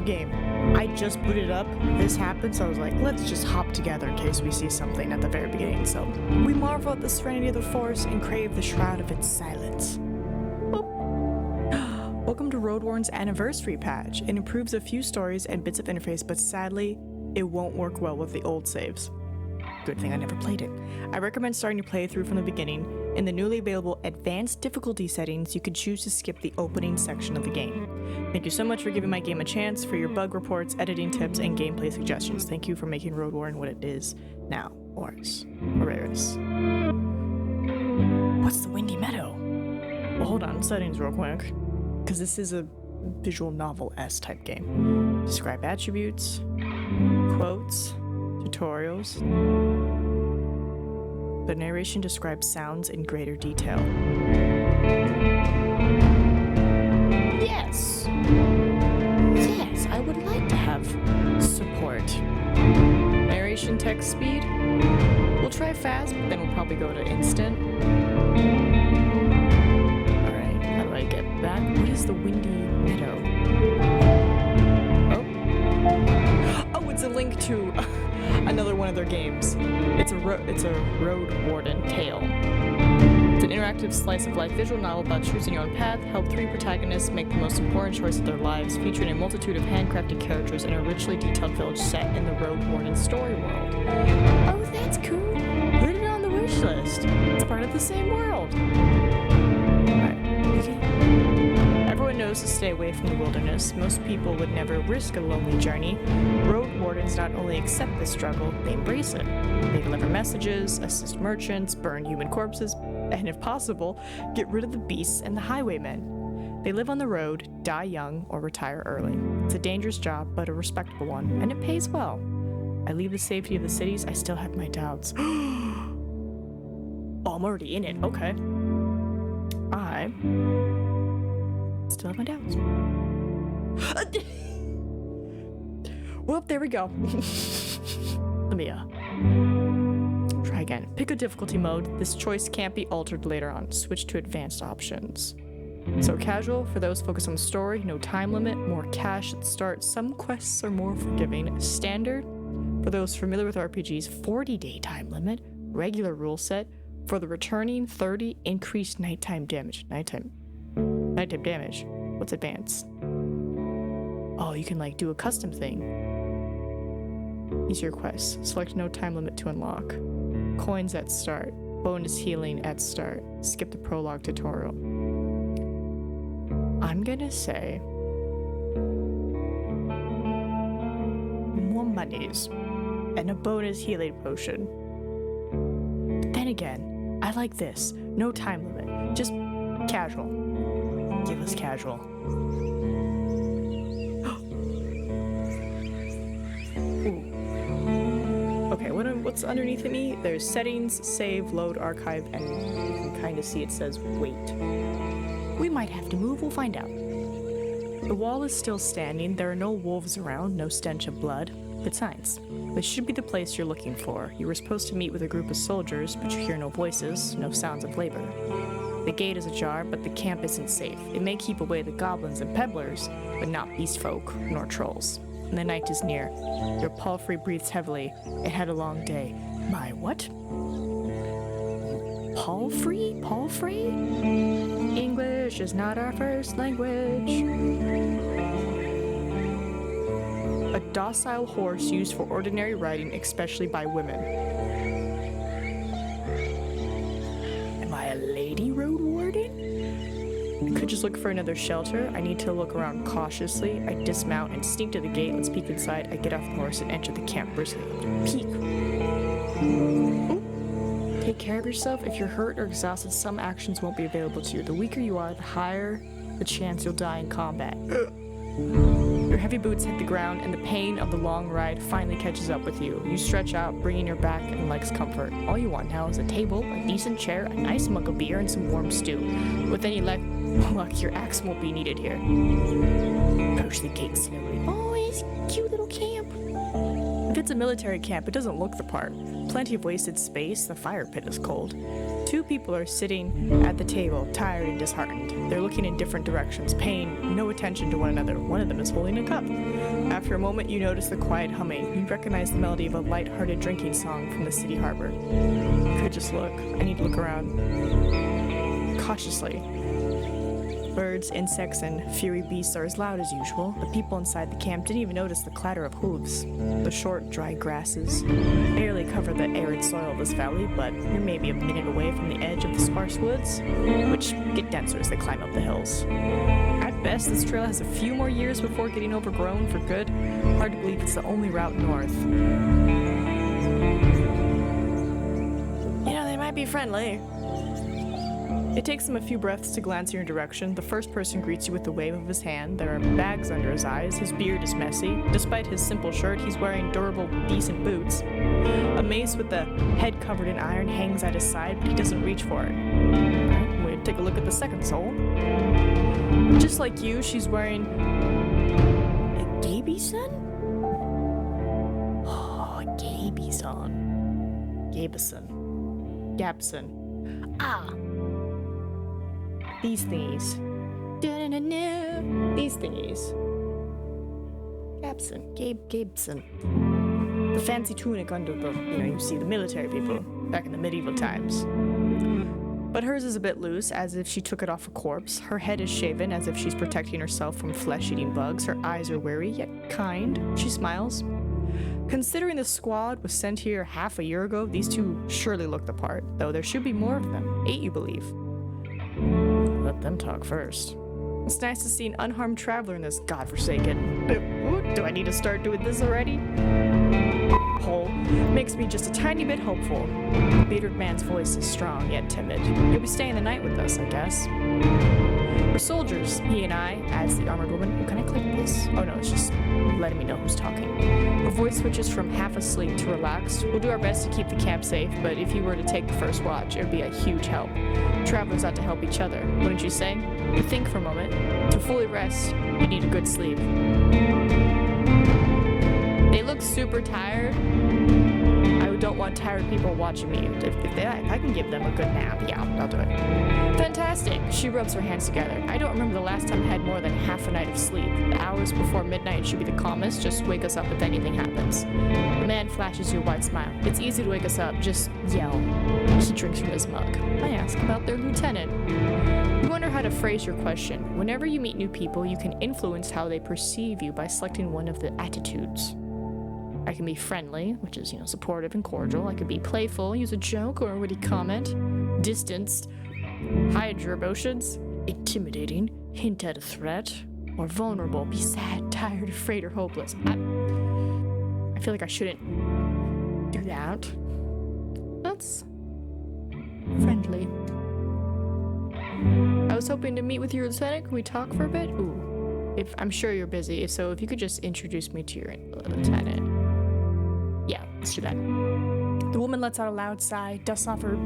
game. I just booted up, this happened, so I was like, let's just hop together in case we see something at the very beginning. So we marvel at the serenity of the forest and crave the shroud of its silence. Welcome to Roadwarden's anniversary patch. It improves a few stories and bits of interface, but sadly, it won't work well with the old saves. Good thing I never played it. I recommend starting your playthrough from the beginning. In the newly available advanced difficulty settings, you can choose to skip the opening section of the game. Thank you so much for giving my game a chance, for your bug reports, editing tips, and gameplay suggestions. Thank you for making Roadwarden what it is now. Oris. What's the Windy Meadow? Well, hold on, settings real quick. Because this is a visual novel-esque type game. Describe attributes, quotes, tutorials. The narration describes sounds in greater detail. Yes! Yes, I would like to have support. Narration text speed? We'll try fast, but then we'll probably go to instant. Alright, how do I get back? What is the Windy Meadow? Oh, it's a link to another one of their games. It's a Roadwarden tale. It's an interactive slice of life visual novel about choosing your own path, help three protagonists make the most important choice of their lives, featuring a multitude of handcrafted characters in a richly detailed village set in the Roadwarden story world. Oh, that's cool. Put it on the wish list. It's part of the same world. Everyone knows to stay away from the wilderness. Most people would never risk a lonely journey. Roadwardens not only accept this struggle, they embrace it. They deliver messages, assist merchants, burn human corpses, and if possible, get rid of the beasts and the highwaymen. They live on the road, die young, or retire early. It's a dangerous job, but a respectable one, and it pays well. I leave the safety of the cities, I still have my doubts. Oh, I'm already in it, okay. I still have my doubts. Well, there we go. Let me try again. Pick a difficulty mode. This choice can't be altered later on. Switch to advanced options. So casual, for those focused on the story, no time limit, more cash at the start. Some quests are more forgiving. Standard, for those familiar with RPGs, 40-day time limit. Regular rule set. For the returning, 30, increased nighttime damage. Nighttime damage. What's advanced? Oh, you can like do a custom thing. Easier quests. Select no time limit to unlock. Coins at start. Bonus healing at start. Skip the prologue tutorial. I'm gonna say more monies and a bonus healing potion. But then again, I like this. No time limit. Just casual. Give us casual. Okay, what's underneath me? There's settings, save, load, archive, and you can kind of see it says wait. We might have to move, we'll find out. The wall is still standing, there are no wolves around, no stench of blood. Good signs. This should be the place you're looking for. You were supposed to meet with a group of soldiers, but you hear no voices, no sounds of labor. The gate is ajar, but the camp isn't safe. It may keep away the goblins and peddlers, but not beast folk nor trolls. And the night is near. Your palfrey breathes heavily. It had a long day. My what? Palfrey? Palfrey? English is not our first language. A docile horse used for ordinary riding, especially by women. Am I a lady Roadwarden? I could just look for another shelter. I need to look around cautiously. I dismount and sneak to the gate. Let's peek inside. I get off the horse and enter the camp briskly. Peek. Ooh. Take care of yourself. If you're hurt or exhausted, some actions won't be available to you. The weaker you are, the higher the chance you'll die in combat. Your heavy boots hit the ground, and the pain of the long ride finally catches up with you. You stretch out, bringing your back and legs comfort. All you want now is a table, a decent chair, a nice mug of beer, and some warm stew. With any luck, your axe won't be needed here. Approach the gate slowly. Oh, it's a cute little camp. If It's a military camp. It doesn't look the part. Plenty of wasted space. The fire pit is cold. Two people are sitting at the table, tired and disheartened. They're looking in different directions, paying no attention to one another. One of them is holding a cup. After a moment, you notice the quiet humming. You recognize the melody of a light-hearted drinking song from the city harbor. You could just look. I need to look around. Cautiously. Birds, insects, and fiery beasts are as loud as usual. The people inside the camp didn't even notice the clatter of hooves. The short, dry grasses barely cover the arid soil of this valley, but you're maybe a minute away from the edge of the sparse woods, which get denser as they climb up the hills. At best, this trail has a few more years before getting overgrown for good. Hard to believe it's the only route north. You know, they might be friendly. It takes him a few breaths to glance in your direction. The first person greets you with a wave of his hand. There are bags under his eyes. His beard is messy. Despite his simple shirt, he's wearing durable, decent boots. A mace with the head covered in iron hangs at his side, but he doesn't reach for it. Alright, we'll take a look at the second soul. Just like you, she's wearing a Gabyson? Oh, a Gabyson. Gabson. Ah! These thingies. These thingies. Gabeson. The fancy tunic under the, you see the military people back in the medieval times. But hers is a bit loose, as if she took it off a corpse. Her head is shaven, as if she's protecting herself from flesh-eating bugs. Her eyes are wary, yet kind. She smiles. Considering the squad was sent here half a year ago, these two surely look the part, though there should be more of them. 8, you believe. Let them talk first. It's nice to see an unharmed traveler in this godforsaken... Do I need to start doing this already? Hole makes me just a tiny bit hopeful. The bearded man's voice is strong yet timid. You'll be staying the night with us, I guess. We're soldiers, he and I, adds the armored woman. Oh, can I click this? Oh no, it's just letting me know who's talking. Her voice switches from half asleep to relaxed. We'll do our best to keep the camp safe, but if you were to take the first watch, it would be a huge help. Travelers ought to help each other, wouldn't you say? But think for a moment. To fully rest, you need a good sleep. They look super tired. I don't want tired people watching me. If I can give them a good nap, yeah, I'll do it. Fantastic. She rubs her hands together. I don't remember the last time I had more than half a night of sleep. The hours before midnight should be the calmest. Just wake us up if anything happens. The man flashes you a wide smile. It's easy to wake us up. Just yell. He drinks from his mug. I ask about their lieutenant. You wonder how to phrase your question. Whenever you meet new people, you can influence how they perceive you by selecting one of the attitudes. I can be friendly, which is, supportive and cordial. I could be playful, use a joke or a witty comment. Distanced, hide your emotions. Intimidating, hint at a threat. Or vulnerable, be sad, tired, afraid, or hopeless. I feel like I shouldn't do that. That's friendly. I was hoping to meet with your lieutenant. Can we talk for a bit? Ooh. I'm sure you're busy, if you could just introduce me to your lieutenant. Yeah, let's do that. The woman lets out a loud sigh, dusts off her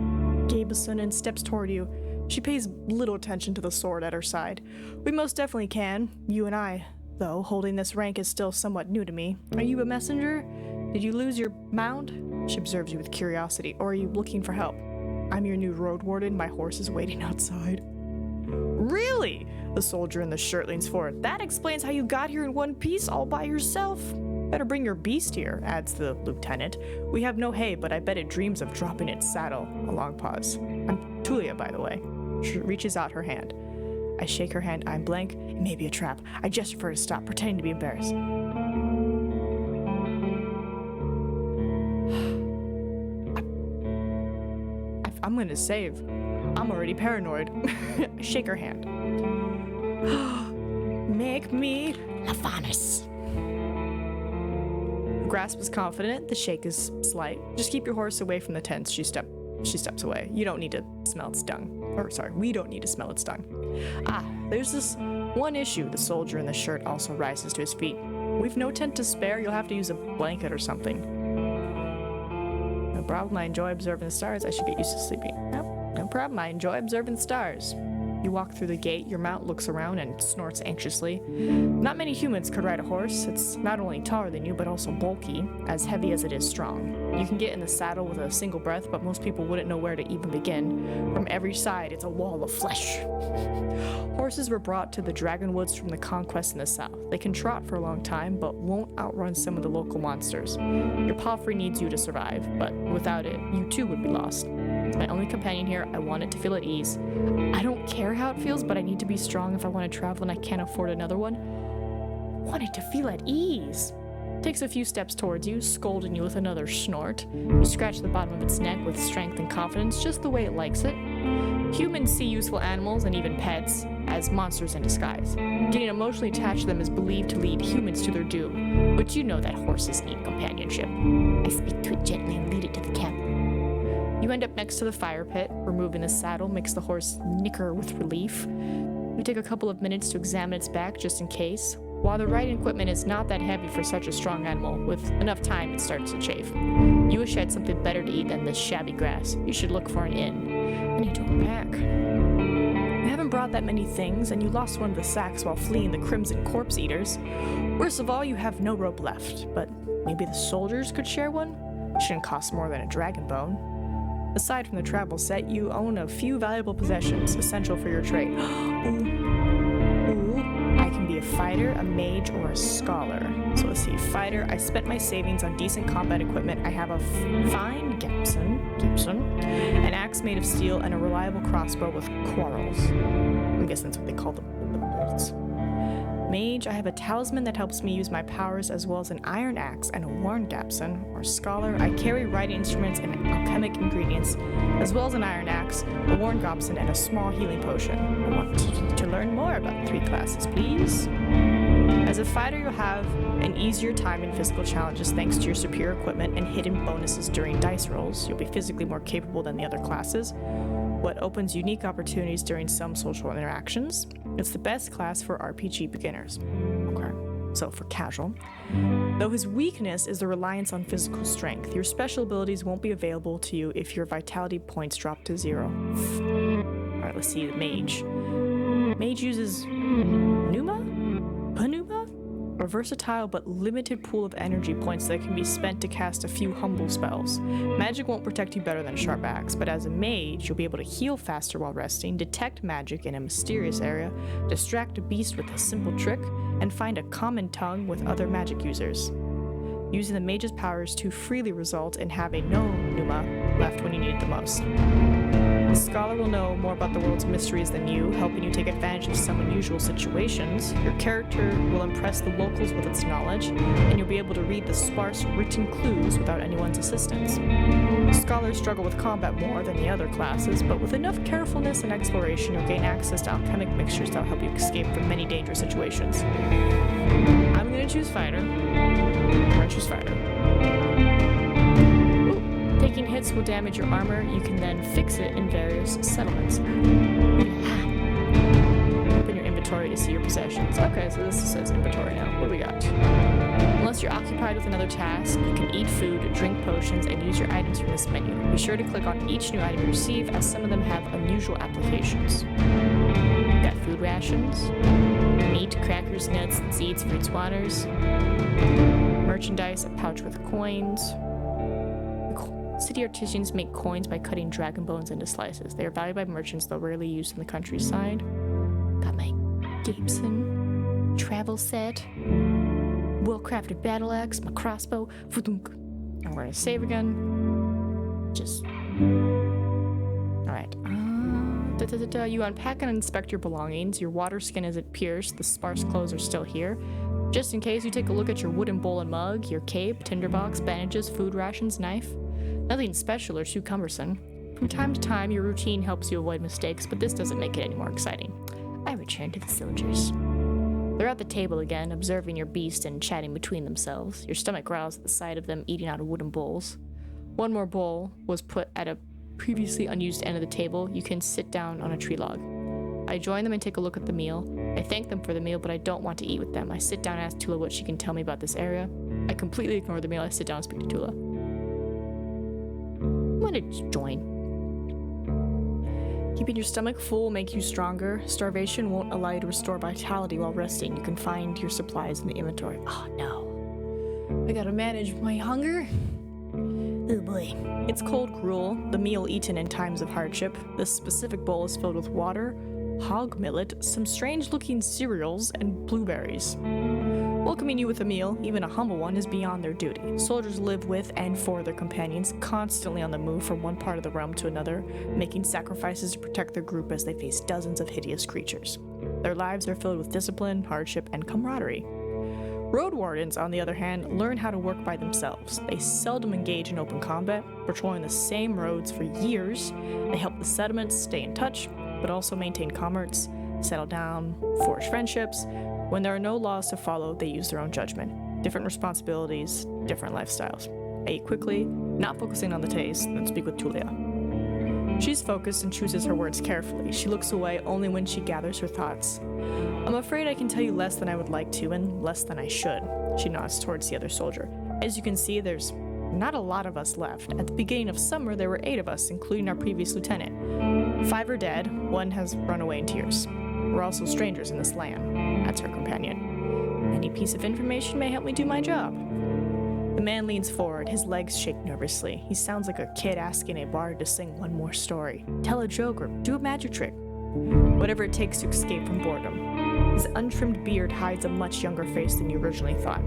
Gabeson, and steps toward you. She pays little attention to the sword at her side. We most definitely can. You and I, though, holding this rank is still somewhat new to me. Are you a messenger? Did you lose your mount? She observes you with curiosity. Or are you looking for help? I'm your new road warden. My horse is waiting outside. Really? The soldier in the shirt leans forward. That explains how you got here in one piece all by yourself. Better bring your beast here, adds the lieutenant. We have no hay, but I bet it dreams of dropping its saddle. A long pause. I'm Tulia, by the way. She reaches out her hand. I shake her hand. I'm blank. It may be a trap. I gesture for her to stop, pretending to be embarrassed. I'm gonna save. I'm already paranoid. I shake her hand. Make me Lavanus. Her grasp is confident, the shake is slight. Just keep your horse away from the tents. She steps away. You don't need to smell its dung. We don't need to smell its dung. There's this one issue. The soldier in the shirt also rises to his feet. We've no tent to spare. You'll have to use a blanket or something. No problem. I enjoy observing the stars. I should get used to sleeping. No problem. I enjoy observing the stars. You walk through the gate, your mount looks around and snorts anxiously. Not many humans could ride a horse. It's not only taller than you, but also bulky, as heavy as it is strong. You can get in the saddle with a single breath, but most people wouldn't know where to even begin. From every side, it's a wall of flesh. Horses were brought to the Dragonwoods from the conquest in the south. They can trot for a long time, but won't outrun some of the local monsters. Your palfrey needs you to survive, but without it, you too would be lost. It's my only companion here. I want it to feel at ease. I don't care how it feels, but I need to be strong if I want to travel and I can't afford another one. I want it to feel at ease. Takes a few steps towards you, scolding you with another snort. You scratch the bottom of its neck with strength and confidence, just the way it likes it. Humans see useful animals, and even pets, as monsters in disguise. Getting emotionally attached to them is believed to lead humans to their doom, but you know that horses need companionship. I speak to it gently and lead it to the camp. You end up next to the fire pit. Removing the saddle makes the horse nicker with relief. You take a couple of minutes to examine its back just in case. While the riding equipment is not that heavy for such a strong animal, with enough time it starts to chafe. You wish you had something better to eat than this shabby grass. You should look for an inn. I need to unpack. You haven't brought that many things, and you lost one of the sacks while fleeing the Crimson Corpse Eaters. Worst of all, you have no rope left, but maybe the soldiers could share one? It shouldn't cost more than a dragon bone. Aside from the travel set, you own a few valuable possessions, essential for your trade. Ooh, I can be a fighter, a mage, or a scholar. So let's see, fighter, I spent my savings on decent combat equipment. I have a fine Gibson, an axe made of steel, and a reliable crossbow with quarrels. I'm guessing that's what they call the bolts. Mage, I have a talisman that helps me use my powers, as well as an iron axe and a worn gapson. Or scholar, I carry writing instruments and alchemic ingredients, as well as an iron axe, a worn gapson, and a small healing potion. I want to learn more about the 3 classes, please. As a fighter, you'll have an easier time in physical challenges thanks to your superior equipment and hidden bonuses during dice rolls. You'll be physically more capable than the other classes, what opens unique opportunities during some social interactions. It's the best class for RPG beginners. Okay, so for casual. Though his weakness is the reliance on physical strength, your special abilities won't be available to you if your vitality points drop to 0. Alright, let's see the mage. Mage uses Panuma? A versatile but limited pool of energy points that can be spent to cast a few humble spells. Magic won't protect you better than a sharp axe, but as a mage, you'll be able to heal faster while resting, detect magic in a mysterious area, distract a beast with a simple trick, and find a common tongue with other magic users. Using the mage's powers to freely result in having no Numa left when you need it the most. The scholar will know more about the world's mysteries than you, helping you take advantage of some unusual situations. Your character will impress the locals with its knowledge, and you'll be able to read the sparse written clues without anyone's assistance. Scholars struggle with combat more than the other classes, but with enough carefulness and exploration, you'll gain access to alchemic mixtures that'll help you escape from many dangerous situations. I'm gonna choose fighter. I'm gonna choose fighter. Taking hits will damage your armor. You can then fix it in various settlements. Open your inventory to see your possessions. Okay, so this says inventory now. What do we got? Unless you're occupied with another task, you can eat food, drink potions, and use your items from this menu. Be sure to click on each new item you receive, as some of them have unusual applications. We've got food rations, meat, crackers, nuts, seeds, fruits, waters, merchandise, a pouch with coins. City artisans make coins by cutting dragon bones into slices. They are valued by merchants, though rarely used in the countryside. Got my Gibson travel set, well-crafted battle axe, my crossbow. I'm going to save again. Just... Alright. You unpack and inspect your belongings. Your water skin isn't pierced. The sparse clothes are still here. Just in case, you take a look at your wooden bowl and mug, your cape, tinderbox, bandages, food rations, knife. Nothing special or too cumbersome. From time to time, your routine helps you avoid mistakes, but this doesn't make it any more exciting. I return to the soldiers. They're at the table again, observing your beast and chatting between themselves. Your stomach growls at the sight of them eating out of wooden bowls. One more bowl was put at a previously unused end of the table. You can sit down on a tree log. I join them and take a look at the meal. I thank them for the meal, but I don't want to eat with them. I sit down and ask Tula what she can tell me about this area. I completely ignore the meal. I sit down and speak to Tula. I'm gonna join. Keeping your stomach full will make you stronger. Starvation won't allow you to restore vitality while resting. You can find your supplies in the inventory. Oh no. I gotta manage my hunger. Oh boy. It's cold gruel, the meal eaten in times of hardship. This specific bowl is filled with water, hog millet, some strange-looking cereals, and blueberries. Welcoming you with a meal, even a humble one, is beyond their duty. Soldiers live with and for their companions, constantly on the move from one part of the realm to another, making sacrifices to protect their group as they face dozens of hideous creatures. Their lives are filled with discipline, hardship, and camaraderie. Roadwardens, on the other hand, learn how to work by themselves. They seldom engage in open combat, patrolling the same roads for years. They help the settlements stay in touch, but also maintain commerce, settle down, forge friendships. When there are no laws to follow, they use their own judgment. Different responsibilities, different lifestyles. I eat quickly, not focusing on the taste, then speak with Tulia. She's focused and chooses her words carefully. She looks away only when she gathers her thoughts. I'm afraid I can tell you less than I would like to, and less than I should. She nods towards the other soldier. As you can see, there's not a lot of us left. At the beginning of summer, there were 8 of us, including our previous lieutenant. 5 are dead, 1 has run away in tears. We're also strangers in this land. That's her companion. Any piece of information may help me do my job. The man leans forward, his legs shake nervously. He sounds like a kid asking a bard to sing one more story, tell a joke, or do a magic trick. Whatever it takes to escape from boredom. His untrimmed beard hides a much younger face than you originally thought.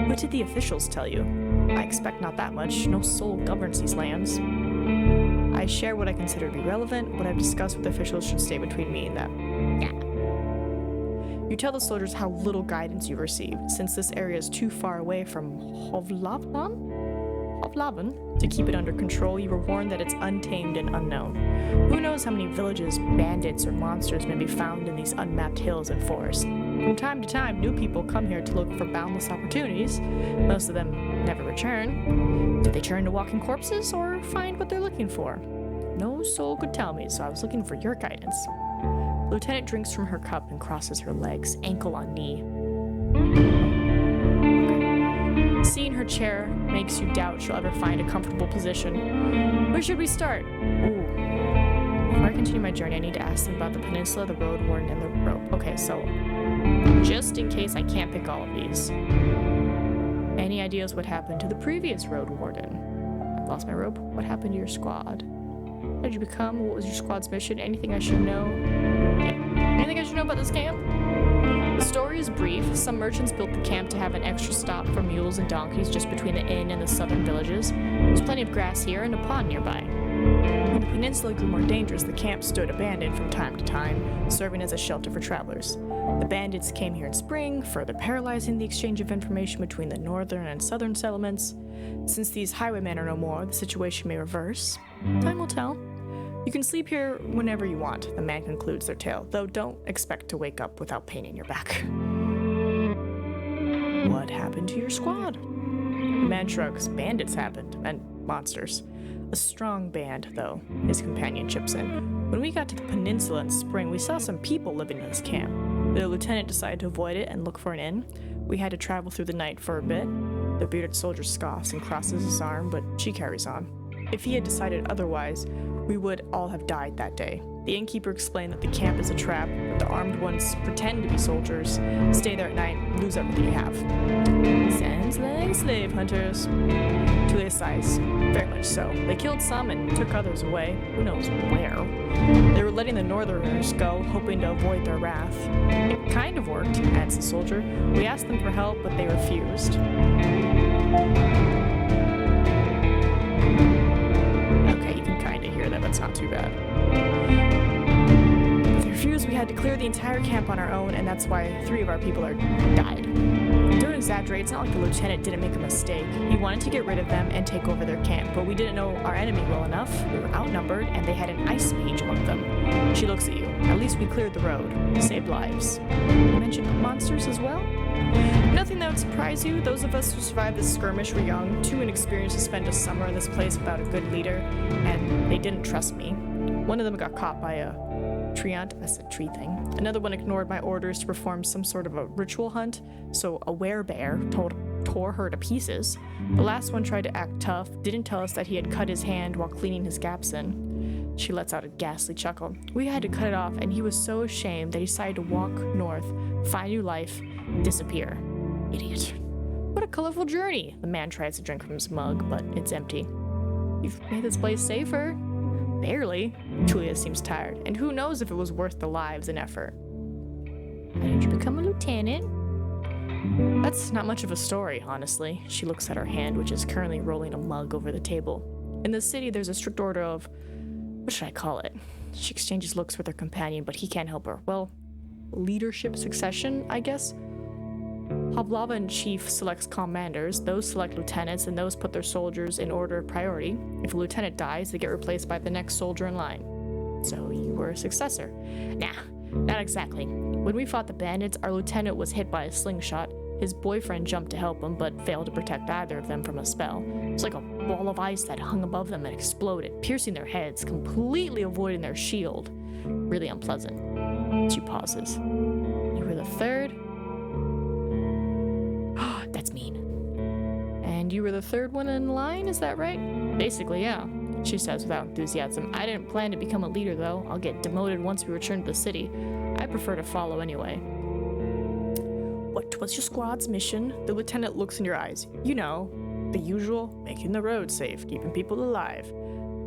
What did the officials tell you? I expect not that much. No soul governs these lands. I share what I consider to be relevant. What I've discussed with officials should stay between me and them. Yeah. You tell the soldiers how little guidance you've received. Since this area is too far away from Hovlavan to keep it under control, you were warned that it's untamed and unknown. Who knows how many villages, bandits, or monsters may be found in these unmapped hills and forests. From time to time, new people come here to look for boundless opportunities. Most of them never return. Do they turn to walking corpses or find what they're looking for? No soul could tell me, so I was looking for your guidance. The lieutenant drinks from her cup and crosses her legs, ankle on knee. Okay. Seeing her chair makes you doubt she'll ever find a comfortable position. Where should we start? Ooh. Before I continue my journey, I need to ask them about the peninsula, the road warden, and the rope. Okay, so just in case I can't pick all of these. Any ideas what happened to the previous road warden? I've lost my rope. What happened to your squad? How did you become? What was your squad's mission? Anything I should know? Yeah. Anything I should know about this camp? The story is brief. Some merchants built the camp to have an extra stop for mules and donkeys just between the inn and the southern villages. There's plenty of grass here and a pond nearby. When the peninsula grew more dangerous, the camp stood abandoned from time to time, serving as a shelter for travelers. The bandits came here in spring, further paralyzing the exchange of information between the northern and southern settlements. Since these highwaymen are no more, the situation may reverse. Time will tell. You can sleep here whenever you want, the man concludes their tale, though don't expect to wake up without pain in your back. What happened to your squad? The man shrugs. Bandits happened, and monsters. A strong band, though, his companion chips in. When we got to the peninsula in spring, we saw some people living in this camp. The lieutenant decided to avoid it and look for an inn. We had to travel through the night for a bit. The bearded soldier scoffs and crosses his arm, but she carries on. If he had decided otherwise, we would all have died that day. The innkeeper explained that the camp is a trap, that the armed ones pretend to be soldiers, stay there at night, lose everything you have. Sounds like slave hunters. Tulia sighs. Very much so. They killed some and took others away. Who knows where? They were letting the northerners go, hoping to avoid their wrath. It kind of worked, adds the soldier. We asked them for help, but they refused. Okay, you can kind of hear that, but it's not too bad. With the refused, we had to clear the entire camp on our own, and that's why 3 of our people died. Don't exaggerate, it's not like the lieutenant didn't make a mistake. He wanted to get rid of them and take over their camp, but we didn't know our enemy well enough. We were outnumbered, and they had an ice mage among them. She looks at you. At least we cleared the road. Saved lives. You mentioned monsters as well? Nothing that would surprise you. Those of us who survived this skirmish were young, too inexperienced to spend a summer in this place without a good leader, and they didn't trust me. One of them got caught by a treant, that's a tree thing. Another one ignored my orders to perform some sort of a ritual hunt, so a werebear tore her to pieces. The last one tried to act tough, didn't tell us that he had cut his hand while cleaning his gaps in. She lets out a ghastly chuckle. We had to cut it off, and he was so ashamed that he decided to walk north, find new life, disappear. Idiot. What a colorful journey. The man tries to drink from his mug, but it's empty. You've made this place safer. Barely. Julia seems tired, and who knows if it was worth the lives and effort. How did you become a lieutenant? That's not much of a story, honestly. She looks at her hand, which is currently rolling a mug over the table. In the city, there's a strict order of... what should I call it? She exchanges looks with her companion, but he can't help her. Well, leadership succession, I guess? Hablava in chief selects commanders, those select lieutenants, and those put their soldiers in order of priority. If a lieutenant dies, they get replaced by the next soldier in line. So you were a successor. Nah, not exactly. When we fought the bandits, our lieutenant was hit by a slingshot. His boyfriend jumped to help him, but failed to protect either of them from a spell. It was like a ball of ice that hung above them and exploded, piercing their heads, completely avoiding their shield. Really unpleasant. She pauses. You were the third? That's mean. And you were the third one in line, is that right? Basically, yeah, she says without enthusiasm. I didn't plan to become a leader, though. I'll get demoted once we return to the city. I prefer to follow anyway. What was your squad's mission? The lieutenant looks in your eyes. You know, the usual, making the road safe, keeping people alive.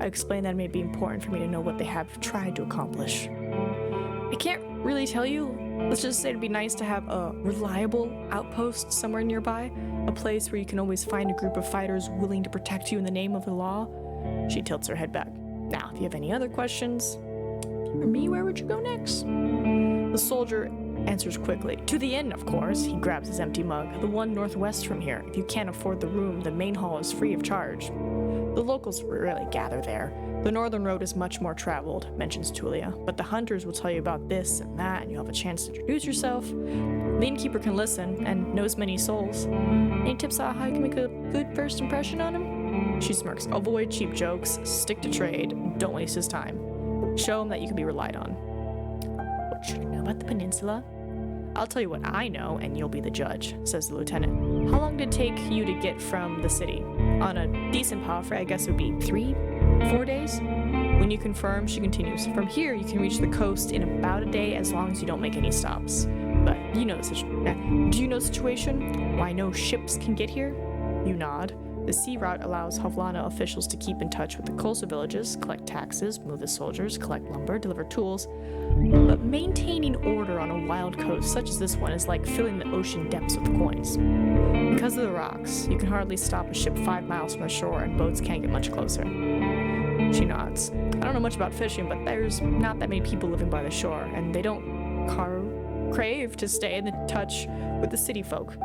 I explained that it may be important for me to know what they have tried to accomplish. I can't really tell you. Let's just say it'd be nice to have a reliable outpost somewhere nearby, a place where you can always find a group of fighters willing to protect you in the name of the law. She tilts her head back. Now, if you have any other questions, if you were me, where would you go next? The soldier answers quickly. To the inn, of course. He grabs his empty mug. The one northwest from here. If you can't afford the room, the main hall is free of charge. The locals rarely gather there. The northern road is much more traveled, mentions Tulia, but the hunters will tell you about this and that, and you'll have a chance to introduce yourself. The innkeeper can listen, and knows many souls. Any tips on how you can make a good first impression on him? She smirks. Avoid cheap jokes, stick to trade, don't waste his time. Show him that you can be relied on. What should I know about the peninsula? I'll tell you what I know, and you'll be the judge, says the lieutenant. How long did it take you to get from the city? On a decent palfrey, I guess it would be 3-4 days? When you confirm, she continues. From here, you can reach the coast in about a day as long as you don't make any stops. But you know the situation. Do you know the situation? Why no ships can get here? You nod. The sea route allows Havlana officials to keep in touch with the coastal villages, collect taxes, move the soldiers, collect lumber, deliver tools. But maintaining order on a wild coast such as this one is like filling the ocean depths with coins. Because of the rocks, you can hardly stop a ship 5 miles from the shore, and boats can't get much closer. She nods. I don't know much about fishing, but there's not that many people living by the shore, and they don't crave to stay in touch with the city folk.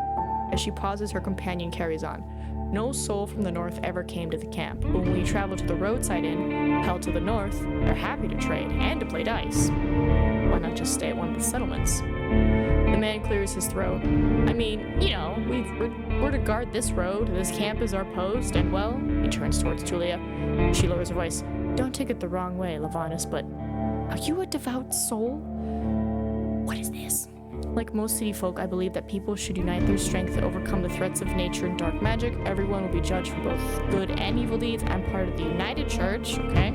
As she pauses, her companion carries on. No soul from the north ever came to the camp, but when we travel to the roadside inn, held to the north, they're happy to trade and to play dice. Why not just stay at one of the settlements? The man clears his throat. I mean, you know, we're to guard this road, this camp is our post, and well, he turns towards Tulia. She lowers her voice. Don't take it the wrong way, Lavanus, but are you a devout soul? What is this? Like most city folk, I believe that people should unite their strength to overcome the threats of nature and dark magic. Everyone will be judged for both good and evil deeds. I'm part of the United Church, okay?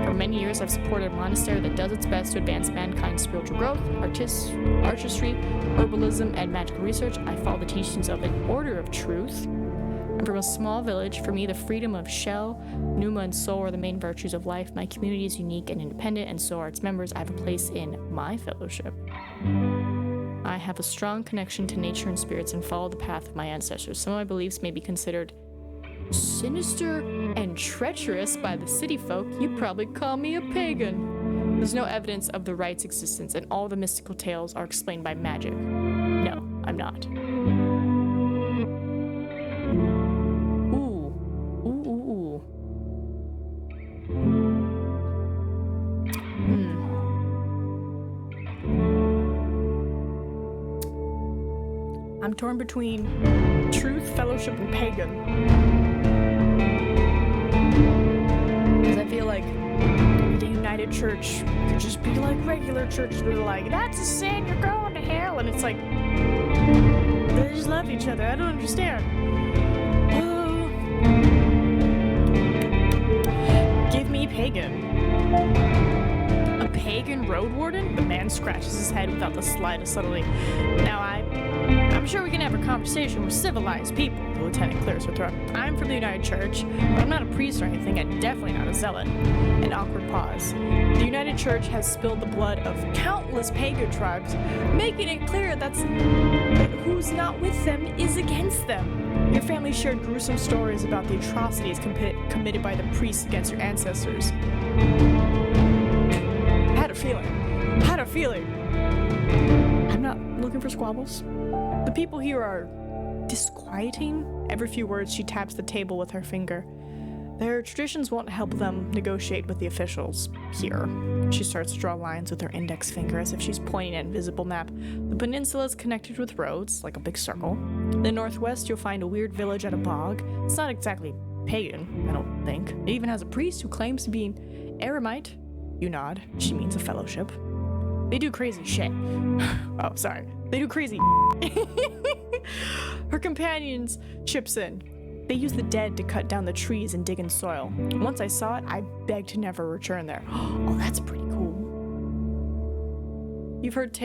For many years, I've supported a monastery that does its best to advance mankind's spiritual growth, artistry, herbalism, and magical research. I follow the teachings of an order of truth. I'm from a small village. For me, the freedom of shell, pneuma, and soul are the main virtues of life. My community is unique and independent, and so are its members. I have a place in my fellowship. I have a strong connection to nature and spirits and follow the path of my ancestors. Some of my beliefs may be considered sinister and treacherous by the city folk. You'd probably call me a pagan. There's no evidence of the right's existence, and all the mystical tales are explained by magic. No, I'm not. Ooh. I'm torn between truth, fellowship, and pagan. Because I feel like the United Church could just be like regular churches where they're like, that's a sin, you're going to hell. And it's like, they just love each other. I don't understand. Give me pagan. Friggin' Roadwarden? The man scratches his head without the slightest subtlety. Now I'm sure we can have a conversation with civilized people, the lieutenant clears her throat. I'm from the United Church, but I'm not a priest or anything, and definitely not a zealot. An awkward pause. The United Church has spilled the blood of countless pagan tribes, making it clear that who's not with them is against them. Your family shared gruesome stories about the atrocities committed by the priests against your ancestors. Had a feeling. I'm not looking for squabbles. The people here are disquieting. Every few words she taps the table with her finger. Their traditions won't help them negotiate with the officials here. She starts to draw lines with her index finger as if she's pointing at an invisible map. The peninsula is connected with roads, like a big circle. In the northwest, you'll find a weird village at a bog. It's not exactly pagan, I don't think. It even has a priest who claims to be an eremite. You nod. She means a fellowship. They do crazy shit. Oh, sorry. They do crazy Her companions chips in. They use the dead to cut down the trees and dig in soil. Once I saw it, I begged to never return there. Oh, that's pretty cool. You've heard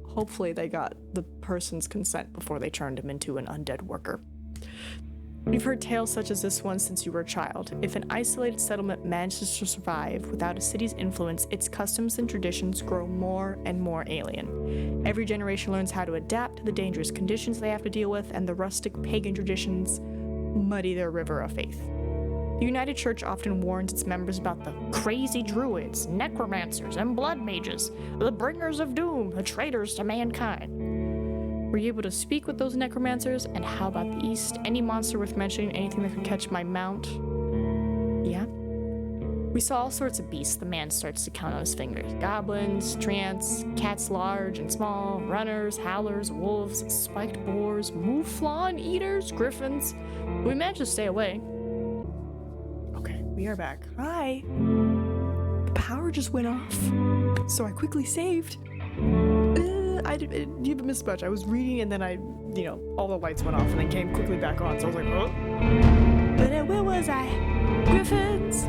hopefully they got the person's consent before they turned him into an undead worker. You've heard tales such as this one since you were a child. If an isolated settlement manages to survive without a city's influence, its customs and traditions grow more and more alien. Every generation learns how to adapt to the dangerous conditions they have to deal with, and the rustic pagan traditions muddy their river of faith. The United Church often warns its members about the crazy druids, necromancers, and blood mages, the bringers of doom, the traitors to mankind. Were you able to speak with those necromancers? And how about the East? Any monster worth mentioning? Anything that could catch my mount? Yeah. We saw all sorts of beasts. The man starts to count on his fingers. Goblins, treants, cats large and small, runners, howlers, wolves, spiked boars, mouflon eaters, griffins. We managed to stay away. Okay, we are back. Hi. The power just went off, so I quickly saved. I didn't miss much. I was reading and then all the lights went off and then came quickly back on. So I was like, oh. But where was I? Griffins!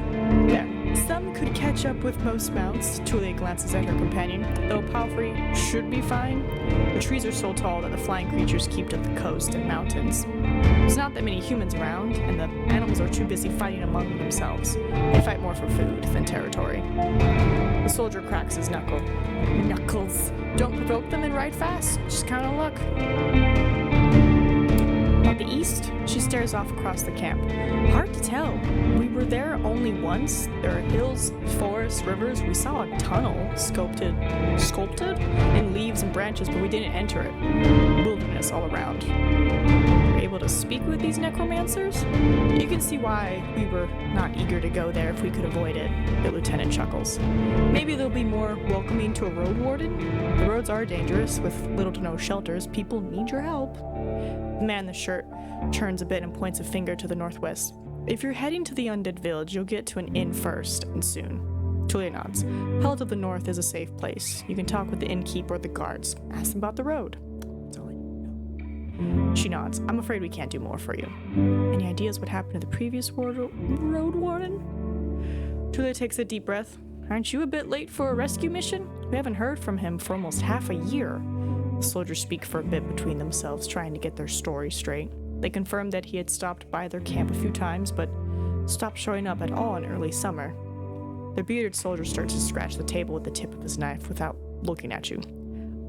Yeah, some could catch up with most mounts. Tulia glances at her companion. Though Palfrey should be fine, the trees are so tall that the flying creatures keep to the coast and mountains. There's not that many humans around, and the animals are too busy fighting among themselves. They fight more for food than territory. The soldier cracks his knuckles. Don't provoke them and ride fast. Just count on luck. At the east, she stares off across the camp. Hard to tell. We were there only once. There are hills, forests, rivers. We saw a tunnel sculpted in leaves and branches, but we didn't enter it. Wilderness all around. Were you able to speak with these necromancers? You can see why we were not eager to go there if we could avoid it, the lieutenant chuckles. Maybe they'll be more welcoming to a road warden? The roads are dangerous, with little to no shelters. People need your help. The man in the shirt turns a bit and points a finger to the northwest. If you're heading to the undead village, you'll get to an inn first, and soon. Tulia nods. Hell to the north is a safe place. You can talk with the innkeeper or the guards. Ask them about the road. That's all I know. She nods. I'm afraid we can't do more for you. Any ideas what happened to the previous road warden? Tulia takes a deep breath. Aren't you a bit late for a rescue mission? We haven't heard from him for almost half a year. The soldiers speak for a bit between themselves, trying to get their story straight. They confirmed that he had stopped by their camp a few times, but stopped showing up at all in early summer. The bearded soldier starts to scratch the table with the tip of his knife without looking at you.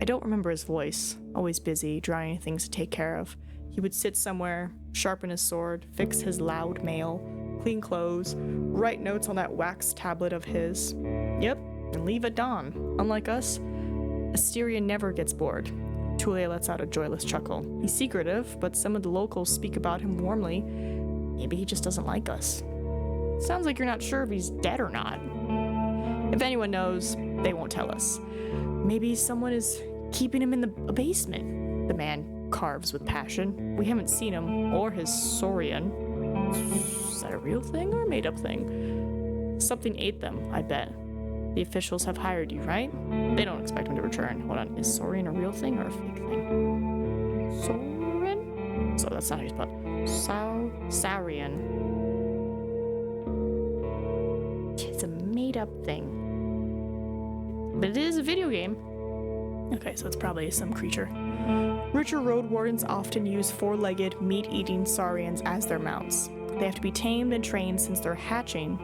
I don't remember his voice. Always busy, drawing things to take care of. He would sit somewhere, sharpen his sword, fix his loud mail, clean clothes, write notes on that wax tablet of his. Yep, and leave at dawn. Unlike us, Asterian never gets bored. Tulia lets out a joyless chuckle. He's secretive, but some of the locals speak about him warmly. Maybe he just doesn't like us. Sounds like you're not sure if he's dead or not. If anyone knows, they won't tell us. Maybe someone is keeping him in the basement. The man carves with passion. We haven't seen him or his saurian. Is that a real thing or a made-up thing? Something ate them, I bet. The officials have hired you, right? They don't expect him to return. Hold on, is saurian a real thing or a fake thing? Saurian? So that's not how you spell it. Saurian. It's a made-up thing. but it is a video game. Okay, so it's probably some creature. Richer road wardens often use four-legged, meat-eating saurians as their mounts. They have to be tamed and trained since they're hatching,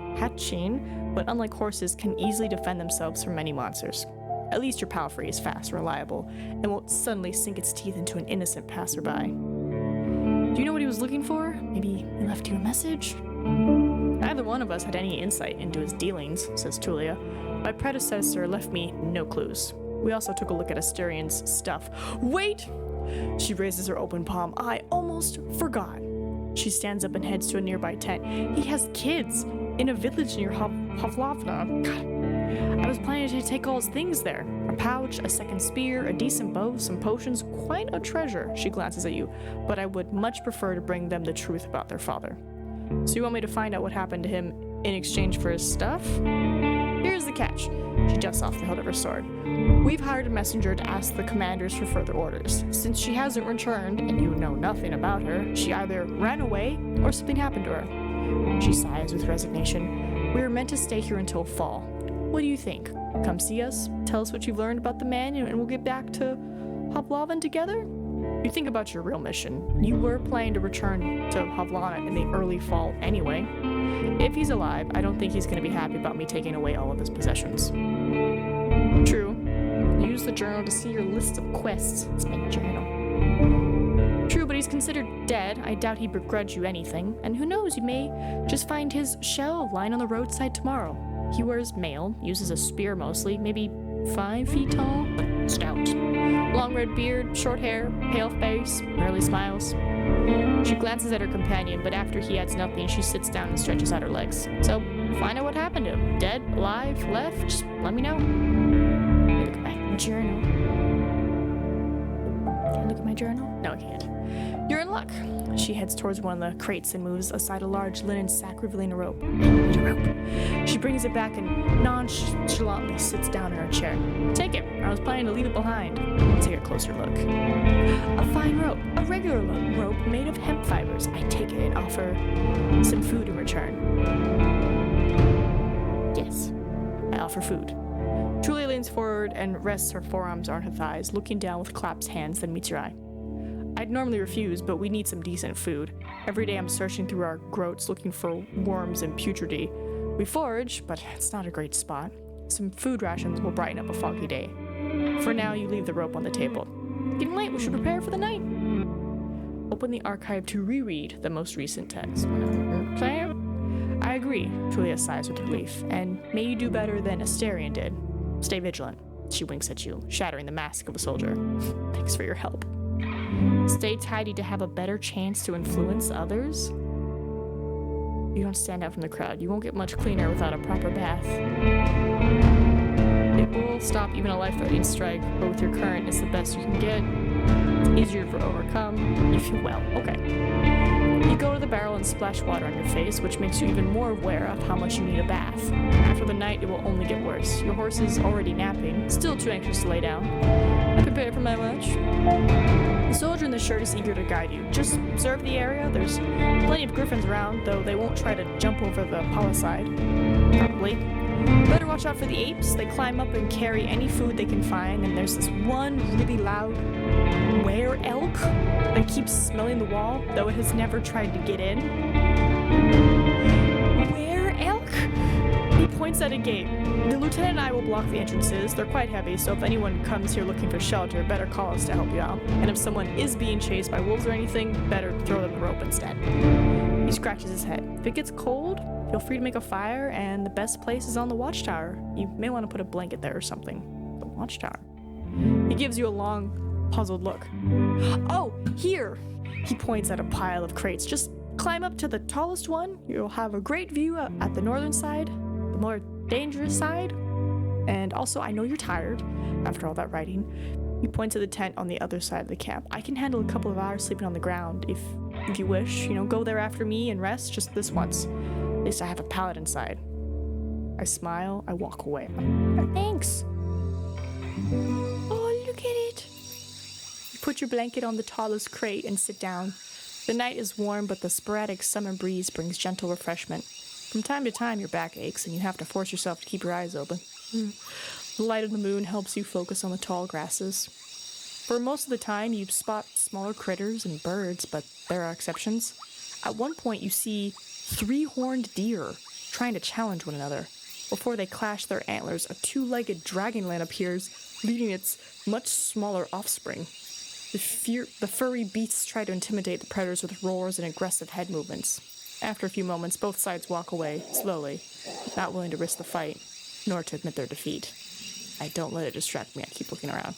but unlike horses, can easily defend themselves from many monsters. At least your palfrey is fast and reliable, and won't suddenly sink its teeth into an innocent passerby. Do you know what he was looking for? Maybe he left you a message? Neither one of us had any insight into his dealings, says Tulia. My predecessor left me no clues. We also took a look at Asterian's stuff. Wait! She raises her open palm. I almost forgot. She stands up and heads to a nearby tent. He has kids in a village near Havlavna. God. I was planning to take all his things there. A pouch, a second spear, a decent bow, some potions, quite a treasure, she glances at you. But I would much prefer to bring them the truth about their father. So you want me to find out what happened to him in exchange for his stuff? Here's the catch. She dusts off the hilt of her sword. We've hired a messenger to ask the commanders for further orders. Since she hasn't returned, and you know nothing about her, she either ran away or something happened to her. She sighs with resignation. We were meant to stay here until fall. What do you think? Come see us, tell us what you've learned about the man, and we'll get back to Havlavan together? You think about your real mission. You were planning to return to Havlana in the early fall anyway. If he's alive, I don't think he's going to be happy about me taking away all of his possessions. True. Use the journal to see your list of quests. It's my journal. True, but he's considered dead. I doubt he'd begrudge you anything. And who knows, you may just find his shell lying on the roadside tomorrow. He wears mail, uses a spear mostly, maybe 5 feet tall, but stout. Long red beard, short hair, pale face, rarely smiles. She glances at her companion, but after he adds nothing, she sits down and stretches out her legs. So, find out what happened to him. Dead, alive, left, just let me know. Look at my journal. Can I look at my journal? No, I can't. You're in luck. She heads towards one of the crates and moves aside a large linen sack revealing a rope. I need a rope. She brings it back and nonchalantly sits down in her chair. Take it. I was planning to leave it behind. Take a closer look. A fine rope. A regular rope made of hemp fibers. I take it and offer some food in return. Yes. I offer food. Julia leans forward and rests her forearms on her thighs, looking down with clasped hands, then meets your eye. I'd normally refuse, but we need some decent food. Every day I'm searching through our groats looking for worms and putridity. We forage, but it's not a great spot. Some food rations will brighten up a foggy day. For now, you leave the rope on the table. Getting late, we should prepare for the night. Open the archive to reread the most recent text. Okay. I agree, Julia sighs with relief, and may you do better than Asterian did. Stay vigilant. She winks at you, shattering the mask of a soldier. Thanks for your help. Stay tidy to have a better chance to influence others. You don't stand out from the crowd. You won't get much cleaner without a proper bath. It will stop even a life-threatening strike, but with your current, it's the best you can get. It's easier to overcome. You feel well. Okay. You go to the barrel and splash water on your face, which makes you even more aware of how much you need a bath. After the night, it will only get worse. Your horse is already napping, still too anxious to lay down. I prepare for my watch. The soldier in the shirt is eager to guide you. Just observe the area. There's plenty of griffins around, though they won't try to jump over the palisade. Probably. Better watch out for the apes. They climb up and carry any food they can find, and there's this one really loud were-elk that keeps smelling the wall, though it has never tried to get in. Were-elk? He points at a gate. The lieutenant and I will block the entrances. They're quite heavy, so if anyone comes here looking for shelter, better call us to help you out. And if someone is being chased by wolves or anything, better throw them the rope instead. He scratches his head. If it gets cold, feel free to make a fire, and the best place is on the watchtower. You may want to put a blanket there or something. The watchtower. He gives you a long, puzzled look. Oh, here! He points at a pile of crates. Just climb up to the tallest one. You'll have a great view at the northern side, the more dangerous side. And also, I know you're tired after all that riding. He points to the tent on the other side of the camp. I can handle a couple of hours sleeping on the ground if you wish. Go there after me and rest just this once. At least I have a pallet inside. I smile, I walk away. Thanks. Oh, look at it. You put your blanket on the tallest crate and sit down. The night is warm, but the sporadic summer breeze brings gentle refreshment. From time to time, your back aches and you have to force yourself to keep your eyes open. The light of the moon helps you focus on the tall grasses. For most of the time, you spot smaller critters and birds, but there are exceptions. At one point, you see 3-horned deer trying to challenge one another. Before they clash their antlers, a 2-legged dragonland appears, leading its much smaller offspring. The furry beasts try to intimidate the predators with roars and aggressive head movements. After a few moments, both sides walk away, slowly, not willing to risk the fight, nor to admit their defeat. I don't let it distract me, I keep looking around.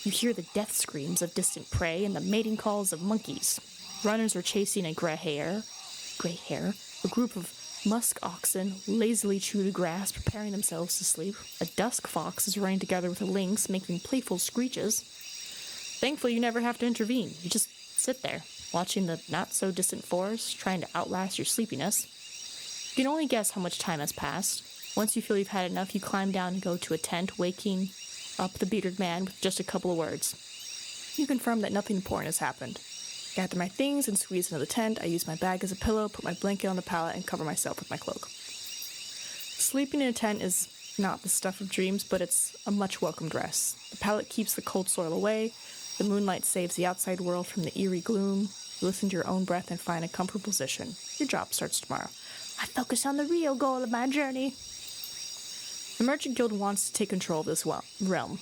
You hear the death screams of distant prey and the mating calls of monkeys. Runners are chasing a gray hare. A group of musk oxen lazily chew the grass, preparing themselves to sleep. A dusk fox is running together with a lynx, making playful screeches. Thankfully, you never have to intervene. You just sit there, watching the not-so-distant forest, trying to outlast your sleepiness. You can only guess how much time has passed. Once you feel you've had enough, you climb down and go to a tent, waking up the bearded man with just a couple of words. You confirm that nothing important has happened. Gather my things and squeeze into the tent. I use my bag as a pillow, put my blanket on the pallet, and cover myself with my cloak. Sleeping in a tent is not the stuff of dreams, but it's a much welcomed rest. The pallet keeps the cold soil away. The moonlight saves the outside world from the eerie gloom. You listen to your own breath and find a comfortable position. Your job starts tomorrow. I focus on the real goal of my journey. The Merchant Guild wants to take control of this realm.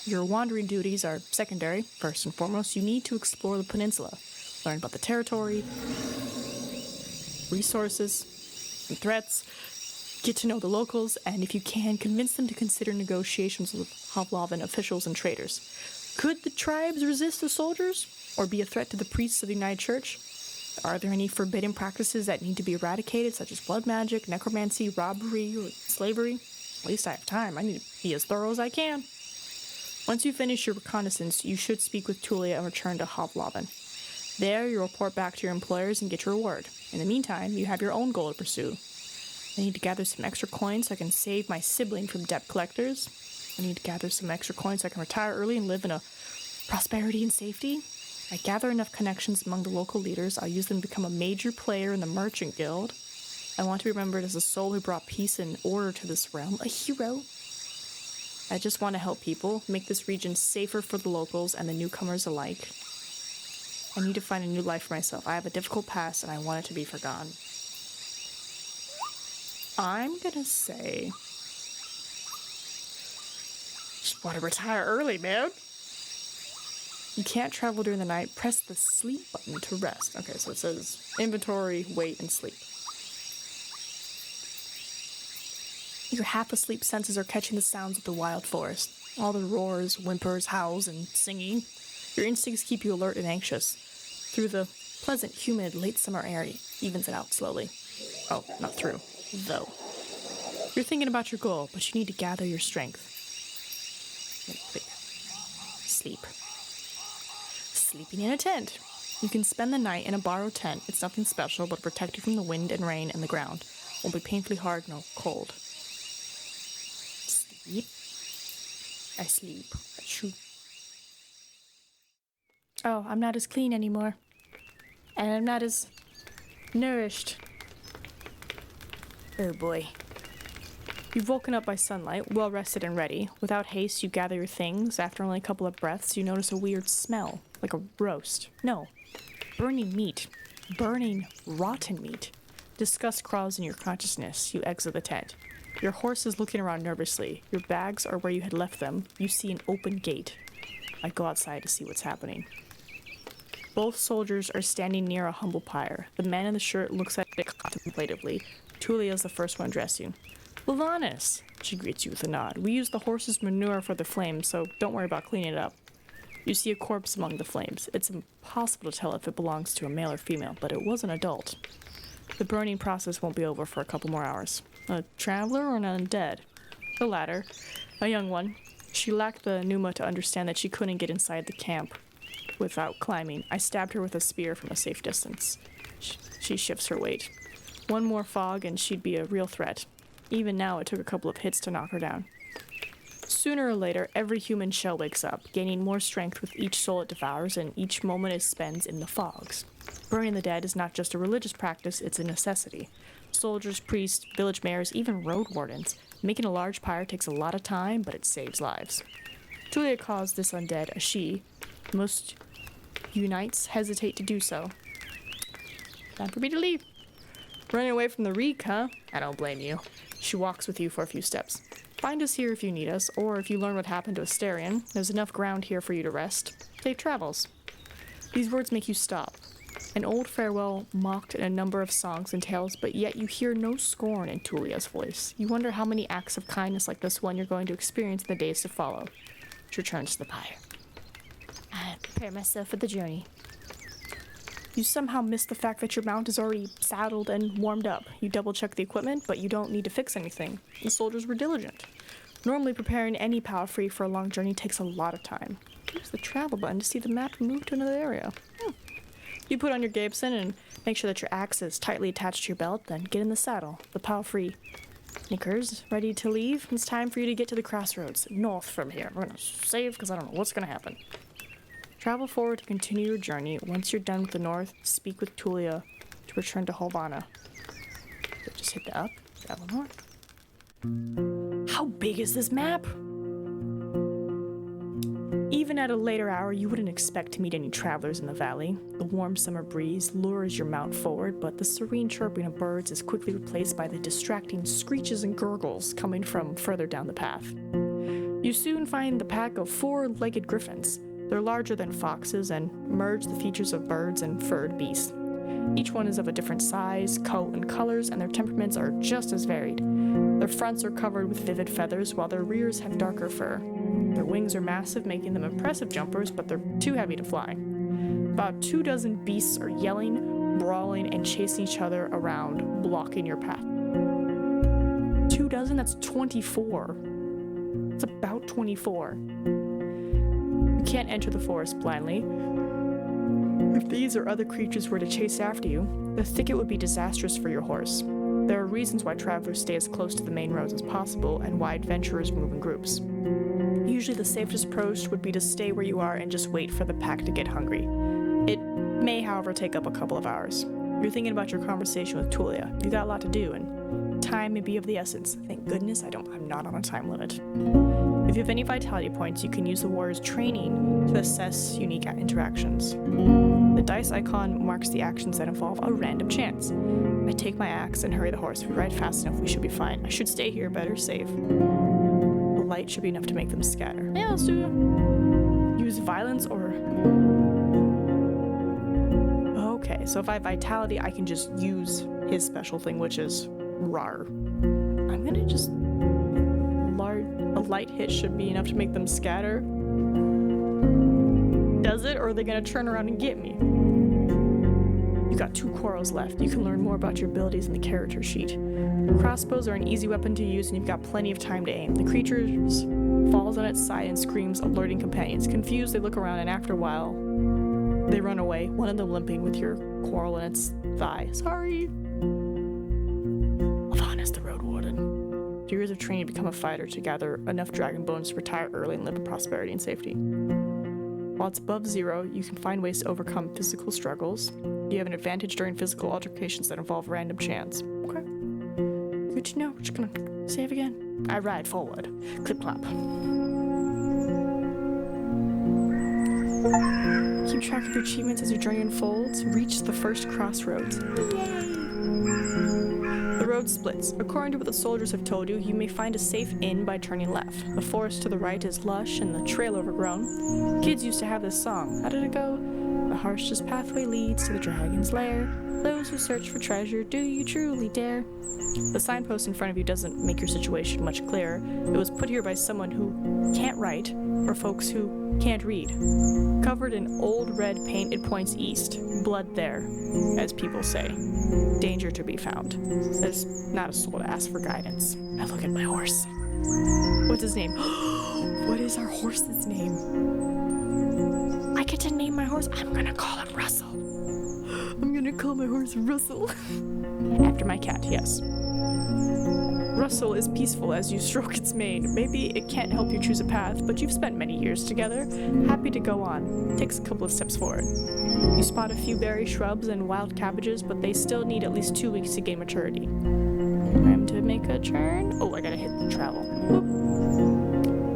Your wandering duties are secondary. First and foremost, you need to explore the peninsula. Learn about the territory, resources, and threats. Get to know the locals, and if you can, convince them to consider negotiations with Hovlovan officials and traders. Could the tribes resist the soldiers, or be a threat to the priests of the United Church? Are there any forbidden practices that need to be eradicated, such as blood magic, necromancy, robbery, or slavery? At least I have time. I need to be as thorough as I can. Once you finish your reconnaissance, you should speak with Tulia and return to Hovlovan. There, you report back to your employers and get your reward. In the meantime, you have your own goal to pursue. I need to gather some extra coins so I can save my sibling from debt collectors. I need to gather some extra coins so I can retire early and live in a prosperity and safety. I gather enough connections among the local leaders. I'll use them to become a major player in the Merchant Guild. I want to be remembered as a soul who brought peace and order to this realm, a hero. I just want to help people, make this region safer for the locals and the newcomers alike. I need to find a new life for myself. I have a difficult past and I want it to be forgotten. I'm gonna say, just want to retire early, man. You can't travel during the night. Press the sleep button to rest. Okay, so it says inventory, wait, and sleep. Your half-asleep senses are catching the sounds of the wild forest. All the roars, whimpers, howls, and singing. Your instincts keep you alert and anxious. Through the pleasant, humid, late summer air, evens it out slowly. Oh, not through, though. You're thinking about your goal, but you need to gather your strength. Wait. Sleep. Sleeping in a tent. You can spend the night in a borrowed tent. It's nothing special, but protect you from the wind and rain and the ground. Won't be painfully hard nor cold. Sleep. I sleep. Shoo. Oh, I'm not as clean anymore. And I'm not as nourished. Oh boy. You've woken up by sunlight, well rested and ready. Without haste, you gather your things. After only a couple of breaths, you notice a weird smell, like a roast. No, burning meat. Burning, rotten meat. Disgust crawls in your consciousness. You exit the tent. Your horse is looking around nervously. Your bags are where you had left them. You see an open gate. I go outside to see what's happening. Both soldiers are standing near a humble pyre. The man in the shirt looks at it contemplatively. Tulia is the first one to address you. Lavanis, she greets you with a nod. We use the horse's manure for the flames, so don't worry about cleaning it up. You see a corpse among the flames. It's impossible to tell if it belongs to a male or female, but it was an adult. The burning process won't be over for a couple more hours. A traveler or an undead? The latter. A young one. She lacked the pneuma to understand that she couldn't get inside the camp without climbing. I stabbed her with a spear from a safe distance. She shifts her weight. One more fog and she'd be a real threat. Even now, it took a couple of hits to knock her down. Sooner or later, every human shell wakes up, gaining more strength with each soul it devours, and each moment it spends in the fogs. Burning the dead is not just a religious practice, it's a necessity. Soldiers, priests, village mayors, even road wardens. Making a large pyre takes a lot of time, but it saves lives. Tulia calls this undead a she. Most unites hesitate to do so. Time for me to leave. Running away from the reek, huh? I don't blame you. She walks with you for a few steps. Find us here if you need us, or if you learn what happened to Asterion. There's enough ground here for you to rest. Safe travels. These words make you stop. An old farewell mocked in a number of songs and tales, but yet you hear no scorn in Tulia's voice. You wonder how many acts of kindness like this one you're going to experience in the days to follow. She returns to the pyre. I prepare myself for the journey. You somehow miss the fact that your mount is already saddled and warmed up. You double-check the equipment, but you don't need to fix anything. The soldiers were diligent. Normally, preparing any power-free for a long journey takes a lot of time. Use the travel button to see the map and move to another area. You put on your Gabeson and make sure that your axe is tightly attached to your belt, then get in the saddle. The power-free knickers ready to leave. It's time for you to get to the crossroads, north from here. We're gonna save because I don't know what's gonna happen. Travel forward to continue your journey. Once you're done with the north, speak with Tulia to return to Holvana. So just hit the up, travel north. How big is this map? Even at a later hour, you wouldn't expect to meet any travelers in the valley. The warm summer breeze lures your mount forward, but the serene chirping of birds is quickly replaced by the distracting screeches and gurgles coming from further down the path. You soon find the pack of 4-legged griffins. They're larger than foxes and merge the features of birds and furred beasts. Each one is of a different size, coat, and colors, and their temperaments are just as varied. Their fronts are covered with vivid feathers, while their rears have darker fur. Their wings are massive, making them impressive jumpers, but they're too heavy to fly. About 24 beasts are yelling, brawling, and chasing each other around, blocking your path. 24? That's 24. It's about 24. You can't enter the forest blindly. If these or other creatures were to chase after you, the thicket would be disastrous for your horse. There are reasons why travelers stay as close to the main roads as possible and why adventurers move in groups. Usually the safest approach would be to stay where you are and just wait for the pack to get hungry. It may, however, take up a couple of hours. You're thinking about your conversation with Tulia. You got a lot to do, and time may be of the essence. Thank goodness I'm not on a time limit. If you have any vitality points, you can use the warrior's training to assess unique interactions. The dice icon marks the actions that involve a random chance. I take my axe and hurry the horse. If we ride fast enough, we should be fine. I should stay here, better safe. The light should be enough to make them scatter. Yeah, let's do it. Use violence or... Okay, so if I have vitality, I can just use his special thing, which is rar. I'm gonna just... A light hit should be enough to make them scatter. Does it, or are they gonna turn around and get me? You got 2 quarrels left. You can learn more about your abilities in the character sheet. Crossbows are an easy weapon to use, and you've got plenty of time to aim. The creature falls on its side and screams, alerting companions. Confused, they look around, and after a while, they run away, one of them limping with your quarrel in its thigh. Sorry. Lavana's the Roadwarden. Years of training to become a fighter to gather enough dragon bones to retire early and live in prosperity and safety. While it's above 0, you can find ways to overcome physical struggles. You have an advantage during physical altercations that involve random chance. Okay. Good to know. We're just gonna save again. I ride forward. Clip clop. Keep track of your achievements as your journey unfolds. Reach the first crossroads. Yay! The road splits. According to what the soldiers have told you, you may find a safe inn by turning left. The forest to the right is lush and the trail overgrown. Kids used to have this song. How did it go? The harshest pathway leads to the dragon's lair. Those who search for treasure, do you truly dare? The signpost in front of you doesn't make your situation much clearer. It was put here by someone who can't write, for folks who can't read. Covered in old red paint, it points east. Blood there, as people say. Danger to be found. There's not a soul to ask for guidance. I look at my horse. What's his name? What is our horse's name? I get to name my horse. I'm gonna call him Russell. I'm gonna call my horse Russell. After my cat, yes. Russell is peaceful as you stroke its mane. Maybe it can't help you choose a path, but you've spent many years together. Happy to go on. Takes a couple of steps forward. You spot a few berry shrubs and wild cabbages, but they still need at least 2 weeks to gain maturity. Time to make a turn. Oh, I gotta hit travel.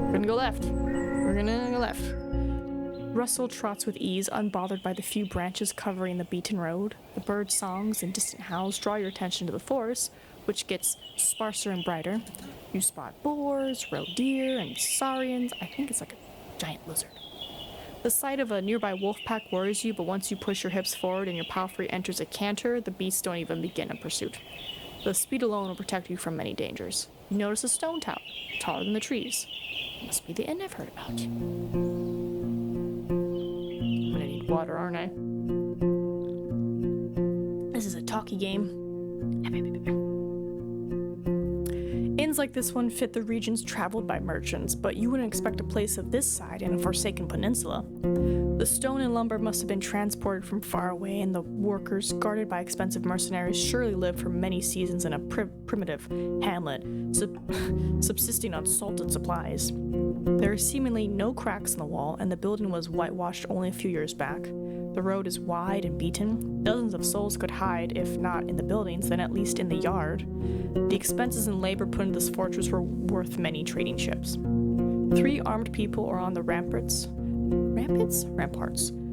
We're gonna go left. We're gonna go left. Russell trots with ease, unbothered by the few branches covering the beaten road. The bird songs and distant howls draw your attention to the forest, which gets sparser and brighter. You spot boars, roe deer, and saurians. I think it's like a giant lizard. The sight of a nearby wolf pack worries you, but once you push your hips forward and your palfrey enters a canter, the beasts don't even begin a pursuit. The speed alone will protect you from many dangers. You notice a stone tower, taller than the trees. Must be the inn I've heard about. I'm gonna need water, aren't I? This is a talkie game. Inns like this one fit the regions traveled by merchants, but you wouldn't expect a place of this side in a forsaken peninsula. The stone and lumber must have been transported from far away, and the workers, guarded by expensive mercenaries, surely lived for many seasons in a primitive hamlet, subsisting on salted supplies. There are seemingly no cracks in the wall, and the building was whitewashed only a few years back. The road is wide and beaten. Dozens of souls could hide, if not in the buildings, then at least in the yard. The expenses and labor put into this fortress were worth many trading ships. 3 armed people are on the ramparts,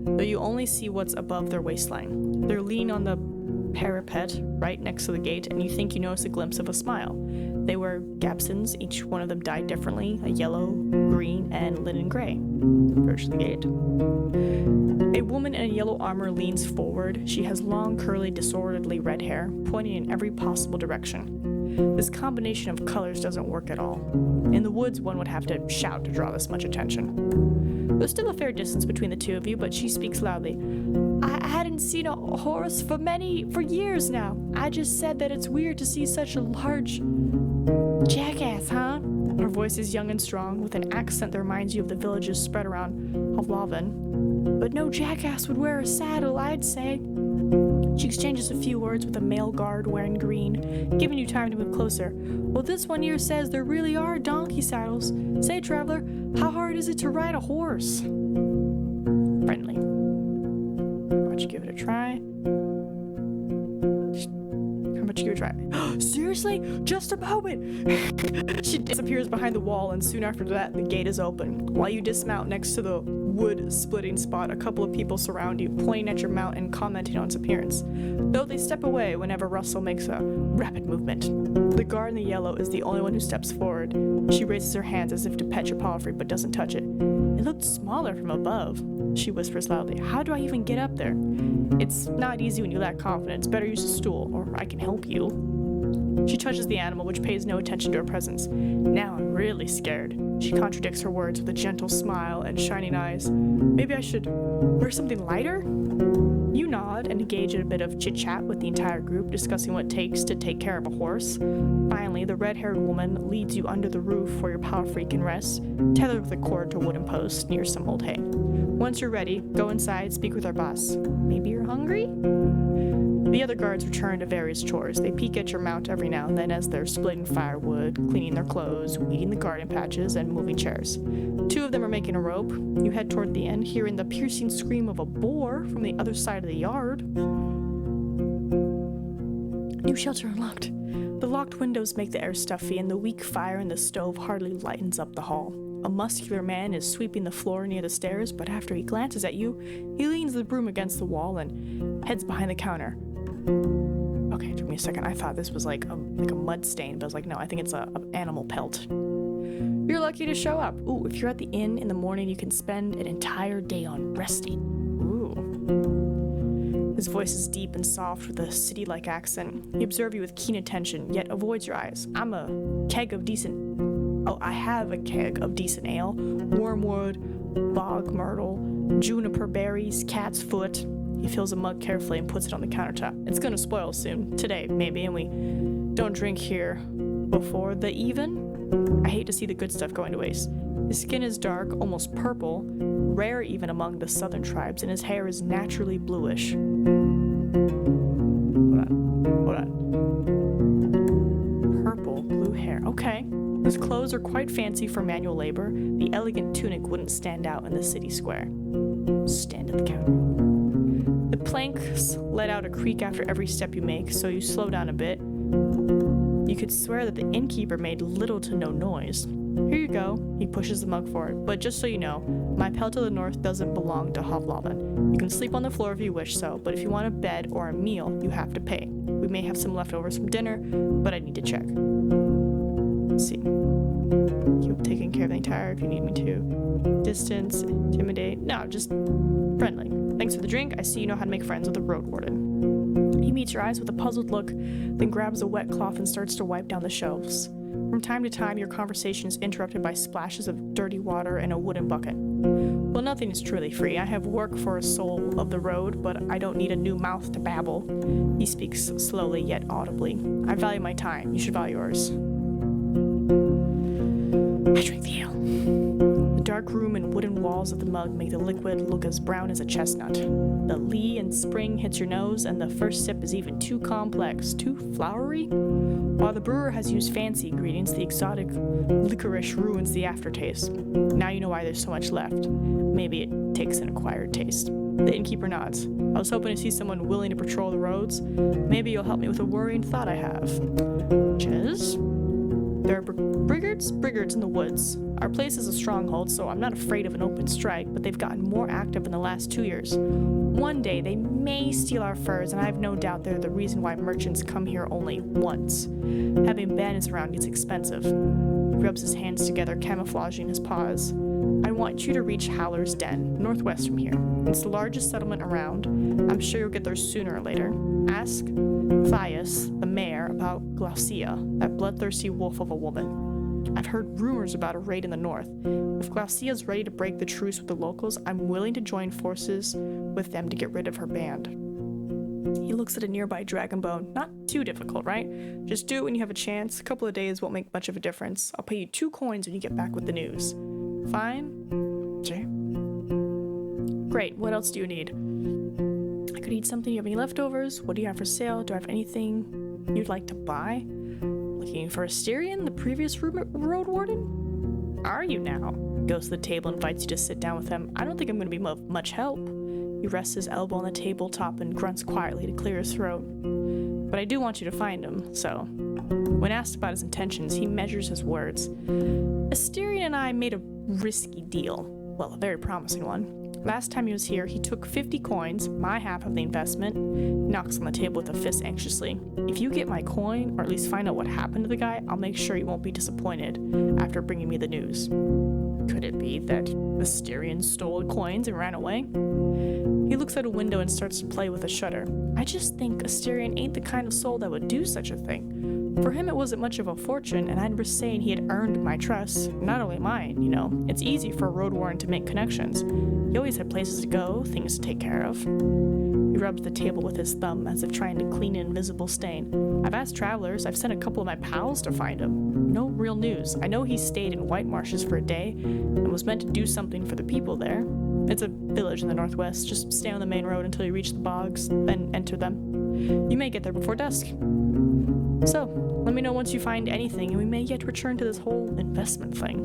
though you only see what's above their waistline. They're leaning on the parapet right next to the gate, and you think you notice a glimpse of a smile. They wear gabsons, each one of them dyed differently, a yellow, green, and linen gray. Approach the gate. A woman in a yellow armor leans forward. She has long, curly, disorderly red hair, pointing in every possible direction. This combination of colors doesn't work at all. In the woods, one would have to shout to draw this much attention. There's still a fair distance between the two of you, but she speaks loudly. I hadn't seen a horse for years now. I just said that it's weird to see such a large jackass, huh? Her voice is young and strong, with an accent that reminds you of the villages spread around Havlavin. But no jackass would wear a saddle, I'd say. She exchanges a few words with a male guard wearing green, giving you time to move closer. Well, this one here says there really are donkey saddles. Say, traveler, how hard is it to ride a horse? Friendly. Why don't you give it a try? How about you give it a try? Seriously? Just a moment! She disappears behind the wall, and soon after that, the gate is open. While you dismount next to the wood-splitting spot, a couple of people surround you, pointing at your mount and commenting on its appearance. Though they step away whenever Russell makes a rapid movement. The guard in the yellow is the only one who steps forward. She raises her hands as if to pet your palfrey, but doesn't touch it. It looked smaller from above, she whispers loudly. How do I even get up there? It's not easy when you lack confidence. Better use a stool, or I can help you. She touches the animal, which pays no attention to her presence. Now I'm really scared. She contradicts her words with a gentle smile and shining eyes. Maybe I should wear something lighter? You nod and engage in a bit of chit-chat with the entire group, discussing what it takes to take care of a horse. Finally, the red-haired woman leads you under the roof where your palfrey can rest, tethered with a cord to a wooden post near some old hay. Once you're ready, go inside, speak with our boss. Maybe you're hungry? The other guards return to various chores. They peek at your mount every now and then as they're splitting firewood, cleaning their clothes, weeding the garden patches, and moving chairs. 2 of them are making a rope. You head toward the end, hearing the piercing scream of a boar from the other side of the yard. New shelter unlocked. The locked windows make the air stuffy, and the weak fire in the stove hardly lightens up the hall. A muscular man is sweeping the floor near the stairs, but after he glances at you, he leans the broom against the wall and heads behind the counter. Okay, it took me a second. I thought this was like a mud stain, but I was like, no, I think it's a animal pelt. You're lucky to show up. Ooh, if you're at the inn in the morning, you can spend an entire day on resting. Ooh. His voice is deep and soft with a city-like accent. He observes you with keen attention, yet avoids your eyes. I have a keg of decent ale, wormwood, bog myrtle, juniper berries, cat's foot. He fills a mug carefully and puts it on the countertop. It's gonna spoil soon. Today, maybe, and we don't drink here before the even. I hate to see the good stuff going to waste. His skin is dark, almost purple, rare even among the southern tribes, and his hair is naturally bluish. Hold on. Purple, blue hair. there. Okay. His clothes are quite fancy for manual labor. The elegant tunic wouldn't stand out in the city square. Stand at the counter. The planks let out a creak after every step you make, so you slow down a bit. You could swear that the innkeeper made little to no noise. Here you go. He pushes the mug forward. But just so you know, my pal to the north doesn't belong to Hovloven. You can sleep on the floor if you wish so, but if you want a bed or a meal, you have to pay. We may have some leftovers from dinner, but I need to check. Let's see. Keep taking care of the entire if you need me to. Distance, intimidate. No, just friendly. Thanks for the drink. I see you know how to make friends with the Roadwarden. He meets your eyes with a puzzled look, then grabs a wet cloth and starts to wipe down the shelves. From time to time, your conversation is interrupted by splashes of dirty water and a wooden bucket. Well, nothing is truly free. I have work for a soul of the road, but I don't need a new mouth to babble. He speaks slowly yet audibly. I value my time. You should value yours. I drink the ale. The dark room and wooden walls of the mug make the liquid look as brown as a chestnut. The lee and spring hits your nose, and the first sip is even too complex, too flowery. While the brewer has used fancy ingredients, the exotic licorice ruins the aftertaste. Now you know why there's so much left. Maybe it takes an acquired taste. The innkeeper nods. I was hoping to see someone willing to patrol the roads. Maybe you'll help me with a worrying thought I have. Jez? There are briggards in the woods. Our place is a stronghold, so I'm not afraid of an open strike, but they've gotten more active in the last 2 years. One day they may steal our furs, and I have no doubt they're the reason why merchants come here only once. Having bandits around gets expensive. He rubs his hands together, camouflaging his paws. I want you to reach Howler's Den, northwest from here. It's the largest settlement around. I'm sure you'll get there sooner or later. Ask Thias, the mayor, about Glaucia, that bloodthirsty wolf of a woman. I've heard rumors about a raid in the north. If Glaucia's ready to break the truce with the locals, I'm willing to join forces with them to get rid of her band. He looks at a nearby dragon bone. Not too difficult, right? Just do it when you have a chance. A couple of days won't make much of a difference. I'll pay you 2 coins when you get back with the news. Fine? Jay? Great. What else do you need? I could eat something. You have any leftovers? What do you have for sale? Do I have anything you'd like to buy? Looking for Asterion, the previous road warden? Are you now? Goes to the table and invites you to sit down with him. I don't think I'm going to be of much help. He rests his elbow on the tabletop and grunts quietly to clear his throat. But I do want you to find him, so... When asked about his intentions, he measures his words. Asterion and I made a risky deal. Well, a very promising one. Last time he was here, he took 50 coins, my half of the investment. He knocks on the table with a fist anxiously. If you get my coin, or at least find out what happened to the guy, I'll make sure you won't be disappointed after bringing me the news. Could it be that Asterion stole the coins and ran away? He looks out a window and starts to play with a shutter. I just think Asterion ain't the kind of soul that would do such a thing. For him, it wasn't much of a fortune, and I'd risk saying he had earned my trust. Not only mine, you know. It's easy for a road warden to make connections. He always had places to go, things to take care of. He rubs the table with his thumb as if trying to clean an invisible stain. I've asked travelers. I've sent a couple of my pals to find him. No real news. I know he stayed in White Marshes for a day and was meant to do something for the people there. It's a village in the northwest. Just stay on the main road until you reach the bogs, then enter them. You may get there before dusk. So, let me know once you find anything, and we may yet return to this whole investment thing.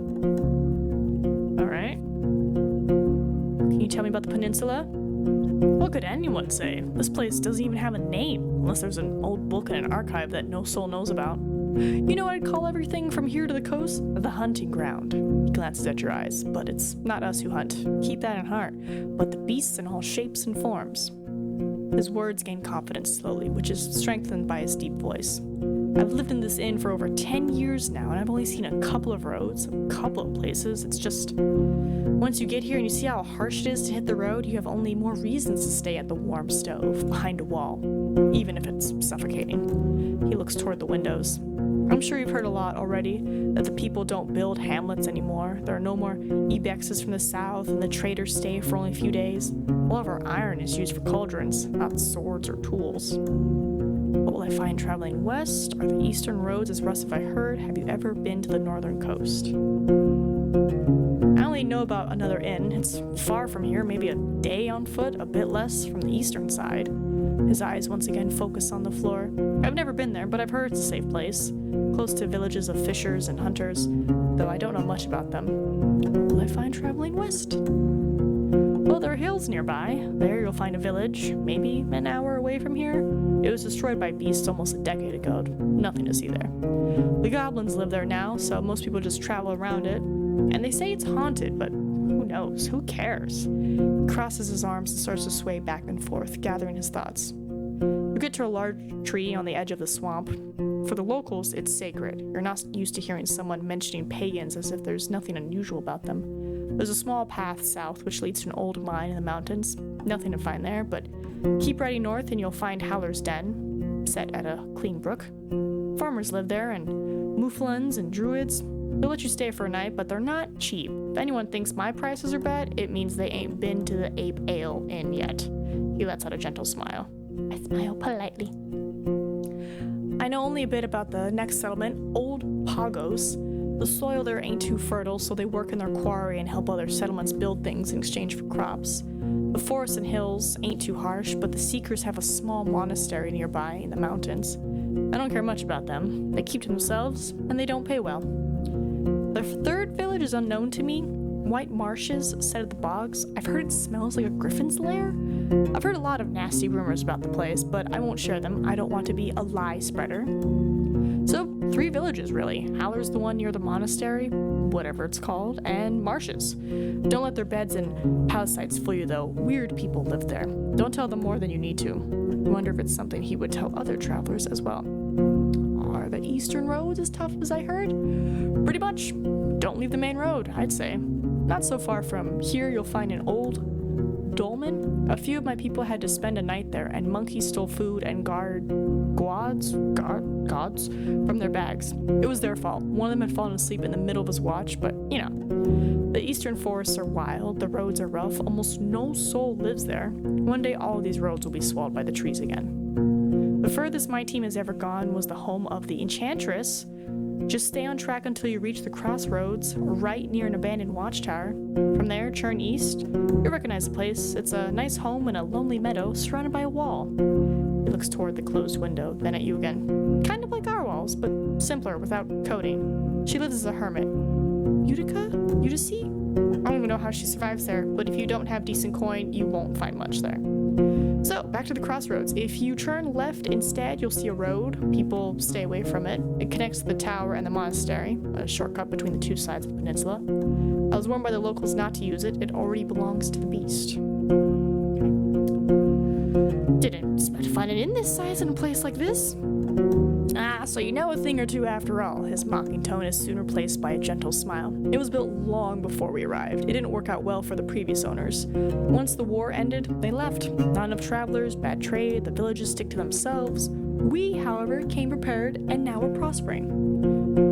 Alright. Can you tell me about the peninsula? What could anyone say? This place doesn't even have a name, unless there's an old book in an archive that no soul knows about. You know what I'd call everything from here to the coast? The hunting ground. He glances at your eyes, but it's not us who hunt. Keep that in heart. But the beasts in all shapes and forms. His words gain confidence slowly, which is strengthened by his deep voice. I've lived in this inn for over 10 years now, and I've only seen a couple of roads, a couple of places. It's just... Once you get here and you see how harsh it is to hit the road, you have only more reasons to stay at the warm stove, behind a wall, even if it's suffocating. He looks toward the windows. I'm sure you've heard a lot already, that the people don't build hamlets anymore. There are no more ibexes from the south, and the traders stay for only a few days. All of our iron is used for cauldrons, not swords or tools. What will I find traveling west? Are the eastern roads as rough as I heard? Have you ever been to the northern coast? I only know about another inn. It's far from here, maybe a day on foot, a bit less from the eastern side. His eyes once again focus on the floor. I've never been there, but I've heard it's a safe place, close to villages of fishers and hunters, though I don't know much about them. What will I find traveling west? Well, there are hills nearby. There you'll find a village, maybe an hour away from here. It was destroyed by beasts almost a decade ago. Nothing to see there. The goblins live there now, so most people just travel around it. And they say it's haunted, but who knows? Who cares? He crosses his arms and starts to sway back and forth, gathering his thoughts. You get to a large tree on the edge of the swamp. For the locals, it's sacred. You're not used to hearing someone mentioning pagans as if there's nothing unusual about them. There's a small path south which leads to an old mine in the mountains. Nothing to find there, but keep riding north and you'll find Howler's Den, set at a clean brook. Farmers live there, and mouflons and druids. They'll let you stay for a night, but they're not cheap. If anyone thinks my prices are bad, it means they ain't been to the Ape Ale Inn yet. He lets out a gentle smile. I smile politely. I know only a bit about the next settlement, Old Pagos. The soil there ain't too fertile, so they work in their quarry and help other settlements build things in exchange for crops. The forests and hills ain't too harsh, but the Seekers have a small monastery nearby in the mountains. I don't care much about them. They keep to themselves, and they don't pay well. The third village is unknown to me. White marshes set at the bogs. I've heard it smells like a griffin's lair. I've heard a lot of nasty rumors about the place, but I won't share them. I don't want to be a lie spreader. So, 3 villages, really. Howler's the one near the monastery, whatever it's called, and marshes. Don't let their beds and palisades fool you, though. Weird people live there. Don't tell them more than you need to. I wonder if it's something he would tell other travelers as well. Are the eastern roads as tough as I heard? Pretty much. Don't leave the main road, I'd say. Not so far from here, you'll find an old dolmen. A few of my people had to spend a night there, and monkeys stole food and gods from their bags. It was their fault. One of them had fallen asleep in the middle of his watch, but, you know. The eastern forests are wild, the roads are rough, almost no soul lives there. One day all of these roads will be swallowed by the trees again. The furthest my team has ever gone was the home of the Enchantress. Just stay on track until you reach the crossroads, right near an abandoned watchtower. From there, turn east. You'll recognize the place. It's a nice home in a lonely meadow surrounded by a wall. He looks toward the closed window, then at you again. Kind of like our walls, but simpler, without coating. She lives as a hermit. Utica? Udice? I don't even know how she survives there, but if you don't have decent coin, you won't find much there. So, back to the crossroads. If you turn left instead, you'll see a road. People stay away from it. It connects to the tower and the monastery, a shortcut between the 2 sides of the peninsula. I was warned by the locals not to use it. It already belongs to the beast. Didn't expect to find it in this size in a place like this. So you know a thing or two after all. His mocking tone is soon replaced by a gentle smile. It was built long before we arrived. It didn't work out well for the previous owners. Once the war ended, they left. Not enough travelers, bad trade, the villages stick to themselves. We, however, came prepared, and now we're prospering.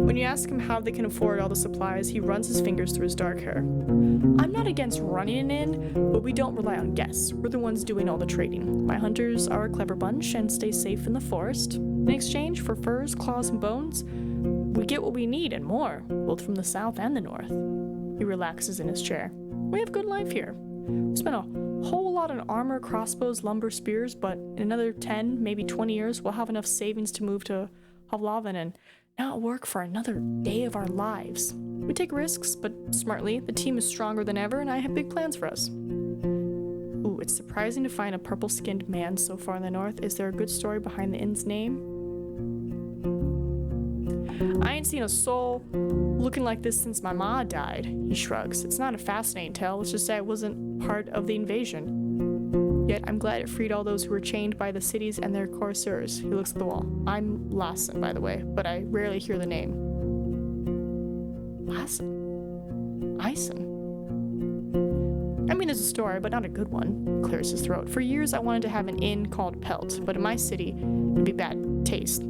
When you ask him how they can afford all the supplies, he runs his fingers through his dark hair. I'm not against running an inn, but we don't rely on guests. We're the ones doing all the trading. My hunters are a clever bunch and stay safe in the forest. In exchange for furs, claws, and bones, we get what we need and more, both from the south and the north. He relaxes in his chair. We have good life here. We spent a whole lot on armor, crossbows, lumber, spears, but in another 10, maybe 20 years, we'll have enough savings to move to Havlaven and not work for another day of our lives. We take risks, but smartly. The team is stronger than ever, and I have big plans for us. Ooh, it's surprising to find a purple-skinned man so far in the north. Is there a good story behind the inn's name? I ain't seen a soul looking like this since my ma died, he shrugs. It's not a fascinating tale, it's just that it wasn't part of the invasion. Yet I'm glad it freed all those who were chained by the cities and their corsairs. He looks at the wall. I'm Lassen, by the way, but I rarely hear the name. Lassen? Ison? I mean, there's a story, but not a good one. He clears his throat. For years, I wanted to have an inn called Pelt, but in my city, it'd be bad taste.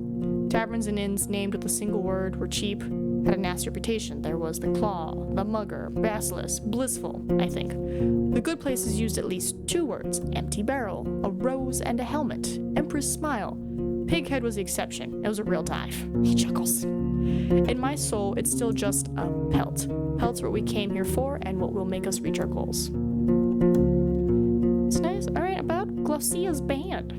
Taverns and inns named with a single word were cheap, had a nasty reputation. There was the Claw, the Mugger, Basilisk, Blissful, I think. The good places used at least 2 words: empty barrel, a rose, and a helmet. Empress Smile. Pighead was the exception. It was a real dive. He chuckles. In my soul, it's still just a pelt. Pelt's what we came here for and what will make us reach our goals. It's nice. All right, about Glosia's band.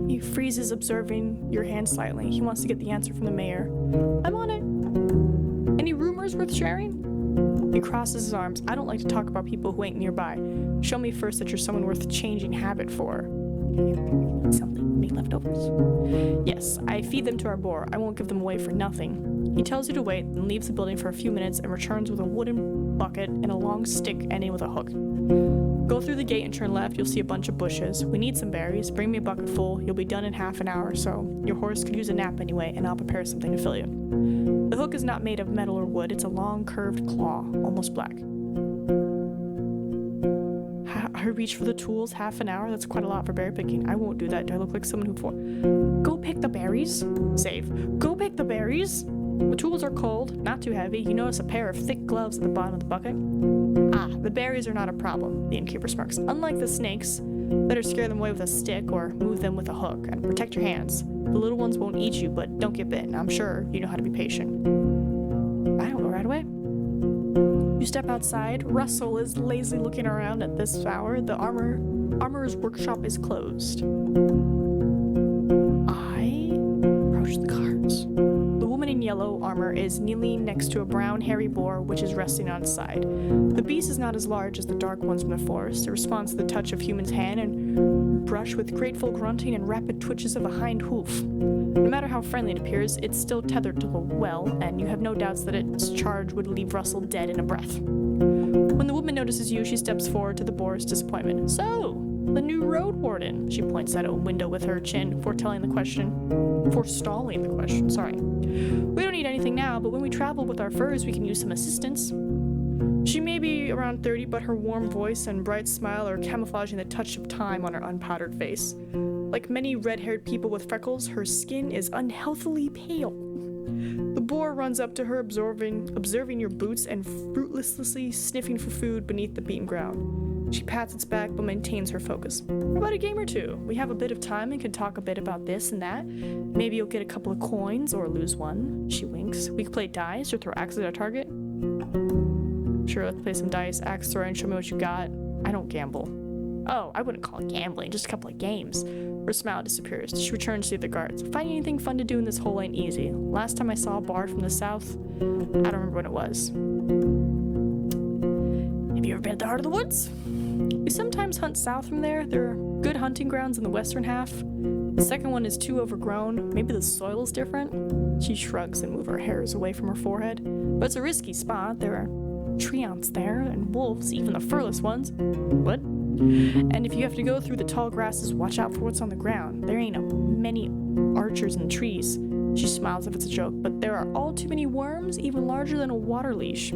He freezes, observing your hand silently. He wants to get the answer from the mayor. I'm on it. Any rumors worth sharing? He crosses his arms. I don't like to talk about people who ain't nearby. Show me first that you're someone worth changing habit for. Something. Make leftovers? Yes, I feed them to our boar. I won't give them away for nothing. He tells you to wait, then leaves the building for a few minutes and returns with a wooden bucket and a long stick ending with a hook. Go through the gate and turn left. You'll see a bunch of bushes. We need some berries. Bring me a bucket full. You'll be done in half an hour or so. Your horse could use a nap anyway, and I'll prepare something to fill you. The hook is not made of metal or wood. It's a long, curved claw, almost black. I reach for the tools. Half an hour? That's quite a lot for berry picking. I won't do that. Do I look like someone who... Go pick the berries? Save. Go pick the berries? The tools are cold, not too heavy. You notice a pair of thick gloves at the bottom of the bucket. Ah, the berries are not a problem, the innkeeper smirks. Unlike the snakes, better scare them away with a stick or move them with a hook, and protect your hands. The little ones won't eat you, but don't get bitten. I'm sure you know how to be patient. I'll go right away. You step outside. Russell is lazily looking around at this hour. The armorer's workshop is closed. I approach the carts. The woman in yellow armor is kneeling next to a brown hairy boar which is resting on its side. The beast is not as large as the dark ones from the forest. It responds to the touch of human's hand and brush with grateful grunting and rapid twitches of a hind hoof. No matter how friendly it appears, it's still tethered to the well, and you have no doubts that its charge would leave Russell dead in a breath. When the woman notices you, she steps forward to the boar's disappointment. So, the new road warden. She points at a window with her chin, forestalling the question, sorry. We don't need anything now, but when we travel with our furs, we can use some assistance. She may be around 30, but her warm voice and bright smile are camouflaging the touch of time on her unpowdered face. Like many red-haired people with freckles, her skin is unhealthily pale. The boar runs up to her, observing your boots and fruitlessly sniffing for food beneath the beaten ground. She pats its back but maintains her focus. How about a game or two? We have a bit of time and can talk a bit about this and that. Maybe you'll get a couple of coins or lose one. She winks. We could play dice or throw axes at our target. Sure, let's play some dice, axe throw, and show me what you got. I don't gamble. Oh, I wouldn't call it gambling, just a couple of games. Her smile disappears. She returns to the guards. Finding anything fun to do in this hole ain't easy. Last time I saw a bard from the south, I don't remember when it was. Have you ever been at the heart of the woods? We sometimes hunt south from there. There are good hunting grounds in the western half. The second one is too overgrown. Maybe the soil is different. She shrugs and moves her hairs away from her forehead. But it's a risky spot. There are treants there and wolves, even the furless ones. What? And if you have to go through the tall grasses, watch out for what's on the ground. There ain't many archers in the trees. She smiles if it's a joke, but there are all too many worms, even larger than a water leash.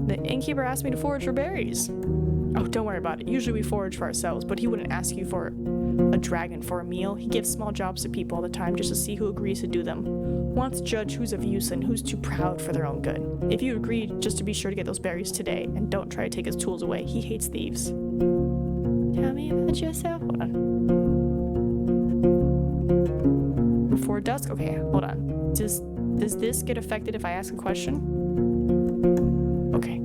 The innkeeper asked me to forage for berries. Oh, don't worry about it. Usually we forage for ourselves, but he wouldn't ask you for a dragon for a meal. He gives small jobs to people all the time just to see who agrees to do them. Wants to judge who's of use and who's too proud for their own good. If you agree, just to be sure to get those berries today, and don't try to take his tools away. He hates thieves. Tell me about yourself. Hold on. Before dusk? Okay, hold on. Does this get affected if I ask a question? Okay.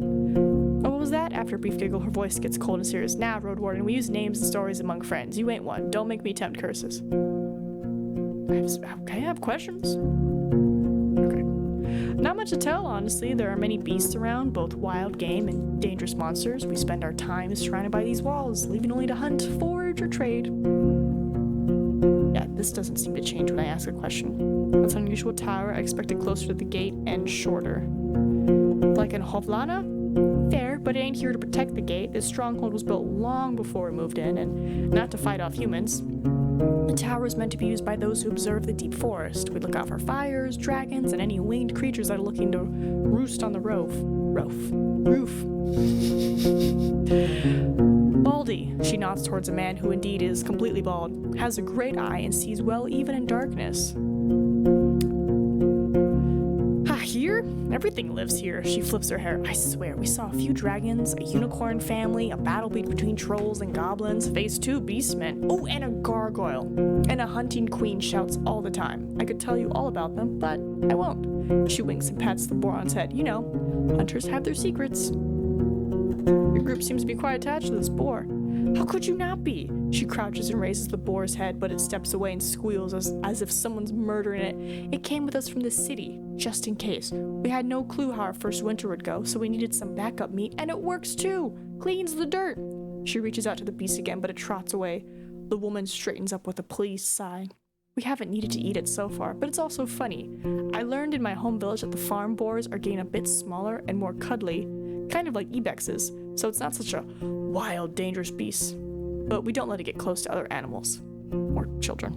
Oh, what was that? After a brief giggle, her voice gets cold and serious. Now, Roadwarden, we use names and stories among friends. You ain't one. Don't make me tempt curses. I have questions. Okay. Not much to tell, honestly. There are many beasts around, both wild game and dangerous monsters. We spend our time surrounded by these walls, leaving only to hunt, forage, or trade. Yeah, this doesn't seem to change when I ask a question. That's an unusual tower. I expect it closer to the gate and shorter. Like in Hovlana? Fair, but it ain't here to protect the gate. This stronghold was built long before we moved in, and not to fight off humans. The tower is meant to be used by those who observe the deep forest. We look out for fires, dragons, and any winged creatures that are looking to roost on the roof. Baldy, she nods towards a man who indeed is completely bald, has a great eye, and sees well even in darkness. Here? Everything lives here. She flips her hair. I swear, we saw a few dragons, a unicorn family, a battle between trolls and goblins, phase 2 beastmen, oh, and a gargoyle. And a hunting queen shouts all the time. I could tell you all about them, but I won't. She winks and pats the boar on its head. You know, hunters have their secrets. Your group seems to be quite attached to this boar. How could you not be? She crouches and raises the boar's head, but it steps away and squeals as if someone's murdering it. It came with us from the city, just in case. We had no clue how our first winter would go, so we needed some backup meat, and it works too! Cleans the dirt! She reaches out to the beast again, but it trots away. The woman straightens up with a pleased sigh. We haven't needed to eat it so far, but it's also funny. I learned in my home village that the farm boars are getting a bit smaller and more cuddly, kind of like ibexes, so it's not such a wild, dangerous beast. But we don't let it get close to other animals. Or children.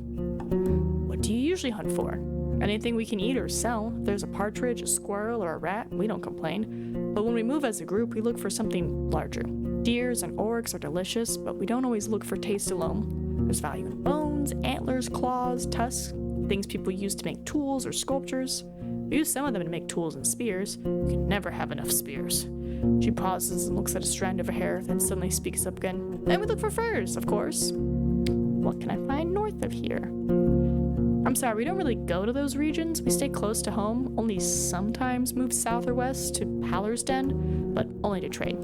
What do you usually hunt for? Anything we can eat or sell. If there's a partridge, a squirrel, or a rat, we don't complain. But when we move as a group, we look for something larger. Deers and oryx are delicious, but we don't always look for taste alone. There's value in bones, antlers, claws, tusks, things people use to make tools or sculptures. We use some of them to make tools and spears. You can never have enough spears. She pauses and looks at a strand of her hair, then suddenly speaks up again. Then we look for furs, of course. What can I find north of here? I'm sorry, we don't really go to those regions. We stay close to home, only sometimes move south or west to Haller's Den, but only to trade.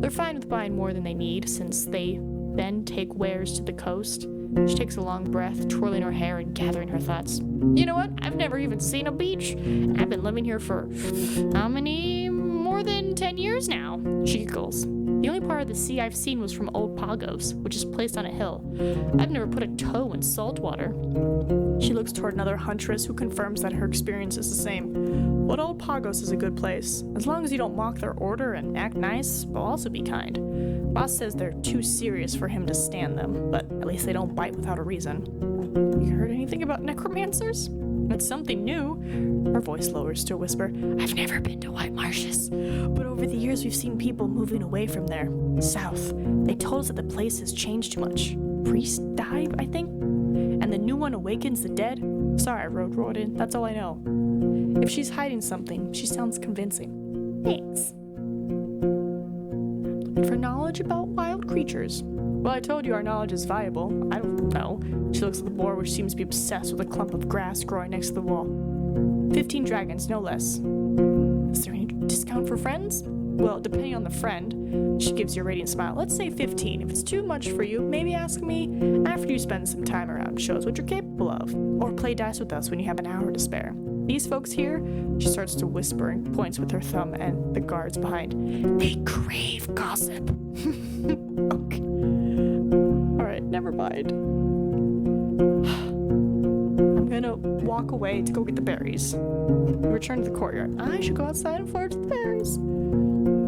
They're fine with buying more than they need, since they then take wares to the coast. She takes a long breath, twirling her hair and gathering her thoughts. You know what? I've never even seen a beach. I've been living here for how many? More than 10 years now. She giggles. The only part of the sea I've seen was from Old Pagos, which is placed on a hill. I've never put a toe in salt water. She looks toward another huntress who confirms that her experience is the same. But Old Pagos is a good place. As long as you don't mock their order and act nice, but also be kind. Boss says they're too serious for him to stand them, but at least they don't bite without a reason. You heard anything about necromancers? It's something new. Her voice lowers to a whisper. I've never been to White Marshes, but over the years we've seen people moving away from there, south. They told us that the place has changed too much. Priest died, I think? And the new one awakens the dead? Sorry, Roadwarden, that's all I know. If she's hiding something, she sounds convincing. Thanks. Looking for knowledge about wild creatures. Well, I told you our knowledge is valuable. I don't know. She looks at the boar, which seems to be obsessed with a clump of grass growing next to the wall. 15 dragons, no less. Is there any discount for friends? Well, depending on the friend. She gives you a radiant smile. Let's say 15. If it's too much for you, maybe ask me after you spend some time around. Shows what you're capable of. Or play dice with us when you have an hour to spare. These folks here, she starts to whisper and points with her thumb and the guards behind. They crave gossip. Okay. Alright, never mind. I'm gonna walk away to go get the berries. We return to the courtyard. I should go outside and forage the berries.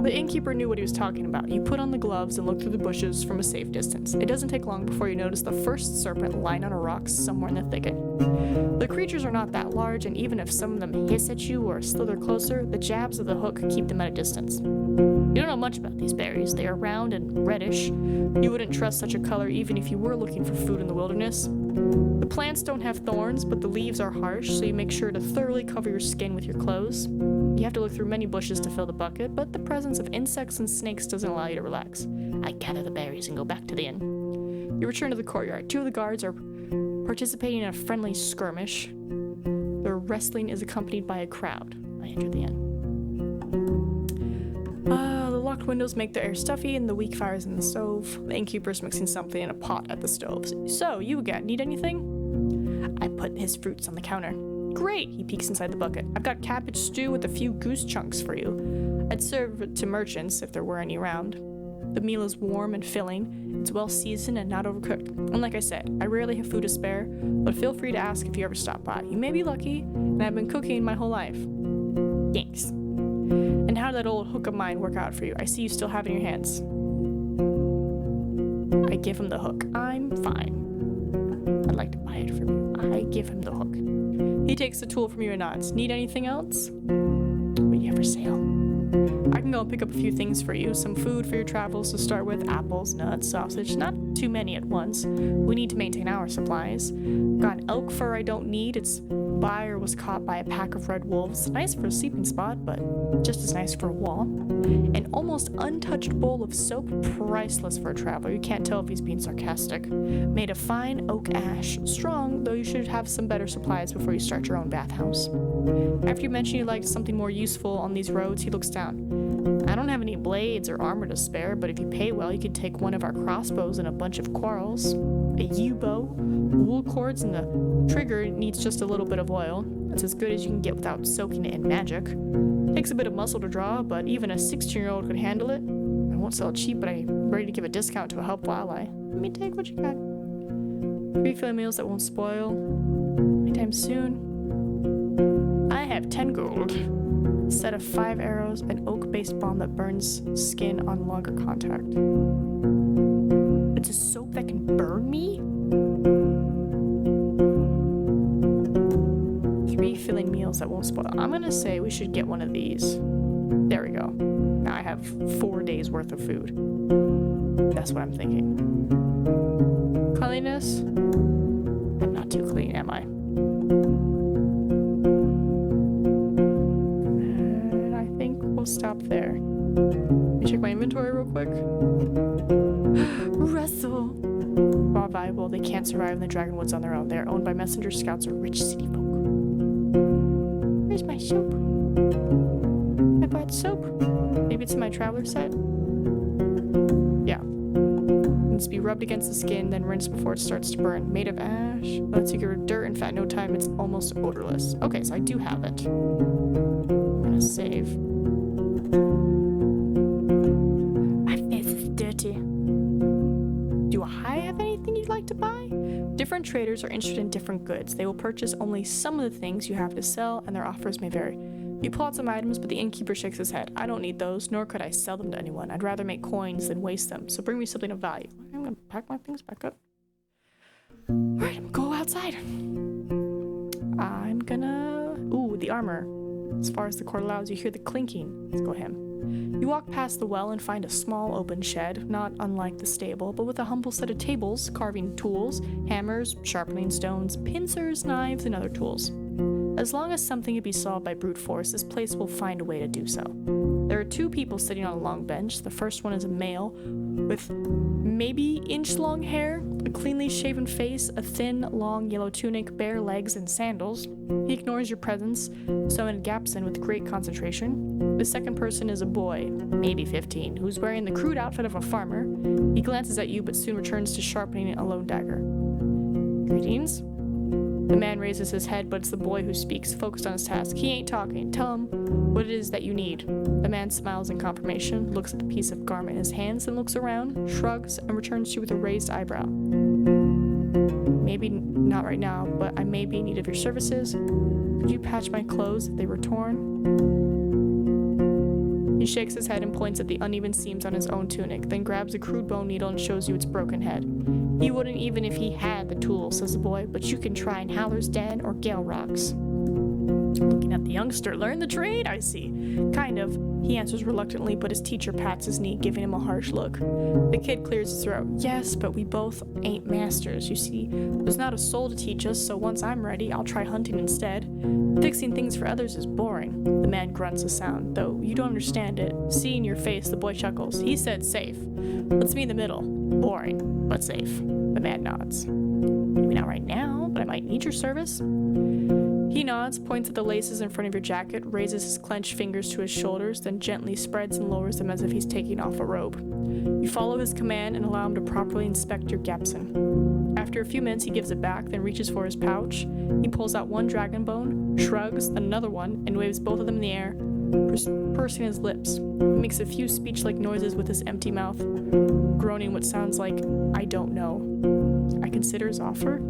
The innkeeper knew what he was talking about. You put on the gloves and look through the bushes from a safe distance. It doesn't take long before you notice the first serpent lying on a rock somewhere in the thicket. The creatures are not that large, and even if some of them hiss at you or slither closer, the jabs of the hook keep them at a distance. You don't know much about these berries. They are round and reddish. You wouldn't trust such a color even if you were looking for food in the wilderness. The plants don't have thorns, but the leaves are harsh, so you make sure to thoroughly cover your skin with your clothes. You have to look through many bushes to fill the bucket, but the presence of insects and snakes doesn't allow you to relax. I gather the berries and go back to the inn. You return to the courtyard. 2 of the guards are participating in a friendly skirmish. Their wrestling is accompanied by a crowd. I enter the inn. The locked windows make the air stuffy and the weak fires in the stove. The innkeeper's mixing something in a pot at the stove. So, you again, need anything? I put his fruits on the counter. Great, he peeks inside the bucket. I've got cabbage stew with a few goose chunks for you. I'd serve it to merchants if there were any around. The meal is warm and filling. It's well seasoned and not overcooked. And like I said, I rarely have food to spare, but feel free to ask if you ever stop by. You may be lucky, and I've been cooking my whole life. Thanks. And how did that old hook of mine work out for you? I see you still have it in your hands. I give him the hook. I'm fine. I'd like to buy it from you. I give him the hook. He takes the tool from you and nods. Need anything else? What do you have for sale? I can go and pick up a few things for you. Some food for your travels to start with. Apples, nuts, sausage. Not too many at once. We need to maintain our supplies. Got an elk fur I don't need. Its buyer was caught by a pack of red wolves. Nice for a sleeping spot, but just as nice for a wall. An almost untouched bowl of soap. Priceless for a traveler. You can't tell if he's being sarcastic. Made of fine oak ash. Strong, though you should have some better supplies before you start your own bathhouse. After you mention you liked something more useful on these roads, he looks down. I don't have any blades or armor to spare, but if you pay well, you could take one of our crossbows and a bunch of quarrels. A yew-bow, wool cords, and the trigger needs just a little bit of oil. It's as good as you can get without soaking it in magic. Takes a bit of muscle to draw, but even a 16-year-old could handle it. I won't sell it cheap, but I'm ready to give a discount to a helpful ally. Let me take what you got. 3 filling meals that won't spoil anytime soon. I have 10 gold. A set of 5 arrows, an oak-based bomb that burns skin on longer contact. It's a soap that can burn me? 3 filling meals that won't spoil. I'm gonna say we should get one of these. There we go. Now I have 4 days worth of food. That's what I'm thinking. Cleanliness? I'm not too clean, am I? And I think we'll stop there. Let me check my inventory real quick. Russell! While valuable, they can't survive in the Dragonwoods on their own. They are owned by messenger scouts or rich city folk. Where's my soap? I bought soap. Maybe it's in my traveler set? Yeah. Needs to be rubbed against the skin, then rinsed before it starts to burn. Made of ash. Lets you get rid of dirt and fat in no time. It's almost odorless. Okay, so I do have it. I'm gonna save. My face is dirty. Do I have anything you'd like to buy? Different traders are interested in different goods. They will purchase only some of the things you have to sell, and their offers may vary. You pull out some items, but the innkeeper shakes his head. I don't need those, nor could I sell them to anyone. I'd rather make coins than waste them, so bring me something of value. I'm gonna pack my things back up. Alright, I'm gonna go outside. I'm gonna... Ooh, the armor. As far as the cord allows, you hear the clinking. Let's go him. You walk past the well and find a small open shed, not unlike the stable, but with a humble set of tables, carving tools, hammers, sharpening stones, pincers, knives, and other tools. As long as something can be solved by brute force, this place will find a way to do so. There are 2 people sitting on a long bench. The first one is a male with maybe inch-long hair, a cleanly shaven face, a thin, long yellow tunic, bare legs, and sandals. He ignores your presence, summoned Gapson with great concentration. The second person is a boy, maybe 15, who's wearing the crude outfit of a farmer. He glances at you, but soon returns to sharpening a lone dagger. Greetings. The man raises his head, but it's the boy who speaks, focused on his task. He ain't talking. Tell him what it is that you need. The man smiles in confirmation, looks at the piece of garment in his hands, then looks around, shrugs, and returns to you with a raised eyebrow. Maybe not right now, but I may be in need of your services. Could you patch my clothes if they were torn? He shakes his head and points at the uneven seams on his own tunic, then grabs a crude bone needle and shows you its broken head. He wouldn't even if he had the tool, says the boy, but you can try in Howler's Den or Gale Rocks. Looking at the youngster, learn the trade, I see. Kind of. He answers reluctantly, but his teacher pats his knee, giving him a harsh look. The kid clears his throat. Yes, but we both ain't masters. You see, there's not a soul to teach us, so once I'm ready, I'll try hunting instead. Fixing things for others is boring. The man grunts a sound, though you don't understand it. Seeing your face, the boy chuckles. He said safe. Let's meet in the middle. Boring, but safe. The man nods. Maybe not right now, but I might need your service. He nods, points at the laces in front of your jacket, raises his clenched fingers to his shoulders, then gently spreads and lowers them as if he's taking off a robe. You follow his command and allow him to properly inspect your Gapson. After a few minutes, he gives it back, then reaches for his pouch. He pulls out one dragon bone, shrugs, then another one, and waves both of them in the air, pursing his lips. He makes a few speech-like noises with his empty mouth, groaning what sounds like, I don't know. I consider his offer.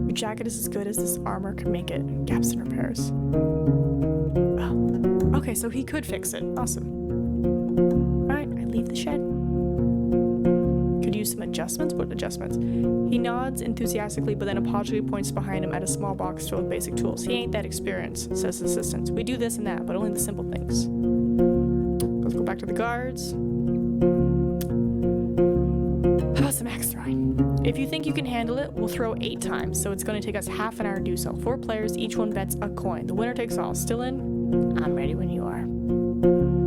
Your jacket is as good as this armor can make it. Gapson repairs. Oh. Okay, so he could fix it. Awesome. Alright, I leave the shed. Could use some adjustments? What adjustments? He nods enthusiastically, but then apologetically points behind him at a small box filled with basic tools. He ain't that experienced, says his assistant. We do this and that, but only the simple things. Let's go back to the guards. How about some axe throwing? If you think you can handle it, we'll throw 8 times, so it's going to take us half an hour to do so. 4 players, each one bets a coin. The winner takes all. Still in? I'm ready when you are.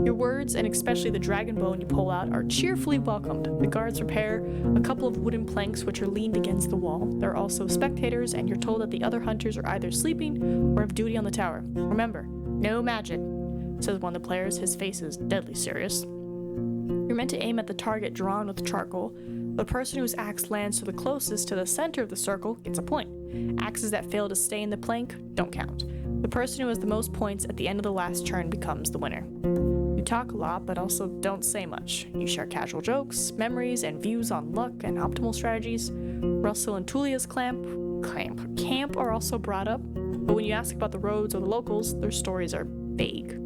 Your words, and especially the dragon bone you pull out, are cheerfully welcomed. The guards repair a couple of wooden planks which are leaned against the wall. There are also spectators, and you're told that the other hunters are either sleeping or have duty on the tower. Remember, no magic. says one of the players. His face is deadly serious. You're meant to aim at the target drawn with charcoal. The person whose axe lands to the closest to the center of the circle gets a point. Axes that fail to stay in the plank don't count. The person who has the most points at the end of the last turn becomes the winner. You talk a lot, but also don't say much. You share casual jokes, memories, and views on luck and optimal strategies. Russell and Tulia's camp are also brought up, but when you ask about the roads or the locals, their stories are vague.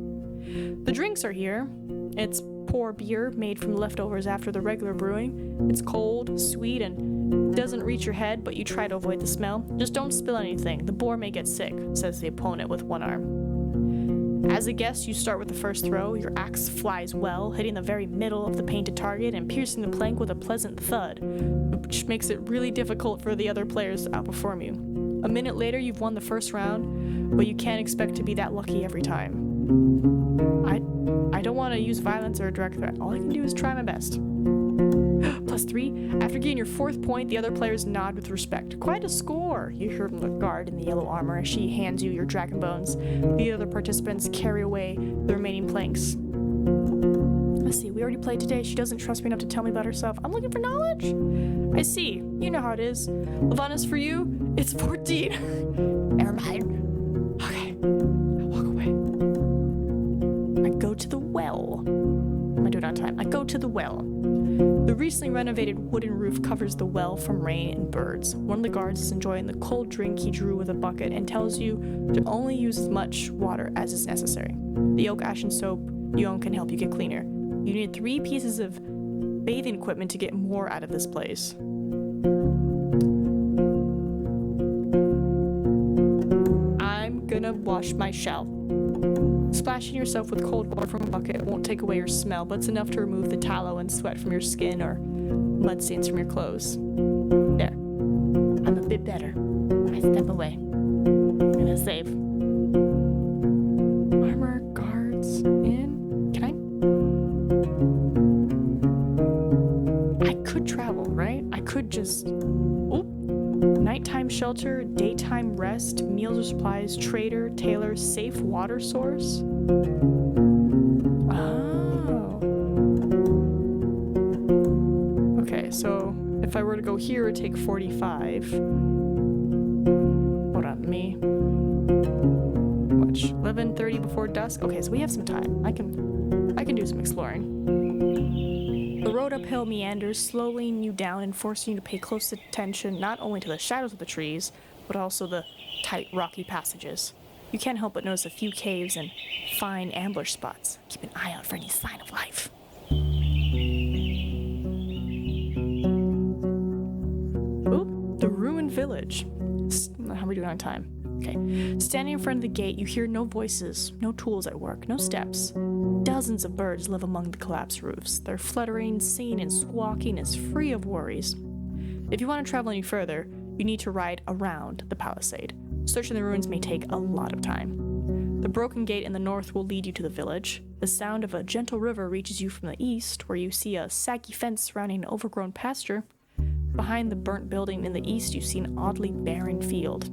The drinks are here. It's pour beer made from leftovers after the regular brewing. It's cold, sweet, and doesn't reach your head, but you try to avoid the smell. Just don't spill anything. The boar may get sick, says the opponent with one arm. As a guest, you start with the first throw. Your axe flies well, hitting the very middle of the painted target and piercing the plank with a pleasant thud, which makes it really difficult for the other players to outperform you. A minute later, you've won the first round, but you can't expect to be that lucky every time. I don't want to use violence or a direct threat. All I can do is try my best. +3. After getting your 4th point, the other players nod with respect. Quite a score, you hear from the guard in the yellow armor as she hands you your dragon bones. The other participants carry away the remaining planks. Let's see, we already played today. She doesn't trust me enough to tell me about herself. I'm looking for knowledge. I see. You know how it is. Lavanas, for you, it's 14. Never mind. Okay. I'll walk away. I go to the well. I'm gonna do it on time. I go to the well. The recently renovated wooden roof covers the well from rain and birds. One of the guards is enjoying the cold drink he drew with a bucket and tells you to only use as much water as is necessary. The oak ash and soap you own can help you get cleaner. You need 3 pieces of bathing equipment to get more out of this place. I'm gonna wash my shell. Splashing yourself with cold water from a bucket won't take away your smell, but it's enough to remove the tallow and sweat from your skin or mud stains from your clothes. There. I'm a bit better. I step away. I'm gonna save. Armor, guards, in. Can I could travel, right? I could just... Oop. Nighttime shelter, daytime rest, meals or supplies, trader, tailor, safe water source. Oh. Okay, so if I were to go here, it would take 45. Hold on, me. Watch. 11:30 before dusk. Okay, so we have some time. I can do some exploring. The road uphill meanders, slowing you down and forcing you to pay close attention not only to the shadows of the trees, but also the tight, rocky passages. You can't help but notice a few caves and fine ambush spots. Keep an eye out for any sign of life. Oop, the ruined village. How are we doing on time? Okay. Standing in front of the gate, you hear no voices, no tools at work, no steps. Dozens of birds live among the collapsed roofs. Their fluttering, singing, and squawking is free of worries. If you want to travel any further, you need to ride around the palisade. Searching the ruins may take a lot of time. The broken gate in the north will lead you to the village. The sound of a gentle river reaches you from the east, where you see a saggy fence surrounding an overgrown pasture. Behind the burnt building in the east, you see an oddly barren field.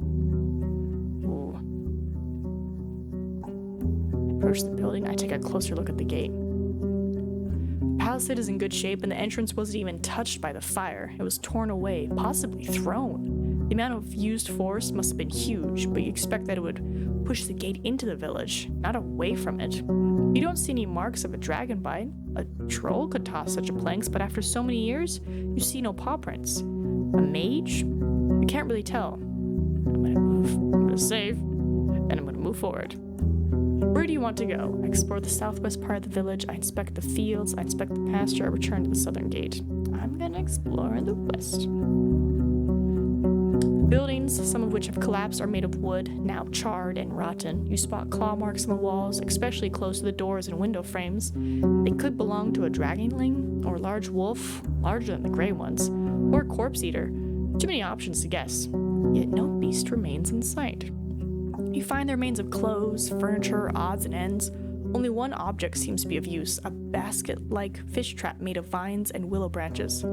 Approach the building, I take a closer look at the gate. The palisade is in good shape, and the entrance wasn't even touched by the fire. It was torn away, possibly thrown. The amount of used force must have been huge, but you expect that it would push the gate into the village, not away from it. You don't see any marks of a dragon bite. A troll could toss such a planks, but after so many years, you see no paw prints. A mage? You can't really tell. I'm gonna move, I'm gonna save, and I'm gonna move forward. Where do you want to go? I explore the southwest part of the village, I inspect the fields, I inspect the pasture, I return to the southern gate. I'm gonna explore the west. Buildings, some of which have collapsed, are made of wood, now charred and rotten. You spot claw marks on the walls, especially close to the doors and window frames. They could belong to a dragonling, or a large wolf, larger than the gray ones, or a corpse eater. Too many options to guess. Yet no beast remains in sight. You find the remains of clothes, furniture, odds and ends. Only one object seems to be of use, a basket-like fish trap made of vines and willow branches.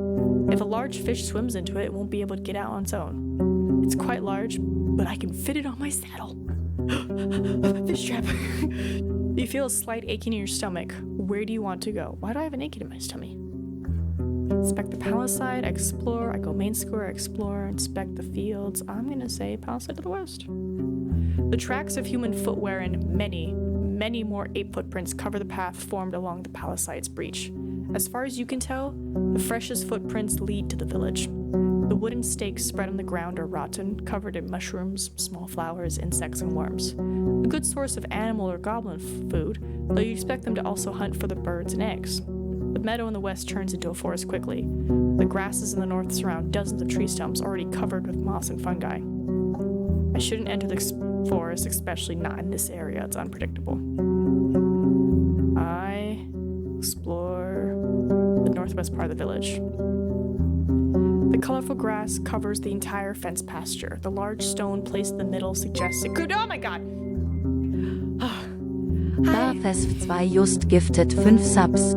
If a large fish swims into it, it won't be able to get out on its own. It's quite large, but I can fit it on my saddle. Fish trap. You feel a slight aching in your stomach. Where do you want to go? Why do I have an aching in my stomach? Inspect the palisade, explore. I go main square, explore, inspect the fields. I'm gonna say palisade to the west. The tracks of human footwear and many more ape footprints cover the path formed along the palisade's breach. As far as you can tell, the freshest footprints lead to the village. The wooden stakes spread on the ground are rotten, covered in mushrooms, small flowers, insects, and worms. A good source of animal or goblin food, though you expect them to also hunt for the birds and eggs. The meadow in the west turns into a forest quickly. The grasses in the north surround dozens of tree stumps already covered with moss and fungi. I shouldn't enter the forest, especially not in this area. It's unpredictable. I explore the northwest part of the village. The colorful grass covers the entire fence pasture. The large stone placed in the middle suggests it could. Oh my god! Barfest 2 just gifted 5 subs.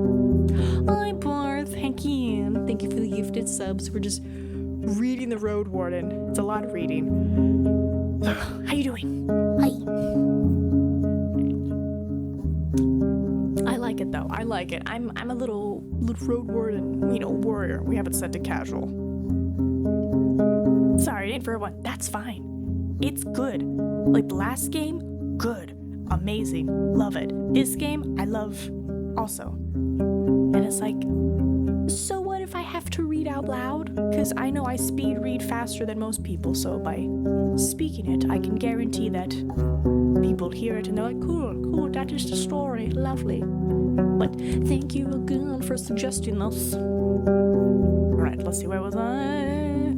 Hi, Barth. Thank you. Thank you for the gifted subs. We're just reading the Roadwarden. It's a lot of reading. How you doing? Hi. I like it though. I like it. I'm a little Roadwarden, warrior. We have it set to casual. Sorry, it ain't for everyone. That's fine. It's good. Like the last game, good. Amazing. Love it. This game, I love also. And it's like, so what if I have to read out loud? Because I know I speed read faster than most people, so by speaking it, I can guarantee that people hear it and they're like, cool, that is the story, lovely. But thank you again for suggesting this. Alright, let's see, where was I?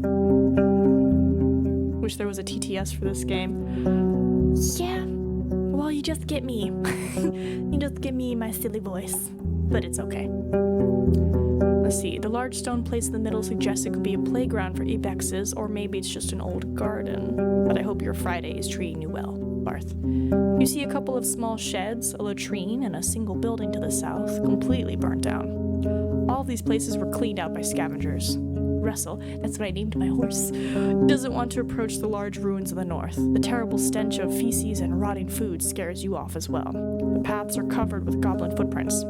Wish there was a TTS for this game. Yeah, well, you just get me. You just get me in my silly voice. But it's okay. Let's see, the large stone placed in the middle suggests it could be a playground for ibexes, or maybe it's just an old garden. But I hope your Friday is treating you well, Barth. You see a couple of small sheds, a latrine, and a single building to the south, completely burnt down. All of these places were cleaned out by scavengers. Russell, that's what I named my horse, doesn't want to approach the large ruins of the north. The terrible stench of feces and rotting food scares you off as well. The paths are covered with goblin footprints.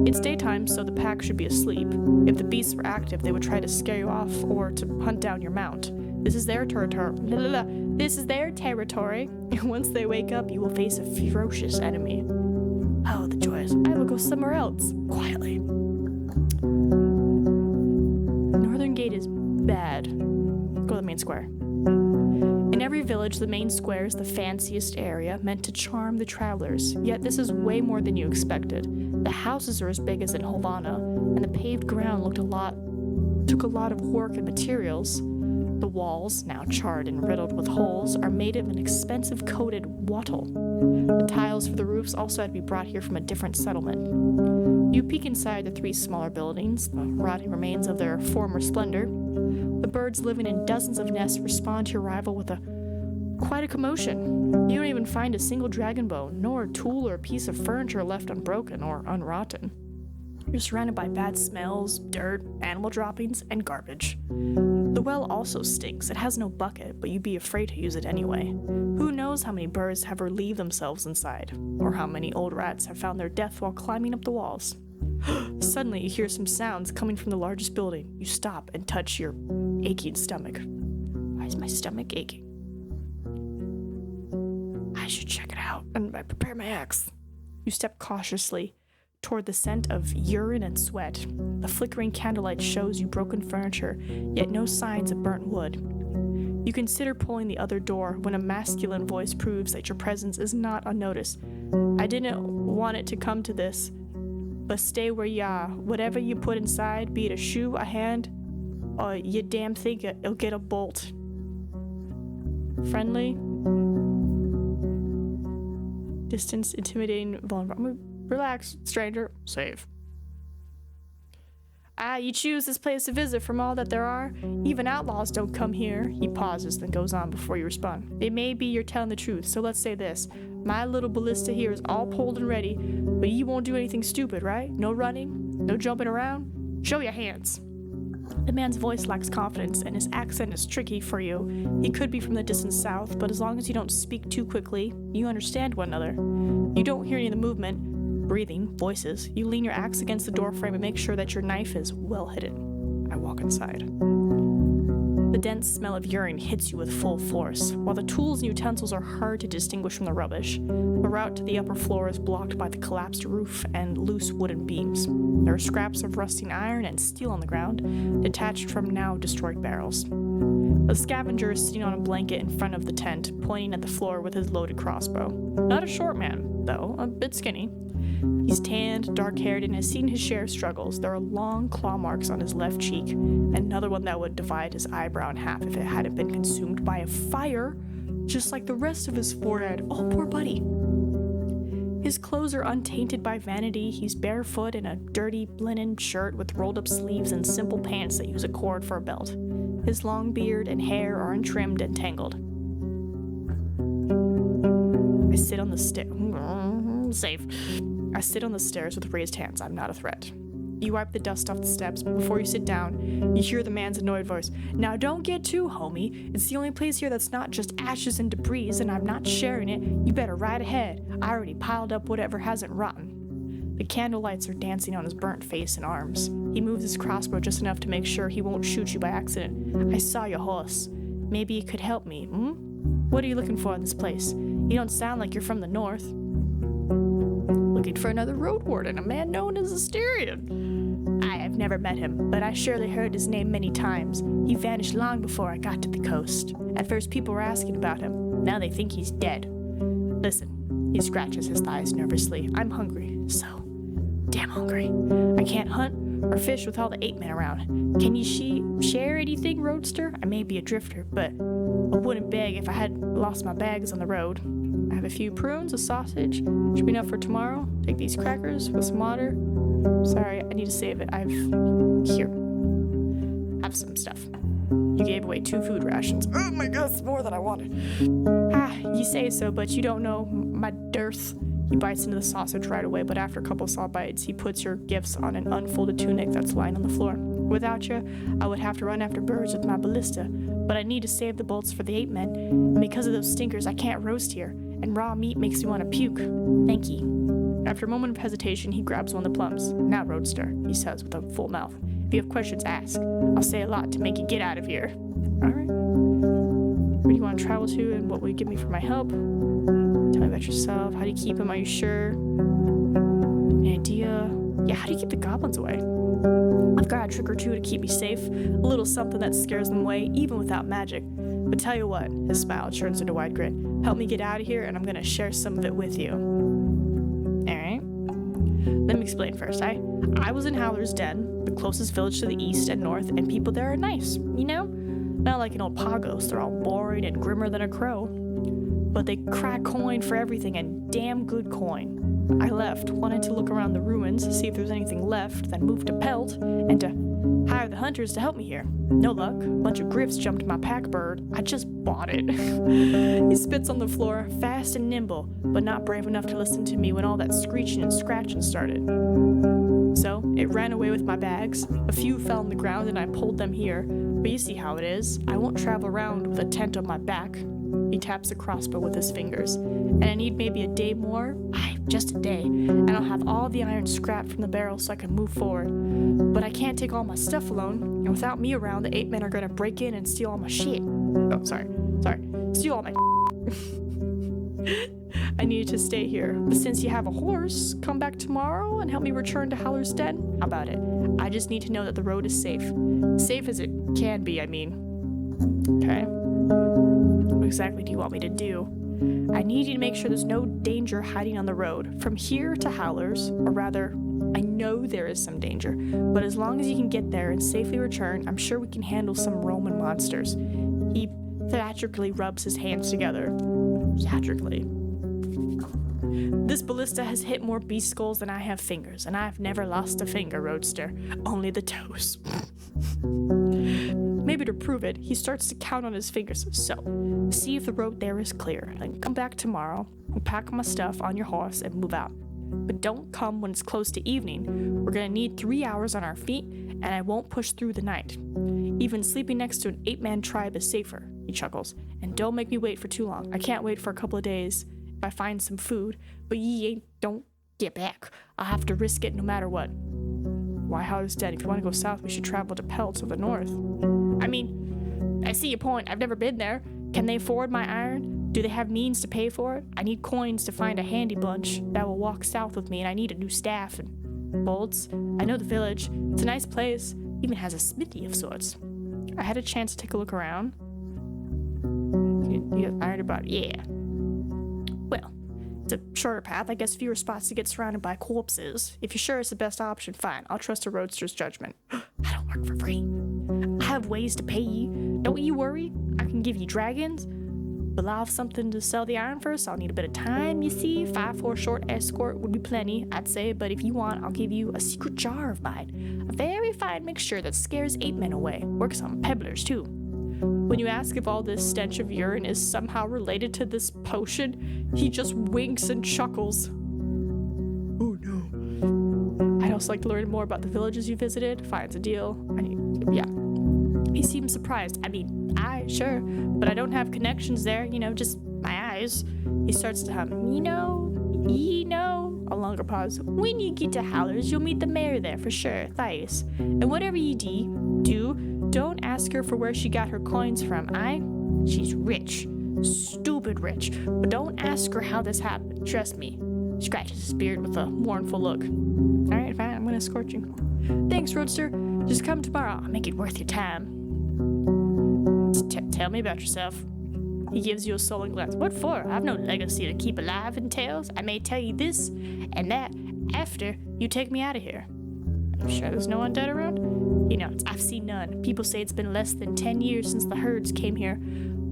It's daytime, so the pack should be asleep. If the beasts were active, they would try to scare you off or to hunt down your mount. This is their territory. This is their territory. And once they wake up, you will face a ferocious enemy. Oh, the joys. I will go somewhere else. Quietly. Northern gate is bad. Go to the main square. In every village, the main square is the fanciest area, meant to charm the travelers. Yet this is way more than you expected. The houses are as big as in Havana, and the paved ground took a lot of work and materials. The walls, now charred and riddled with holes, are made of an expensive coated wattle. The tiles for the roofs also had to be brought here from a different settlement. You peek inside the 3 smaller buildings, the rotting remains of their former splendor. The birds living in dozens of nests respond to your arrival with quite a commotion. You don't even find a single dragon bone, nor a tool or a piece of furniture left unbroken or unrotten. You're surrounded by bad smells, dirt, animal droppings, and garbage. The well also stinks. It has no bucket, but you'd be afraid to use it anyway. Who knows how many birds have relieved themselves inside, or how many old rats have found their death while climbing up the walls. Suddenly, you hear some sounds coming from the largest building. You stop and touch your aching stomach. Why is my stomach aching? I should check it out and prepare my axe. You step cautiously toward the scent of urine and sweat. The flickering candlelight shows you broken furniture, yet no signs of burnt wood. You consider pulling the other door when a masculine voice proves that your presence is not unnoticed. I didn't want it to come to this, but stay where you are. Whatever you put inside, be it a shoe, a hand, or you damn think it'll get a bolt. Friendly? Distance, intimidating, vulnerable. Relax, stranger. Save. You choose this place to visit from all that there are. Even outlaws don't come here. He pauses, then goes on before you respond. It may be you're telling the truth, so let's say this. My little ballista here is all pulled and ready, but you won't do anything stupid, right? No running? No jumping around? Show your hands. The man's voice lacks confidence, and his accent is tricky for you. He could be from the distant south, but as long as you don't speak too quickly, you understand one another. You don't hear any of the movement, breathing, voices. You lean your axe against the doorframe and make sure that your knife is well hidden. I walk inside. The dense smell of urine hits you with full force. While the tools and utensils are hard to distinguish from the rubbish, the route to the upper floor is blocked by the collapsed roof and loose wooden beams. There are scraps of rusting iron and steel on the ground, detached from now destroyed barrels. The scavenger is sitting on a blanket in front of the tent, pointing at the floor with his loaded crossbow. Not a short man, though, a bit skinny. He's tanned, dark-haired, and has seen his share of struggles. There are long claw marks on his left cheek, and another one that would divide his eyebrow in half if it hadn't been consumed by a fire, just like the rest of his forehead. Oh, poor buddy. His clothes are untainted by vanity. He's barefoot in a dirty linen shirt with rolled-up sleeves and simple pants that use a cord for a belt. His long beard and hair are untrimmed and tangled. I sit on the safe. I sit on the stairs with raised hands. I'm not a threat. You wipe the dust off the steps, but before you sit down, you hear the man's annoyed voice. Now don't get too homey. It's the only place here that's not just ashes and debris, and I'm not sharing it. You better ride ahead. I already piled up whatever hasn't rotten. The candle lights are dancing on his burnt face and arms. He moves his crossbow just enough to make sure he won't shoot you by accident. I saw your horse. Maybe you could help me, What are you looking for in this place? You don't sound like you're from the north. Looking for another road warden, a man known as Asterion. I have never met him, but I surely heard his name many times. He vanished long before I got to the coast. At first people were asking about him. Now they think he's dead. Listen, he scratches his thighs nervously. I'm hungry, so damn hungry. I can't hunt or fish with all the 8 men around. Can you share anything, Roadster? I may be a drifter, but I wouldn't beg if I had lost my bags on the road. I have a few prunes, a sausage. Should be enough for tomorrow. Take these crackers with some water. Sorry, I need to save it. Here. Have some stuff. You gave away 2 food rations. Oh my god, it's more than I wanted. You say so, but you don't know my dearth. He bites into the sausage right away, but after a couple saw bites, he puts your gifts on an unfolded tunic that's lying on the floor. Without you, I would have to run after birds with my ballista, but I need to save the bolts for the 8 men, and because of those stinkers, I can't roast here, and raw meat makes me want to puke. Thank you. After a moment of hesitation, he grabs one of the plums. Now, Roadster, he says with a full mouth. If you have questions, ask. I'll say a lot to make you get out of here. All right. Where do you want to travel to, and what will you give me for my help? Tell me about yourself. How do you keep them? Are you sure? Any idea? Yeah, how do you keep the goblins away? I've got a trick or two to keep me safe. A little something that scares them away, even without magic. But tell you what, his smile turns into a wide grin. Help me get out of here, and I'm gonna share some of it with you. Alright. Let me explain first. I was in Howler's Den, the closest village to the east and north, and people there are nice, you know? Not like in old Pagos, they're all boring and grimmer than a crow. But they crack coin for everything, and damn good coin. I left, wanted to look around the ruins, see if there's anything left, then moved to Pelt, and to hire the hunters to help me here. No luck. A bunch of griffs jumped my pack bird. I just bought it. He spits on the floor, fast and nimble, but not brave enough to listen to me when all that screeching and scratching started. So, it ran away with my bags. A few fell on the ground and I pulled them here. But you see how it is. I won't travel around with a tent on my back. He taps the crossbow with his fingers. And I need maybe a day more. Just a day. And I'll have all the iron scrapped from the barrel so I can move forward. But I can't take all my stuff alone. And without me around, the 8 men are gonna break in and steal all my shit. Oh, sorry. Steal all my I needed to stay here. But since you have a horse, come back tomorrow and help me return to Howler's Den? How about it? I just need to know that the road is safe. Safe as it can be, I mean. Okay. What exactly do you want me to do? I need you to make sure there's no danger hiding on the road. From here to Howler's, or rather, I know there is some danger, but as long as you can get there and safely return, I'm sure we can handle some Roman monsters. He theatrically rubs his hands together. Theatrically. This ballista has hit more beast skulls than I have fingers, and I've never lost a finger, Roadster. Only the toes. Maybe to prove it, he starts to count on his fingers. So, see if the road there is clear, then come back tomorrow, and pack my stuff on your horse and move out. but don't come when it's close to evening. We're gonna need 3 hours on our feet, and I won't push through the night. Even sleeping next to an 8-man tribe is safer," he chuckles. "And don't make me wait for too long. I can't wait for a couple of days if I find some food, but don't get back. I'll have to risk it no matter what." "Why, how's Dad? If you want to go south, we should travel to Peltz or the north." "I mean, I see your point. I've never been there. Can they afford my iron? Do they have means to pay for it? I need coins to find a handy bunch that will walk south with me, and I need a new staff and bolts. I know the village. It's a nice place. Even has a smithy of sorts." I had a chance to take a look around. You ironed about, yeah. Well, it's a shorter path. I guess fewer spots to get surrounded by corpses. If you're sure it's the best option, fine. I'll trust a roadster's judgment. I don't work for free. I have ways to pay you. Don't you worry. I can give you dragons, but I'll have something to sell the iron first. I'll need a bit of time, you see. 5 for a short escort would be plenty, I'd say, but if you want, I'll give you a secret jar of mine. A very fine mixture that scares 8 men away. Works on pebblers, too. When you ask if all this stench of urine is somehow related to this potion, he just winks and chuckles. "Oh no." I'd also like to learn more about the villages you visited. Finds a deal. Yeah. He seems surprised. I mean, sure, but I don't have connections there, just my eyes. He starts to hum, ye know, a longer pause. "When you get to Howlers, you'll meet the mayor there for sure, Thais. And whatever ye do, don't ask her for where she got her coins from, She's rich, stupid rich, but don't ask her how this happened, trust me." Scratches his beard with a mournful look. "Alright, fine, I'm gonna escort you." "Thanks, Roadster. Just come tomorrow. I'll make it worth your time." Tell me about yourself." He gives you a sullen glance. "What for? I've no legacy to keep alive in tales. I may tell you this and that after you take me out of here." "I'm sure there's no undead around?" I've seen none. People say it's been less than 10 years since the herds came here,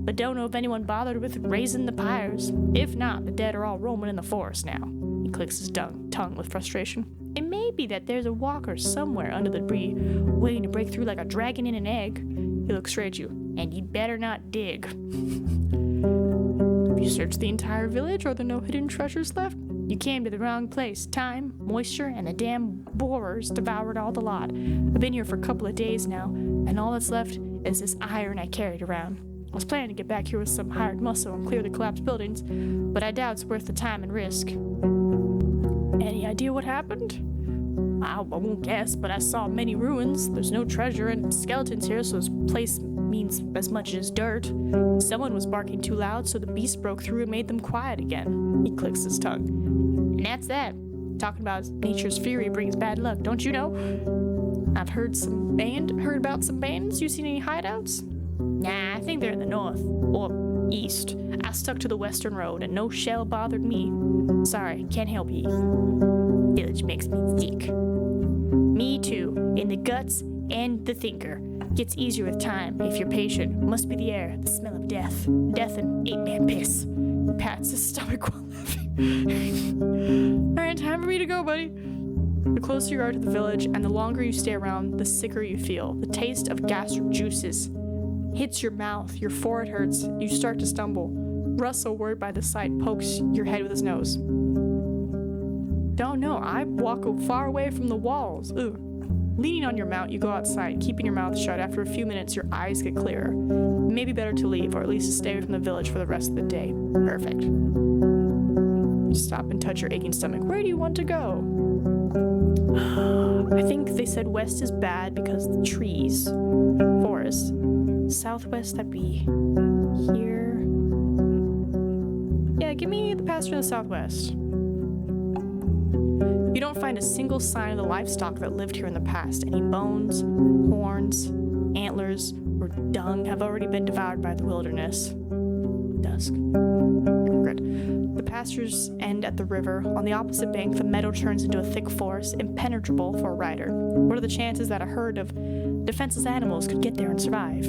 but don't know if anyone bothered with raising the pyres. If not, the dead are all roaming in the forest now." He clicks his tongue with frustration. "It may be that there's a walker somewhere under the debris, waiting to break through like a dragon in an egg." He looks straight at you. "And you'd better not dig." "Have you searched the entire village? Are there no hidden treasures left?" "You came to the wrong place. Time, moisture, and the damn borers devoured all the lot. I've been here for a couple of days now, and all that's left is this iron I carried around. I was planning to get back here with some hired muscle and clear the collapsed buildings, but I doubt it's worth the time and risk." "Any idea what happened?" I won't guess, but I saw many ruins. There's no treasure and skeletons here, so this place means as much as dirt. Someone was barking too loud, so the beast broke through and made them quiet again." He clicks his tongue. "And that's that. Talking about nature's fury brings bad luck, don't you know? I've heard about some bands. You seen any hideouts?" "Nah, I think they're in the north. Or east. I stuck to the western road, and no shell bothered me. Sorry, can't help ye. Village makes me sick." "Me too, in the guts and the thinker. Gets easier with time, if you're patient. Must be the air, the smell of death. Death and 8-man piss." He pats his stomach while laughing. "Alright, time for me to go, buddy." The closer you are to the village, and the longer you stay around, the sicker you feel. The taste of gastric juices hits your mouth, your forehead hurts, you start to stumble. Russell, worried by the sight, pokes your head with his nose. "Don't know, I walk far away from the walls. Ugh." Leaning on your mount, you go outside, keeping your mouth shut. After a few minutes, your eyes get clearer. It may be better to leave, or at least to stay away from the village for the rest of the day. Perfect. You stop and touch your aching stomach. "Where do you want to go?" "I think they said west is bad because of the trees. Forest. Southwest, that'd be here. Yeah, give me the pasture to the southwest." You don't find a single sign of the livestock that lived here in the past. Any bones, horns, antlers, or dung have already been devoured by the wilderness. Dusk. Good. The pastures end at the river. On the opposite bank, the meadow turns into a thick forest, impenetrable for a rider. What are the chances that a herd of defenseless animals could get there and survive?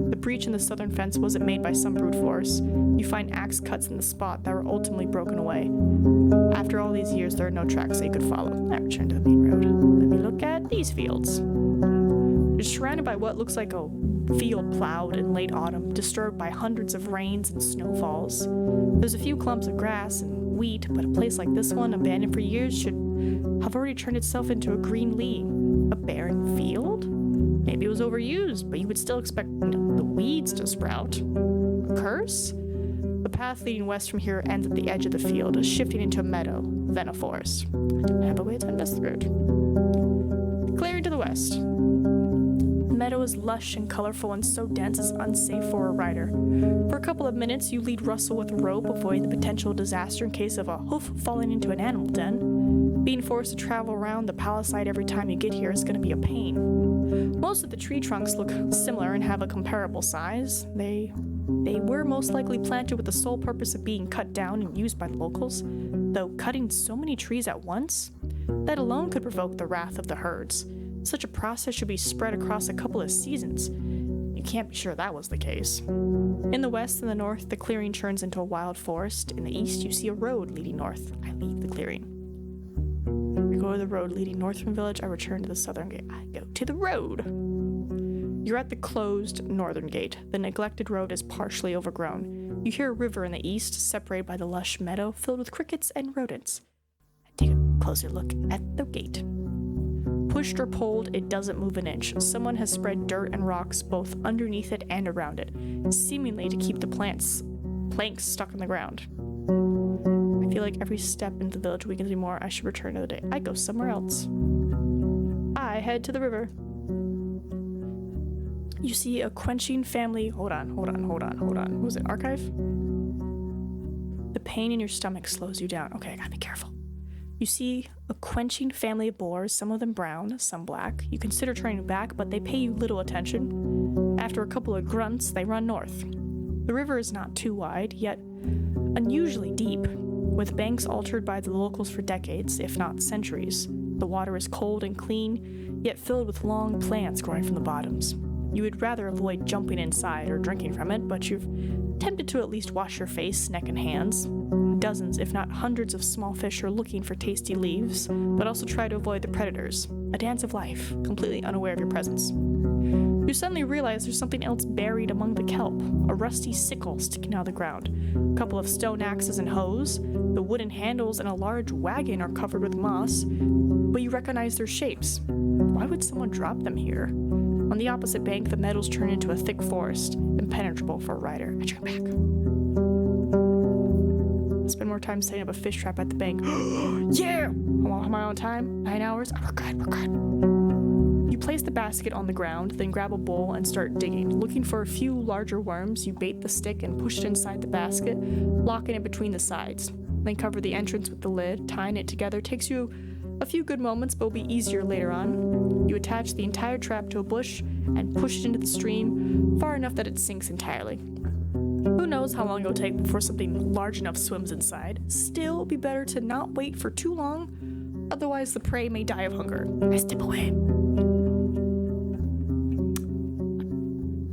The breach in the southern fence wasn't made by some brute force. You find axe cuts in the spot that were ultimately broken away. After all these years, there are no tracks that you could follow. I return to the main road. Let me look at these fields. You're surrounded by what looks like a field plowed in late autumn, disturbed by hundreds of rains and snowfalls. There's a few clumps of grass and wheat, but a place like this one, abandoned for years, should have already turned itself into a green lea. A barren field? Maybe it was overused, but you would still expect, the weeds to sprout. A curse? The path leading west from here ends at the edge of the field, shifting into a meadow, then a forest. I didn't have a way to investigate. Clearing to the west. The meadow is lush and colorful and so dense it's unsafe for a rider. For a couple of minutes, you lead Russell with a rope, avoiding the potential disaster in case of a hoof falling into an animal den. Being forced to travel around the palisade every time you get here is going to be a pain. Most of the tree trunks look similar and have a comparable size. They were most likely planted with the sole purpose of being cut down and used by the locals, though cutting so many trees at once, that alone could provoke the wrath of the herds. Such a process should be spread across a couple of seasons. You can't be sure that was the case. In the west and the north, the clearing turns into a wild forest. In the east, you see a road leading north. I leave the clearing. I go to the road leading north from the village. I return to the southern gate. I go to the road. You're at the closed northern gate. The neglected road is partially overgrown. You hear a river in the east, separated by the lush meadow filled with crickets and rodents. I take a closer look at the gate. Pushed or pulled, it doesn't move an inch. Someone has spread dirt and rocks both underneath it and around it, seemingly to keep the planks stuck in the ground. I feel like every step into the village weakens me more. I should return to the day. I go somewhere else. I head to the river. You see a quenching family. Hold on. Was it archive? The pain in your stomach slows you down. Okay, I gotta be careful. You see a quenching family of boars, some of them brown, some black. You consider turning back, but they pay you little attention. After a couple of grunts, they run north. The river is not too wide, yet unusually deep, with banks altered by the locals for decades, if not centuries. The water is cold and clean, yet filled with long plants growing from the bottoms. You would rather avoid jumping inside or drinking from it, but you've tempted to at least wash your face, neck, and hands. Dozens, if not hundreds of small fish are looking for tasty leaves, but also try to avoid the predators. A dance of life, completely unaware of your presence. You suddenly realize there's something else buried among the kelp, a rusty sickle sticking out of the ground. A couple of stone axes and hoes, the wooden handles and a large wagon are covered with moss, but you recognize their shapes. Why would someone drop them here? On the opposite bank, the meadows turn into a thick forest, impenetrable for a rider. I turn back. Spend more time setting up a fish trap at the bank. Yeah! How am I on time? 9 hours? We're good. You place the basket on the ground, then grab a bowl and start digging. Looking for a few larger worms, you bait the stick and push it inside the basket, locking it between the sides. Then cover the entrance with the lid. Tying it together takes you a few good moments, but will be easier later on. You attach the entire trap to a bush and push it into the stream far enough that it sinks entirely. Who knows how long it'll take before something large enough swims inside. Still, it'll be better to not wait for too long, otherwise the prey may die of hunger. I step away.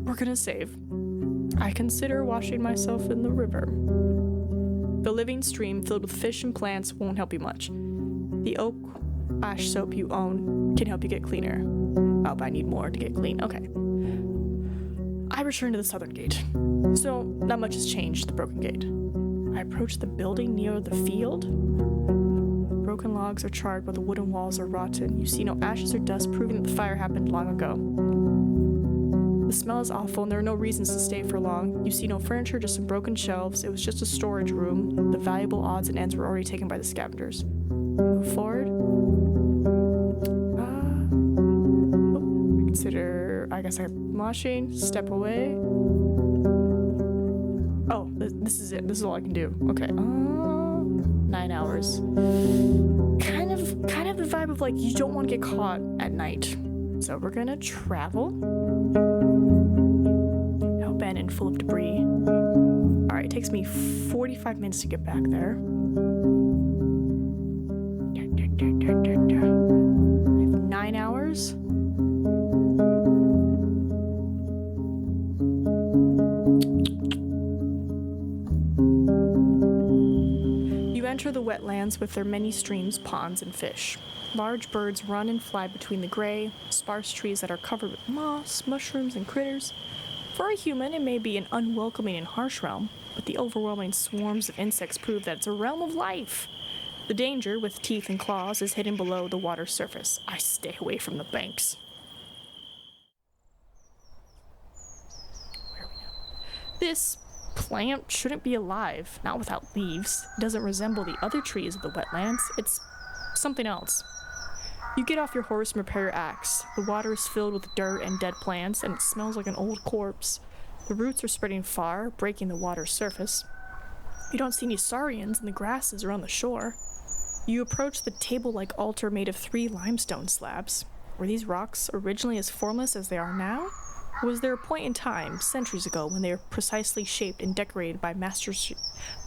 We're gonna save. I consider washing myself in the river. The living stream filled with fish and plants won't help you much. The oak ash soap you own can help you get cleaner. Oh, but I need more to get clean. Okay. I return to the southern gate. So, not much has changed, the broken gate. I approach the building near the field. Broken logs are charred, but the wooden walls are rotten. You see no ashes or dust, proving that the fire happened long ago. The smell is awful, and there are no reasons to stay for long. You see no furniture, just some broken shelves. It was just a storage room. The valuable odds and ends were already taken by the scavengers. Move forward. I guess I'm washing. Step away. Oh, this is it. This is all I can do. Okay. 9 hours. Kind of the vibe of like you don't want to get caught at night. So we're gonna travel. Now abandoned, full of debris. Alright, it takes me 45 minutes to get back there. I have 9 hours. You enter the wetlands with their many streams, ponds, and fish. Large birds run and fly between the gray, sparse trees that are covered with moss, mushrooms, and critters. For a human, it may be an unwelcoming and harsh realm, but the overwhelming swarms of insects prove that it's a realm of life. The danger, with teeth and claws, is hidden below the water's surface. I stay away from the banks. Where are we now? This plant shouldn't be alive, not without leaves. It doesn't resemble the other trees of the wetlands. It's something else. You get off your horse and repair your axe. The water is filled with dirt and dead plants, and it smells like an old corpse. The roots are spreading far, breaking the water's surface. You don't see any saurians in the grasses or on the shore. You approach the table-like altar made of 3 limestone slabs. Were these rocks originally as formless as they are now? Or was there a point in time, centuries ago, when they were precisely shaped and decorated by masters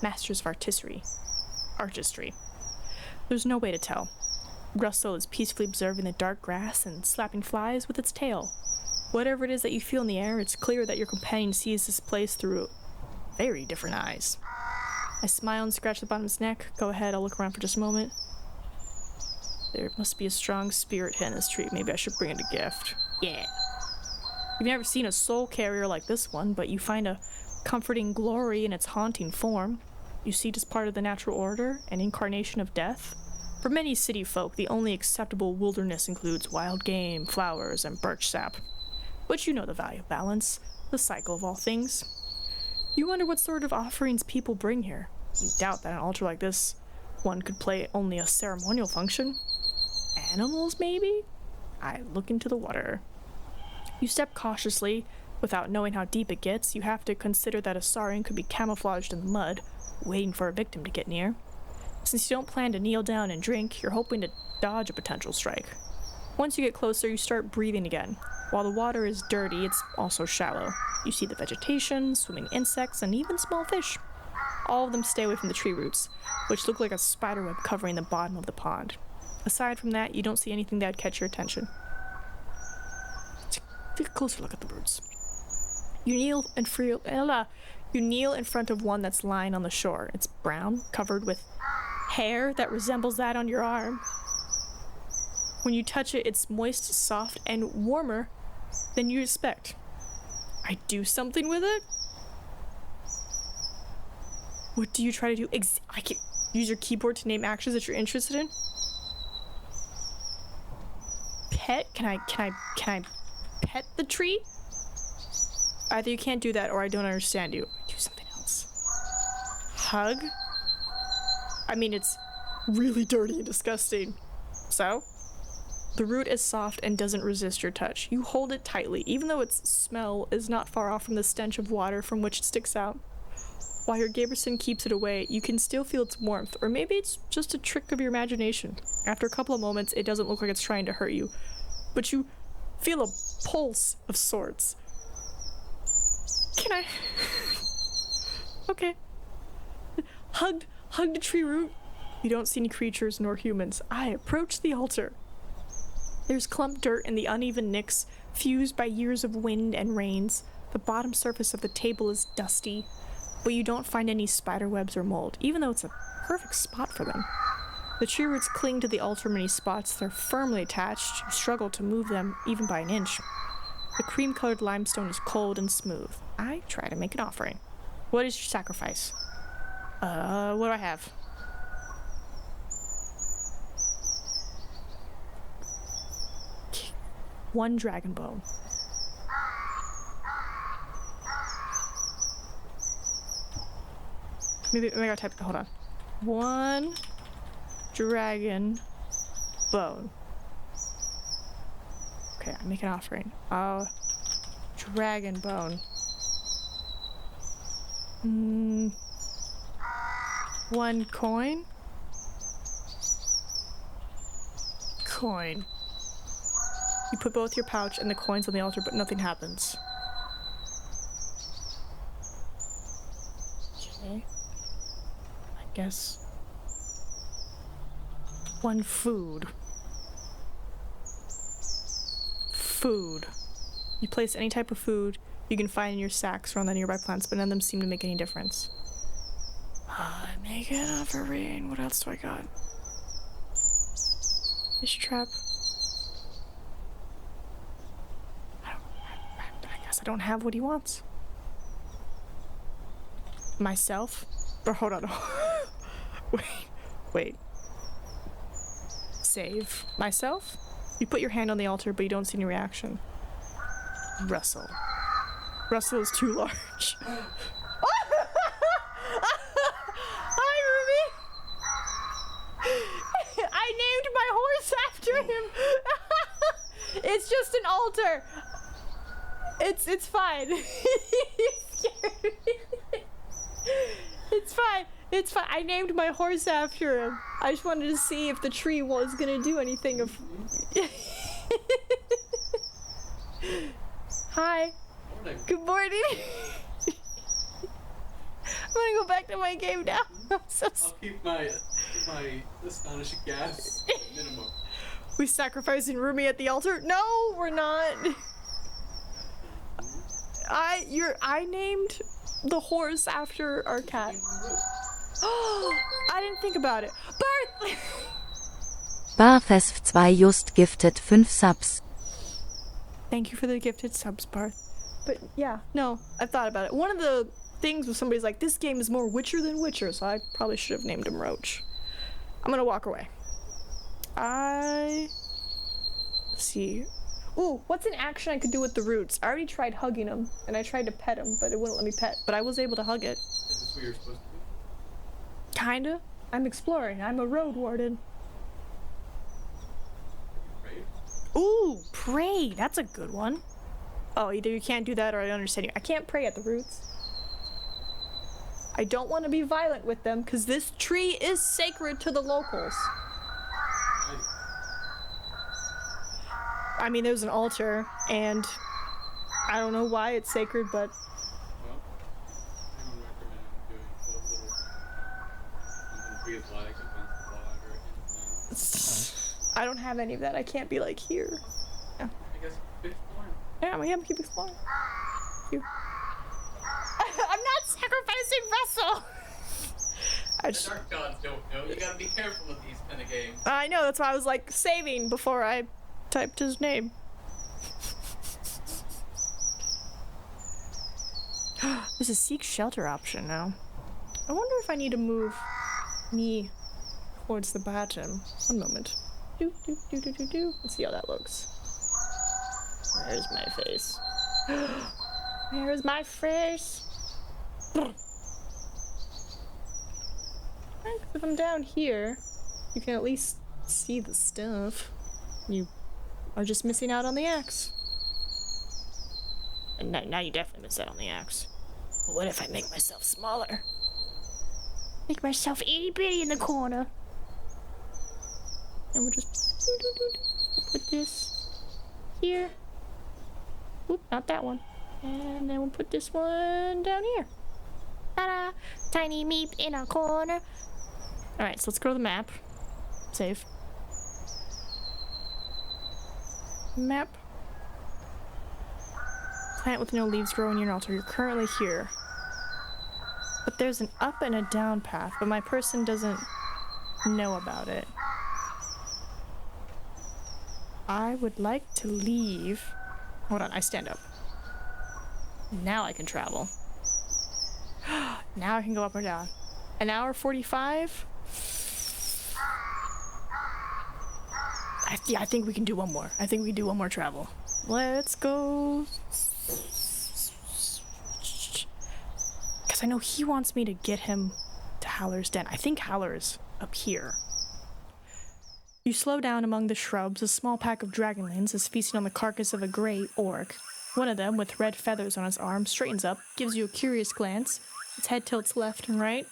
of artistry? There's no way to tell. Russell is peacefully observing the dark grass and slapping flies with its tail. Whatever it is that you feel in the air, it's clear that your companion sees this place through very different eyes. I smile and scratch the bottom of his neck. Go ahead, I'll look around for just a moment. There must be a strong spirit hidden in this tree. Maybe I should bring it a gift. Yeah. You've never seen a soul carrier like this one, but you find a comforting glory in its haunting form. You see it as part of the natural order, an incarnation of death. For many city folk, the only acceptable wilderness includes wild game, flowers, and birch sap. But you know the value of balance, the cycle of all things. You wonder what sort of offerings people bring here. You doubt that an altar like this one could play only a ceremonial function. Animals, maybe? I look into the water. You step cautiously. Without knowing how deep it gets, you have to consider that a saurian could be camouflaged in the mud, waiting for a victim to get near. Since you don't plan to kneel down and drink, you're hoping to dodge a potential strike. Once you get closer, you start breathing again. While the water is dirty, it's also shallow. You see the vegetation, swimming insects, and even small fish. All of them stay away from the tree roots, which look like a spiderweb covering the bottom of the pond. Aside from that, you don't see anything that would catch your attention. Take a closer look at the roots. You kneel in front of one that's lying on the shore. It's brown, covered with hair that resembles that on your arm. When you touch it, it's moist, soft, and warmer than you expect. I do something with it? What do you try to do? I can use your keyboard to name actions that you're interested in. Pet? Can I pet the tree? Either you can't do that or I don't understand you. Do something else. Hug? I mean, it's really dirty and disgusting. So? The root is soft and doesn't resist your touch. You hold it tightly, even though its smell is not far off from the stench of water from which it sticks out. While your Gaberson keeps it away, you can still feel its warmth, or maybe it's just a trick of your imagination. After a couple of moments, it doesn't look like it's trying to hurt you, but you feel a pulse of sorts. Can I? Okay. Hug the tree root. You don't see any creatures nor humans. I approach the altar. There's clumped dirt and the uneven nicks, fused by years of wind and rains. The bottom surface of the table is dusty, but you don't find any spiderwebs or mold, even though it's a perfect spot for them. The tree roots cling to the altar in many spots. They're firmly attached. You struggle to move them even by an inch. The cream-colored limestone is cold and smooth. I try to make an offering. What is your sacrifice? What do I have? One dragon bone. Maybe I gotta type. Hold on. One dragon bone. Okay, I make an offering. Dragon bone. One coin. Coin. You put both your pouch and the coins on the altar, but nothing happens. Okay. I guess. One food. Food. You place any type of food you can find in your sacks or on the nearby plants, but none of them seem to make any difference. Make an offering. What else do I got? Fish trap. I guess I don't have what he wants. myself. Or hold on. Wait. Save myself? You put your hand on the altar, but you don't see any reaction. Russell. Russell is too large. Hi, Ruby! I named my horse after him! It's just an altar! It's fine. It's fine. It's fine. I named my horse after him. I just wanted to see if the tree was gonna do anything of... Hi. Morning. Good morning. I'm gonna go back to my game now. I'm so I'll keep my astonishing gas at minimum. We sacrificing Rumi at the altar? No, we're not. I named the horse after our cat. Oh, I didn't think about it. Birth! Barfesf2 just gifted 5 Subs. Thank you for the gifted subs, Barth. But yeah, no, I've thought about it. One of the things was somebody's like, this game is more Witcher than Witcher, so I probably should have named him Roach. I'm gonna walk away. Let's see. Ooh, what's an action I could do with the roots? I already tried hugging him, and I tried to pet him, but it wouldn't let me pet. But I was able to hug it. Is this what you're supposed to do? Kinda. I'm exploring. I'm a road warden. Right? Ooh, pray. That's a good one. Oh, either you can't do that or I don't understand you. I can't pray at the roots. I don't want to be violent with them because this tree is sacred to the locals. I mean, there's an altar, and I don't know why it's sacred, but... Well, I don't recommend doing the little pre-flags against the flag or anything. I don't have any of that. I can't be like here. I guess keep exploring. Yeah, I'm gonna keep exploring. Here. I'm not sacrificing Russell! The dark gods don't know. You gotta be careful with these kind of games. I know, that's why I was like saving before I typed his name. There's a seek shelter option now. I wonder if I need to move me towards the bottom. One moment. Do. Let's see how that looks. Where's my face? Where's my face? If I'm down here, you can at least see the stuff. You are just missing out on the axe. And now you definitely miss out on the axe. But what if I make myself smaller? Make myself itty bitty in the corner. And we'll just put this here. Oop, not that one. And then we'll put this one down here. Ta-da! Tiny meep in a corner. Alright, so let's go to the map. Save. Map. Plant with no leaves growing near an altar. You're currently here. But there's an up and a down path, but my person doesn't know about it. I would like to leave. Hold on, I stand up. Now I can travel. Now I can go up or down. An hour 45? I think we can do one more. I think we can do one more travel. Let's go. Because I know he wants me to get him to Howler's Den. I think Howler is up here. You slow down among the shrubs. A small pack of dragonlings is feasting on the carcass of a gray orc. One of them, with red feathers on its arm, straightens up, gives you a curious glance. Its head tilts left and right,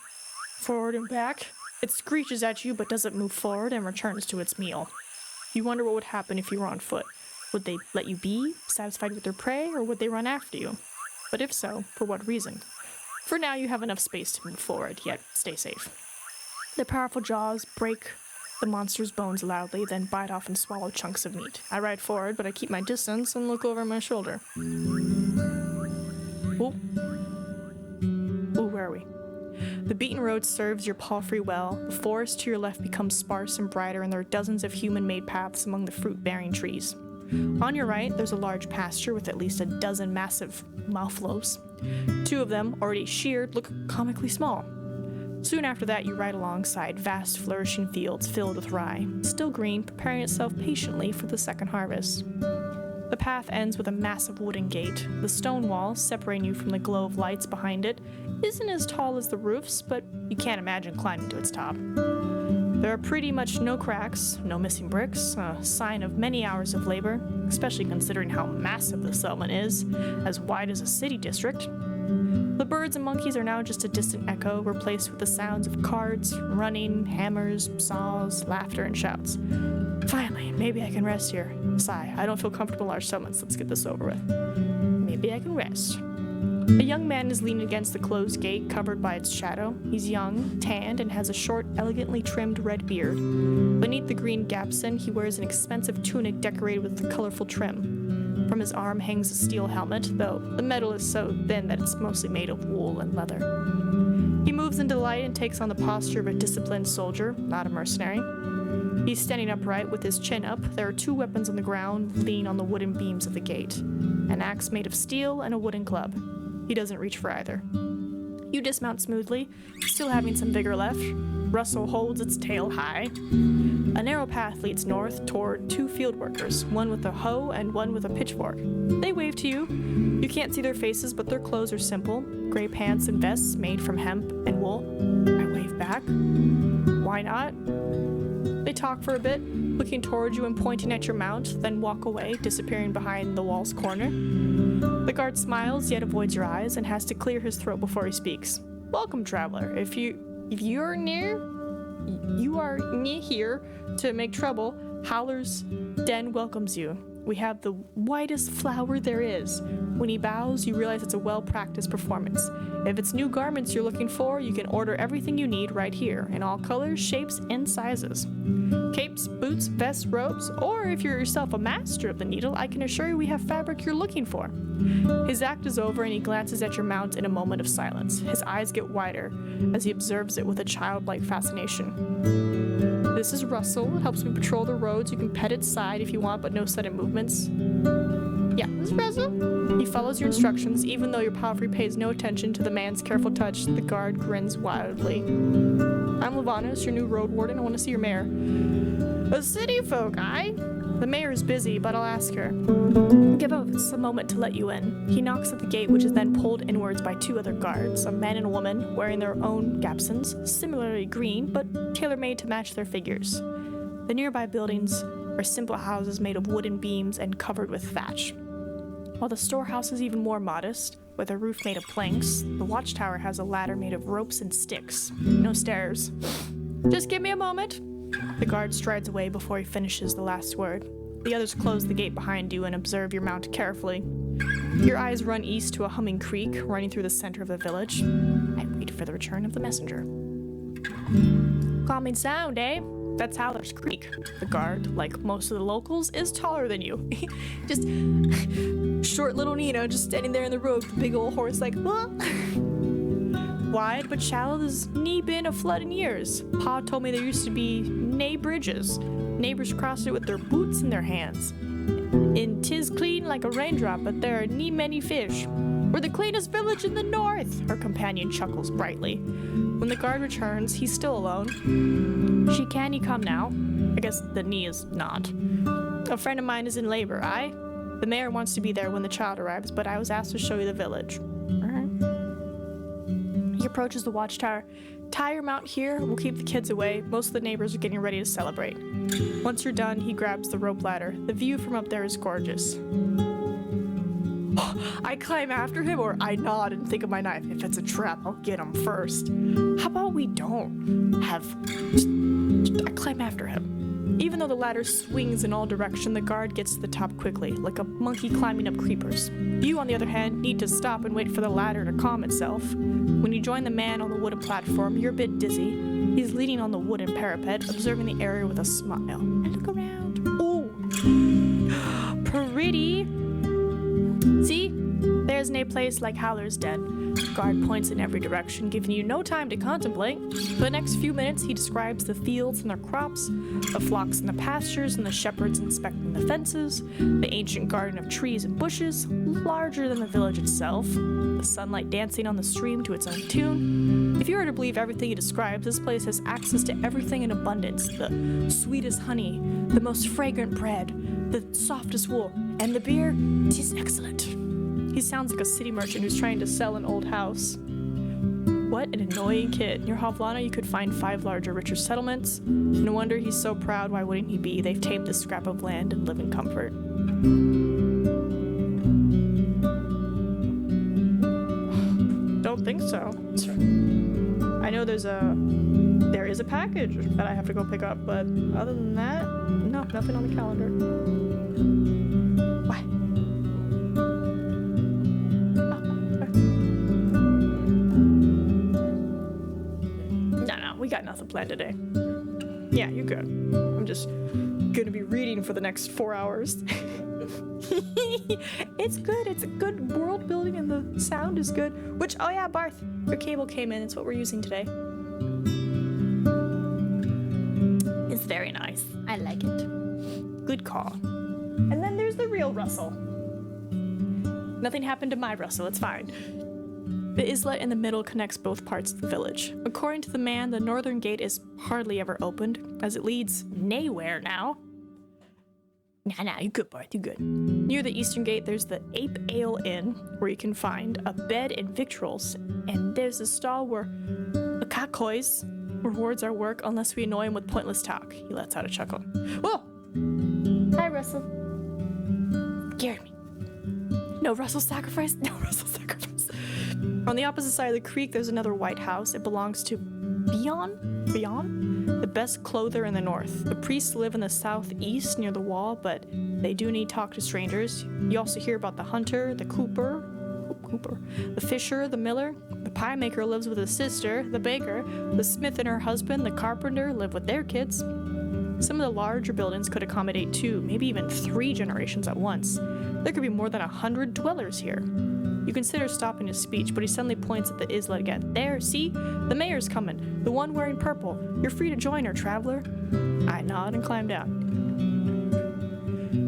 forward and back. It screeches at you but doesn't move forward and returns to its meal. You wonder what would happen if you were on foot. Would they let you be, satisfied with their prey, or would they run after you? But if so, for what reason? For now, you have enough space to move forward, yet stay safe. Their powerful jaws break the monster's bones loudly, then bite off and swallow chunks of meat. I ride forward, but I keep my distance and look over my shoulder. Ooh, where are we? The beaten road serves your palfrey well. The forest to your left becomes sparse and brighter, and there are dozens of human-made paths among the fruit-bearing trees. On your right, there's a large pasture with at least a dozen massive mouthlows. Two of them, already sheared, look comically small. Soon after that, you ride alongside vast, flourishing fields filled with rye, still green, preparing itself patiently for the second harvest. The path ends with a massive wooden gate. The stone wall, separating you from the glow of lights behind it, isn't as tall as the roofs, but you can't imagine climbing to its top. There are pretty much no cracks, no missing bricks, a sign of many hours of labor, especially considering how massive the settlement is, as wide as a city district. The birds and monkeys are now just a distant echo, replaced with the sounds of carts, running, hammers, saws, laughter, and shouts. Finally, maybe I can rest here. Sigh, I don't feel comfortable in large settlements. Let's get this over with. Maybe I can rest. A young man is leaning against the closed gate, covered by its shadow. He's young, tanned, and has a short, elegantly trimmed red beard. Beneath the green gapson, he wears an expensive tunic decorated with colorful trim. From his arm hangs a steel helmet, though the metal is so thin that it's mostly made of wool and leather. He moves into the light and takes on the posture of a disciplined soldier, not a mercenary. He's standing upright with his chin up. There are two weapons on the ground, leaning on the wooden beams of the gate. An axe made of steel and a wooden club. He doesn't reach for either. You dismount smoothly, still having some vigor left. Russell holds its tail high. A narrow path leads north toward two field workers, one with a hoe and one with a pitchfork. They wave to you. You can't see their faces, but their clothes are simple. Gray pants and vests made from hemp and wool. I wave back. Why not? They talk for a bit, looking towards you and pointing at your mount, then walk away, disappearing behind the wall's corner. The guard smiles, yet avoids your eyes, and has to clear his throat before he speaks. Welcome, traveler. If you are near here to make trouble, Howler's Den welcomes you. We have the whitest flower there is. When he bows, you realize it's a well-practiced performance. If it's new garments you're looking for, you can order everything you need right here, in all colors, shapes, and sizes. Capes, boots, vests, robes, or if you're yourself a master of the needle, I can assure you we have fabric you're looking for. His act is over and he glances at your mount in a moment of silence. His eyes get wider as he observes it with a childlike fascination. This is Russell. It helps me patrol the roads. You can pet its side if you want, but no sudden movements. Yeah, this is Russell. He follows your instructions, even though your palfrey pays no attention to the man's careful touch. The guard grins wildly. I'm Lavanos, your new road warden. I want to see your mayor. A city folk, aye? The mayor is busy, but I'll ask her. Give us a moment to let you in. He knocks at the gate, which is then pulled inwards by two other guards, a man and a woman, wearing their own gapsons, similarly green, but tailor-made to match their figures. The nearby buildings are simple houses made of wooden beams and covered with thatch. While the storehouse is even more modest, with a roof made of planks, the watchtower has a ladder made of ropes and sticks. No stairs. Just give me a moment. The guard strides away before he finishes the last word. The others close the gate behind you and observe your mount carefully. Your eyes run east to a humming creek running through the center of the village. I wait for the return of the messenger. Calming sound, eh? That's Howler's Creek. The guard, like most of the locals, is taller than you. Just short little Nina just standing there in the road with a big old horse like, huh? Wide but shallow, there's knee been a flood in years. Pa told me there used to be nae bridges. Neighbors crossed it with their boots in their hands. And 'tis clean like a raindrop, but there are knee many fish. We're the cleanest village in the north, her companion chuckles brightly. When the guard returns, he's still alone. She can he come now? I guess the knee is not. A friend of mine is in labor, aye? The mayor wants to be there when the child arrives, but I was asked to show you the village. He approaches the watchtower. Tie your mount here, we'll keep the kids away. Most of the neighbors are getting ready to celebrate. Once you're done, he grabs the rope ladder. The view from up there is gorgeous. I climb after him, or I nod and think of my knife. If it's a trap, I'll get him first. How about we don't have... I climb after him. Even though the ladder swings in all directions, the guard gets to the top quickly, like a monkey climbing up creepers. You, on the other hand, need to stop and wait for the ladder to calm itself. When you join the man on the wooden platform, you're a bit dizzy. He's leaning on the wooden parapet, observing the area with a smile. I look around. Ooh, pretty. See? There's isn't a place like Howler's Den. Guard points in every direction, giving you no time to contemplate. For the next few minutes, he describes the fields and their crops, the flocks and the pastures, and the shepherds inspecting the fences, the ancient garden of trees and bushes, larger than the village itself, the sunlight dancing on the stream to its own tune. If you were to believe everything he describes, this place has access to everything in abundance: the sweetest honey, the most fragrant bread, the softest wool, and the beer. 'Tis excellent. He sounds like a city merchant who's trying to sell an old house. What an annoying kid. Near Havlana, you could find 5 larger, richer settlements. No wonder he's so proud. Why wouldn't he be? They've tamed this scrap of land and live in comfort. Don't think so. I know there is a package that I have to go pick up, but other than that, no, nothing on the calendar. Why? No, we got nothing planned today. Yeah, you're good. I'm just gonna be reading for the next 4 hours. It's good. It's a good world building and the sound is good. Which, oh yeah, Barth, your cable came in. It's what we're using today. It's very nice. I like it. Good call. And then there's the real Russell. Nothing happened to my Russell. It's fine. The islet in the middle connects both parts of the village. According to the man, the northern gate is hardly ever opened, as it leads nowhere now. Nah, you good, Barth, you good. Near the eastern gate, there's the Ape Ale Inn, where you can find a bed and victuals, and there's a stall where a Kakois rewards our work unless we annoy him with pointless talk. He lets out a chuckle. Whoa! Hi, Russell. Scared me. No Russell sacrifice? No Russell sacrifice. On the opposite side of the creek, there's another white house. It belongs to Bion, the best clother in the north. The priests live in the southeast near the wall, but they do need talk to strangers. You also hear about the hunter, the cooper, the fisher, the miller. The pie maker lives with his sister. The baker, the smith and her husband, the carpenter live with their kids. Some of the larger buildings could accommodate 2, maybe even 3 generations at once. There could be more than 100 dwellers here. You consider stopping his speech, but he suddenly points at the islet again. There, see? The mayor's coming. The one wearing purple. You're free to join her, traveler. I nod and climb down.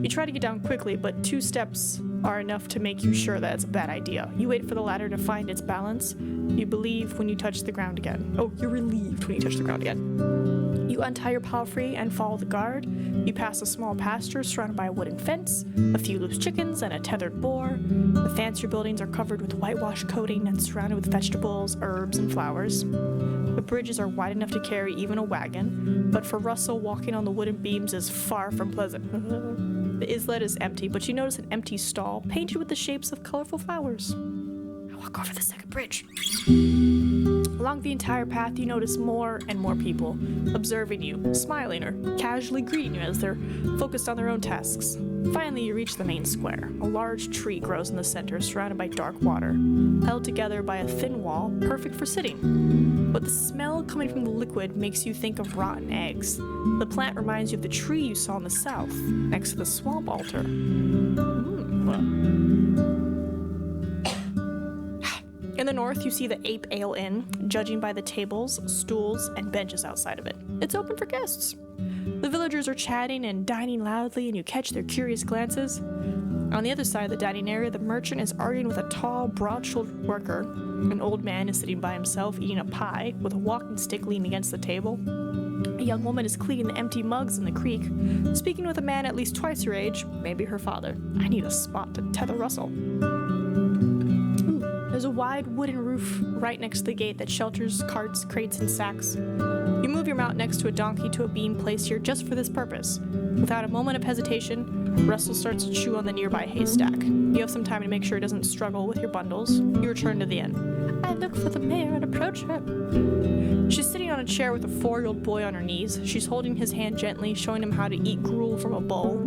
You try to get down quickly, but 2 steps are enough to make you sure that it's a bad idea. You wait for the ladder to find its balance. You believe when you touch the ground again. Oh, you're relieved when you touch the ground again. You untie your palfrey and follow the guard. You pass a small pasture surrounded by a wooden fence, a few loose chickens, and a tethered boar. The fancier buildings are covered with whitewash coating and surrounded with vegetables, herbs, and flowers. The bridges are wide enough to carry even a wagon, but for Russell, walking on the wooden beams is far from pleasant. The islet is empty, but you notice an empty stall painted with the shapes of colorful flowers. I walk over the second bridge. Along the entire path, you notice more and more people observing you, smiling or casually greeting you as they're focused on their own tasks. Finally, you reach the main square. A large tree grows in the center, surrounded by dark water, held together by a thin wall, perfect for sitting. But the smell coming from the liquid makes you think of rotten eggs. The plant reminds you of the tree you saw in the south, next to the swamp altar. In the north, you see the Ape Ale Inn, judging by the tables, stools, and benches outside of it. It's open for guests. The villagers are chatting and dining loudly, and you catch their curious glances. On the other side of the dining area, the merchant is arguing with a tall, broad-shouldered worker. An old man is sitting by himself eating a pie with a walking stick leaning against the table. A young woman is cleaning the empty mugs in the creek, speaking with a man at least twice her age, maybe her father. I need a spot to tether Russell. There's a wide wooden roof right next to the gate that shelters carts, crates, and sacks. You move your mount next to a donkey to a beam placed here just for this purpose. Without a moment of hesitation, Russell starts to chew on the nearby haystack. You have some time to make sure it doesn't struggle with your bundles. You return to the inn. I look for the mayor and approach her. She's sitting on a chair with a 4-year-old boy on her knees. She's holding his hand gently, showing him how to eat gruel from a bowl.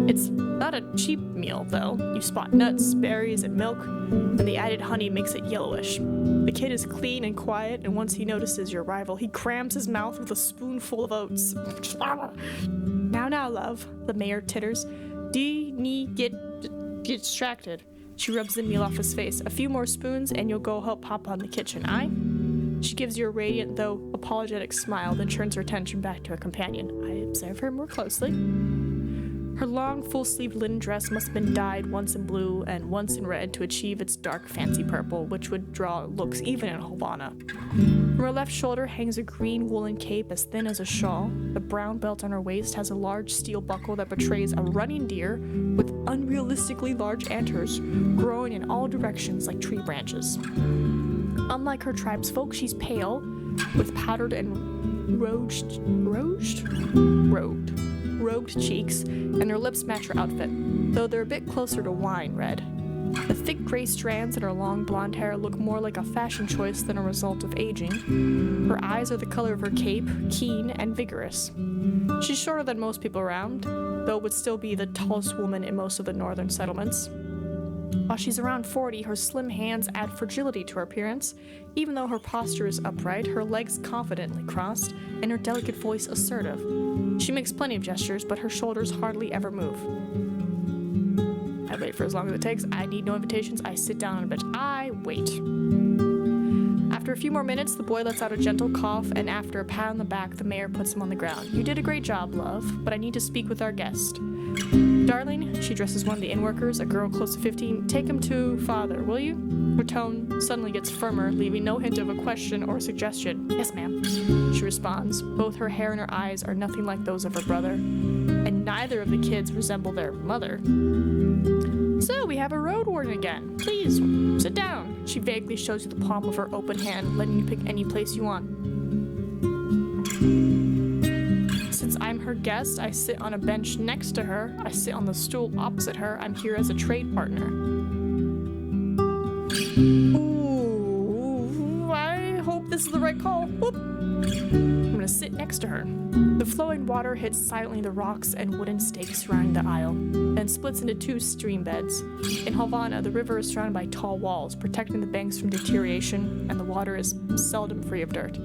It's not a cheap meal, though. You spot nuts, berries, and milk, and the added honey makes it yellowish. The kid is clean and quiet, and once he notices your arrival, he crams his mouth with a spoonful of oats. Now, love, the mayor titters. Do you need get distracted? She rubs the meal off his face. A few more spoons and you'll go help Papa in the kitchen, aye? She gives you a radiant, though apologetic smile, then turns her attention back to her companion. I observe her more closely. Her long, full-sleeved linen dress must have been dyed once in blue and once in red to achieve its dark, fancy purple, which would draw looks even in Havana. From her left shoulder hangs a green woolen cape as thin as a shawl. The brown belt on her waist has a large steel buckle that betrays a running deer with unrealistically large antlers growing in all directions like tree branches. Unlike her tribesfolk, she's pale, with powdered and rogued cheeks, and her lips match her outfit, though they're a bit closer to wine red. The thick gray strands in her long blonde hair look more like a fashion choice than a result of aging. Her eyes are the color of her cape, keen and vigorous. She's shorter than most people around, though would still be the tallest woman in most of the northern settlements. While she's around 40, her slim hands add fragility to her appearance. Even though her posture is upright, her legs confidently crossed, and her delicate voice assertive. She makes plenty of gestures, but her shoulders hardly ever move. I wait for as long as it takes. I need no invitations. I sit down on a bench. I wait. After a few more minutes, the boy lets out a gentle cough, and after a pat on the back, the mayor puts him on the ground. You did a great job, love, but I need to speak with our guest. Darling, she addresses one of the inn-workers, a girl close to 15. Take him to father, will you? Her tone suddenly gets firmer, leaving no hint of a question or suggestion. Yes, ma'am, she responds. Both her hair and her eyes are nothing like those of her brother, and neither of the kids resemble their mother. So, we have a road warden again. Please, sit down. She vaguely shows you the palm of her open hand, letting you pick any place you want. Since I'm her guest, I sit on a bench next to her. I sit on the stool opposite her. I'm here as a trade partner. Ooh, I hope this is the right call. Whoop. I'm gonna sit next to her. The flowing water hits silently the rocks and wooden stakes surrounding the aisle, and splits into two stream beds. In Havana, the river is surrounded by tall walls, protecting the banks from deterioration, and the water is seldom free of dirt.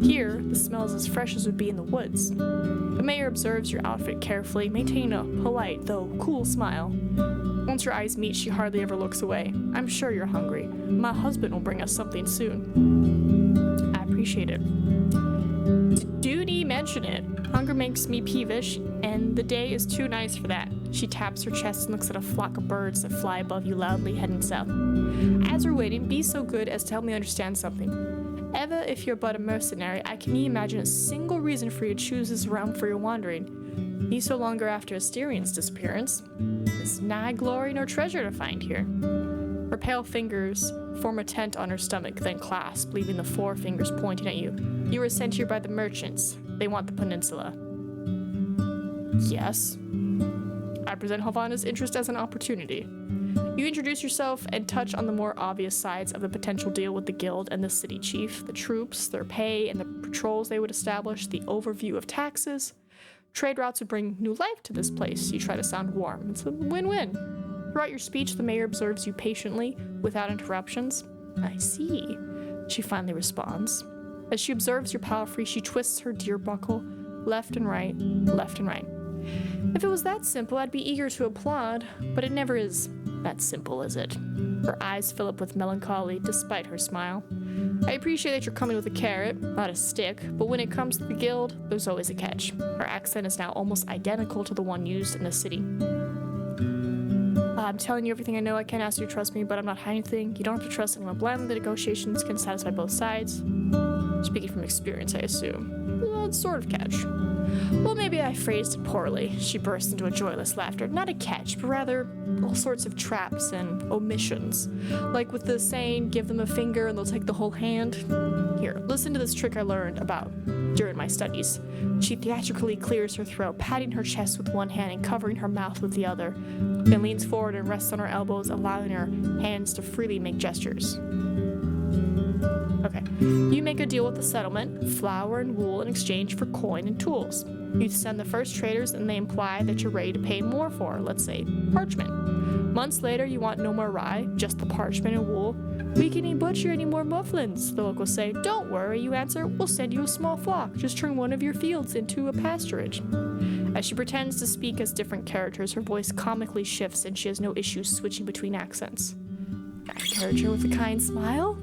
Here, the smell is as fresh as would be in the woods. The mayor observes your outfit carefully, maintaining a polite, though cool smile. Once your eyes meet, she hardly ever looks away. I'm sure you're hungry. My husband will bring us something soon. I appreciate it. Duty mention it. Hunger makes me peevish, and the day is too nice for that. She taps her chest and looks at a flock of birds that fly above you loudly, heading south. As we're waiting, be so good as to help me understand something. Ever, if you're but a mercenary, I can imagine a single reason for you to choose this realm for your wandering. Ye so longer after Asterian's disappearance. There's nigh glory nor treasure to find here. Her pale fingers form a tent on her stomach, then clasp, leaving the four fingers pointing at you. You were sent here by the merchants. They want the peninsula. Yes. I present Havana's interest as an opportunity. You introduce yourself and touch on the more obvious sides of the potential deal with the guild and the city chief, the troops, their pay, and the patrols they would establish, the overview of taxes. Trade routes would bring new life to this place. You try to sound warm. It's a win-win. Throughout your speech, the mayor observes you patiently, without interruptions. I see, she finally responds. As she observes your palfrey, she twists her deer buckle, left and right, left and right. If it was that simple, I'd be eager to applaud, but it never is that simple, is it? Her eyes fill up with melancholy, despite her smile. I appreciate that you're coming with a carrot, not a stick, but when it comes to the guild, there's always a catch. Her accent is now almost identical to the one used in the city. I'm telling you everything I know. I can't ask you to trust me, but I'm not hiding anything. You don't have to trust anyone blindly. The negotiations can satisfy both sides. Speaking from experience, I assume. Well, it's sort of catch. Well, maybe I phrased it poorly. She burst into a joyless laughter. Not a catch, but rather all sorts of traps and omissions. Like with the saying, give them a finger and they'll take the whole hand. Here, listen to this trick I learned about during my studies. She theatrically clears her throat, patting her chest with one hand and covering her mouth with the other, then leans forward and rests on her elbows, allowing her hands to freely make gestures. Okay, you make a deal with the settlement, flour and wool in exchange for coin and tools. You send the first traders and they imply that you're ready to pay more for, let's say, parchment. Months later, you want no more rye, just the parchment and wool. We can't butcher any more mufflins, the locals say. Don't worry, you answer, we'll send you a small flock. Just turn one of your fields into a pasturage. As she pretends to speak as different characters, her voice comically shifts and she has no issues switching between accents. I encourage her with a kind smile.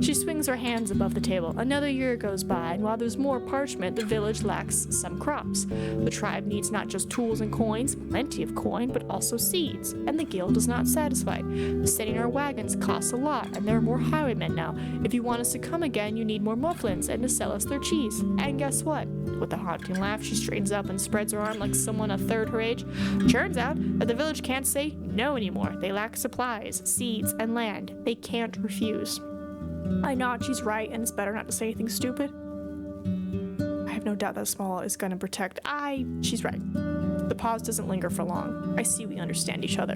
She swings her hands above the table. Another year goes by, and while there's more parchment, the village lacks some crops. The tribe needs not just tools and coins, plenty of coin, but also seeds, and the guild is not satisfied. Sending our wagons costs a lot, and there are more highwaymen now. If you want us to come again, you need more mufflins and to sell us their cheese. And guess what? With a haunting laugh, she straightens up and spreads her arm like someone a third her age. Turns out that the village can't say no anymore. They lack supplies, seeds, and land. They can't refuse. I nod, she's right, and it's better not to say anything stupid. I have no doubt that Small is gonna protect. She's right. The pause doesn't linger for long. I see we understand each other.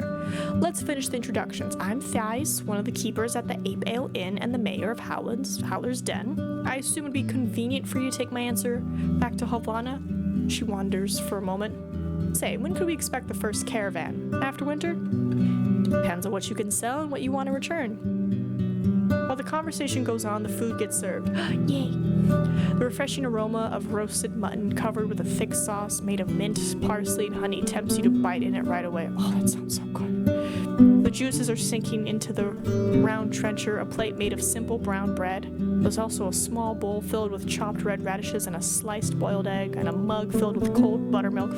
Let's finish the introductions. I'm Thais, one of the keepers at the Ape Ale Inn and the mayor of Howler's Den. I assume it'd be convenient for you to take my answer back to Havana. She wanders for a moment. Say, when could we expect the first caravan? After winter? Depends on what you can sell and what you want to return. While the conversation goes on, the food gets served. Yay! The refreshing aroma of roasted mutton covered with a thick sauce made of mint, parsley, and honey tempts you to bite in it right away. Oh, that sounds so good. The juices are sinking into the round trencher, a plate made of simple brown bread. There's also a small bowl filled with chopped red radishes and a sliced boiled egg, and a mug filled with cold buttermilk.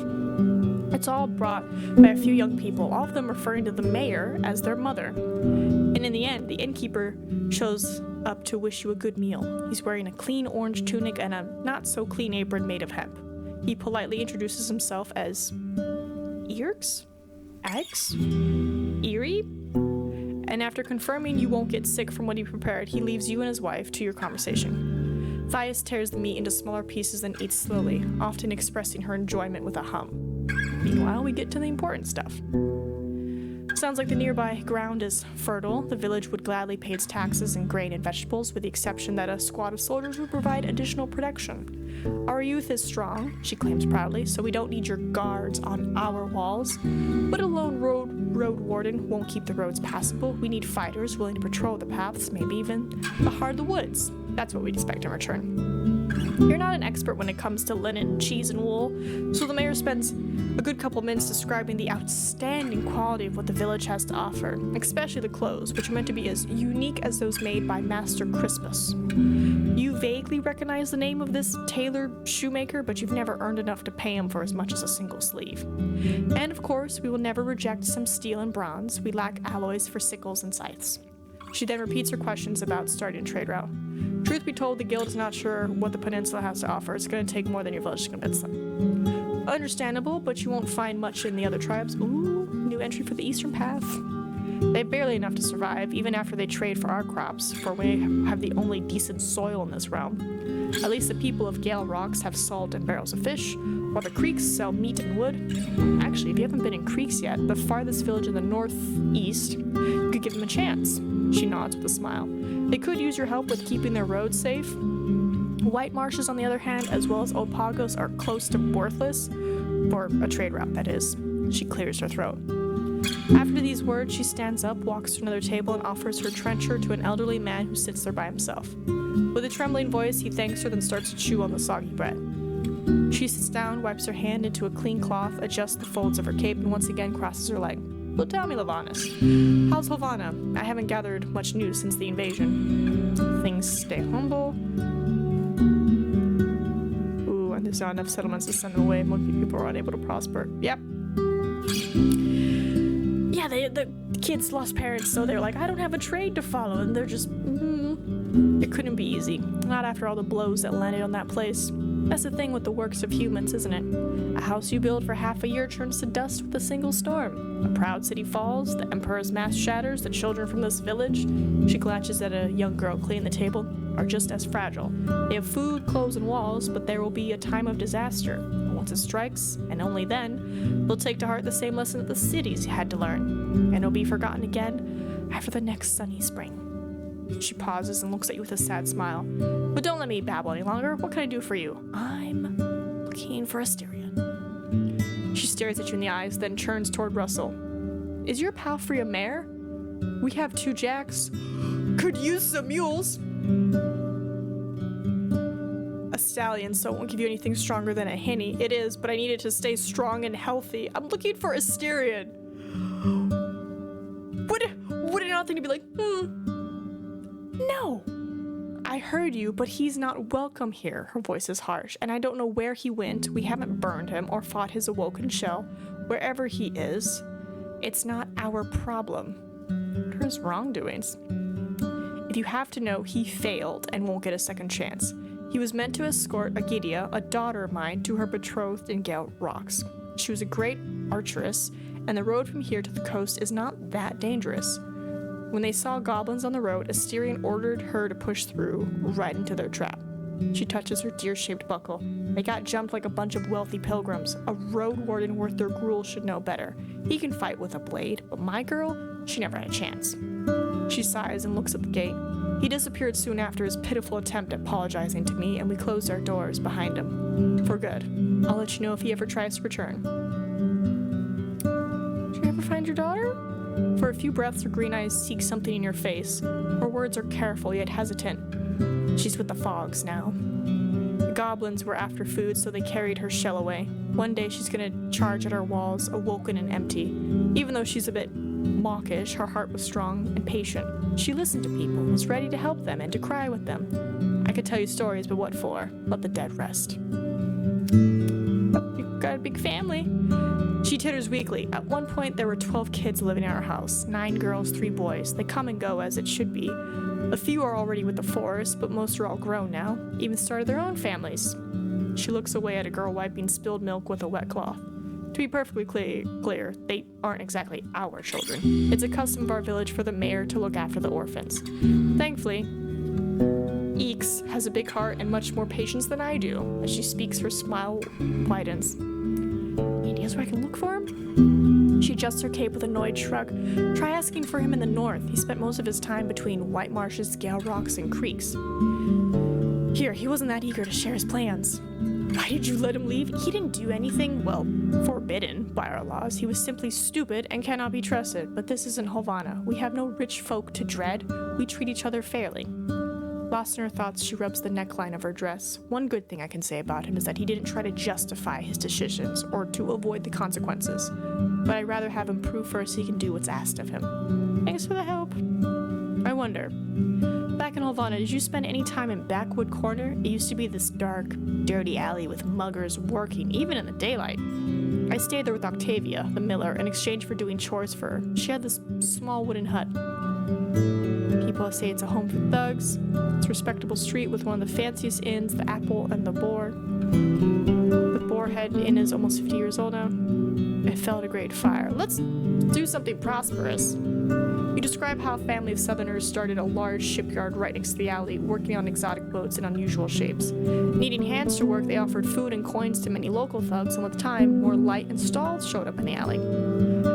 It's all brought by a few young people, all of them referring to the mayor as their mother. And in the end, the innkeeper shows up to wish you a good meal. He's wearing a clean orange tunic and a not-so-clean apron made of hemp. He politely introduces himself as Earx? Eggs? Eerie? And after confirming you won't get sick from what he prepared, he leaves you and his wife to your conversation. Thais tears the meat into smaller pieces and eats slowly, often expressing her enjoyment with a hum. Meanwhile, we get to the important stuff. Sounds like the nearby ground is fertile. The village would gladly pay its taxes in grain and vegetables, with the exception that a squad of soldiers would provide additional protection. Our youth is strong, she claims proudly, so we don't need your guards on our walls. But a lone road warden won't keep the roads passable. We need fighters willing to patrol the paths, maybe even the heart of the woods. That's what we'd expect in return. You're not an expert when it comes to linen, cheese, and wool, so the mayor spends a good couple minutes describing the outstanding quality of what the village has to offer, especially the clothes, which are meant to be as unique as those made by Master Crispus. You vaguely recognize the name of this tailor shoemaker, but you've never earned enough to pay him for as much as a single sleeve. And of course, we will never reject some steel and bronze. We lack alloys for sickles and scythes. She then repeats her questions about starting a trade route. Truth be told, the guild is not sure what the peninsula has to offer. It's going to take more than your village to convince them. Understandable, but you won't find much in the other tribes. Ooh, new entry for the Eastern Path. They have barely enough to survive, even after they trade for our crops, for we have the only decent soil in this realm. At least the people of Gale Rocks have salt and barrels of fish, while the creeks sell meat and wood. Actually, if you haven't been in creeks yet, the farthest village in the northeast, you could give them a chance. She nods with a smile. They could use your help with keeping their roads safe. White marshes, on the other hand, as well as Opagos, are close to worthless, for a trade route, that is. She clears her throat. After these words, she stands up, walks to another table, and offers her trencher to an elderly man who sits there by himself. With a trembling voice, he thanks her, then starts to chew on the soggy bread. She sits down, wipes her hand into a clean cloth, adjusts the folds of her cape, and once again crosses her leg. Well, tell me, Lavanis, how's Havana? I haven't gathered much news since the invasion. Things stay humble. Ooh, and there's not enough settlements to send them away. Most people are unable to prosper. Yep. Yeah, the kids lost parents, so they're like, I don't have a trade to follow, and they're just, It couldn't be easy. Not after all the blows that landed on that place. That's the thing with the works of humans, isn't it? A house you build for half a year turns to dust with a single storm. A proud city falls, the emperor's mast shatters, the children from this village, she glances at a young girl cleaning the table, are just as fragile. They have food, clothes, and walls, but there will be a time of disaster. And once it strikes, and only then, they'll take to heart the same lesson that the cities had to learn. And it'll be forgotten again after the next sunny spring. She pauses and looks at you with a sad smile. But don't let me babble any longer. What can I do for you? I'm looking for a Styrian. She stares at you in the eyes, then turns toward Russell. Is your pal free a mare? We have 2 jacks. Could use some mules. A stallion, so it won't give you anything stronger than a hinny. It is, but I need it to stay strong and healthy. I'm looking for a Styrian. Would it nothing to be like, no. I heard you, but he's not welcome here. Her voice is harsh, and I don't know where he went. We haven't burned him or fought his awoken shell. Wherever he is, it's not our problem. What are his wrongdoings? If you have to know, he failed and won't get a second chance. He was meant to escort Agidia, a daughter of mine, to her betrothed in Gale Rocks. She was a great archeress, and the road from here to the coast is not that dangerous. When they saw goblins on the road, Asterion ordered her to push through, right into their trap. She touches her deer-shaped buckle. They got jumped like a bunch of wealthy pilgrims. A road warden worth their gruel should know better. He can fight with a blade, but my girl, she never had a chance. She sighs and looks at the gate. He disappeared soon after his pitiful attempt at apologizing to me, and we closed our doors behind him. For good. I'll let you know if he ever tries to return. Did you ever find your daughter? For a few breaths, her green eyes seek something in your face. Her words are careful yet hesitant. She's with the fogs now. The goblins were after food, so they carried her shell away. One day she's gonna charge at our walls, awoken and empty. Even though she's a bit mawkish, her heart was strong and patient. She listened to people, was ready to help them and to cry with them. I could tell you stories, but what for? Let the dead rest. Oh, you've got a big family. She titters weakly. At one point, there were 12 kids living in our house. 9 girls, 3 boys. They come and go as it should be. A few are already with the forest, but most are all grown now. Even started their own families. She looks away at a girl wiping spilled milk with a wet cloth. To be perfectly clear, they aren't exactly our children. It's a custom of our village for the mayor to look after the orphans. Thankfully, Eeks has a big heart and much more patience than I do. As she speaks, her smile widens. Any ideas where I can look for him? She adjusts her cape with a annoyed shrug. Try asking for him in the north. He spent most of his time between white marshes, Gale Rocks, and creeks. Here, he wasn't that eager to share his plans. Why did you let him leave? He didn't do anything, well, forbidden by our laws. He was simply stupid and cannot be trusted. But this isn't Havana. We have no rich folk to dread. We treat each other fairly. Lost in her thoughts, she rubs the neckline of her dress. One good thing I can say about him is that he didn't try to justify his decisions or to avoid the consequences. But I'd rather have him prove first he can do what's asked of him. Thanks for the help. I wonder, back in Havana, did you spend any time in Backwood Corner? It used to be this dark, dirty alley with muggers working, even in the daylight. I stayed there with Octavia, the miller, in exchange for doing chores for her. She had this small wooden hut. People say it's a home for thugs. It's a respectable street with one of the fanciest inns, the Apple and the Boar. The Boarhead Inn is almost 50 years old now. It fell at a great fire. Let's do something prosperous. You describe how a family of Southerners started a large shipyard right next to the alley, working on exotic boats in unusual shapes. Needing hands to work, they offered food and coins to many local thugs, and with time, more light and stalls showed up in the alley.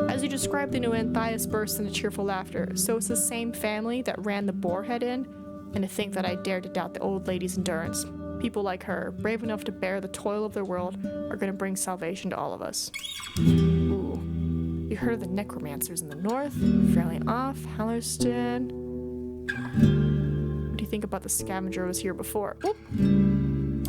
As you describe the new inn, Thias bursts into cheerful laughter. So it's the same family that ran the Boarhead Inn? And to think that I dared to doubt the old lady's endurance. People like her, brave enough to bear the toil of their world, are going to bring salvation to all of us. Ooh. You heard of the necromancers in the north? Fairly off, Hallerston. What do you think about the scavenger who was here before? Oop.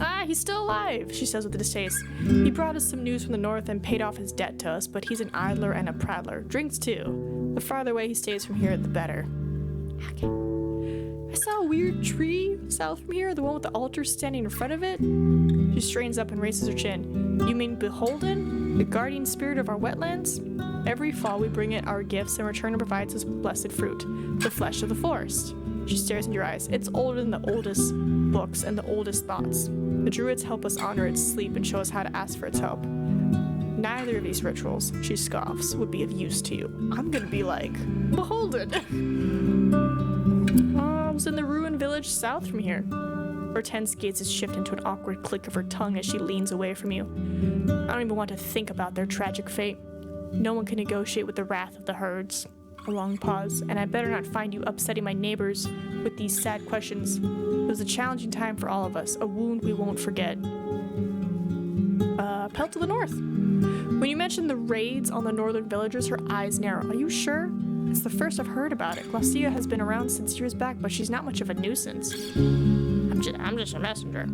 Ah, he's still alive, she says with a distaste. He brought us some news from the north and paid off his debt to us, but he's an idler and a prattler. Drinks too. The farther away he stays from here, the better. Okay. I saw a weird tree south from here, the one with the altar standing in front of it. She straightens up and raises her chin. You mean Beholden? The guardian spirit of our wetlands? Every fall we bring it our gifts, and return it provides us with blessed fruit, the flesh of the forest. She stares into your eyes. It's older than the oldest books and the oldest thoughts. The druids help us honor its sleep and show us how to ask for its help. Neither of these rituals, she scoffs, would be of use to you. I'm gonna be like, Beholden! I was in the ruined village south from here. Hortense gazes shift into an awkward click of her tongue as she leans away from you. I don't even want to think about their tragic fate. No one can negotiate with the wrath of the herds. A long pause, and I better not find you upsetting my neighbors with these sad questions. It was a challenging time for all of us, a wound we won't forget. Pelt to the north. When you mentioned the raids on the northern villagers, her eyes narrow. Are you sure? It's the first I've heard about it. Glacia has been around since years back, but she's not much of a nuisance. I'm just a messenger.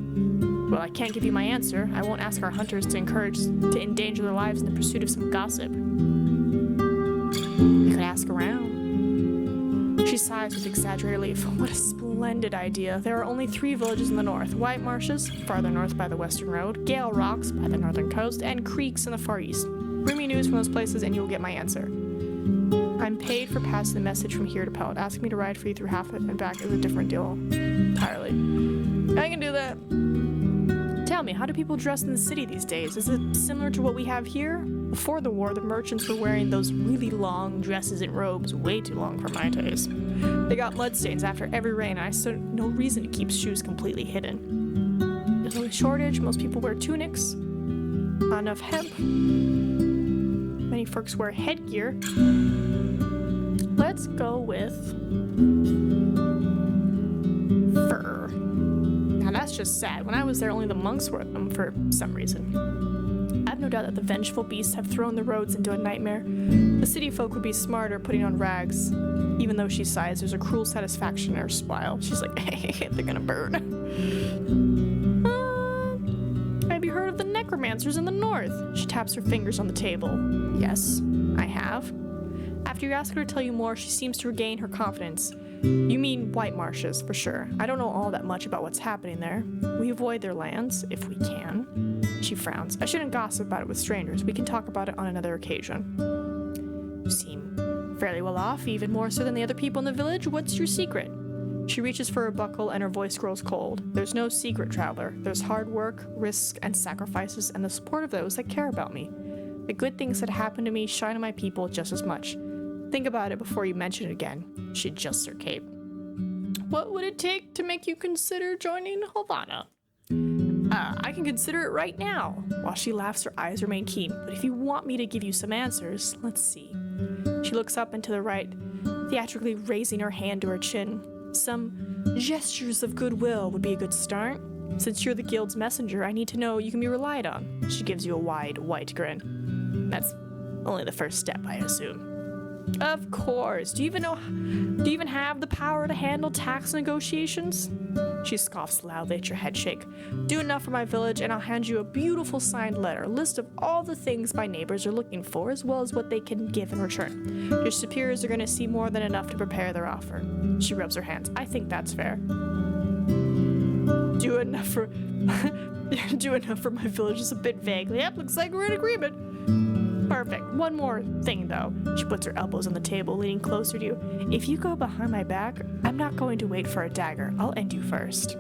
Well, I can't give you my answer. I won't ask our hunters to endanger their lives in the pursuit of some gossip. We could ask around. She sighs with exaggerated relief. What a splendid idea. There are only 3 villages in the north. White Marshes, farther north by the western road, Gale Rocks by the northern coast, and creeks in the far east. Bring me news from those places and you'll get my answer. I'm paid for passing the message from here to Pellet. Asking me to ride for you through half it and back is a different deal entirely. I can do that. Tell me, how do people dress in the city these days? Is it similar to what we have here? Before the war, the merchants were wearing those really long dresses and robes, way too long for my taste. They got bloodstains after every rain, and I saw no reason to keep shoes completely hidden. There's no shortage, most people wear tunics. Not enough hemp. Many folks wear headgear. Let's go with fur. Now that's just sad. When I was there, only the monks wore them for some reason. I have no doubt that the vengeful beasts have thrown the roads into a nightmare. The city folk would be smarter putting on rags. Even though she sighs, there's a cruel satisfaction in her smile. She's like, hey, they're gonna burn. Have you heard of the necromancers in the north? She taps her fingers on the table. Yes, I have. After you ask her to tell you more, she seems to regain her confidence. You mean White Marshes, for sure. I don't know all that much about what's happening there. We avoid their lands, if we can. She frowns. I shouldn't gossip about it with strangers. We can talk about it on another occasion. You seem fairly well off, even more so than the other people in the village. What's your secret? She reaches for her buckle and her voice grows cold. There's no secret, traveler. There's hard work, risks, and sacrifices, and the support of those that care about me. The good things that happen to me shine on my people just as much. Think about it before you mention it again. She adjusts her cape. What would it take to make you consider joining Havana? I can consider it right now. While she laughs, her eyes remain keen. But if you want me to give you some answers, let's see. She looks up and to the right, theatrically raising her hand to her chin. Some gestures of goodwill would be a good start. Since you're the guild's messenger, I need to know you can be relied on. She gives you a wide, white grin. That's only the first step, I assume. Of course. Do you even have the power to handle tax negotiations? She scoffs loudly at your head shake. Do enough for my village and I'll hand you a beautiful signed letter, a list of all the things my neighbors are looking for, as well as what they can give in return. Your superiors are going to see more than enough to prepare their offer. She rubs her hands. I think that's fair. Do enough for my village is a bit vague. Yep, looks like we're in agreement. Perfect. One more thing, though. She puts her elbows on the table, leaning closer to you. If you go behind my back, I'm not going to wait for a dagger. I'll end you first.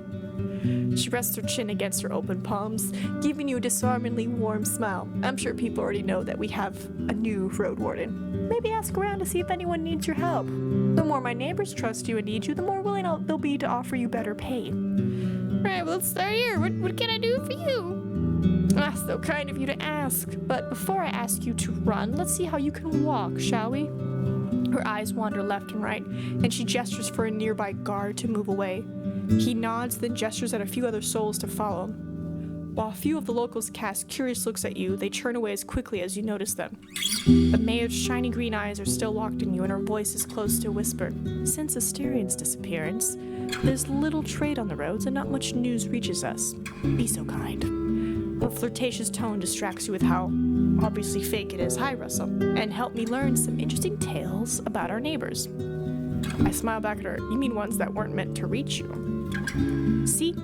She rests her chin against her open palms, giving you a disarmingly warm smile. I'm sure people already know that we have a new Roadwarden. Maybe ask around to see if anyone needs your help. The more my neighbors trust you and need you, the more willing they'll be to offer you better pay. Alright, well, let's start here. What can I do for you? So kind of you to ask. But before I ask you to run, let's see how you can walk, shall we? Her eyes wander left and right, and she gestures for a nearby guard to move away. He nods, then gestures at a few other souls to follow. While a few of the locals cast curious looks at you, they turn away as quickly as you notice them. The mayor's shiny green eyes are still locked in you, and her voice is close to a whisper. Since Asterian's disappearance, there's little trade on the roads and not much news reaches us. Be so kind. Her flirtatious tone distracts you with how obviously fake it is. Hi, Russell. And help me learn some interesting tales about our neighbors. I smile back at her. You mean ones that weren't meant to reach you? See?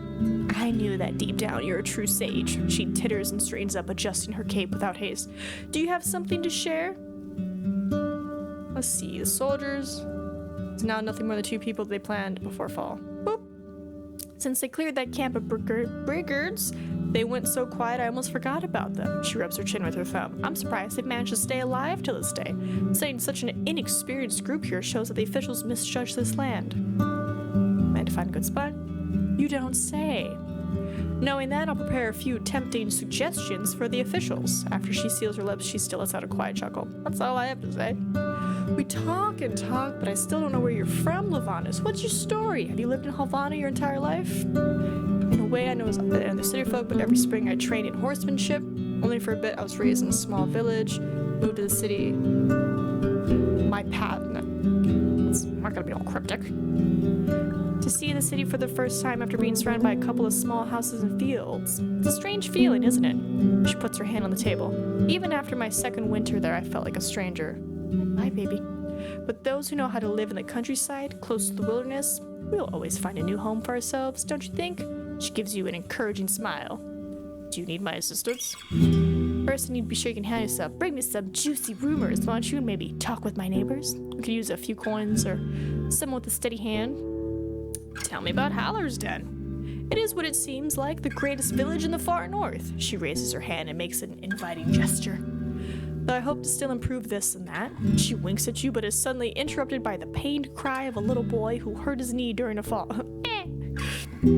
I knew that deep down you're a true sage. She titters and straightens up, adjusting her cape without haste. Do you have something to share? Let's see. The soldiers. It's now nothing more than 2 people they planned before fall. Boop. Since they cleared that camp of brigards, they went so quiet I almost forgot about them. She rubs her chin with her thumb. I'm surprised they've managed to stay alive till this day. Saying such an inexperienced group here shows that the officials misjudged this land. Might find a good spot? You don't say. Knowing that, I'll prepare a few tempting suggestions for the officials. After she seals her lips, she still lets out a quiet chuckle. That's all I have to say. We talk and talk, but I still don't know where you're from, Levanus. What's your story? Have you lived in Havana your entire life? In a way, I know the city folk, but every spring I trained in horsemanship. Only for a bit, I was raised in a small village, moved to the city. My path. No, it's not gonna be all cryptic. To see the city for the first time after being surrounded by a couple of small houses and fields. It's a strange feeling, isn't it? She puts her hand on the table. Even after my second winter there, I felt like a stranger. Bye, baby. But those who know how to live in the countryside, close to the wilderness, we'll always find a new home for ourselves, don't you think? She gives you an encouraging smile. Do you need my assistance? First, I need to be sure you can handle yourself. Bring me some juicy rumors, why don't you? Maybe talk with my neighbors. We could use a few coins or someone with a steady hand. Tell me about Hallersden. It is what it seems like, the greatest village in the far north. She raises her hand and makes an inviting gesture. Though I hope to still improve this and that. She winks at you, but is suddenly interrupted by the pained cry of a little boy who hurt his knee during a fall.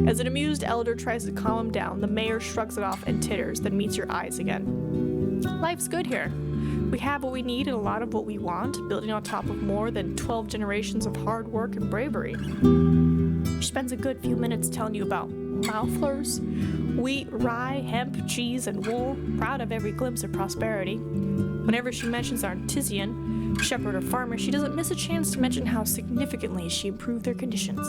As an amused elder tries to calm him down, the mayor shrugs it off and titters, then meets your eyes again. Life's good here. We have what we need and a lot of what we want, building on top of more than 12 generations of hard work and bravery. She spends a good few minutes telling you about mouthflers, wheat, rye, hemp, cheese, and wool, proud of every glimpse of prosperity. Whenever she mentions an artisan, shepherd, or farmer, she doesn't miss a chance to mention how significantly she improved their conditions.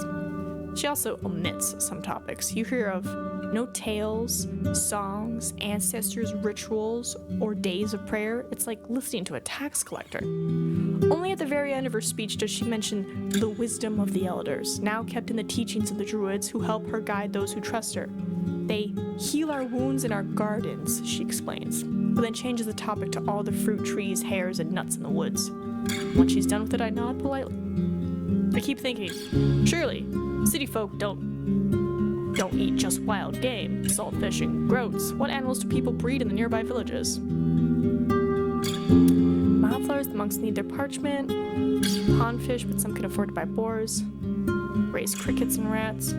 She also omits some topics. You hear of no tales, songs, ancestors' rituals, or days of prayer. It's like listening to a tax collector. Only at the very end of her speech does she mention the wisdom of the elders, now kept in the teachings of the druids who help her guide those who trust her. They heal our wounds in our gardens, she explains, but then changes the topic to all the fruit trees, hairs, and nuts in the woods. Once she's done with it, I nod politely. I keep thinking, surely, city folk don't eat just wild game, saltfish and groats. What animals do people breed in the nearby villages? Wildflowers, the monks need their parchment, pondfish, but some can afford to buy boars, raise crickets and rats. I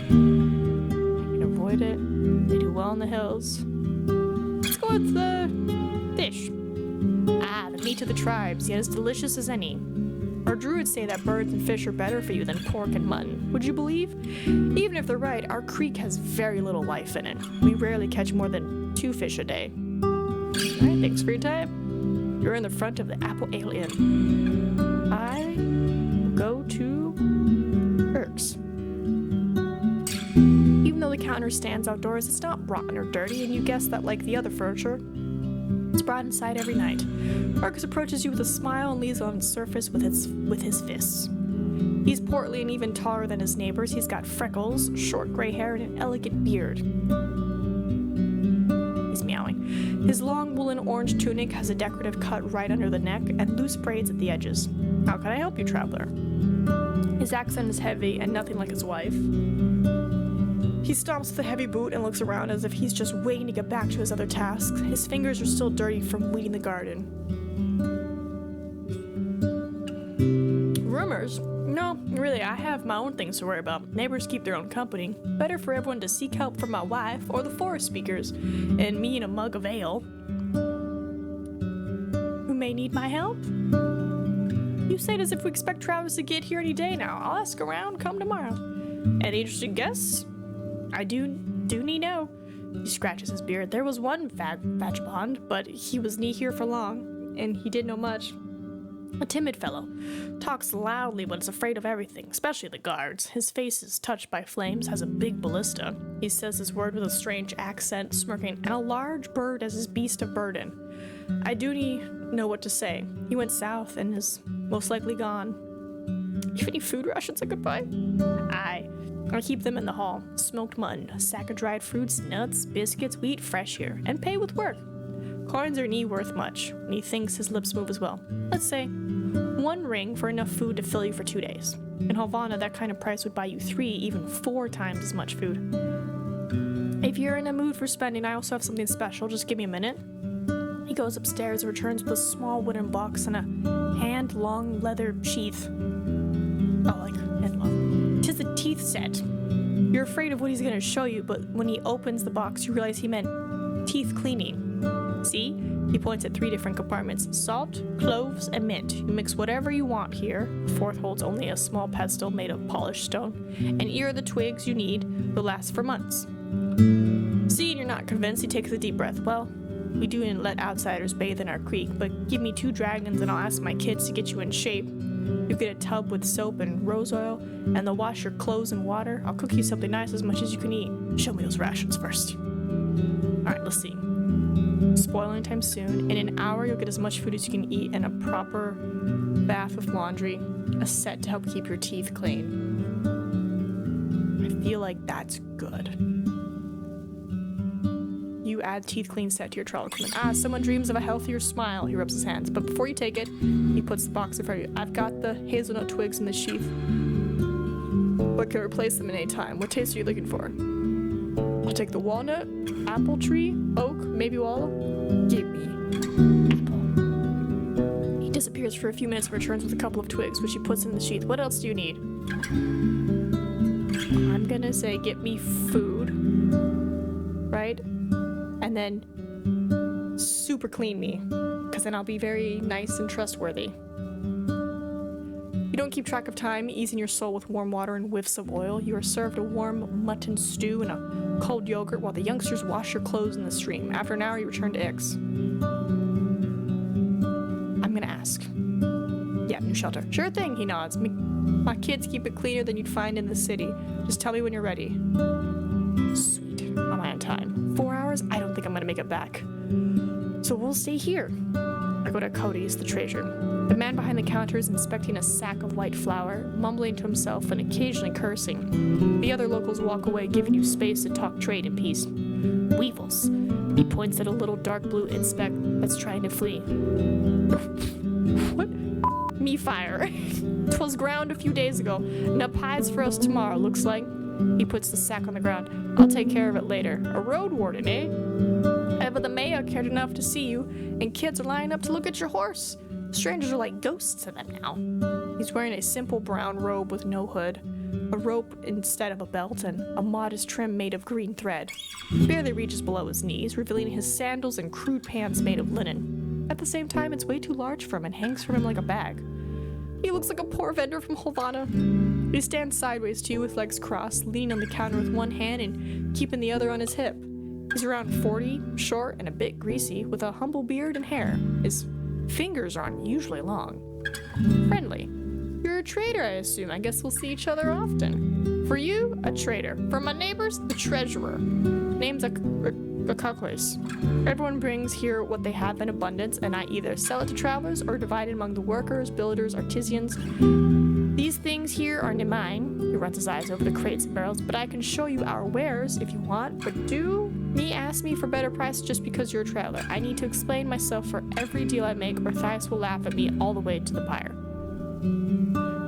can avoid it. They do well in the hills. Let's go with the fish. The meat of the tribes, yet as delicious as any. Our druids say that birds and fish are better for you than pork and mutton. Would you believe? Even if they're right, our creek has very little life in it. We rarely catch more than 2 fish a day. Alright, thanks for your time. You're in the front of the Apple Ale Inn. I go to Eric's. Even though the counter stands outdoors, it's not rotten or dirty, and you guess that, like the other furniture, it's brought inside every night. Marcus approaches you with a smile and leaves on its surface with his fists. He's portly and even taller than his neighbors. He's got freckles, short gray hair, and an elegant beard. He's meowing. His long woolen orange tunic has a decorative cut right under the neck and loose braids at the edges. How can I help you, traveler? His accent is heavy and nothing like his wife. He stomps with a heavy boot and looks around as if he's just waiting to get back to his other tasks. His fingers are still dirty from weeding the garden. Rumors? No, really, I have my own things to worry about. Neighbors keep their own company. Better for everyone to seek help from my wife or the forest speakers, and me in a mug of ale. Who may need my help? You say it as if we expect Travis to get here any day now. I'll ask around, come tomorrow. Any interested guests? I do need know. He scratches his beard. There was one vagabond, but he was nie here for long, and he didn't know much. A timid fellow. Talks loudly but is afraid of everything, especially the guards. His face is touched by flames, has a big ballista. He says his word with a strange accent, smirking, and a large bird as his beast of burden. I do know what to say. He went south and is most likely gone. You have any food rations I could buy? I keep them in the hall. Smoked mutton, a sack of dried fruits, nuts, biscuits, wheat, fresh here, and pay with work. Coins are nie worth much, and he thinks his lips move as well. Let's say 1 ring for enough food to fill you for 2 days. In Havana, that kind of price would buy you 3, even 4 times as much food. If you're in a mood for spending, I also have something special. Just give me a minute. He goes upstairs and returns with a small wooden box and a hand-long leather sheath. Oh, like hand-long. 'Tis a teeth set. You're afraid of what he's going to show you, but when he opens the box, you realize he meant teeth cleaning. See? He points at 3 different compartments. Salt, cloves, and mint. You mix whatever you want here. The 4th holds only a small pestle made of polished stone. And here are the twigs you need. They'll last for months. Seeing you're not convinced, he takes a deep breath. Well, we do let outsiders bathe in our creek, but give me 2 dragons and I'll ask my kids to get you in shape. You get a tub with soap and rose oil, and they'll wash your clothes in water. I'll cook you something nice as much as you can eat. Show me those rations first. Alright, let's see. spoil anytime soon. In an hour, you'll get as much food as you can eat and a proper bath with laundry, a set to help keep your teeth clean. I feel like that's good. You add teeth clean set to your travel equipment. Someone dreams of a healthier smile. He rubs his hands. But before you take it, he puts the box in front of you. I've got the hazelnut twigs in the sheath, but can replace them at any time. What taste are you looking for? I'll take the walnut, apple tree, oak, maybe wallow. Give me apple. He disappears for a few minutes and returns with a couple of twigs, which he puts in the sheath. What else do you need? I'm gonna say get me food, right? And then super clean me, because then I'll be very nice and trustworthy. You don't keep track of time, easing your soul with warm water and whiffs of oil. You are served a warm mutton stew and a cold yogurt while the youngsters wash your clothes in the stream. After an hour, you return to Ix. I'm gonna ask. Yeah, new shelter. Sure thing, he nods. My kids keep it cleaner than you'd find in the city. Just tell me when you're ready. Sweet. Am I on time? 4 hours? I don't think I'm gonna make it back. So we'll stay here. I go to Cody's, the treasure. The man behind the counter is inspecting a sack of white flour, mumbling to himself and occasionally cursing. The other locals walk away, giving you space to talk trade in peace. Weevils. He points at a little dark blue insect that's trying to flee. What? Me fire. 'Twas ground a few days ago. Now pies for us tomorrow, looks like. He puts the sack on the ground. I'll take care of it later. A road warden, eh? Ever the mayor cared enough to see you, and kids are lining up to look at your horse. Strangers are like ghosts to them now. He's wearing a simple brown robe with no hood, a rope instead of a belt, and a modest trim made of green thread. Barely reaches below his knees, revealing his sandals and crude pants made of linen. At the same time, it's way too large for him and hangs from him like a bag. He looks like a poor vendor from Havana. He stands sideways to you with legs crossed, leaning on the counter with one hand and keeping the other on his hip. He's around 40, short and a bit greasy, with a humble beard and hair. His fingers are unusually long. Friendly. You're a trader, I assume. I guess we'll see each other often. For you, a trader. For my neighbors, the treasurer. Name's Akakles. Everyone brings here what they have in abundance, and I either sell it to travelers or divide it among the workers, builders, artisans. These things here are mine. He runs his eyes over the crates and barrels, but I can show you our wares if you want. But do me ask me for better price just because you're a traveler. I need to explain myself for every deal I make, or Thias will laugh at me all the way to the pyre.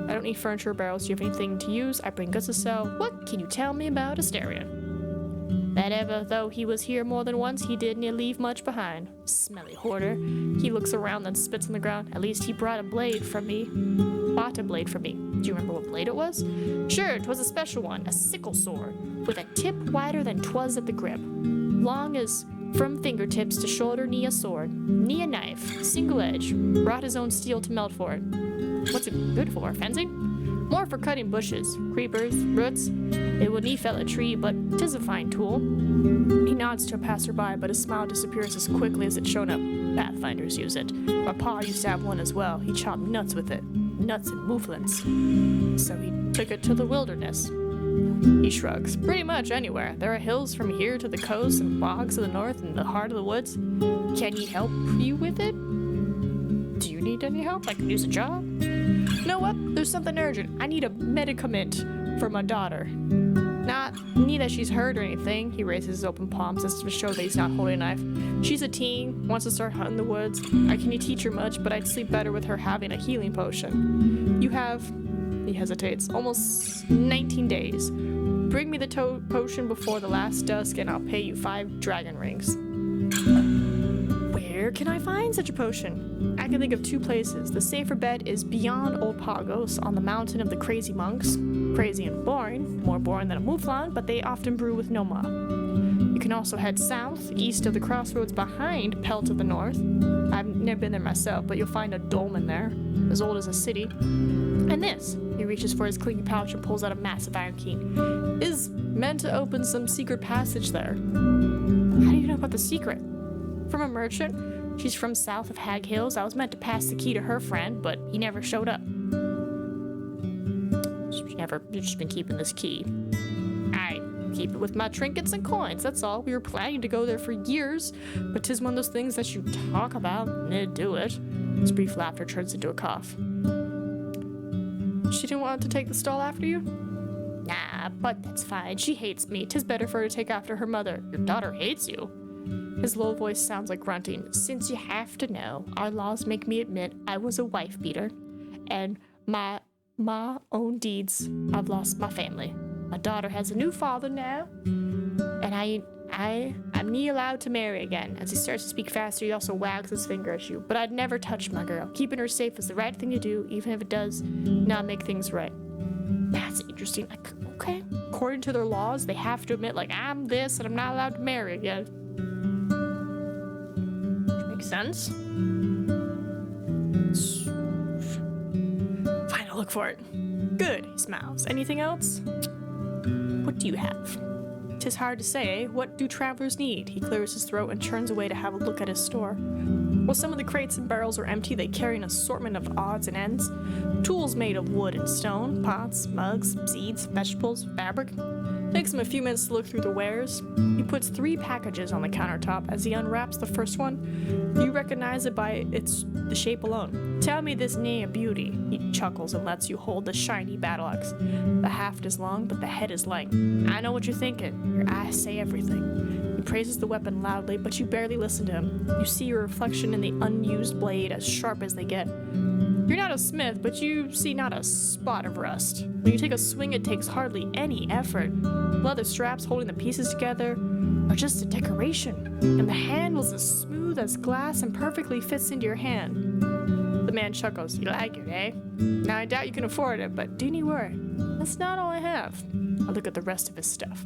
I don't need furniture or barrels. Do you have anything to use? I bring goods to sell. What can you tell me about Asterion? That ever though he was here more than once, he didn't leave much behind. Smelly hoarder. He looks around, then spits on the ground. At least he brought a blade from me. Bought a blade from me. Do you remember what blade it was? Sure, 'twas a special one, a sickle sword, with a tip wider than 'twas at the grip. Long as from fingertips to shoulder, knee a sword, knee a knife, single edge. Brought his own steel to melt for it. What's it good for? Fencing? More for cutting bushes, creepers, roots. It would nie fell a tree, but 'tis a fine tool. He nods to a passerby, but his smile disappears as quickly as it's shown up. Pathfinders use it. My pa used to have one as well. He chopped nuts with it. Nuts and mouflons. So he took it to the wilderness. He shrugs. Pretty much anywhere. There are hills from here to the coast and bogs to the north and the heart of the woods. Can he help you with it? Do you need any help? I can use a job. You know what? There's something urgent. I need a medicament for my daughter. Not that she's hurt or anything. He raises his open palms as to show that he's not holding a knife. She's a teen, wants to start hunting the woods. I can't teach her much, but I'd sleep better with her having a healing potion. You have, he hesitates, almost 19 days. Bring me the potion before the last dusk and I'll pay you 5 dragon rings. Where can I find such a potion? I can think of 2 places. The safer bet is beyond Old Pagos on the mountain of the crazy monks. Crazy and boring, more boring than a mouflon, but they often brew with no ma. You can also head south, east of the crossroads behind Pell to the north. I've never been there myself, but you'll find a dolmen there, as old as a city. And this, he reaches for his clingy pouch and pulls out a massive iron key, is meant to open some secret passage there. How do you know about the secret? From a merchant. She's from south of Hag Hills. I was meant to pass the key to her friend, but he never showed up. She's just been keeping this key. keep it with my trinkets and coins, that's all. We were planning to go there for years, but 'tis one of those things that you talk about and do it. His brief laughter turns into a cough. She didn't want to take the stall after you? Nah, but that's fine. She hates me. 'Tis better for her to take after her mother. Your daughter hates you. His low voice sounds like grunting. Since you have to know, our laws make me admit I was a wife beater, and my own deeds, I've lost my family. My daughter has a new father now, and I'm not allowed to marry again. As he starts to speak faster, he also wags his finger at you. But I'd never touch my girl. Keeping her safe is the right thing to do, even if it does not make things right. That's interesting. Like, okay. According to their laws, they have to admit, like, I'm this and I'm not allowed to marry again. Makes sense. Fine, I'll look for it. Good, he smiles. Anything else? What do you have? 'Tis hard to say. What do travelers need? He clears his throat and turns away to have a look at his store. While some of the crates and barrels are empty, they carry an assortment of odds and ends. Tools made of wood and stone, pots, mugs, seeds, vegetables, fabric. Takes him a few minutes to look through the wares. He puts 3 packages on the countertop. As he unwraps the first one, you recognize it by the shape alone. Tell me this ain't a beauty. He chuckles and lets you hold the shiny battle axe. The haft is long, but the head is light. I know what you're thinking. Your eyes say everything. He praises the weapon loudly, but you barely listen to him. You see your reflection in the unused blade, as sharp as they get. You're not a smith, but you see not a spot of rust. When you take a swing, it takes hardly any effort. Leather straps holding the pieces together are just a decoration, and the handle is as smooth as glass and perfectly fits into your hand. The man chuckles. You like it, eh? Now, I doubt you can afford it, but do need worry. That's not all I have. I look at the rest of his stuff.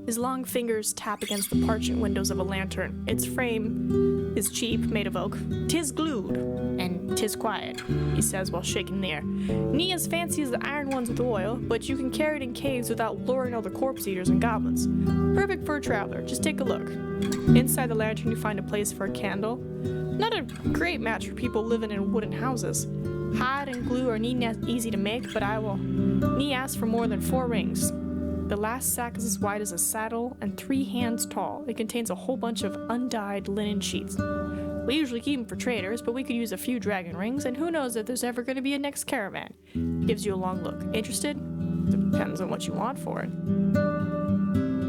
His long fingers tap against the parchment windows of a lantern. Its frame is cheap, made of oak. 'Tis glued, and 'tis quiet, he says while shaking the air. Knee as fancy as the iron ones with oil, but you can carry it in caves without luring all the corpse eaters and goblins. Perfect for a traveler. Just take a look. Inside the lantern, you find a place for a candle. Not a great match for people living in wooden houses. Hide and glue are easy to make, but I will ask for more than 4 rings. The last sack is as wide as a saddle and 3 hands tall. It contains a whole bunch of undyed linen sheets. We usually keep them for traders, but we could use a few dragon rings, and who knows if there's ever going to be a next caravan. Gives you a long look. Interested? Depends on what you want for it.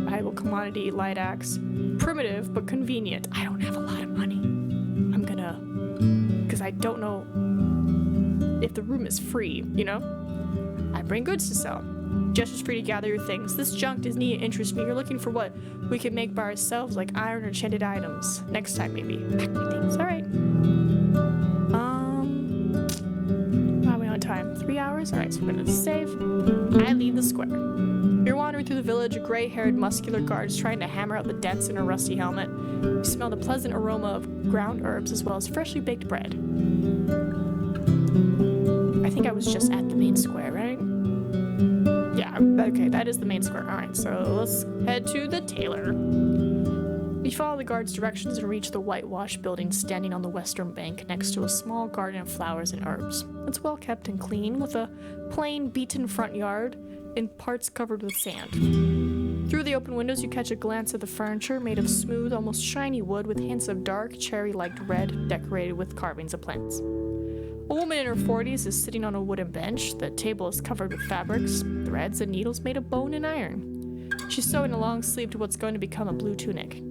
Valuable commodity, light axe. Primitive, but convenient. I don't have a lot of money. Because I don't know if the room is free, you know? I bring goods to sell. Just free to gather your things. This junk doesn't interests me. You're looking for what we can make by ourselves, like iron or enchanted items. Next time, maybe. Pack me things. All right. How are we on time? 3 hours? All right, so we're gonna save. I leave the square. You're wandering through the village. A gray-haired, muscular guard is trying to hammer out the dents in a rusty helmet. You smell the pleasant aroma of ground herbs as well as freshly baked bread. I think I was just at the main square, right? Yeah, okay, that is the main square. Alright, so let's head to the tailor. We follow the guard's directions and reach the whitewashed building standing on the western bank next to a small garden of flowers and herbs. It's well kept and clean, with a plain, beaten front yard, in parts covered with sand. Through the open windows, you catch a glance at the furniture, made of smooth, almost shiny wood with hints of dark, cherry-like red, decorated with carvings of plants. A woman in her 40s is sitting on a wooden bench. The table is covered with fabrics, threads, and needles made of bone and iron. She's sewing a long sleeve to what's going to become a blue tunic.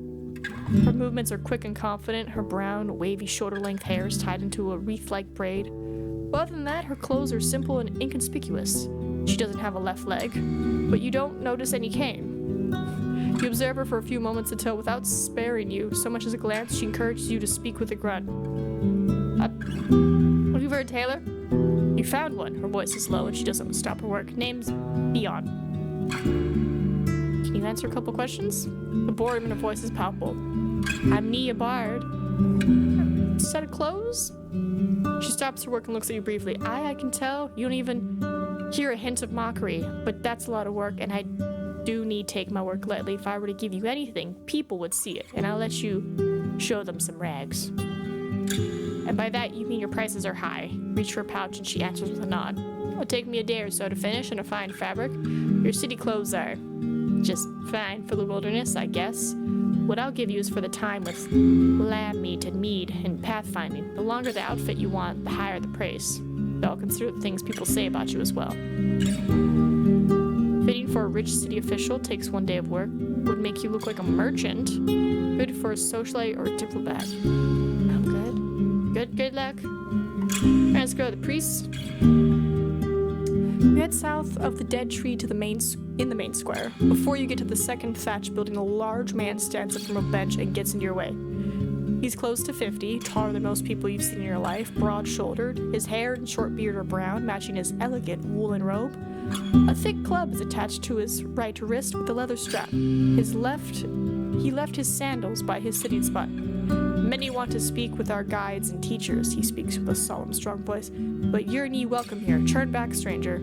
Her movements are quick and confident, her brown, wavy, shoulder-length hair is tied into a wreath-like braid. But other than that, her clothes are simple and inconspicuous. She doesn't have a left leg, but you don't notice any cane. You observe her for a few moments until, without sparing you so much as a glance, she encourages you to speak with a grunt. Looking for a tailor? You found one. Her voice is low and she doesn't stop her work. Name's P.1. Can you answer a couple questions? The boredom in her voice is palpable. I'm Nia Bard. Set of clothes? She stops her work and looks at you briefly. I can tell. You don't even hear a hint of mockery, but that's a lot of work, and I do need to take my work lightly. If I were to give you anything, people would see it, and I'll let you show them some rags. And by that, you mean your prices are high. Reach for a pouch, and she answers with a nod. It'll take me a day or so to finish and to find fabric. Your city clothes are Just fine for the wilderness, I guess. What I'll give you is for the time with lamb meat and mead and pathfinding. The longer the outfit you want, the higher the price. Though I'll consider the things people say about you as well. Fitting for a rich city official takes one day of work. Would make you look like a merchant. Good for a socialite or a diplomat. I'm good. Good luck. Let's go to the priest. You head south of the dead tree to the main square. Before you get to the second thatch building, a large man stands up from a bench and gets into your way. He's close to 50, taller than most people you've seen in your life, broad-shouldered. His hair and short beard are brown, matching his elegant woolen robe. A thick club is attached to his right wrist with a leather strap. He left his sandals by his sitting spot. Many want to speak with our guides and teachers, he speaks with a solemn, strong voice. But you're welcome here. Turn back, stranger.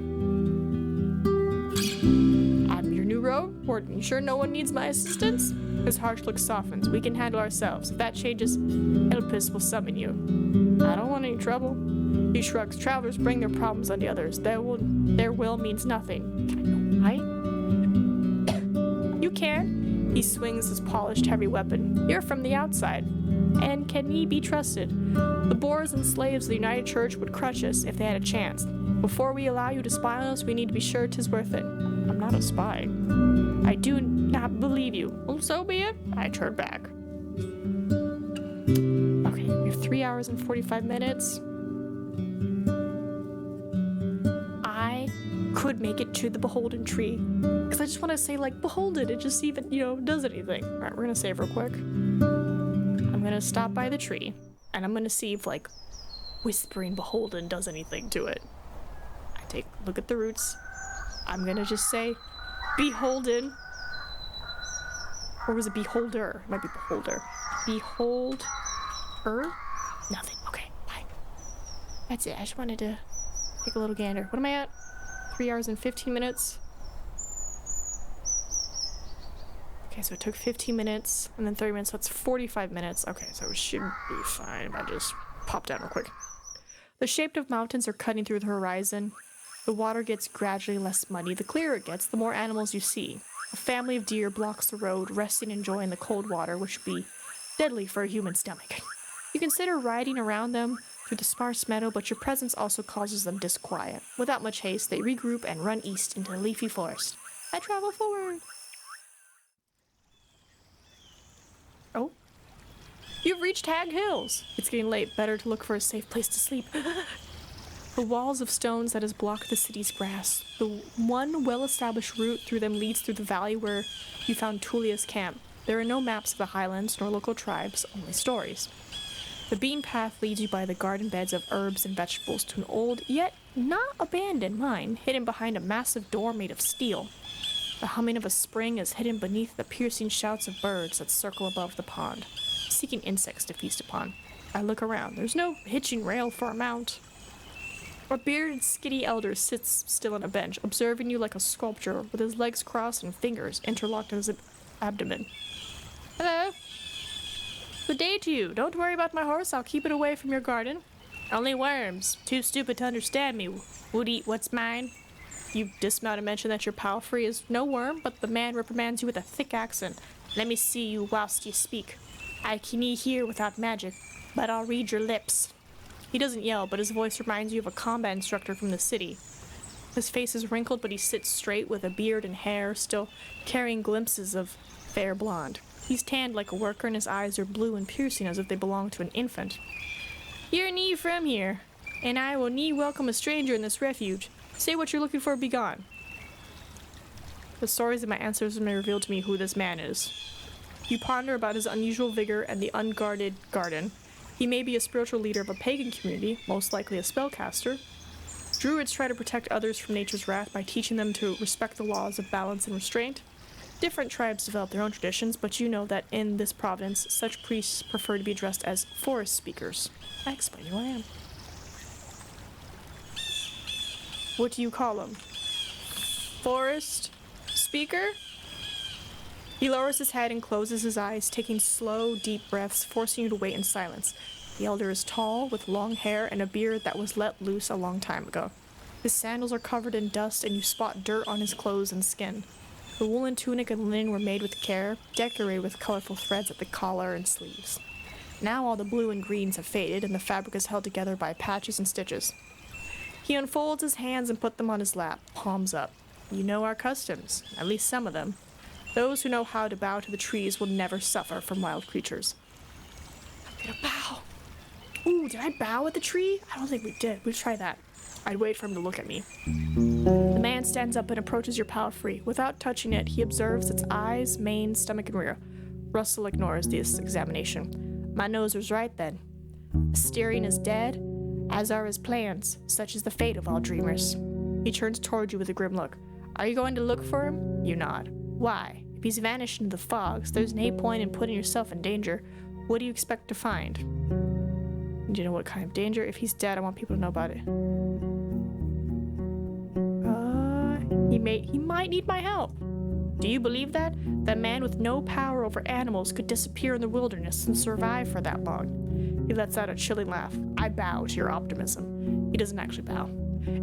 I'm your new Roadwarden. You sure no one needs my assistance? His harsh look softens. We can handle ourselves. If that changes, Elpis will summon you. I don't want any trouble. He shrugs. Travelers bring their problems on the others. Their will means nothing. Can I know why? You can. He swings his polished, heavy weapon. You're from the outside. And can ye be trusted? The boors and slaves of the United Church would crush us if they had a chance. Before we allow you to spy on us, we need to be sure 'tis worth it. I'm not a spy. I do not believe you. Well, so be it. I turn back. Okay, we have 3 hours and 45 minutes. I could make it to the beholden tree. Because I just want to say, like, behold it. It just even, does anything. Alright, we're going to save real quick. I'm going to stop by the tree. And I'm going to see if, like, whispering beholden does anything to it. I take a look at the roots. I'm going to just say, beholden. Or was it beholder? It might be beholder. Beholder? Nothing. Okay, bye. That's it. I just wanted to take a little gander. What am I at? 3 hours and 15 minutes. Okay, so it took 15 minutes and then 30 minutes, so that's 45 minutes. Okay, so it should be fine if I just pop down real quick. The shape of mountains are cutting through the horizon. The water gets gradually less muddy. The clearer it gets, the more animals you see. A family of deer blocks the road, resting and enjoying the cold water, which would be deadly for a human stomach. You consider riding around them through the sparse meadow, but your presence also causes them disquiet. Without much haste, they regroup and run east into the leafy forest. I travel forward. Oh. You've reached Hag Hills. It's getting late. Better to look for a safe place to sleep. The walls of stones that has blocked the city's grass. The one well-established route through them leads through the valley where you found Tullia's camp. There are no maps of the highlands nor local tribes, only stories. The beaten path leads you by the garden beds of herbs and vegetables to an old, yet not abandoned mine, hidden behind a massive door made of steel. The humming of a spring is hidden beneath the piercing shouts of birds that circle above the pond, seeking insects to feast upon. I look around. There's no hitching rail for a mount. A bearded, skitty elder sits still on a bench, observing you like a sculpture, with his legs crossed and fingers interlocked in his abdomen. Hello. Good day to you. Don't worry about my horse. I'll keep it away from your garden. Only worms, too stupid to understand me, would eat what's mine. You dismount and mention that your palfrey is no worm, but the man reprimands you with a thick accent. Let me see you whilst you speak. I can hear without magic, but I'll read your lips. He doesn't yell, but his voice reminds you of a combat instructor from the city. His face is wrinkled, but he sits straight with a beard and hair, still carrying glimpses of fair blonde. He's tanned like a worker, and his eyes are blue and piercing as if they belong to an infant. You're nie from here, and I will nie welcome a stranger in this refuge. Say what you're looking for, be gone. The stories of my ancestors may reveal to me who this man is. You ponder about his unusual vigor and the unguarded garden. He may be a spiritual leader of a pagan community, most likely a spellcaster. Druids try to protect others from nature's wrath by teaching them to respect the laws of balance and restraint. Different tribes develop their own traditions, but you know that in this province, such priests prefer to be addressed as forest speakers. I explain who I am. What do you call them? Forest speaker? He lowers his head and closes his eyes, taking slow, deep breaths, forcing you to wait in silence. The elder is tall, with long hair and a beard that was let loose a long time ago. His sandals are covered in dust, and you spot dirt on his clothes and skin. The woolen tunic and linen were made with care, decorated with colorful threads at the collar and sleeves. Now all the blue and greens have faded, and the fabric is held together by patches and stitches. He unfolds his hands and puts them on his lap, palms up. You know our customs, at least some of them. Those who know how to bow to the trees will never suffer from wild creatures. I'm gonna bow. Ooh, did I bow at the tree? I don't think we did. We'll try that. I'd wait for him to look at me. The man stands up and approaches your palfrey. Without touching it, he observes its eyes, mane, stomach, and rear. Russell ignores this examination. My nose was right then. Asterion is dead, as are his plans. Such is the fate of all dreamers. He turns toward you with a grim look. Are you going to look for him? You nod. Why? If he's vanished into the fogs, there's no point in putting yourself in danger. What do you expect to find? Do you know what kind of danger? If he's dead, I want people to know about it. He might need my help. Do you believe that? That man with no power over animals could disappear in the wilderness and survive for that long. He lets out a chilling laugh. I bow to your optimism. He doesn't actually bow.